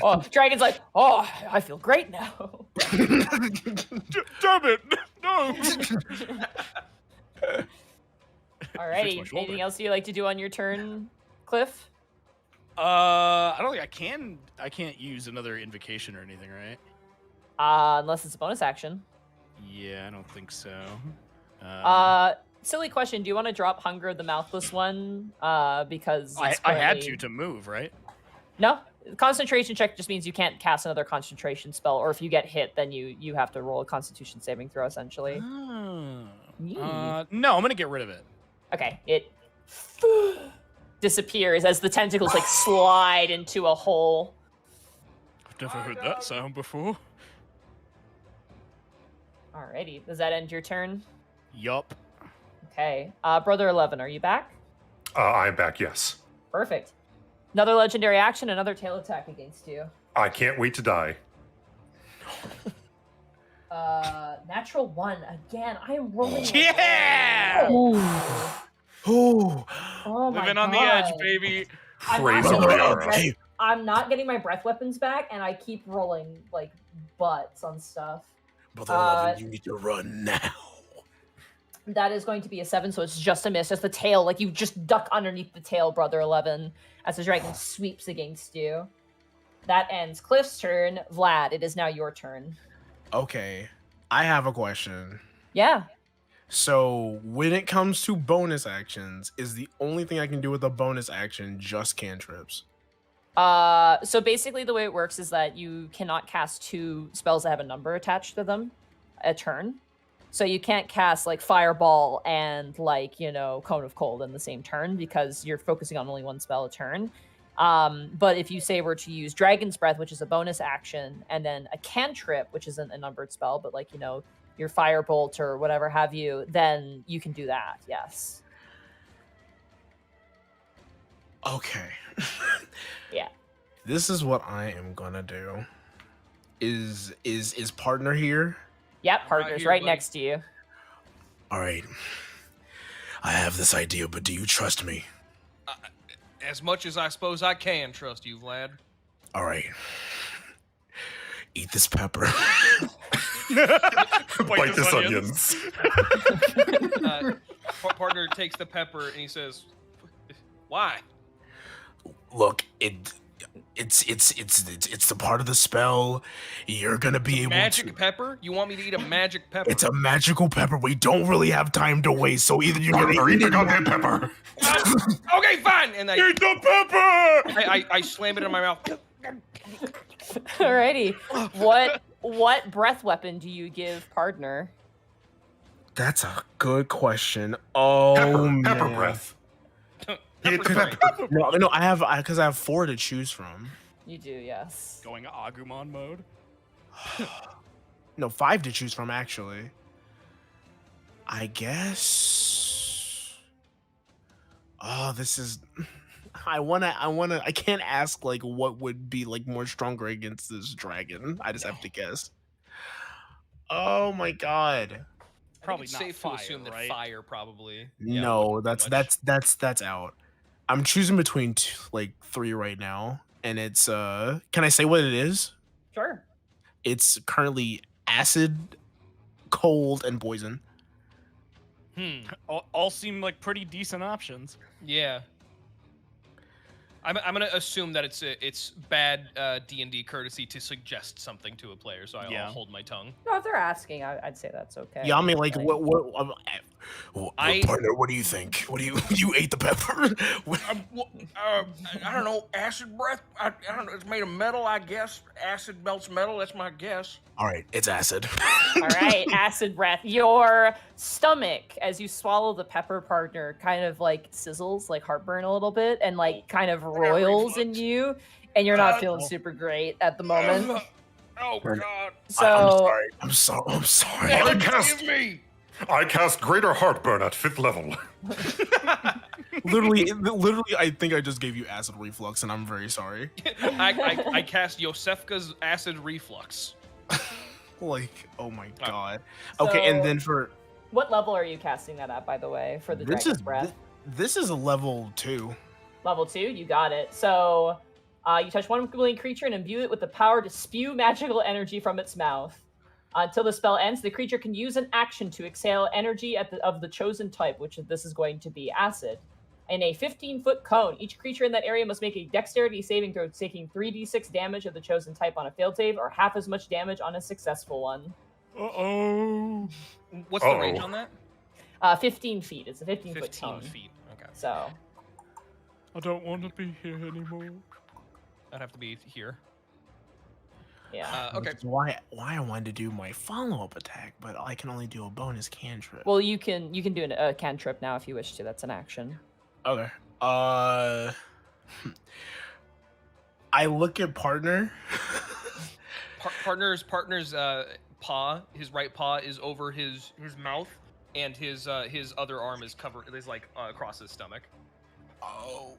A: Oh, dragon's like, oh, I feel great now.
C: Damn it! No.
A: Alrighty.
C: my shoulder.
A: Anything else you like to do on your turn, Cliff?
C: I don't think I can't use another invocation or anything, right?
A: Unless it's a bonus action.
C: Yeah, I don't think so.
A: Silly question. Do you want to drop Hunger of the Mouthless one? Because
C: I
A: it's
C: had
A: currently-
C: to move, right?
A: No, concentration check just means you can't cast another concentration spell, or if you get hit, then you have to roll a Constitution saving throw, essentially.
C: Oh.
A: Yeah.
C: No, I'm gonna get rid of it.
A: Okay, it disappears as the tentacles like slide into a hole.
C: I've never heard that sound before.
A: Alrighty, does that end your turn?
C: Yup.
A: Okay, Brother 11, are you back?
F: I'm back, yes.
A: Perfect. Another legendary action, another tail attack against you.
F: I can't wait to die.
A: Natural 1 again. I am rolling.
C: Yeah!
B: Oh,
A: Oh my
C: Living on the
A: God.
C: edge, baby.
A: I'm
F: Praise
A: not, getting my
F: Eliara.
A: breath,
B: Hey.
A: I'm not getting my breath weapons back, and I keep rolling like butts on stuff.
B: Brother 11, you need to run now.
A: That is going to be a 7, so it's just a miss. Just the tail, like you just duck underneath the tail, Brother 11, as the dragon sweeps against you. That ends Cliff's turn. Vlad, it is now your turn.
B: Okay, I have a question.
A: Yeah.
B: So, when it comes to bonus actions, is the only thing I can do with a bonus action just cantrips?
A: So basically the way it works is that you cannot cast 2 spells that have a number attached to them a turn. So you can't cast like Fireball and like, Cone of Cold in the same turn because you're focusing on only one spell a turn. But if you say were to use Dragon's Breath, which is a bonus action, and then a cantrip, which isn't a numbered spell, but like, your Firebolt or whatever have you, then you can do that, yes.
B: Okay.
A: Yeah.
B: This is what I am gonna do. Is partner here?
A: Yep, partner's
E: here,
A: right
E: buddy.
A: next to you.
B: All right. I have this idea, but do you trust me?
E: As much as I suppose I can trust you, Vlad.
B: All right. Eat this pepper.
F: Bite this onions.
E: Partner takes the pepper and he says, "Why?"
B: Look, it's the part of the spell. You're gonna be able
E: Magic
B: to.
E: pepper? You want me to eat a magic pepper?
B: It's a magical pepper. We don't really have time to waste. So either you're gonna
F: Partner, eat
B: eat
F: the
B: it.
F: goddamn pepper.
E: Okay, fine. And
C: Eat the pepper!
E: I slam it in my mouth.
A: Alrighty. What what breath weapon do you give partner?
D: That's a good question. Oh,
F: Pepper
D: man.
F: breath.
E: Pepper
F: Pepper.
E: spray.
D: No, I have because I have 4 to choose from.
A: You do, yes.
C: Going Agumon mode.
D: No, 5 to choose from actually. I guess. Oh, this is. I can't ask like what would be like more stronger against this dragon. I just have to guess. Oh my god.
C: Probably
E: it's
C: not
E: safe
C: fire,
E: to assume that
C: right?
E: fire probably. Yeah,
D: No,
E: wouldn't do much.
D: that's out. I'm choosing between 3 right now, and it's Can I say what it is?
A: Sure.
D: It's currently acid, cold, and poison.
C: All seem like pretty decent options.
E: Yeah. I'm gonna assume that it's bad D&D courtesy to suggest something to a player, so I'll hold my tongue.
A: No, if they're asking, I'd say that's okay.
D: Yeah, I mean, like,
A: Like,
D: partner, what do you think? What do you ate the pepper?
H: I don't know. Acid breath. I don't know. It's made of metal, I guess. Acid melts metal. That's my guess.
D: All right, it's acid.
A: All right, acid breath. Your stomach, as you swallow the pepper, partner, kind of like sizzles, like heartburn a little bit, and like kind of roils in you, and you're not feeling super great at the moment.
H: Oh
D: Burn it.
H: God!
A: So
D: I'm sorry.
F: I cast Greater Heartburn at 5th level.
D: literally, I think I just gave you acid reflux, and I'm very sorry.
E: I cast Yosefka's acid reflux.
D: Like, oh my god. Okay, and
A: So-
D: then for
A: what level are you casting that at, by the way, for the
D: this
A: dragon's
D: is
A: breath?
D: this is a level 2.
A: Level 2, you got it. So you touch one living creature and imbue it with the power to spew magical energy from its mouth. Until the spell ends, the creature can use an action to exhale energy of the chosen type, which this is going to be acid. In a 15-foot cone, each creature in that area must make a dexterity saving throw, taking 3d6 damage of the chosen type on a failed save, or half as much damage on a successful one.
C: Uh-oh.
E: What's the range on that?
A: 15 feet. It's a 15-foot
E: 15
A: cone.
E: feet. Okay.
A: So,
C: I don't want to be here anymore.
E: I'd have to be here.
A: yeah.
E: Okay.
D: Which is why I wanted to do my follow-up attack, but I can only do a bonus cantrip.
A: Well, you can do a cantrip now if you wish to. That's an action.
D: Okay. I look at partner.
E: Partner's paw, his right paw is over his mouth, and his other arm is covered. Is like across his stomach.
D: Oh.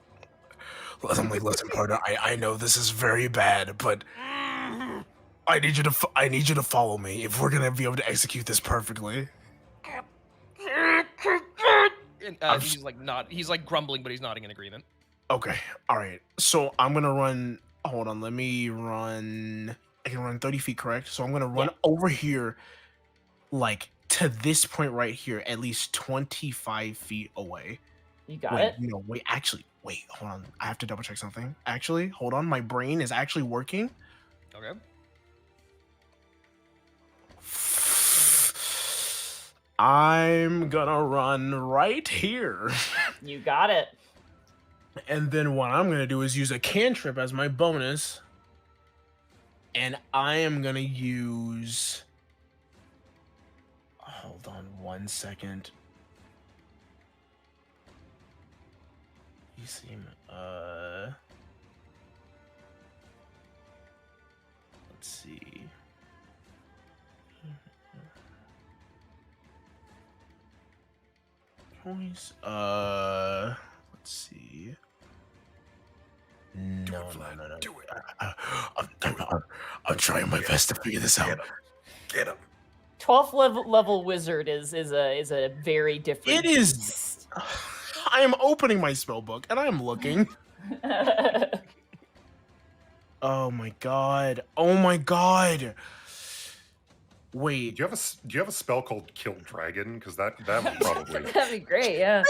D: Listen, partner. I know this is very bad, but I need you to follow me if we're gonna be able to execute this perfectly.
E: And he's like grumbling, but he's nodding in agreement.
D: Okay. All right. So I'm gonna run. Hold on. Let me run. I can run 30 feet, correct? So I'm gonna run over here, like to this point right here, at least 25 feet away.
A: You got it.
D: Wait, hold on. I have to double check something. Actually, hold on. My brain is actually working.
E: Okay.
D: I'm gonna run right here.
A: You got it.
D: And then what I'm gonna do is use a cantrip as my bonus. And I am gonna use. Hold on 1 second. You seem let's see. Choice. Let's see. No.
F: Do it.
D: I'm trying my best to figure this out.
F: Get him.
A: 12th level wizard is a very different.
D: It is.
A: beast.
D: I am opening my spell book and I am looking. Oh my god. Oh my god. Wait.
F: Do you have a spell called Kill Dragon? Because that would probably.
A: That'd be great. Yeah.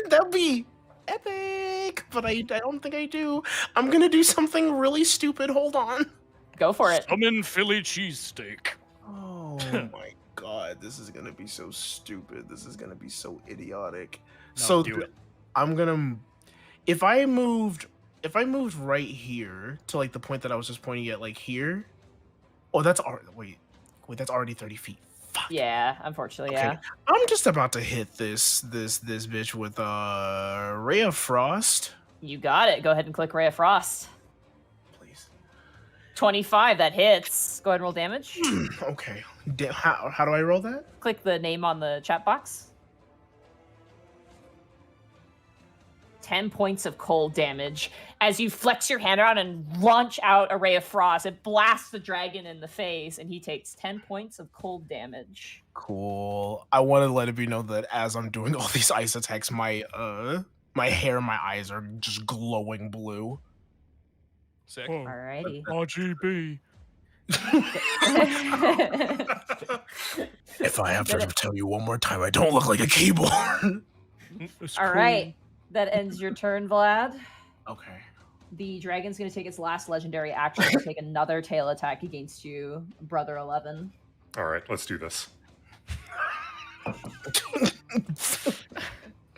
D: That'd be epic, but I don't think I do. I'm gonna do something really stupid. Hold on.
A: Go for it.
C: Summon Philly cheesesteak.
D: Oh my god, this is gonna be so stupid. This is gonna be so idiotic.
C: No,
D: So
C: do it.
D: I'm gonna. If I moved right here to like the point that I was just pointing at, like here. Oh, that's already wait, that's already 30 feet. Fuck.
A: Yeah, unfortunately,
D: Okay.
A: yeah.
D: I'm just about to hit this bitch with Ray of Frost.
A: You got it. Go ahead and click Ray of Frost.
D: Please.
A: 25, that hits. Go ahead and roll damage.
D: Okay. How do I roll that?
A: Click the name on the chat box. 10 points of cold damage. As you flex your hand around and launch out a ray of frost, it blasts the dragon in the face, and he takes 10 points of cold damage.
D: Cool. I want to let it be known that as I'm doing all these ice attacks, my hair and my eyes are just glowing blue.
E: Sick.
A: Alrighty.
C: RGB.
D: If I have to tell you one more time, I don't look like a keyboard.
A: All right. That ends your turn, Vlad.
D: Okay.
A: The dragon's going to take its last legendary action to take another tail attack against you, Brother 11.
F: All right, let's do this.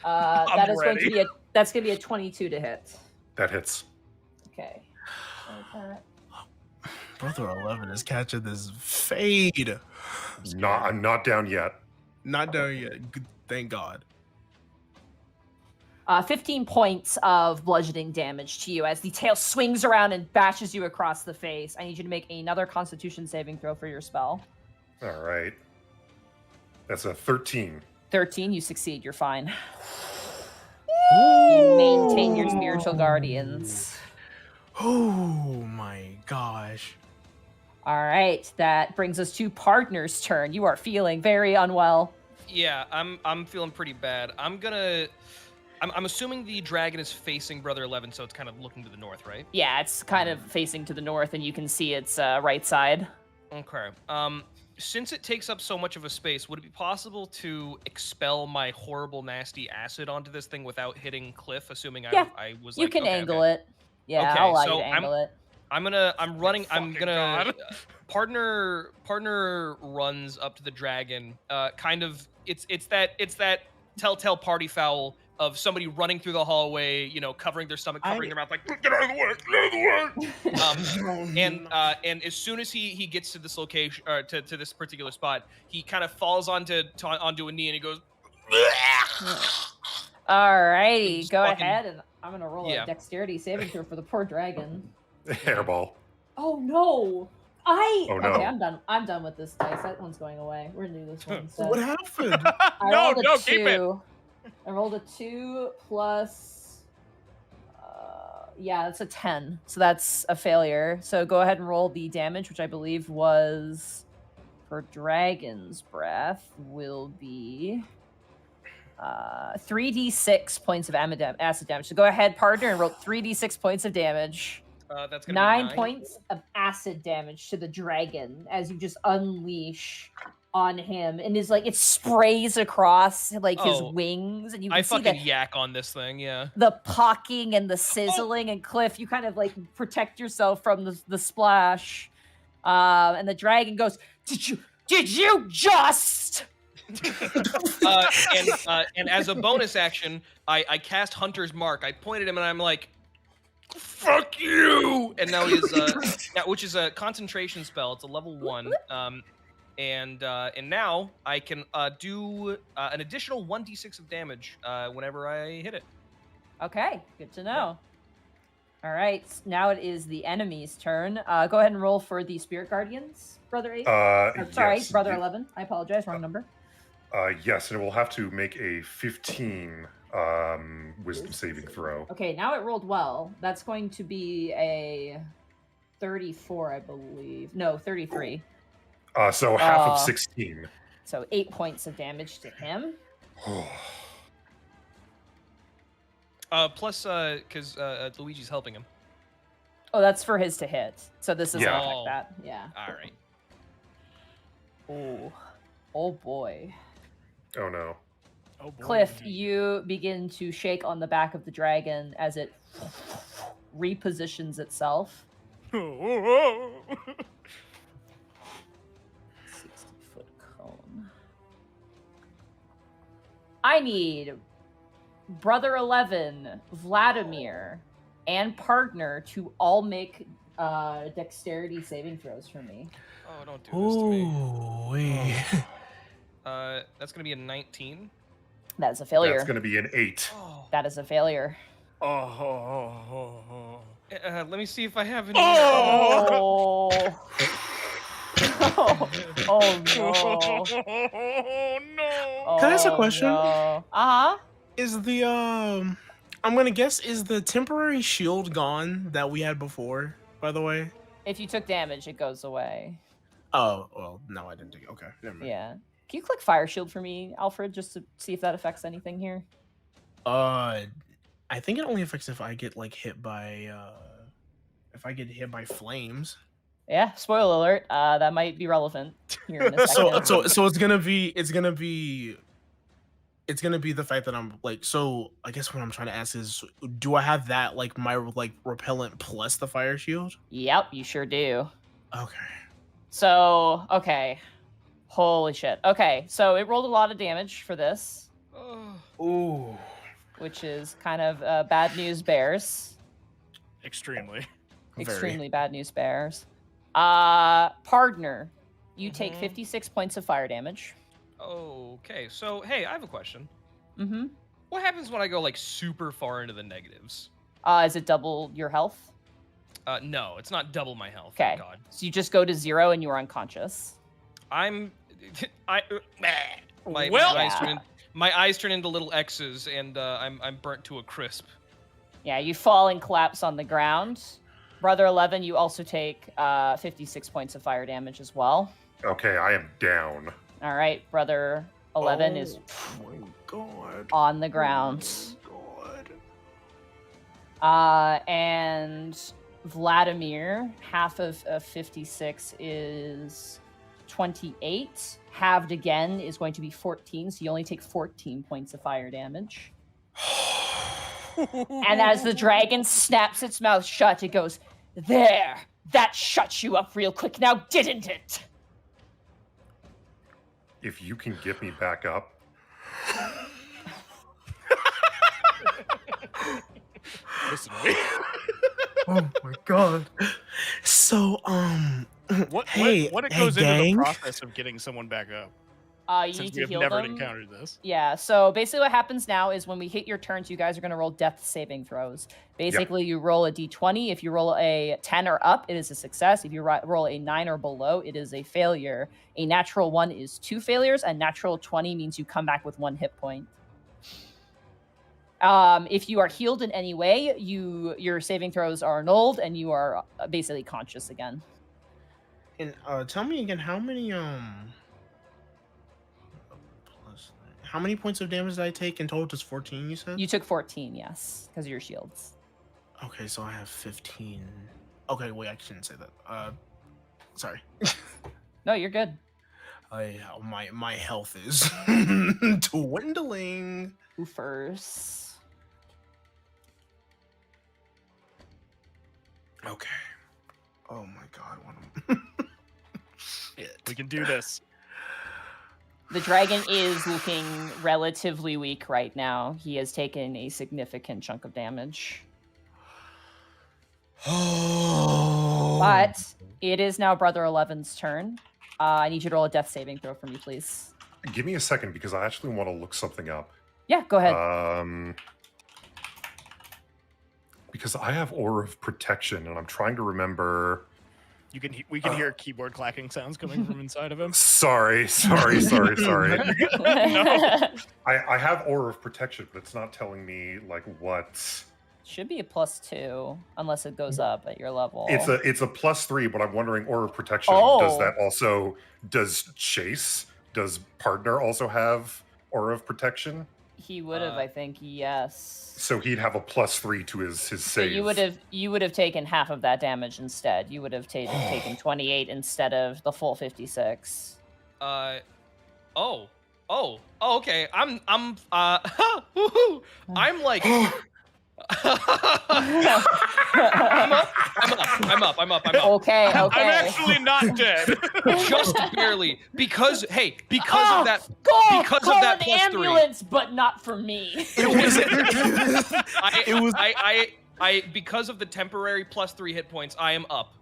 A: That is going to be that's going to be a 22 to hit.
F: That hits.
A: Okay.
D: Brother 11 is catching this fade.
F: I'm not down yet.
D: Not done yet. Thank God.
A: 15 points of bludgeoning damage to you as the tail swings around and bashes you across the face. I need you to make another Constitution saving throw for your spell.
F: All right. That's a 13.
A: 13, you succeed. You're fine. You maintain your spiritual guardians.
D: Oh my gosh.
A: All right, that brings us to Partner's turn. You are feeling very unwell.
E: Yeah, I'm feeling pretty bad. I'm assuming the dragon is facing Brother 11, so it's kind of looking to the north, right?
A: Yeah, it's kind of facing to the north, and you can see its right side.
E: Okay. Since it takes up so much of a space, would it be possible to expel my horrible, nasty acid onto this thing without hitting Cliff? Assuming I was like,
A: you can
E: okay,
A: angle it. Yeah,
E: Okay,
A: I'll allow
E: so
A: you to angle it.
E: I'm gonna partner runs up to the dragon. Kind of, it's that telltale party foul of somebody running through the hallway, you know, covering their stomach, covering their mouth, like, get out of the way, get out of the way. And as soon as he gets to this location, or to this particular spot, he kind of falls onto a knee and he goes.
A: Alrighty, go ahead, and I'm gonna roll
E: Yeah.
A: a dexterity saving throw for the poor dragon.
F: Hairball.
A: Oh no!
F: Oh, no.
A: Okay, I'm done with this dice. That one's going away. We're gonna do this one instead.
D: What happened?
A: I
C: No,
A: rolled a
C: no,
A: 2.
C: keep it.
A: I rolled a 2 plus. Yeah, that's a 10. So that's a failure. So go ahead and roll the damage, which I believe was for Dragon's Breath will be 3d6 points of acid damage. So go ahead, partner, and roll 3d6 points of damage.
E: That's gonna be
A: 9 points of acid damage to the dragon as you just unleash on him, and is like it sprays across like his wings, and you can
E: I
A: see
E: fucking yak on this thing, yeah.
A: the pocking and the sizzling. And Cliff, you kind of like protect yourself from the splash, and the dragon goes, "Did you just?"
E: And as a bonus action, I cast Hunter's Mark. I pointed him and I'm like, "Fuck you!" And now he's which is a concentration spell. It's a level 1. And now I can do an additional 1d6 of damage whenever I hit it.
A: Okay, good to know. All right, now it is the enemy's turn. Go ahead and roll for the Spirit Guardians, Brother 8. Sorry,
F: Yes.
A: Brother 11. I apologize, wrong number.
F: Yes, and it will have to make a 15 wisdom saving throw.
A: Okay, now it rolled well. That's going to be a 34, I believe. No, 33.
F: So half of 16.
A: So 8 points of damage to him.
E: Plus, because Luigi's helping him.
A: Oh, that's for his to hit. So this is
F: Yeah.
A: not like that. Yeah.
E: All right.
A: Oh boy.
F: Oh no.
C: Oh, boy,
A: Cliff,
C: indeed.
A: you begin to shake on the back of the dragon as it repositions itself. 60-foot cone. I need Brother 11, Vladimir, and partner to all make dexterity saving throws for me.
E: Oh, don't do this to me.
B: Ooh, wee.
E: That's gonna be a 19.
A: That is a failure.
F: That's going to be an 8.
E: Oh.
A: That is a failure.
E: Let me see if I have any.
A: Oh. Oh no.
C: Oh no.
D: Can I ask a question?
A: No. Uh-huh.
D: Is the I'm gonna guess, is the temporary shield gone that we had before, by the way?
A: If you took damage, it goes away.
D: Oh, well, no, I didn't take it. Okay, never mind.
A: Yeah. Can you click Fire Shield for me, Alfred, just to see if that affects anything here?
D: I think it only affects if I get like hit by flames.
A: Yeah, spoiler alert. That might be relevant here in a second.
D: So it's gonna be the fact that I'm like, so I guess what I'm trying to ask is, do I have that like my like repellent plus the fire shield?
A: Yep, you sure do.
D: Okay.
A: So, okay. Holy shit. Okay, so it rolled a lot of damage for this,
D: Ooh.
A: which is kind of bad news bears.
C: Extremely.
A: Extremely bad news bears. Partner, you take 56 points of fire damage.
E: Okay, so hey, I have a question.
A: Mm-hmm.
E: What happens when I go like super far into the negatives?
A: Is it double your health?
E: No, it's not double my health.
A: Okay.
E: Thank God.
A: So you just go to 0 and you're unconscious.
E: My eyes turn into little X's, and I'm burnt to a crisp.
A: Yeah, you fall and collapse on the ground. Brother 11, you also take 56 points of fire damage as well.
F: Okay, I am down.
A: All right, Brother 11 is
D: Oh my god.
A: on the ground.
D: Oh my god.
A: And Vladimir, half of 56 is 28. Halved again is going to be 14, so you only take 14 points of fire damage. And as the dragon snaps its mouth shut, it goes, "There! That shut you up real quick now, didn't it?"
F: If you can get me back up.
C: Listen to me.
D: Oh my god. So
C: What
D: hey,
C: it
D: hey,
C: goes into
D: gang?
C: the process of getting someone back up?
A: You
C: Since
A: need
C: we
A: to
C: have
A: heal
C: never
A: them.
C: encountered this.
A: Yeah, so basically what happens now is when we hit your turns, you guys are going to roll death saving throws. Basically, you roll a d20. If you roll a 10 or up, it is a success. If you roll a 9 or below, it is a failure. A natural 1 is 2 failures, and natural 20 means you come back with 1 hit point. If you are healed in any way, your saving throws are annulled, and you are basically conscious again.
D: And tell me again, how many points of damage did I take in total? Just 14, you said?
A: You took 14, yes, because of your shields.
D: Okay, so I have 15. Okay, wait, I shouldn't say that. Sorry.
A: No, you're good.
D: My health is dwindling.
A: Oofers.
D: Okay. Oh my god, what am...
C: We can do this.
A: The dragon is looking relatively weak right now. He has taken a significant chunk of damage. But it is now Brother 11's turn. I need you to roll a death saving throw for me, please.
F: Give me a second because I actually want to look something up.
A: Yeah, go ahead.
F: Because I have Aura of Protection, and I'm trying to remember.
C: We can hear keyboard clacking sounds coming from inside of him.
F: Sorry.
C: No.
F: I have Aura of Protection, but it's not telling me like what.
A: Should be a +2, unless it goes up at your level.
F: It's a +3, but I'm wondering Aura of Protection.
A: Oh.
F: Does Partner also have Aura of Protection?
A: He would have, I think, yes.
F: So he'd have a +3 to his save.
A: So you would have taken half of that damage instead. You would have taken 28 instead of the full 56.
E: Okay. I'm like I'm up.
A: Okay.
C: I'm actually not dead.
E: Just barely. Because of that
A: an
E: +3.
A: ambulance, but not for me.
E: Because of the temporary +3 hit points, I am up.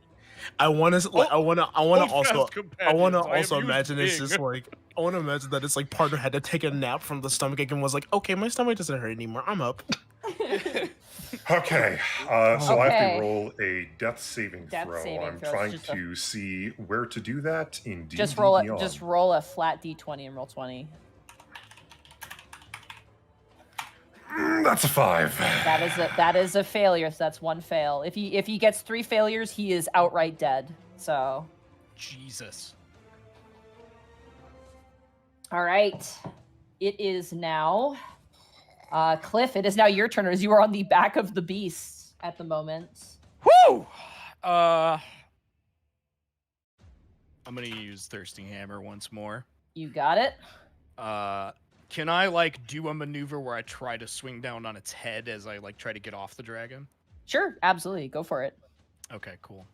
D: I want to like, I want to also
C: used
D: imagine it's
C: Bing.
D: just like I want to imagine that it's like partner had to take a nap from the stomachache and was like, okay, my stomach doesn't hurt anymore. I'm up.
F: Okay, so I have
A: Okay.
F: to roll a death saving
A: Death
F: throw.
A: saving
F: I'm
A: throw,
F: trying
A: just a-
F: to see where to do that in D&D
A: Just roll
F: Beyond.
A: Just roll a flat d20 and roll 20.
F: That's a 5.
A: That is a failure. So that's one fail. If he gets 3 failures, he is outright dead. So.
C: Jesus.
A: All right. It is now, Cliff. It is now your turn, as you are on the back of the beast at the moment.
C: Woo! I'm gonna use Thirsting Hammer once more.
A: You got it.
C: Can I like do a maneuver where I try to swing down on its head as I like try to get off the dragon?
A: Sure, absolutely. Go for it.
C: Okay, cool.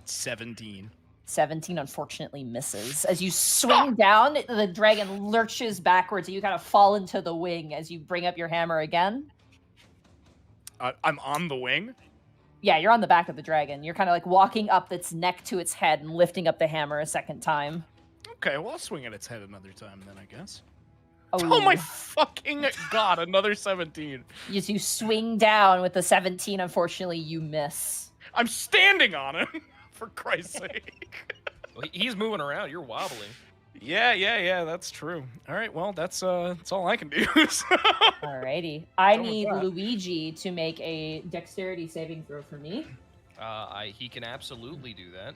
C: 17.
A: 17 unfortunately misses. As you swing down, the dragon lurches backwards and you kind of fall into the wing as you bring up your hammer again.
C: I'm on the wing.
A: Yeah, you're on the back of the dragon. You're kind of like walking up its neck to its head and lifting up the hammer a second time.
C: Okay, well, I'll swing at its head another time then, I guess.
A: Oh,
C: Oh my fucking god, another 17.
A: As you swing down with the 17, unfortunately, you miss.
C: I'm standing on him, for Christ's sake.
E: Well, he's moving around. You're wobbling.
C: Yeah, that's true. All right, well, that's all I can do. So.
A: Alrighty. I
C: Go with
A: need
C: that.
A: Luigi to make a dexterity saving throw for me.
E: He can absolutely do that.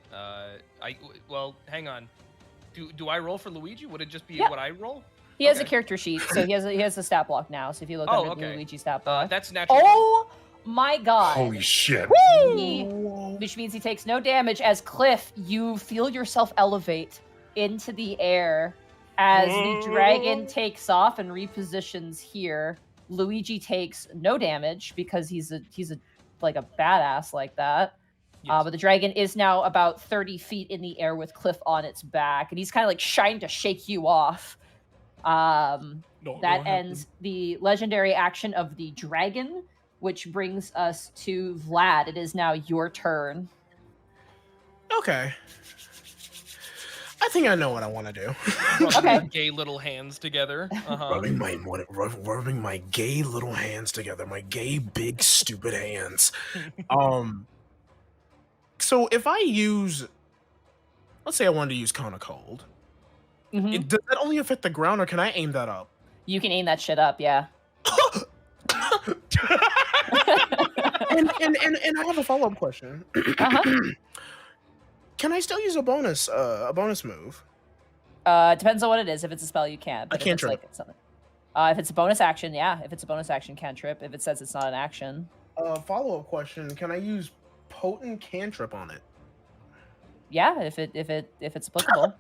E: Well, hang on. Do I roll for Luigi? Would it just be
A: Yeah.
E: what I roll?
A: He has a
E: Okay.
A: character sheet, so he has a stat block now. So if you look
E: Oh,
A: under
E: okay.
A: the Luigi stat block.
E: That's natural.
A: Oh my god.
F: Holy shit.
A: Which means he takes no damage. As Cliff, you feel yourself elevate into the air as the dragon takes off and repositions here. Luigi takes no damage because he's a like a badass like that.
E: Yes.
A: But the dragon is now about 30 feet in the air with Cliff on its back, and he's kind of like trying to shake you off. That ends the legendary action of the dragon, which brings us to Vlad. It is now your turn.
D: Okay. I think I know what I want to do.
E: Rubbing
A: Okay.
E: your gay little hands together.
D: rubbing my gay little hands together, my gay big stupid hands. So if I use, let's say I wanted to use Cone of Cold,
A: Mhm.
D: does that only affect the ground, or can I aim that up?
A: You can aim that shit up, yeah.
D: And I have a follow-up question.
A: Uh-huh.
D: Can I still use a bonus move?
A: Depends on what it is. If it's a spell, you can. But if it's
D: cantrip.
A: like something, if it's a bonus action, yeah. If it's a bonus action, cantrip. If it says it's not an action,
D: Follow-up question: can I use potent cantrip on it?
A: yeah. If it's applicable.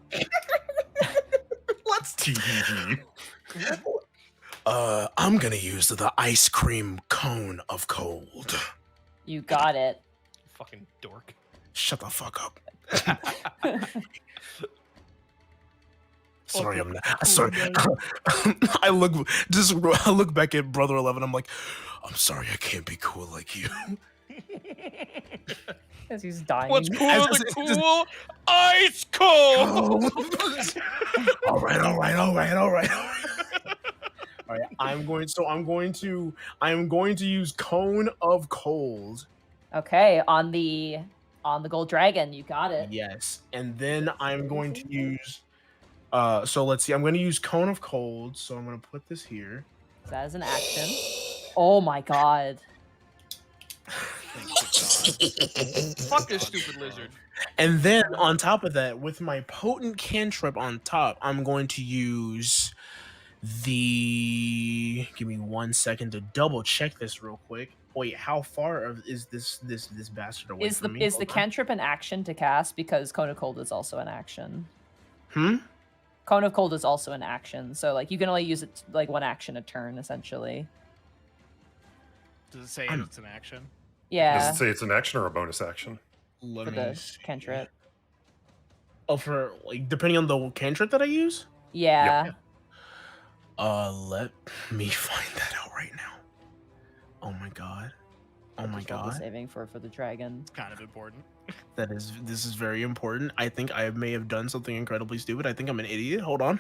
D: Let's.
F: TBD.
D: I'm gonna use the ice cream cone of cold.
A: You got it.
E: Fucking dork.
D: Shut the fuck up. Sorry, I'm not. Sorry. I look back at Brother 11. I'm like, I'm sorry, I can't be cool like you.
A: As he's dying.
C: What's cool
D: As-
C: is
D: as-
C: cool? Ice cold!
D: all right. All right. I'm going to use cone of cold.
A: Okay, on the gold dragon, you got it.
D: Yes, and then I'm going to use. So let's see. I'm going to use cone of cold. So I'm going to put this here.
A: That is an action. Oh my god.
E: Fuck this stupid lizard.
D: And then on top of that, with my potent cantrip on top, I'm going to use the. Give me 1 second to double check this real quick. Wait, how far is this bastard away
A: Is
D: from me?
A: the
D: Hold on.
A: cantrip an action to cast? Because Cone of Cold is also an action.
D: Hmm?
A: Cone of Cold is also an action, so like you can only use it like one action a turn, essentially.
C: Does it say
D: I'm-
C: it's an action?
A: Yeah,
F: Does it say it's an action or a bonus action?
D: Let
A: for
D: me
A: the
D: see.
A: cantrip.
D: Oh, for like depending on the cantrip that I use.
A: Yeah.
D: Let me find that out right now. Oh my god. Oh
A: I
D: my
A: just rolled the
D: god.
A: saving for the dragon.
C: It's kind of important.
D: This is very important. I think I may have done something incredibly stupid. I think I'm an idiot. Hold on.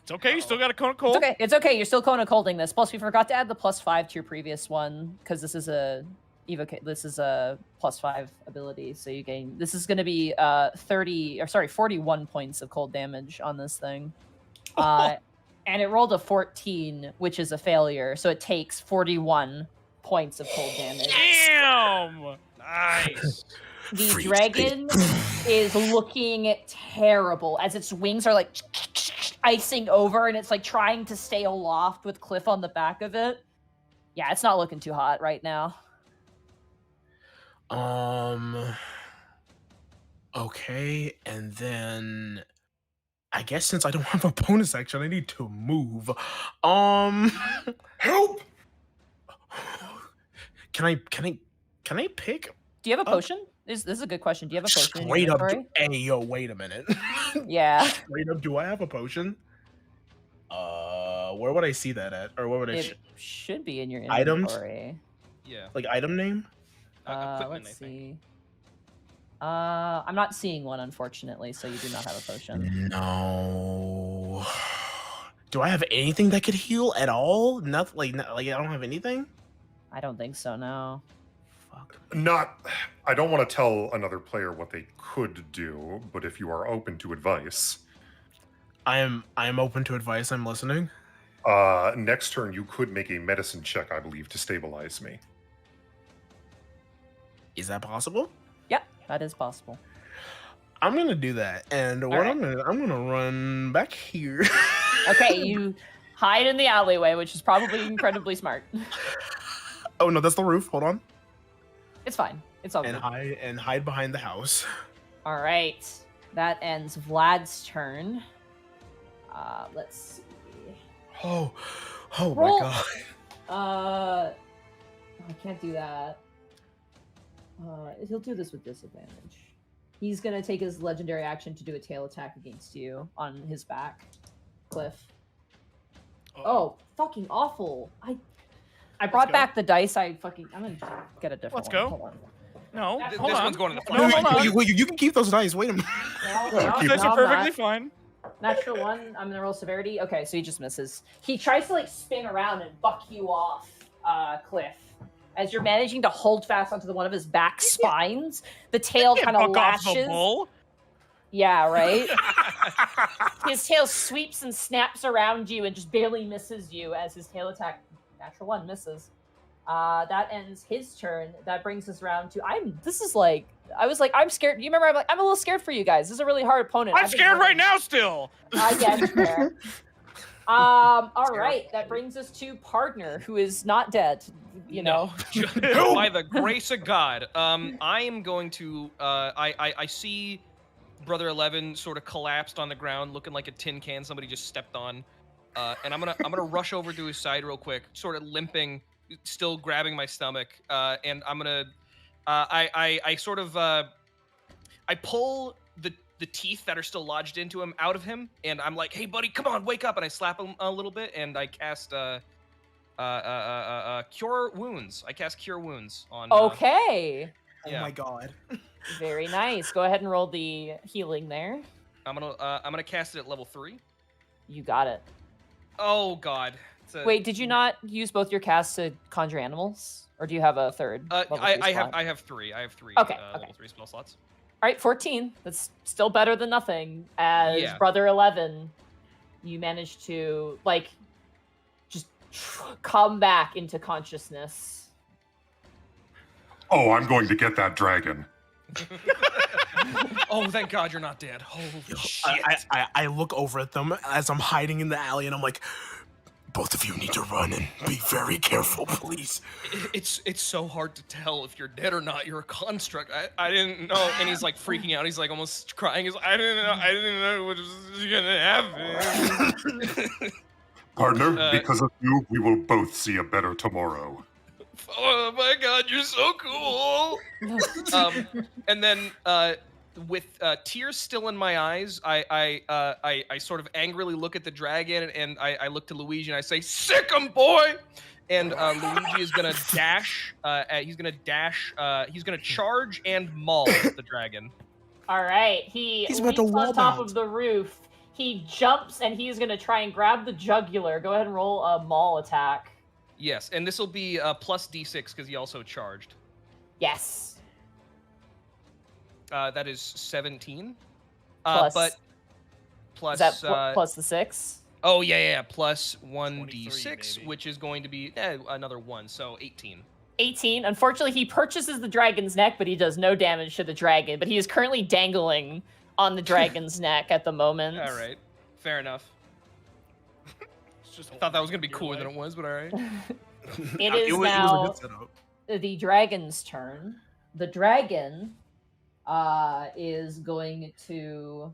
C: It's okay. You still got a Kona Cold.
A: It's okay. It's okay. You're still Kona Colding this. Plus, we forgot to add the +5 to your previous one because this is a This is a +5 ability, so you gain. This is going to be 41 points of cold damage on this thing, and it rolled a 14, which is a failure. So it takes 41 points of cold damage.
C: Damn! Nice.
A: The dragon is looking terrible as its wings are like icing over, and it's like trying to stay aloft with Cliff on the back of it. Yeah, it's not looking too hot right now.
D: Okay, and then I guess since I don't have a bonus action, I need to move.
F: Help!
D: Can I pick
A: Do you have a potion? This is a good question. Do you have a potion?
D: straight
A: in
D: up?
A: your inventory?
D: Hey, yo, wait a minute.
A: Yeah.
D: Straight up, do I have a potion? Where would I see that at, or where would I?
A: It should be in your
D: Items?
A: inventory.
E: Yeah.
D: Like item name?
E: Equipment,
A: Let's
E: I think.
A: see. I'm not seeing one, unfortunately, so you do not have a potion.
D: No. Do I have anything that could heal at all? Nothing. Like I don't have anything.
A: I don't think so, no.
D: Fuck.
F: I don't want to tell another player what they could do, but if you are open to advice,
D: I am open to advice. I'm listening.
F: next turn you could make a medicine check, I believe, to stabilize me.
D: Is that possible?
A: Yep, that is possible.
D: I'm gonna do that, and what
A: right.
D: I'm gonna run back here.
A: Okay, you hide in the alleyway, which is probably incredibly smart.
D: Oh no, that's the roof. Hold on.
A: It's fine. It's all good.
D: And hide behind the house.
A: All right, that ends Vlad's turn. Let's see.
D: Oh
A: Roll.
D: my god.
A: I can't do that. He'll do this with disadvantage. He's gonna take his legendary action to do a tail attack against you on his back, Cliff. Oh, fucking awful! I brought back the dice. I'm gonna get a different
C: Let's
A: one.
C: go.
A: Hold on.
C: No,
E: This
C: hold on.
E: one's going to the
C: No,
E: front.
C: hold on.
D: You can keep those dice. Wait a minute.
A: No,
C: You guys
A: no,
C: are
A: I'm
C: perfectly
A: not.
C: fine.
A: Natural one. I'm gonna roll severity. Okay, so he just misses. He tries to like spin around and buck you off, Cliff. As you're managing to hold fast onto one of his back spines, the tail
C: Can't
A: kind of
C: buck off the
A: lashes.
C: bull.
A: Yeah, right. His tail sweeps and snaps around you and just barely misses you as his tail attack, natural one, misses. That ends his turn. That brings us around to I'm scared. Do you remember? I'm a little scared for you guys. This is a really hard opponent.
C: I'm scared right now still.
A: Yeah, that's fair. All right, that brings us to partner, who is not dead. You know.
E: By the grace of God, I am going to. I see Brother 11 sort of collapsed on the ground, looking like a tin can somebody just stepped on, and I'm gonna rush over to his side real quick, sort of limping, still grabbing my stomach, and I'm gonna. I pull the teeth that are still lodged into him out of him, and I'm like, "Hey, buddy, come on, wake up!" And I slap him a little bit, and I cast Cure Wounds. I cast Cure Wounds on.
A: Okay.
D: Oh
E: Yeah.
D: my god.
A: Very nice. Go ahead and roll the healing there.
E: I'm gonna cast it at level 3.
A: You got it.
E: Oh God.
A: Wait, did you not use both your casts to conjure animals, or do you have a third? level 3
E: I
A: slot?
E: have 3. I have 3.
A: Okay,
E: Level
A: okay.
E: 3 spell slots.
A: All right, 14. That's still better than nothing. As
E: Yeah.
A: Brother 11, you managed to just come back into consciousness.
F: Oh, I'm going to get that dragon.
E: Oh, thank God you're not dead. Holy shit.
D: I look over at them as I'm hiding in the alley, and I'm like, both of you need to run and be very careful, please.
E: It's so hard to tell if you're dead or not. You're a construct. I didn't know. And he's like freaking out. He's like almost crying. He's like, I didn't know what was gonna happen.
F: Partner, because of you, we will both see a better tomorrow.
E: Oh my God, you're so cool. And then with tears still in my eyes, I sort of angrily look at the dragon, and I look to Luigi and I say, "Sick 'em, boy!" And Luigi is gonna dash. He's gonna charge and maul the dragon.
A: All right, he
D: He's about to
A: leaps on
D: wall
A: top
D: bound.
A: of the roof. He jumps and he's gonna try and grab the jugular. Go ahead and roll a maul attack.
E: Yes, and this will be plus D6 because he also charged.
A: Yes.
E: That is 17.
A: Plus-
E: But plus
A: Is that plus the 6?
E: oh yeah, plus 1d6,
C: 23 maybe.
E: which is going to be another 1, so 18.
A: 18. Unfortunately, he purchases the dragon's neck, but he does no damage to the dragon. But he is currently dangling on the dragon's neck at the moment.
E: All right, fair enough.
C: It's just
E: I thought that was gonna be
C: your
E: cooler
C: life.
E: than it was, but all right.
A: It is
D: was a
A: now
D: good setup.
A: the dragon's turn. The dragon is going to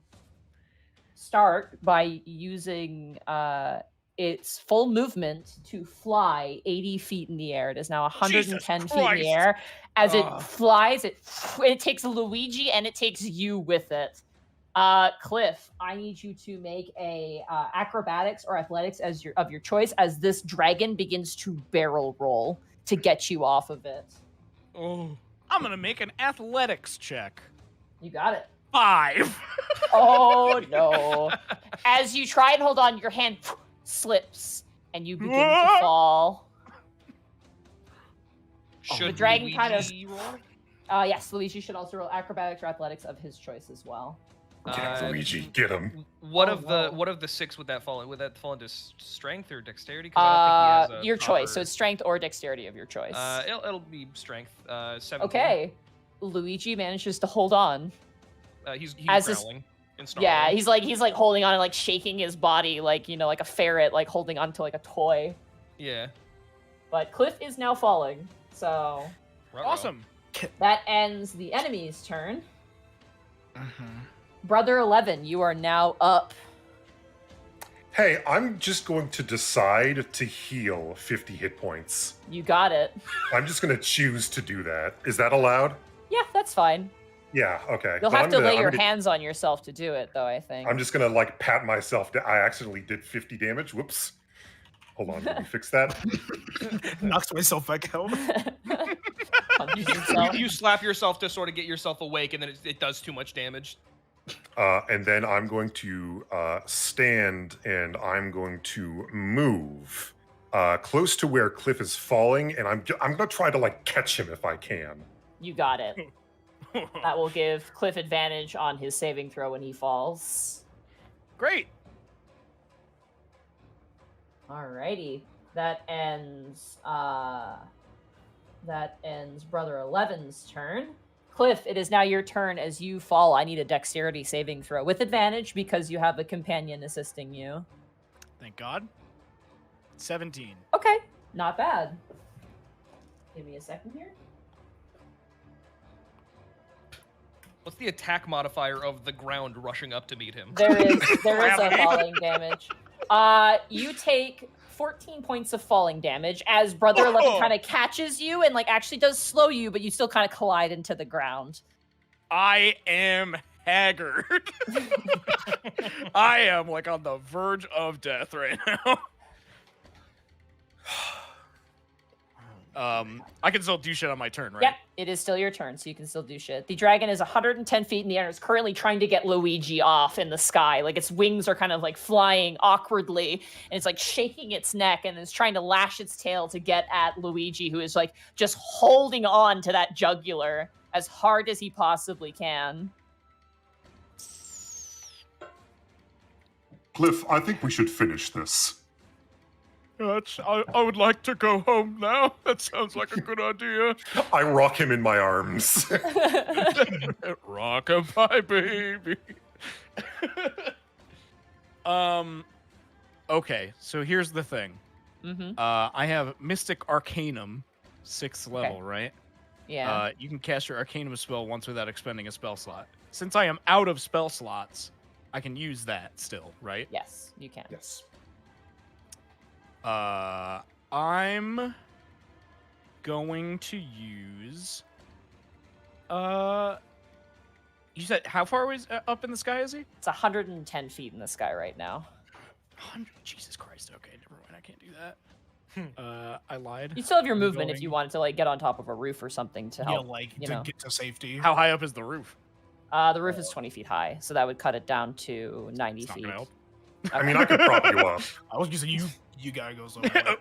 A: start by using its full movement to fly 80 feet in the air. It is now 110 feet in
C: Christ.
A: the air. As it
E: Ugh.
A: flies, it takes Luigi and it takes you with it. Cliff, I need you to make a acrobatics or athletics of your choice as this dragon begins to barrel roll to get you off of it.
E: Oh.
C: I'm gonna make an athletics check.
A: You got it.
C: 5.
A: Oh no. As you try and hold on, your hand slips and you begin to fall.
E: Should
A: the dragon kind of-
E: Luigi roll?
A: Yes, Luigi should also roll acrobatics or athletics of his choice as well.
F: Get Luigi, get him.
E: What
A: Oh,
E: of
A: no.
E: the 6 would that fall in? Would that fall into strength or dexterity? 'Cause I don't think he has a
A: Your choice. So
E: proper-
A: it's strength or dexterity of your choice.
E: It'll be strength. 17.
A: Okay. Luigi manages to hold on.
E: He's
A: As this-
E: growling and
A: Yeah,
E: snarling.
A: he's like holding on and like shaking his body like, like a ferret like holding on to like a toy.
E: Yeah.
A: But Cliff is now falling. So
E: Ruh-roh.
C: Awesome.
A: that ends the enemy's turn.
D: Mhm.
A: Brother 11, you are now up.
F: Hey, I'm just going to decide to heal 50 hit points.
A: You got it.
F: I'm just going to choose to do that. Is that allowed?
A: Yeah, that's fine.
F: Yeah, okay.
A: You'll
F: But
A: have
F: I'm
A: to
F: gonna-
A: lay
F: I'm
A: your
F: gonna-
A: hands on yourself to do it, though, I think.
F: I'm just going to like pat myself down. I accidentally did 50 damage. Whoops. Hold on, let me fix that.
D: Knocks myself back out.
A: Punches himself.
E: You slap yourself to sort of get yourself awake, and then it does too much damage.
F: And then I'm going to stand and I'm going to move close to where Cliff is falling, and I'm going to try to like catch him if I can.
A: You got it. That will give Cliff advantage on his saving throw when he falls.
C: Great.
A: Alrighty. That ends Brother 11's turn. Cliff, it is now your turn as you fall. I need a dexterity saving throw with advantage because you have a companion assisting you.
C: Thank God. 17.
A: Okay, not bad. Give me a second here.
E: What's the attack modifier of the ground rushing up to meet him?
A: There is a falling damage. You take 14 points of falling damage as Brother 11 kind of catches you and like actually does slow you, but you still kind of collide into the ground.
C: I am haggard. I am like on the verge of death right now. I can still do shit on my turn, right?
A: Yep, it is still your turn, so you can still do shit. The dragon is 110 feet in the air. It's currently trying to get Luigi off in the sky. Like its wings are kind of like flying awkwardly, and it's like shaking its neck and it's trying to lash its tail to get at Luigi, who is like just holding on to that jugular as hard as he possibly can.
F: Cliff, I think we should finish this.
C: I would like to go home now. That sounds like a good idea.
F: I rock him in my arms.
C: Rockabye, baby. Okay, so here's the thing.
A: Mm-hmm.
C: I have Mystic Arcanum, 6th level, right?
A: Yeah.
C: You can cast your Arcanum spell once without expending a spell slot. Since I am out of spell slots, I can use that still, right?
A: Yes, you can.
F: Yes.
C: I'm going to use You said how far was up in the sky is he?
A: It's 110 feet in the sky right now.
C: 100. Jesus Christ. Okay, never mind. I can't do that. I lied.
A: You still have your
C: I'm
A: movement if you
C: going-
A: wanted to like get on top of a roof or something to help.
D: to get to safety.
C: How high up is the roof?
A: The roof is 20 feet high, so that would cut it down to 90
C: It's not
A: feet.
C: gonna help.
F: I mean, I could prop you up.
D: I was gonna say you gotta go somewhere.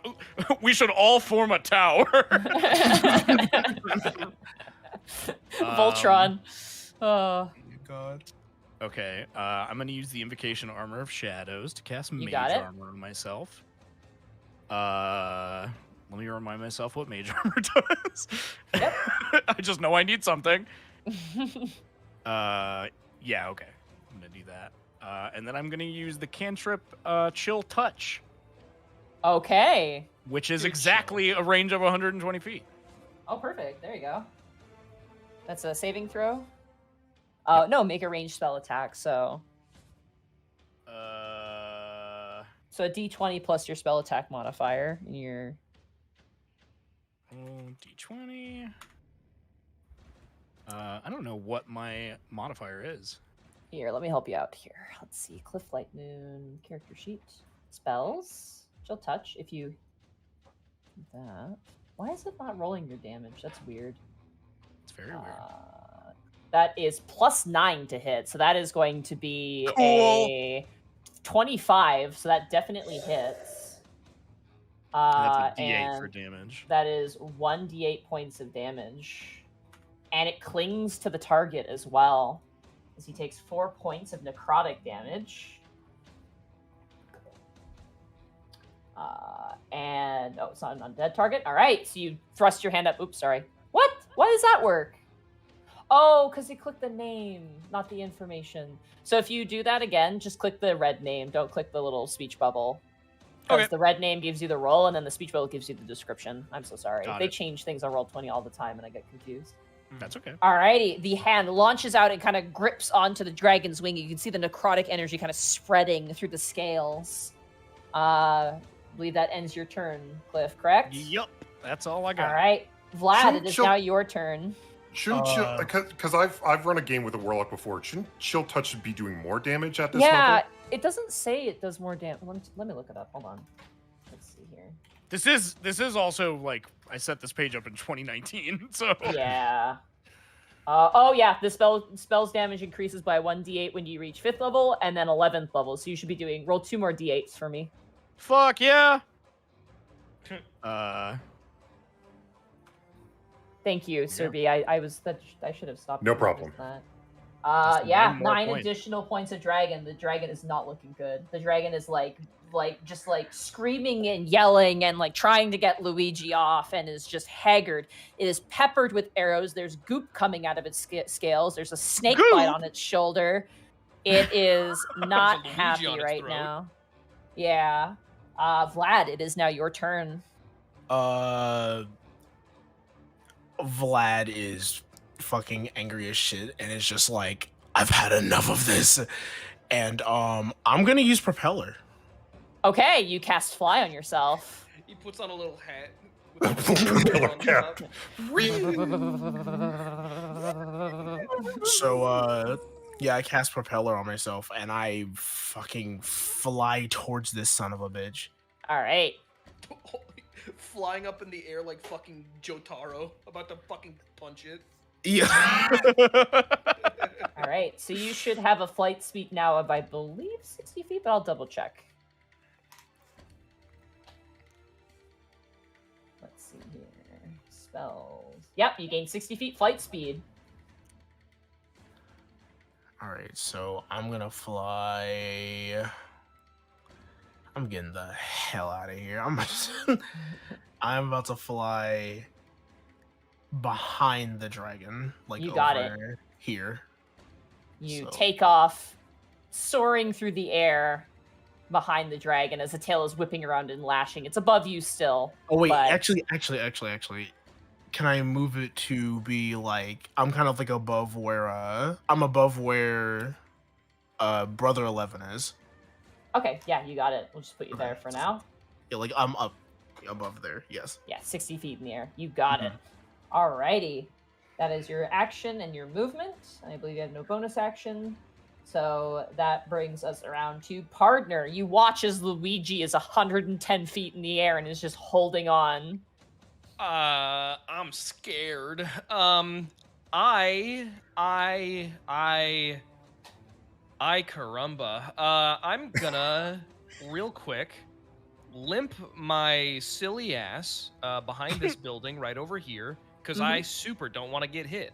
C: We should all form a tower.
A: Voltron.
D: God.
C: Okay, I'm gonna use the Invocation Armor of Shadows to cast Mage
A: got it.
C: Armor on myself. Let me remind myself what Mage Armor does.
A: Yep.
C: I just know I need something. Yeah, okay. I'm gonna do that. And then I'm gonna use the cantrip Chill Touch,
A: Okay.
C: which is
D: Good
C: exactly a range of 120 feet.
A: Oh, perfect. There you go. That's a saving throw. No, make a ranged spell attack. So a D20 plus your spell attack modifier in your.
C: D20. I don't know what my modifier is.
A: Here, let me help you out here. Let's see. Cliff Light Moon character sheet. Spells. Chill Touch. If you do that. Why is it not rolling your damage? That's weird.
C: It's very weird.
A: That is +9 to hit. So that is going to be
C: Cool.
A: a 25. So that definitely hits.
C: That's a D8
A: and
C: for damage.
A: that is 1d8 points of damage. And it clings to the target as well, as he takes 4 points of necrotic damage. And it's not an undead target. All right, so you thrust your hand up. Oops, sorry. What? Why does that work? Oh, because you clicked the name, not the information. So if you do that again, just click the red name. Don't click the little speech bubble. Because
C: Okay.
A: the red name gives you the roll, and then the speech bubble gives you the description. I'm so sorry.
C: Got
A: They
C: it.
A: change things on Roll20 all the time, and I get confused.
C: That's okay.
A: Alrighty, the hand launches out and kind of grips onto the dragon's wing. You can see the necrotic energy kind of spreading through the scales. I believe that ends your turn, Cliff, correct?
C: Yup, that's all I got.
A: All right. Vlad,
F: Shouldn't
A: it is
F: Chill-
A: now your turn.
F: Shouldn't because I've run a game with a warlock before. Shouldn't Chill Touch be doing more damage at this
A: Yeah,
F: level?
A: it doesn't say it does more damage. Let me look it up. Hold on. Let's see here.
C: This is also like I set this page up in 2019, so
A: Yeah. Oh yeah, the spell's damage increases by 1d8 when you reach 5th level and then 11th level. So you should be roll 2 more d8s for me.
C: fuck yeah.
A: Thank you, Serby. I should have stopped.
F: No
A: you
F: problem.
A: with that.
C: That's
A: Yeah,
C: 9 more
A: 9
C: points.
A: additional points of dragon. The dragon is not looking good. The dragon is just screaming and yelling and like trying to get Luigi off and is just haggard. It is peppered with arrows. There's goop coming out of its scales. There's a snake bite
C: Goop?
A: on its shoulder. It is not
E: Luigi
A: happy
E: on its
A: right
E: throat.
A: now. Yeah. Vlad, it is now your turn.
D: Vlad is fucking angry as shit and is just like, I've had enough of this. And I'm gonna use Propeller.
A: Okay, you cast fly on yourself.
E: He puts on a little hat.
F: Propeller cap.
D: So yeah, I cast Propeller on myself and I fucking fly towards this son of a bitch.
A: All right.
E: Flying up in the air like fucking Jotaro, about to fucking punch it.
D: Yeah.
A: All right, so you should have a flight speed now of, I believe, 60 feet, but I'll double check. Let's see here. Spells. Yep, you gain 60 feet flight speed.
D: All right, so I'm gonna fly. I'm getting the hell out of here. I'm about to fly behind the dragon, like
A: You got it.
D: over here.
A: You
D: So-
A: take off, soaring through the air behind the dragon as the tail is whipping around and lashing. It's above you still.
D: Oh wait,
A: but-
D: actually, can I move it to be like I'm kind of like above where Brother 11 is.
A: Okay, yeah, you got it. We'll just put you there
D: Okay.
A: for now.
D: Yeah, like I'm up above there. Yes.
A: Yeah, 60 feet in the air. You got
D: Mhm.
A: it. Alrighty. That is your action and your movement. I believe you have no bonus action. So that brings us around to partner. You watch as Luigi is 110 feet in the air and is just holding on.
E: I'm scared. Caramba. I'm gonna real quick limp my silly ass behind this building right over here because I super don't want to get hit.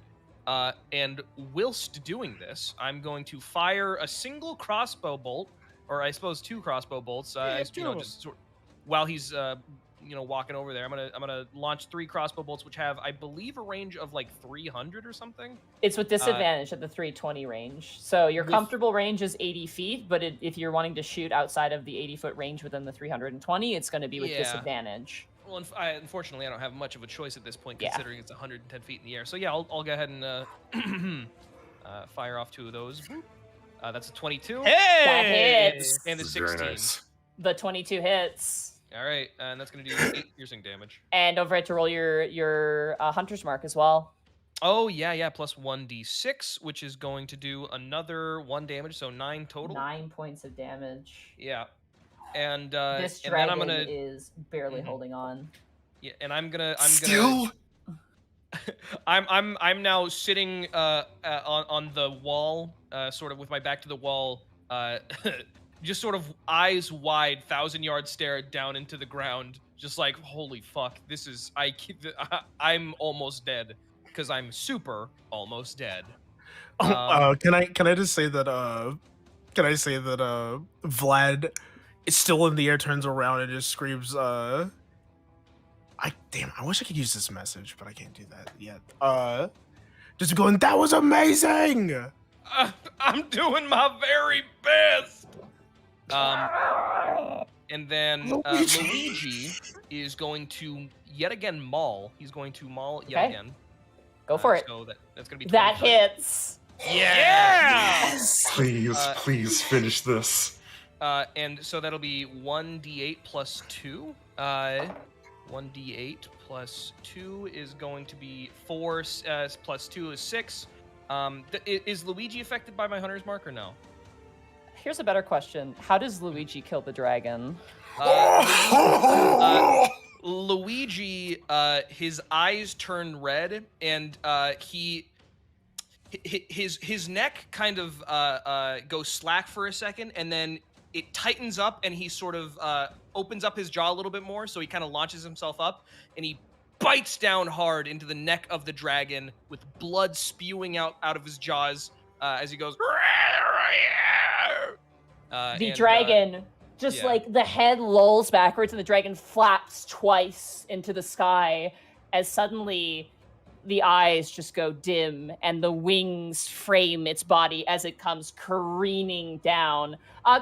E: And whilst doing this, I'm going to fire a single crossbow bolt, or I suppose 2 crossbow bolts. Just while he's walking over there, I'm gonna launch 3 crossbow bolts, which have, I believe, a range of like 300 or something.
A: It's with disadvantage at the 320 range. So your comfortable range is 80 feet, but if you're wanting to shoot outside of the 80-foot range within the 320, it's going to be with disadvantage.
E: Well, unfortunately, I don't have much of a choice at this point, considering it's 110 feet in the air. So yeah, I'll go ahead and fire off 2 of those. That's a 22.
A: Hey! That hits.
E: And a 16.
F: Nice.
A: The 22 hits.
E: All right, and that's going to do 8 piercing damage.
A: And don't forget to roll your hunter's mark as well.
E: Oh, yeah, plus 1d6, which is going to do another 1 damage, so 9 total.
A: 9 points of damage.
E: Yeah. And
A: this dragon is barely holding on.
E: Yeah, and I'm gonna
B: Still?
E: I'm now sitting on the wall, sort of with my back to the wall, just sort of eyes wide, 1,000-yard stare down into the ground, just like, holy fuck, this is I'm almost dead because I'm super almost dead.
D: Can I just say that Vlad is still in the air, turns around and just screams, I wish I could use this message, but I can't do that yet. Just going, that was amazing!
E: I'm doing my very best! And then Luigi is going to yet again maul. He's going to maul yet again.
A: Go for it.
E: So that's going to be 25.
A: That hits.
E: Yes!
F: Please finish this.
E: And so that'll be 1d8 plus 2. 1d8 plus 2 is going to be 4, plus 2 is 6. Is Luigi affected by my hunter's mark or no?
A: Here's a better question. How does Luigi kill the dragon?
E: Luigi, his eyes turn red, and his neck kind of goes slack for a second, and then it tightens up, and he sort of opens up his jaw a little bit more, so he kind of launches himself up, and he bites down hard into the neck of the dragon with blood spewing out of his jaws as he goes.
A: The dragon, like the head lolls backwards and the dragon flaps twice into the sky as suddenly the eyes just go dim and the wings frame its body as it comes careening down.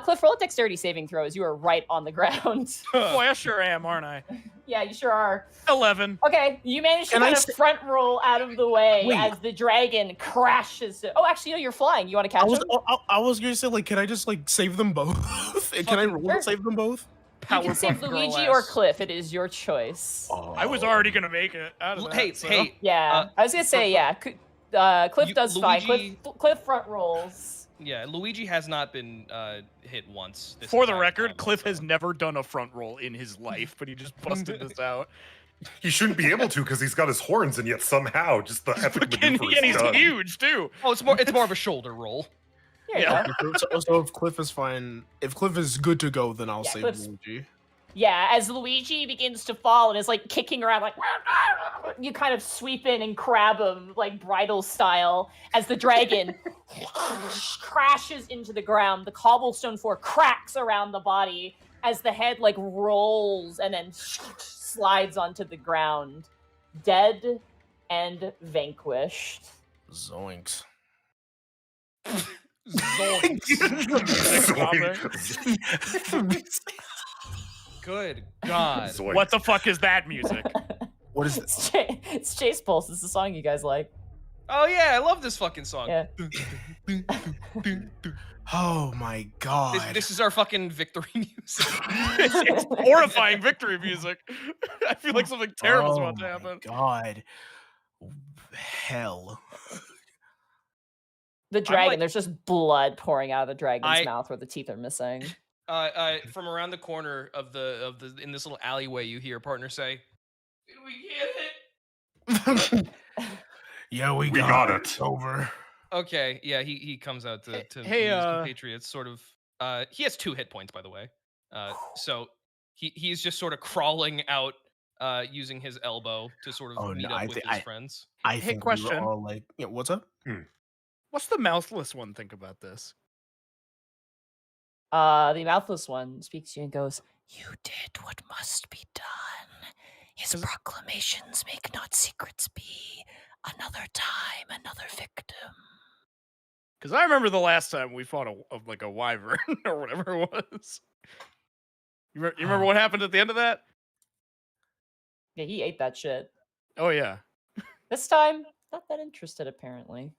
A: Cliff, roll a dexterity saving throw as you are right on the ground.
C: Boy, I sure am, aren't I?
A: Yeah, you sure are.
C: 11.
A: Okay, you managed to kind of front roll out of the way as the dragon crashes. Oh, actually, no, you're flying. You want to catch him?
D: I was going to say, like, can I just, like, save them both? Can I roll to save them both?
A: You can save Luigi or Cliff. It is your choice.
C: Oh. I was already going to make it out of that.
E: Hey.
A: Yeah, I was going to say, Cliff does fine. Cliff front rolls.
E: Yeah, Luigi has not been hit once.
C: For the record, Cliff has never done a front roll in his life, but he just busted this out.
F: He shouldn't be able to because he's got his horns, and yet somehow just the epic maneuver is
C: and he's
F: done.
C: huge too.
E: Oh, it's more of a shoulder roll.
A: Yeah.
D: So if Cliff is fine, if Cliff is good to go, then I'll save Luigi.
A: Yeah, as Luigi begins to fall and is like kicking around, like you kind of sweep in and grab him like bridal style as the dragon crashes into the ground. The cobblestone floor cracks around the body as the head like rolls and then slides onto the ground, dead and vanquished.
D: Zoinks.
E: Good God.
F: Zoinks.
C: What the fuck is that music?
D: What is this?
A: It's Chase Pulse. It's the song you guys like.
E: Oh yeah, I love this fucking song.
A: Yeah.
D: Oh my God.
E: This is our fucking victory music.
C: It's horrifying victory music. I feel like something terrible is about to happen.
D: God. Hell.
A: The dragon,
E: like-
A: there's just blood pouring out of the dragon's
E: I-
A: mouth where the teeth are missing.
E: From around the corner of the in this little alleyway, you hear partner say, "Did we get it?"
D: Yeah, we
F: We
D: got
F: got
D: it.
F: it.
D: It's over.
E: Okay, yeah, he comes out to
C: Hey,
E: meet his compatriots. Sort of, he has 2 hit points, by the way. So he's just sort of crawling out, using his elbow to sort of
D: Oh,
E: meet
D: no,
E: up with his friends.
D: I
C: Hey,
D: think
C: question.
D: we were all like, yeah, what's up?
C: What's the mouthless one think about this?
A: The mouthless one speaks to you and goes, "You did what must be done. His proclamations make not secrets be. Another time, another victim."
C: Because I remember the last time we fought a wyvern or whatever it was. You remember what happened at the end of that?
A: Yeah, he ate that shit.
C: Oh yeah.
A: This time, not that interested, apparently.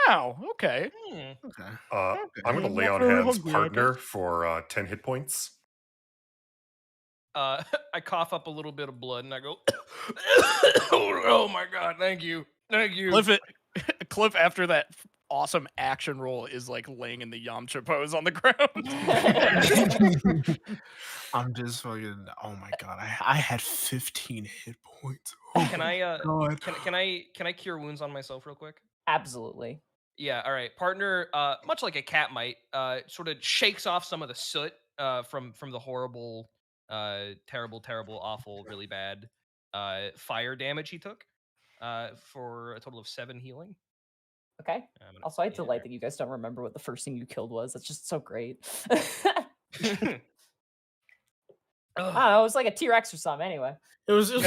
C: Wow. Okay.
D: Okay.
F: I'm going to lay
C: Not
F: on
C: very
F: hands
C: hungry, I
F: partner for 10 hit points.
E: I cough up a little bit of blood and I go, "Oh my god, thank you.
C: Cliff after that awesome action roll is like laying in the Yamcha pose on the ground.
D: I'm just fucking. Oh my god! I had 15 hit points. Oh
E: Can
D: my
E: I
D: God.
E: can I cure wounds on myself real quick?"
A: Absolutely.
E: Yeah, all right. Partner, much like a cat might, sort of shakes off some of the soot from the horrible, terrible, awful, really bad fire damage he took for a total of 7 healing.
A: Okay.
E: I'm gonna-
A: Also, I
E: yeah,
A: delight that you guys don't remember what the first thing you killed was. That's just so great.
E: Ugh.
A: I don't know, it was like a T-Rex or something. Anyway.
D: It was just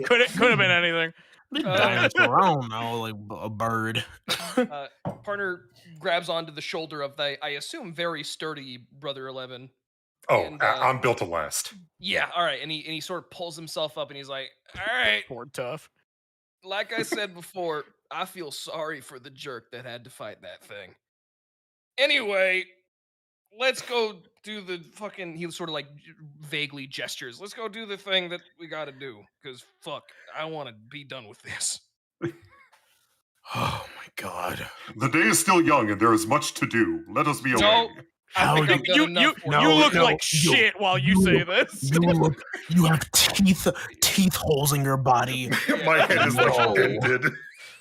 C: Could have been anything.
D: dinosaur. I don't know, like a bird.
E: Partner grabs onto the shoulder of the, I assume, very sturdy Brother 11.
F: Oh,
E: And,
F: I'm built to last.
E: Yeah, all right. And he sort of pulls himself up and he's like, "All right,
C: Poor tough.
E: like I said before, I feel sorry for the jerk that had to fight that thing. Anyway, let's go do the fucking," he sort of like vaguely gestures, "let's go do the thing that we gotta do. Because fuck, I want to be done with this."
D: Oh my god!
F: The day is still young and there is much to do. Let us be away.
E: No, I
D: How
E: think
D: do
E: I've done enough for
C: You
D: No,
C: look
D: no,
C: like shit while you say this.
D: You have teeth holes in your body.
F: My head is like
D: No.
F: dented.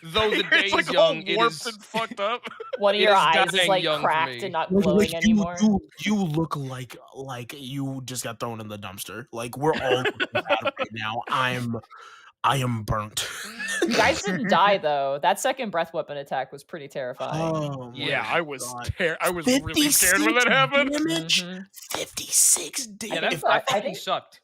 E: Though the day
C: It's like
E: is
C: all
E: young, it
C: warped
E: is.
C: and fucked up.
A: One of
E: It
A: your
E: is
A: eyes is
E: dying
A: like
E: young for
A: cracked
E: me.
A: and not glowing anymore.
D: You look like you just got thrown in the dumpster. Like we're all looking bad right now. I am burnt.
A: You guys didn't die though. That second breath weapon attack was pretty terrifying.
D: Oh my
C: Yeah, I was
D: God.
C: I was really scared when that happened.
D: Damage?
A: Mhm.
D: 56 damage.
E: Yeah, that
A: If I-
E: fucking sucked.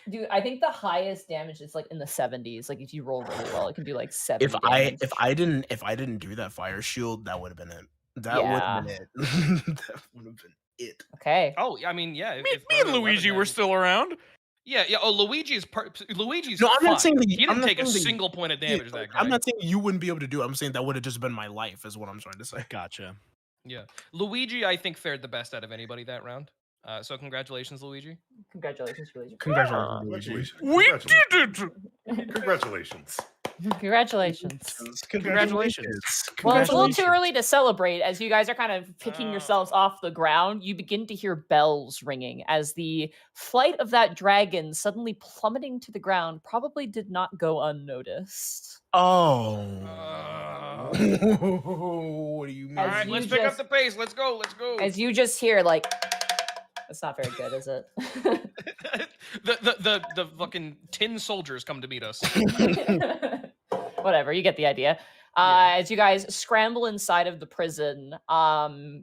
A: Dude, I think the highest damage is like in the 70s. Like if you roll really well, it can do like 70
D: if
A: damage.
D: I didn't do that fire shield, that would have been it. That would have been it. That would have been it.
A: Okay.
E: Oh, I mean, yeah.
C: Me and Luigi were still around.
E: Yeah. Oh, Luigi's Luigi's.
D: No, I'm not
E: fine.
D: saying that
E: He
D: I'm
E: didn't
D: not
E: take a
D: saying that-
E: single point of damage. That guy.
D: I'm not saying you wouldn't be able to do it. I'm saying that would have just been my life, is what I'm trying to say.
C: Gotcha.
E: Yeah, Luigi, I think fared the best out of anybody that round. So congratulations, Luigi.
A: Congratulations, Luigi.
D: Congratulations.
C: We did it.
F: Congratulations.
A: Congratulations.
C: Congratulations.
A: Well, it's a little too early to celebrate as you guys are kind of picking yourselves off the ground. You begin to hear bells ringing as the flight of that dragon suddenly plummeting to the ground probably did not go unnoticed.
D: Oh.
E: Uh.
D: What do you mean?
E: All
A: As
E: right,
A: you
E: let's pick up
A: just-
E: the pace. Let's go. Let's go.
A: As you just hear, like, that's not very good, is it?
E: the fucking tin soldiers come to meet us.
A: Whatever, you get the idea. As you guys scramble inside of the prison,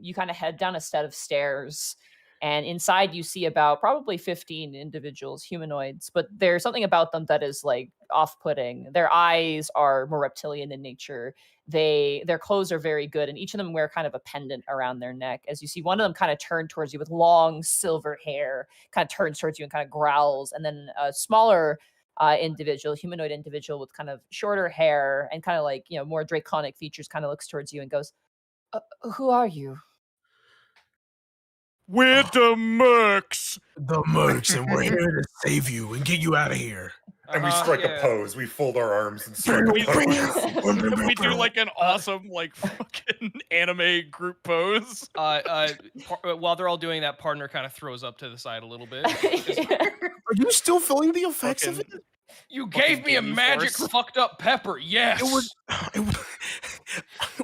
A: you kind of head down a set of stairs, and inside you see about probably 15 individuals, humanoids, but there's something about them that is like off-putting. Their eyes are more reptilian in nature. Their clothes are very good, and each of them wear kind of a pendant around their neck. As you see one of them kind of turn towards you with long silver hair, kind of turns towards you and kind of growls, and then a smaller humanoid individual with kind of shorter hair and kind of like, more draconic features kind of looks towards you and goes, who are you?
C: We're the mercs.
D: The mercs, and we're here to save you and get you out of here.
F: And we
E: Uh-huh,
F: strike
E: yeah.
F: a pose. We fold our arms and strike a pose.
C: We do like an awesome, like fucking anime group pose.
E: While they're all doing that, partner kind of throws up to the side a little bit.
D: Are you still feeling the effects of it?
H: You
C: Fucking
H: gave me a
C: baby
H: magic
C: force.
H: fucked up pepper. Yes.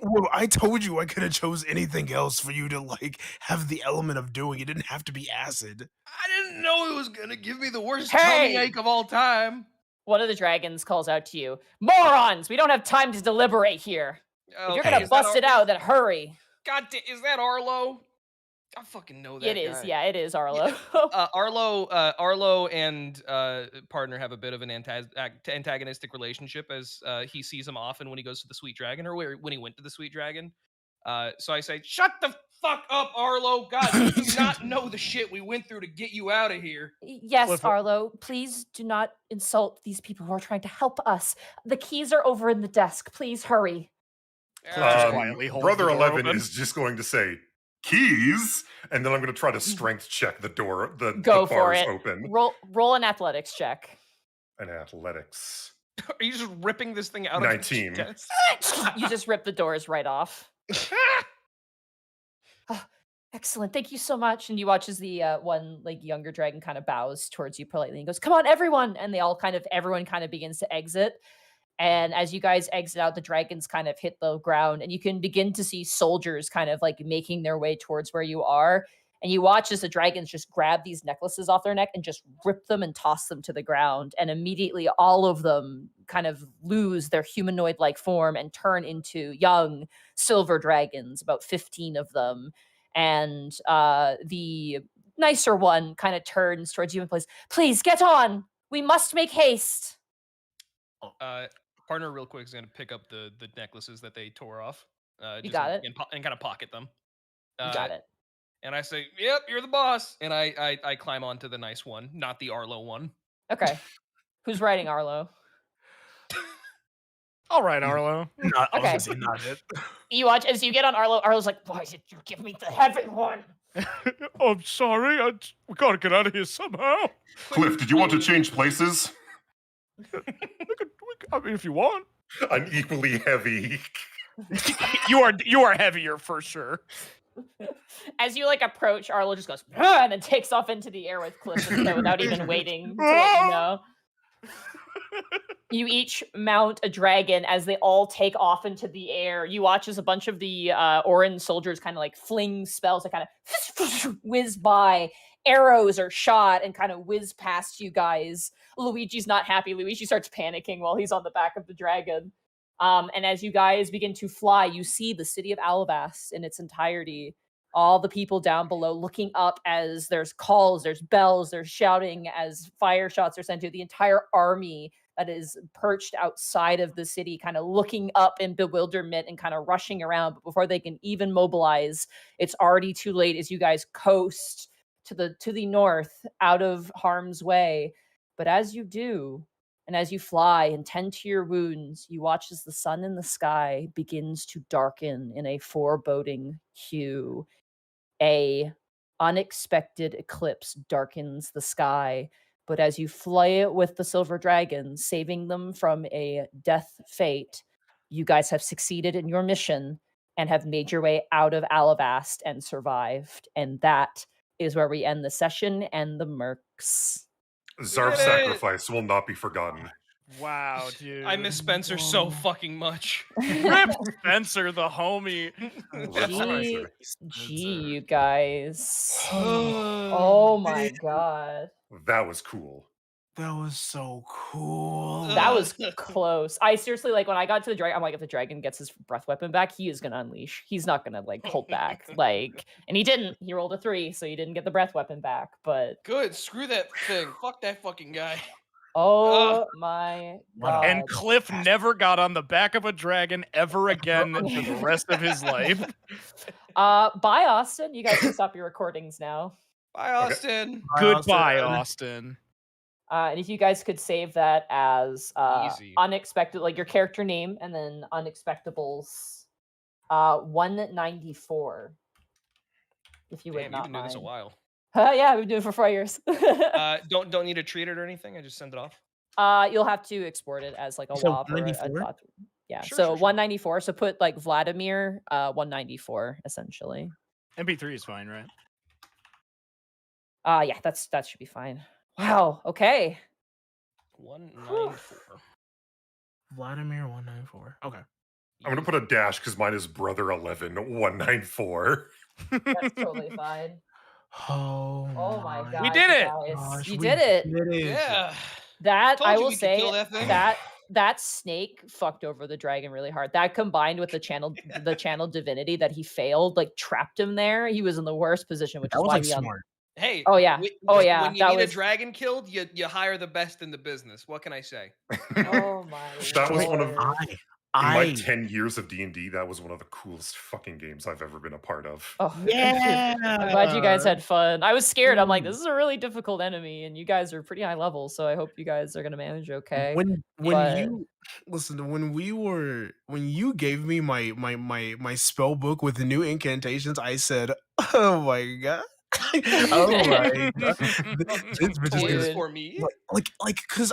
D: Well, I told you I could have chose anything else for you to like have the element of doing. It didn't have to be acid.
H: I didn't know it was gonna give me the worst
A: Hey!
H: tummy ache of all time.
A: One of the dragons calls out to you, "Morons! We don't have time to deliberate here. If you're gonna bust it out, then hurry."
H: God damn, is that Arlo? I fucking know that
A: It is,
H: guy.
A: yeah, it is Arlo.
E: Arlo and partner have a bit of an antagonistic relationship as he sees him often when he goes to the Sweet Dragon or when he went to the Sweet Dragon. So I say, shut the fuck up, Arlo. God, you do not know the shit we went through to get you out of here.
A: Yes,
C: Cliff-
A: Arlo, please do not insult these people who are trying to help us. The keys are over in the desk. Please hurry.
C: Just quietly holds
F: Brother
C: the door
F: 11
C: open.
F: is just going to say, keys, and then I'm going to try to strength check the door, the
A: Go for
F: bars
A: it.
F: open.
A: Roll an athletics check.
F: And athletics.
E: Are you just ripping this thing out
F: 19.
E: of the desk?
A: You just rip the doors right off. Oh, excellent. Thank you so much. And you watch as the one like younger dragon kind of bows towards you politely and goes, "Come on, everyone." And everyone kind of begins to exit. And as you guys exit out, the dragons kind of hit the ground and you can begin to see soldiers kind of like making their way towards where you are. And you watch as the dragons just grab these necklaces off their neck and just rip them and toss them to the ground. And immediately all of them kind of lose their humanoid-like form and turn into young silver dragons, about 15 of them. And the nicer one kind of turns towards you and plays, "Please get on. We must make haste."
E: Partner, real quick, is going to pick up the necklaces that they tore off.
A: You got it.
E: And kind of pocket them.
A: You got it.
E: And I say, "Yep, you're the boss." And I climb onto the nice one, not the Arlo one.
A: Okay. Who's riding Arlo?
C: All right, Arlo.
D: Not, I was
A: Okay.
D: gonna say not it.
A: You watch as you get on Arlo. Arlo's like, "Why did you give me the heavy one?"
C: I'm sorry. We gotta get out of here somehow.
F: Cliff, did you want to change places?
C: I mean, if you want.
F: I'm equally heavy.
C: You are heavier for sure.
A: As you like approach, Arlo just goes "Ah," and then takes off into the air with Cliff without even waiting to let you know. You each mount a dragon as they all take off into the air. You watch as a bunch of the orange soldiers kind of like fling spells that kind of whiz by. Arrows are shot and kind of whiz past you guys. Luigi's not happy. Luigi starts panicking while he's on the back of the dragon. And as you guys begin to fly, you see the city of Alivast in its entirety. All the people down below looking up as there's calls, there's bells, there's shouting as fire shots are sent to the entire army that is perched outside of the city, kind of looking up in bewilderment and kind of rushing around. But before they can even mobilize, it's already too late as you guys coast to the north out of harm's way. But as you do, and as you fly and tend to your wounds, you watch as the sun in the sky begins to darken in a foreboding hue. A unexpected eclipse darkens the sky, but as you fly with the silver dragon, saving them from a death fate, you guys have succeeded in your mission and have made your way out of Alivast and survived. And that is where we end the session and the mercs.
F: Zarf's
E: Yay!
F: sacrifice will not be forgotten.
C: Wow, dude.
E: I miss Spencer so fucking much.
C: Rip Spencer, the homie.
A: Gee, you guys. Oh my god.
F: That was cool.
D: That was so cool.
A: That was close. I seriously, like, when I got to the dragon, I'm like, if the dragon gets his breath weapon back, he is going to unleash. He's not going to, like, hold back. Like, and he didn't. He rolled a 3, so he didn't get the breath weapon back. But,
H: Good. Screw that thing. Fuck that fucking guy.
A: oh my god.
C: And Cliff never got on the back of a dragon ever again for the rest of his life.
A: Bye, Austin. You guys can stop your recordings now.
E: Bye, Austin.
C: Goodbye, Austin.
A: And if you guys could save that as
E: Easy.
A: unexpected, like your character name, and then Unexpectables 194. If you would
E: Damn,
A: not
E: you've been doing
A: mind.
E: this a while.
A: Yeah, we've been doing it for 4 years.
E: Don't need to treat it or anything. I just send it off.
A: You'll have to export it as like a
D: So
A: WAP or a
D: 194?
A: dot. Yeah,
E: Sure,
A: so
E: sure, sure.
A: 194. So put like Vladimir 194 essentially.
C: MP3 is fine, right?
A: Yeah, that should be fine. Wow. Okay.
E: 194.
D: Vladimir 194. Okay.
F: I'm gonna put a dash because mine is brother 11 194.
A: That's totally fine.
D: Oh
A: my god.
C: We did it!
A: Guys.
D: Gosh,
A: You
D: we
A: did it.
D: did it.
E: Yeah.
A: That
E: Told
A: I
E: you
A: will
E: we could
A: say
E: kill that thing.
A: that snake fucked over the dragon really hard. That combined with the channel divinity that he failed, like trapped him there. He was in the worst position, which
D: That
A: is
D: was
A: why
D: like
A: he
D: smart.
E: Hey.
A: Oh, yeah. Oh, yeah,
E: When you
A: that
E: need a
A: was-
E: dragon killed, you hire the best in the business. What can I say?
A: Oh my
F: That was one of
A: lord.
F: In my
D: I
F: 10 years of D&D, that was one of the coolest fucking games I've ever been a part of.
A: Oh,
D: yeah.
A: I'm glad you guys had fun. I was scared. I'm like,
D: Mm.
A: this is a really difficult enemy, and you guys are pretty high level, so I hope you guys are gonna manage okay.
D: When
A: but-
D: you listen, when you gave me my spell book with the new incantations, I said, "Oh my god." Oh my god. This bitch is
E: Toys
A: Dude.
E: for me.
D: like because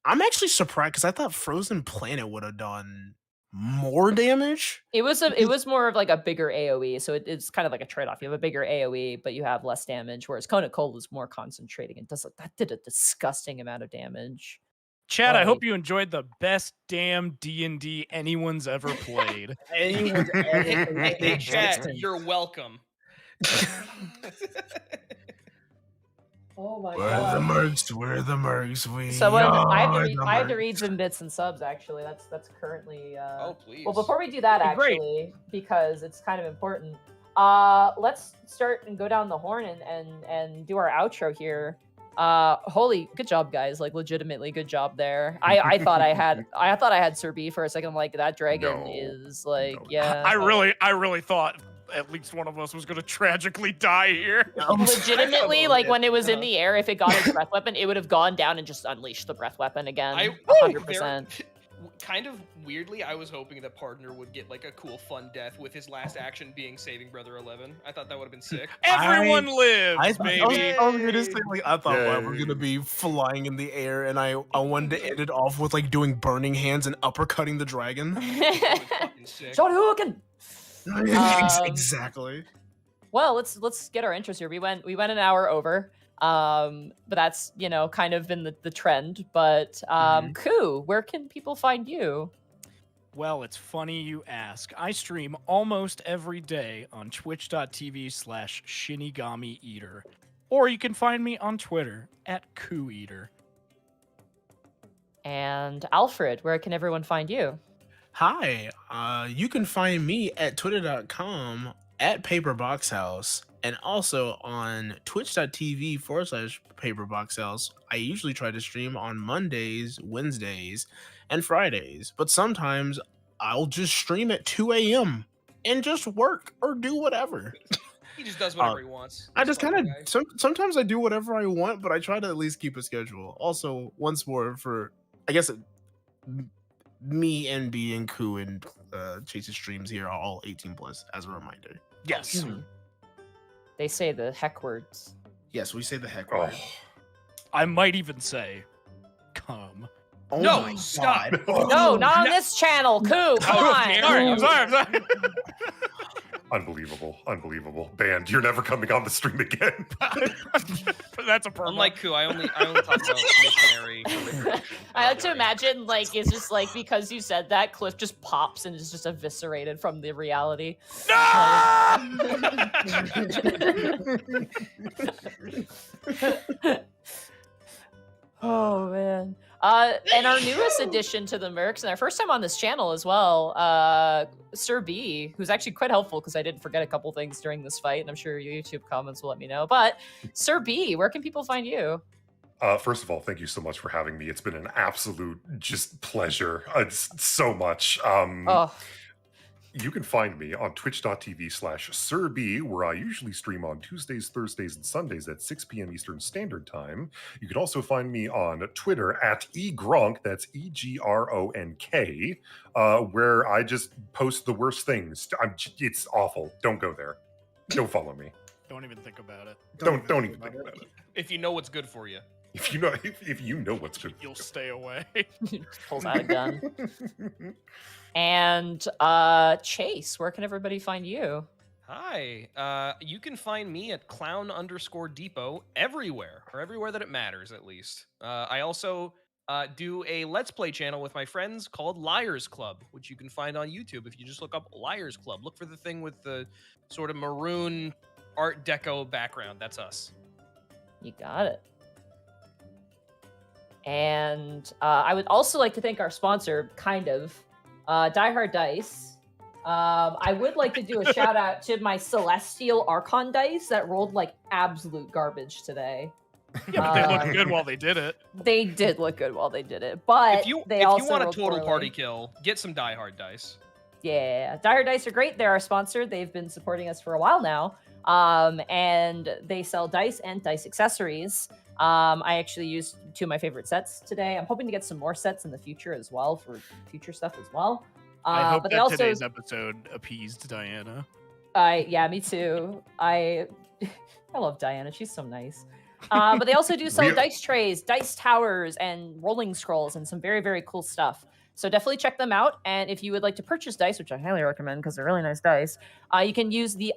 D: I'm actually surprised because I thought Frozen Planet would have done more damage.
A: It was more of like a bigger AoE, so it's kind of like a trade-off. You have a bigger AoE, but you have less damage, whereas Kona Cold is more concentrating and that did a disgusting amount of damage.
C: Chad, I
A: Like-
C: hope you enjoyed the best damn D&D anyone's ever played.
D: Anyone's ever
E: Hey, Chad,
D: existed.
E: you're welcome.
A: Oh my
D: We're the mercs. We're the mercs. We
A: Someone, I have
D: are
A: to read.
D: the
A: I have to
D: mercs.
A: read some bits and subs. Actually, that's currently.
E: Oh, please.
A: Well, before we do that,
C: That'd be great.
A: actually, because it's kind of important, let's start and go down the horn and do our outro here. Holy, good job, guys! Like, legitimately, good job there. I thought I had Sir B for a second. I'm like, that dragon
F: No.
A: is like,
F: No.
A: yeah.
C: I really thought at least one of us was going to tragically die here.
A: Legitimately,
D: Oh,
A: like
D: yeah.
A: when it was in the air, if it got its breath weapon, it would have gone down and just unleashed the breath weapon again. 100%.
E: Kind of weirdly, I was hoping that Partner would get like a cool, fun death with his last action being saving Brother 11. I thought that would have been sick.
C: Everyone lives,
D: I
C: baby.
D: was gonna say, like, I thought I was
F: Yay.
D: gonna be flying in the air, and I wanted to end it off with like doing burning hands and uppercutting the dragon.
E: That would be fucking sick.
A: John Hooken.
D: Exactly.
A: Well, let's get our intros here. We went an hour over, but that's kind of been the trend. But Koo, where can people find you?
C: Well, it's funny you ask. I stream almost every day on twitch.tv/Shinigami Eater. Or you can find me on Twitter @KooEater.
A: And Alfred, where can everyone find you?
D: Hi, you can find me at twitter.com @paperboxhouse and also on twitch.tv/paperboxhouse. I usually try to stream on Mondays, Wednesdays, and Fridays, but sometimes I'll just stream at 2 a.m. and just work or do whatever.
E: He just does whatever he wants.
D: I just
E: He's a
D: kind
E: fucking
D: of
E: guy.
D: sometimes I do whatever I want, but I try to at least keep a schedule. Also, once more for I guess me and B and Koo and Chase's streams here are all 18 plus as a reminder.
C: Yes.
A: They say the heck words.
D: Yes, we say the heck
F: Oh,
D: word.
C: I might even say, come.
D: Oh
E: No,
D: my
E: stop.
D: God.
A: No, not on this channel. Koo, come on.
C: I'm sorry.
F: unbelievable. Banned. You're never coming on the stream again.
C: That's a problem.
E: Unlike Koo, I only talk about missionary.
A: I like to imagine, like, it's just like because you said that, Cliff just pops and is just eviscerated from the reality. Oh man. And our newest addition to the Mercs, and our first time on this channel as well, Sir B, who's actually quite helpful because I did forget a couple things during this fight, and I'm sure your YouTube comments will let me know. But Sir B, where can people find you?
F: First of all, thank you so much for having me. It's been an absolute just pleasure. It's so much. You can find me on twitch.tv/SirB, where I usually stream on Tuesdays, Thursdays, and Sundays at 6 p.m. Eastern Standard Time. You can also find me on Twitter @eGronk, that's EGRONK, where I just post the worst things. It's awful. Don't go there. Don't follow me.
C: Don't even think about it.
F: Don't even think about it.
E: If you know what's good for you.
F: If you know what's good,
C: You'll stay away.
A: Pulls out a gun. And Chase, where can everybody find you?
E: Hi. You can find me at clown_depot everywhere, or everywhere that it matters, at least. I also do a Let's Play channel with my friends called Liars Club, which you can find on YouTube if you just look up Liars Club. Look for the thing with the sort of maroon Art Deco background. That's us.
A: You got it. And I would also like to thank our sponsor, kind of, Die Hard Dice. I would like to do a shout out to my Celestial Archon dice that rolled like absolute garbage today.
C: Yeah, but they looked good while they did it.
A: They did look good while they did it, but
E: If you
A: also
E: want a
A: rolled
E: total
A: poorly.
E: party kill, get some Die Hard dice.
A: Yeah, Die Hard Dice are great. They're our sponsor. They've been supporting us for a while now. And they sell dice and dice accessories. I actually used 2 of my favorite sets today. I'm hoping to get some more sets in the future as well for future stuff as well.
C: I hope
A: but
C: that
A: they also,
C: today's episode appeased Diana.
A: yeah, me too. I love Diana. She's so nice. But they also do sell dice trays, dice towers, and rolling scrolls, and some very, very cool stuff. So definitely check them out. And if you would like to purchase dice, which I highly recommend because they're really nice dice, you can use the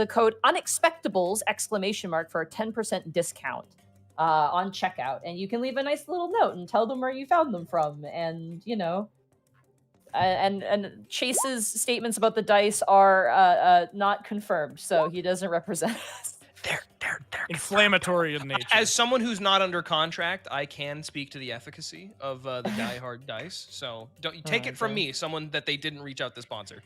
A: code Unexpectables for a 10% discount on checkout. And you can leave a nice little note and tell them where you found them from. And, you know, and Chase's statements about the dice are not confirmed, so he doesn't represent us.
E: They're
C: Inflammatory in nature.
E: As someone who's not under contract, I can speak to the efficacy of the Die Hard dice. So don't you take it from me, someone that they didn't reach out to sponsor.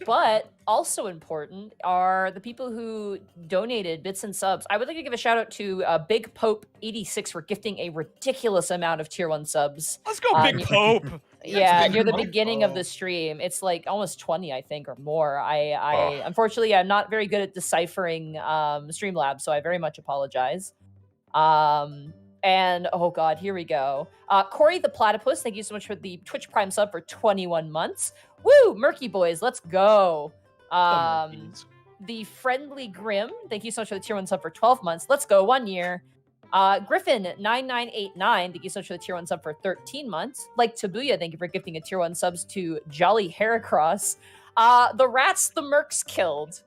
A: But also important are the people who donated bits and subs. I would like to give a shout out to Big Pope 86 for gifting a ridiculous amount of tier 1 subs.
C: Let's go, Big Pope.
A: Yeah, near the beginning of the stream. It's like almost 20, I think, or more. I unfortunately, I'm not very good at deciphering Streamlabs, so I very much apologize. And oh god, here we go. Corey the Platypus, thank you so much for the Twitch Prime sub for 21 months. Woo! Murky Boys, let's go. The Friendly Grim, thank you so much for the tier 1 sub for 12 months. Let's go, 1 year. Griffin9989, thank you so much for the tier 1 sub for 13 months. Like Tabuya, thank you for gifting a tier 1 subs to Jolly Heracross. The Rats the Mercs Killed,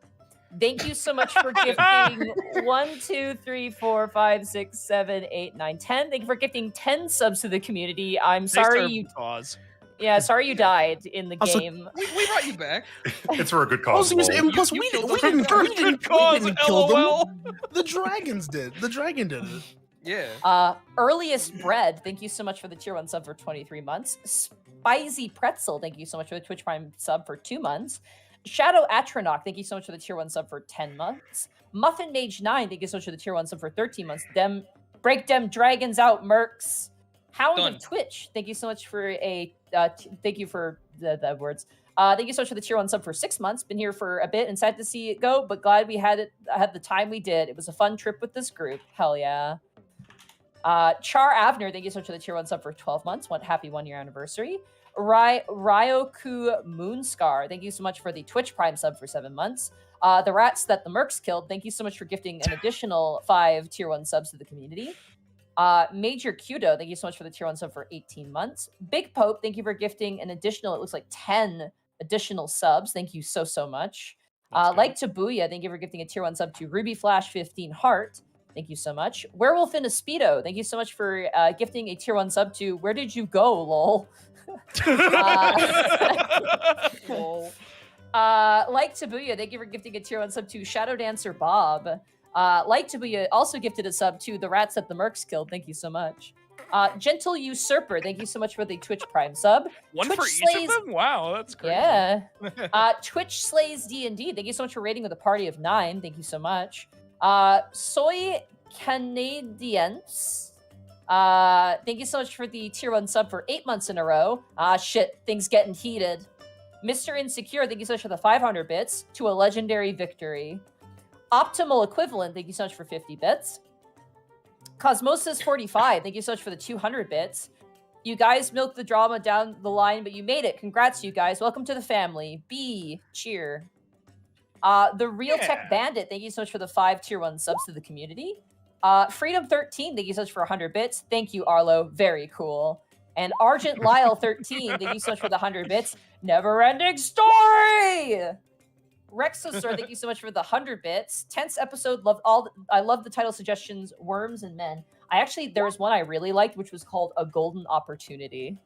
A: thank you so much for gifting 1, 2, 3, 4, 5, 6, 7, 8, 9, 10. Thank you for gifting 10 subs to the community. I'm sorry you...
C: Cause.
A: Yeah, sorry you died in the
D: Also,
A: game.
E: We brought you back.
F: It's for a good cause.
D: Also, and plus, we didn't kill
E: LOL.
D: them. The dragons did. The dragon did it.
E: Yeah.
A: Earliest Bread, thank you so much for the tier 1 sub for 23 months. Spicy Pretzel, thank you so much for the Twitch Prime sub for 2 months. Shadow Atronach, thank you so much for the tier 1 sub for 10 months. Muffin Mage 9, thank you so much for the tier 1 sub for 13 months. Break them dragons out, mercs. Hound
E: Done.
A: of Twitch, thank you so much for a thank you for the words. Thank you so much for the tier 1 sub for 6 months. Been here for a bit and sad to see it go, but glad we had the time we did. It was a fun trip with this group. Hell yeah. Char Avner, thank you so much for the tier 1 sub for 12 months. Happy 1 year anniversary. Ryoku Moonscar, thank you so much for the Twitch Prime sub for 7 months. The Rats That the Mercs Killed, thank you so much for gifting an additional 5 tier 1 subs to the community. Major Kudo, thank you so much for the tier 1 sub for 18 months. Big Pope, thank you for gifting an additional, it looks like 10 additional subs. Thank you so much. Like Tabuya, thank you for gifting a tier 1 sub to Ruby Flash 15 Heart. Thank you so much. Werewolf in a Speedo, thank you so much for gifting a tier 1 sub to Where Did You Go, lol.
E: Lol.
A: Like Tabuya, thank you for gifting a tier 1 sub to Shadow Dancer Bob. Like Tabuya also gifted a sub to The Rats That the Mercs Killed. Thank you so much. Gentle Usurper, thank you so much for the Twitch Prime sub.
C: One
A: Twitch
C: for each of them? Wow, that's crazy.
A: Yeah. Twitch Slays D&D, thank you so much for rating with a party of 9. Thank you so much. Soy Canadiens, thank you so much for the tier 1 sub for 8 months in a row. Shit, things getting heated. Mr. Insecure, thank you so much for the 500 bits to a legendary victory. Optimal Equivalent, thank you so much for 50 bits. Cosmosis 45, thank you so much for the 200 bits. You guys milked the drama down the line, but you made it. Congrats, you guys. Welcome to the family. B, cheer. The Real Tech Bandit, thank you so much for the 5 tier 1 subs to the community. Freedom 13, thank you so much for 100 bits. Thank you, Arlo. Very cool. And Argent Lyle 13, thank you so much for the 100 bits. Never ending story. Rexosaur, thank you so much for the 100 bits. 10th episode, I love the title suggestions, Worms and Men. There was one I really liked, which was called A Golden Opportunity.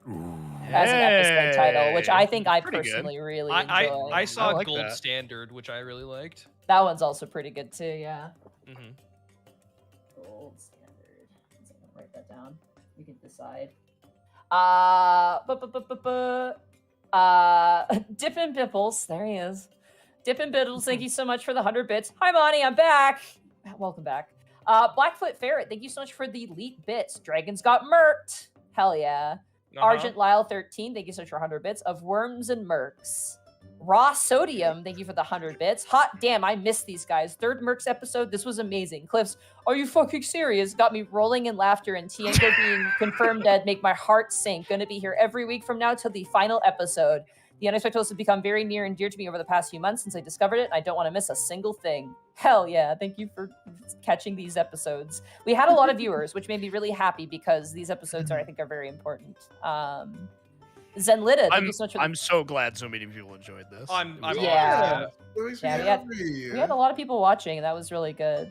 F: Ooh.
A: As an episode title, which I think I
C: Pretty good.
A: personally really
E: I
A: enjoy.
E: saw
C: like
E: Gold
C: that.
E: Standard, which I really liked.
A: That one's also pretty good too, yeah.
E: Mm-hmm.
A: Gold Standard. I'm gonna write that down. You can decide. Dippin' Bipples, there he is. Dippin' Bipples, thank you so much for the 100 bits. Hi, Monty, I'm back. Welcome back. Blackfoot Ferret, thank you so much for the elite bits. Dragons got murked. Hell yeah. Argent Lyle 13, thank you so much for 100 bits. Of Worms and Mercs. Raw Sodium, thank you for the 100 bits. Hot damn, I missed these guys. 3rd Mercs episode, this was amazing. Cliffs, are you fucking serious? Got me rolling in laughter, and Tienko being confirmed dead make my heart sink. Gonna be here every week from now till the final episode. The Unexpectables have become very near and dear to me over the past few months since I discovered it, and I don't want to miss a single thing. Hell yeah, thank you for catching these episodes. We had a lot of viewers, which made me really happy because these episodes I think are very important. Zenlita, thank you so much for
C: I'm so glad so many people enjoyed this.
E: I'm
A: Yeah.
D: That makes me
A: Yeah,
D: happy.
A: we had a lot of people watching, and that was really good.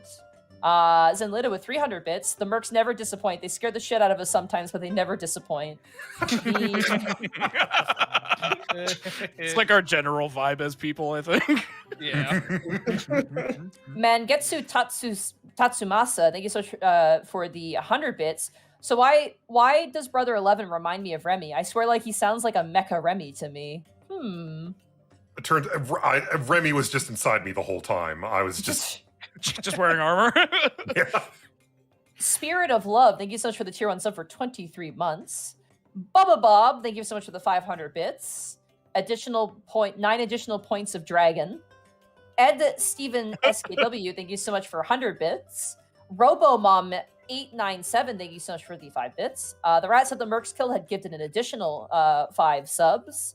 A: Zenlita with 300 bits. The Mercs never disappoint. They scare the shit out of us sometimes, but they never disappoint.
C: It's like our general vibe as people, I think.
E: Yeah.
A: Mangetsu Tatsumasa, thank you so much for the 100 bits. So why does Brother 11 remind me of Remy? I swear like he sounds like a mecha Remy to me.
F: It turned Remy was just inside me the whole time. I was just
C: Just wearing armor.
F: yeah.
A: Spirit of Love, thank you so much for the tier 1 sub for 23 months. Bubba Bob, thank you so much for the 500 bits. 9 additional points of dragon. Ed Steven SKW, thank you so much for 100 bits. RoboMom 897, thank you so much for the 5 bits. The Rats of the Mercs Kill had gifted an additional 5 subs.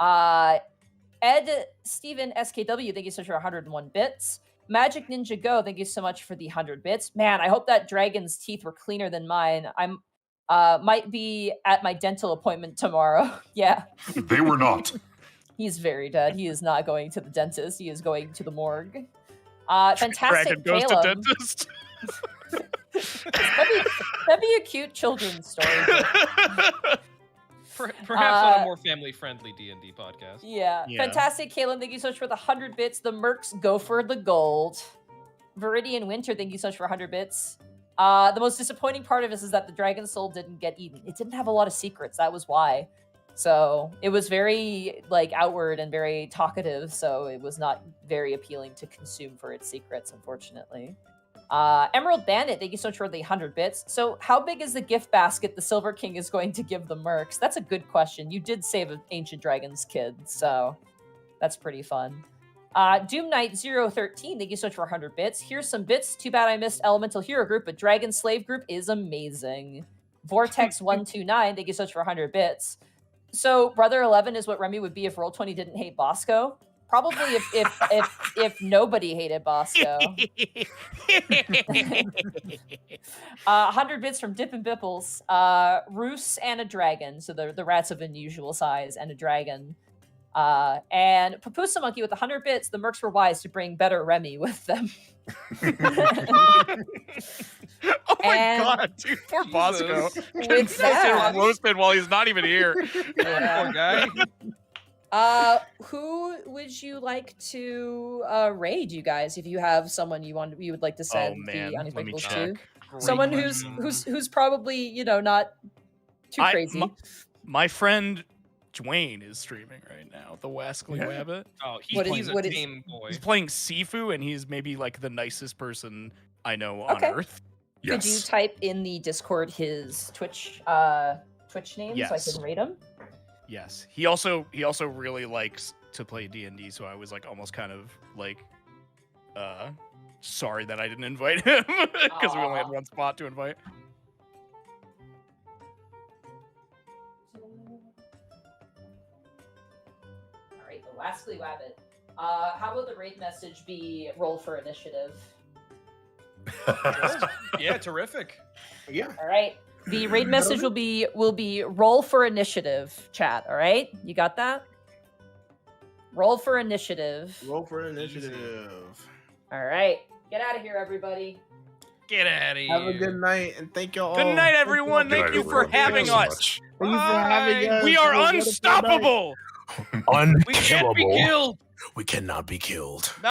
A: Ed Steven SKW, thank you so much for 101 bits. Magic Ninja Go, thank you so much for the 100 bits. Man, I hope that dragon's teeth were cleaner than mine. I'm might be at my dental appointment tomorrow. Yeah.
F: They were not.
A: He's very dead. He is not going to the dentist. He is going to the morgue. Fantastic
C: Dragon goes to
A: Caleb.
C: dentist.
A: That'd be a cute children's story.
E: Perhaps on a more family-friendly D&D podcast.
A: Yeah.
C: Yeah.
A: Fantastic Caleb, thank you so much for the 100 bits. The Mercs go for the gold. Viridian Winter, thank you so much for 100 bits. The most disappointing part of this is that the Dragon Soul didn't get eaten. It didn't have a lot of secrets. That was why. So it was very like outward and very talkative. So it was not very appealing to consume for its secrets, unfortunately. Emerald Bandit, thank you so much for the 100 bits. So how big is the gift basket the Silver King is going to give the Mercs? That's a good question. You did save an Ancient Dragon's kid, so that's pretty fun. Doom Knight 013, thank you so much for 100 bits. Here's some bits. Too bad I missed Elemental Hero Group, but Dragon Slave Group is amazing. Vortex 129, thank you so much for 100 bits. So Brother 11 is what Remy would be if Roll20 didn't hate Bosco. Probably if nobody hated Bosco. 100 bits from Dip and Bipples. Roos and a dragon. So the rats of unusual size and a dragon. And Papusa Monkey with 100 bits. The Mercs were wise to bring better Remy with them.
C: Oh my god, dude, poor Bosco.
A: With that,
C: Roasted while he's not even here.
E: Poor guy.
A: Who would you like to raid, you guys? If you have someone you would like to send the
C: let me
A: Unexpectables
C: check.
A: to, someone who's probably not too crazy.
C: My friend Dwayne is streaming right now. The Wascally Wabbit.
E: Oh, he's
A: what
E: a
A: is-
E: tame boy.
C: He's playing Sifu, and he's maybe like the nicest person I know on
A: Okay.
C: Earth.
A: Could you
F: Yes.
A: type in the Discord his Twitch name so I
C: Yes.
A: can rate him?
C: Yes. He also really likes to play D&D, so I was like almost kind of like sorry that I didn't invite him because we only had one spot to invite.
A: All right, the Wascally Wabbit. How will the raid message be roll for initiative?
E: Yeah, terrific.
D: Yeah.
A: All right. The raid message will be roll for initiative, chat. All right, you got that? Roll for initiative.
D: Roll for initiative.
A: All right, get out of here, everybody.
E: Get out of here.
D: Have a good night, and thank y'all.
C: Good night, everyone.
F: Good
C: Thank
F: night,
C: you for
F: everyone. Thank
C: having
F: you so
C: us.
F: much.
D: Thank you for having us.
C: We are
D: Have a wonderful night.
C: unstoppable.
E: We can't be killed.
B: We cannot be killed.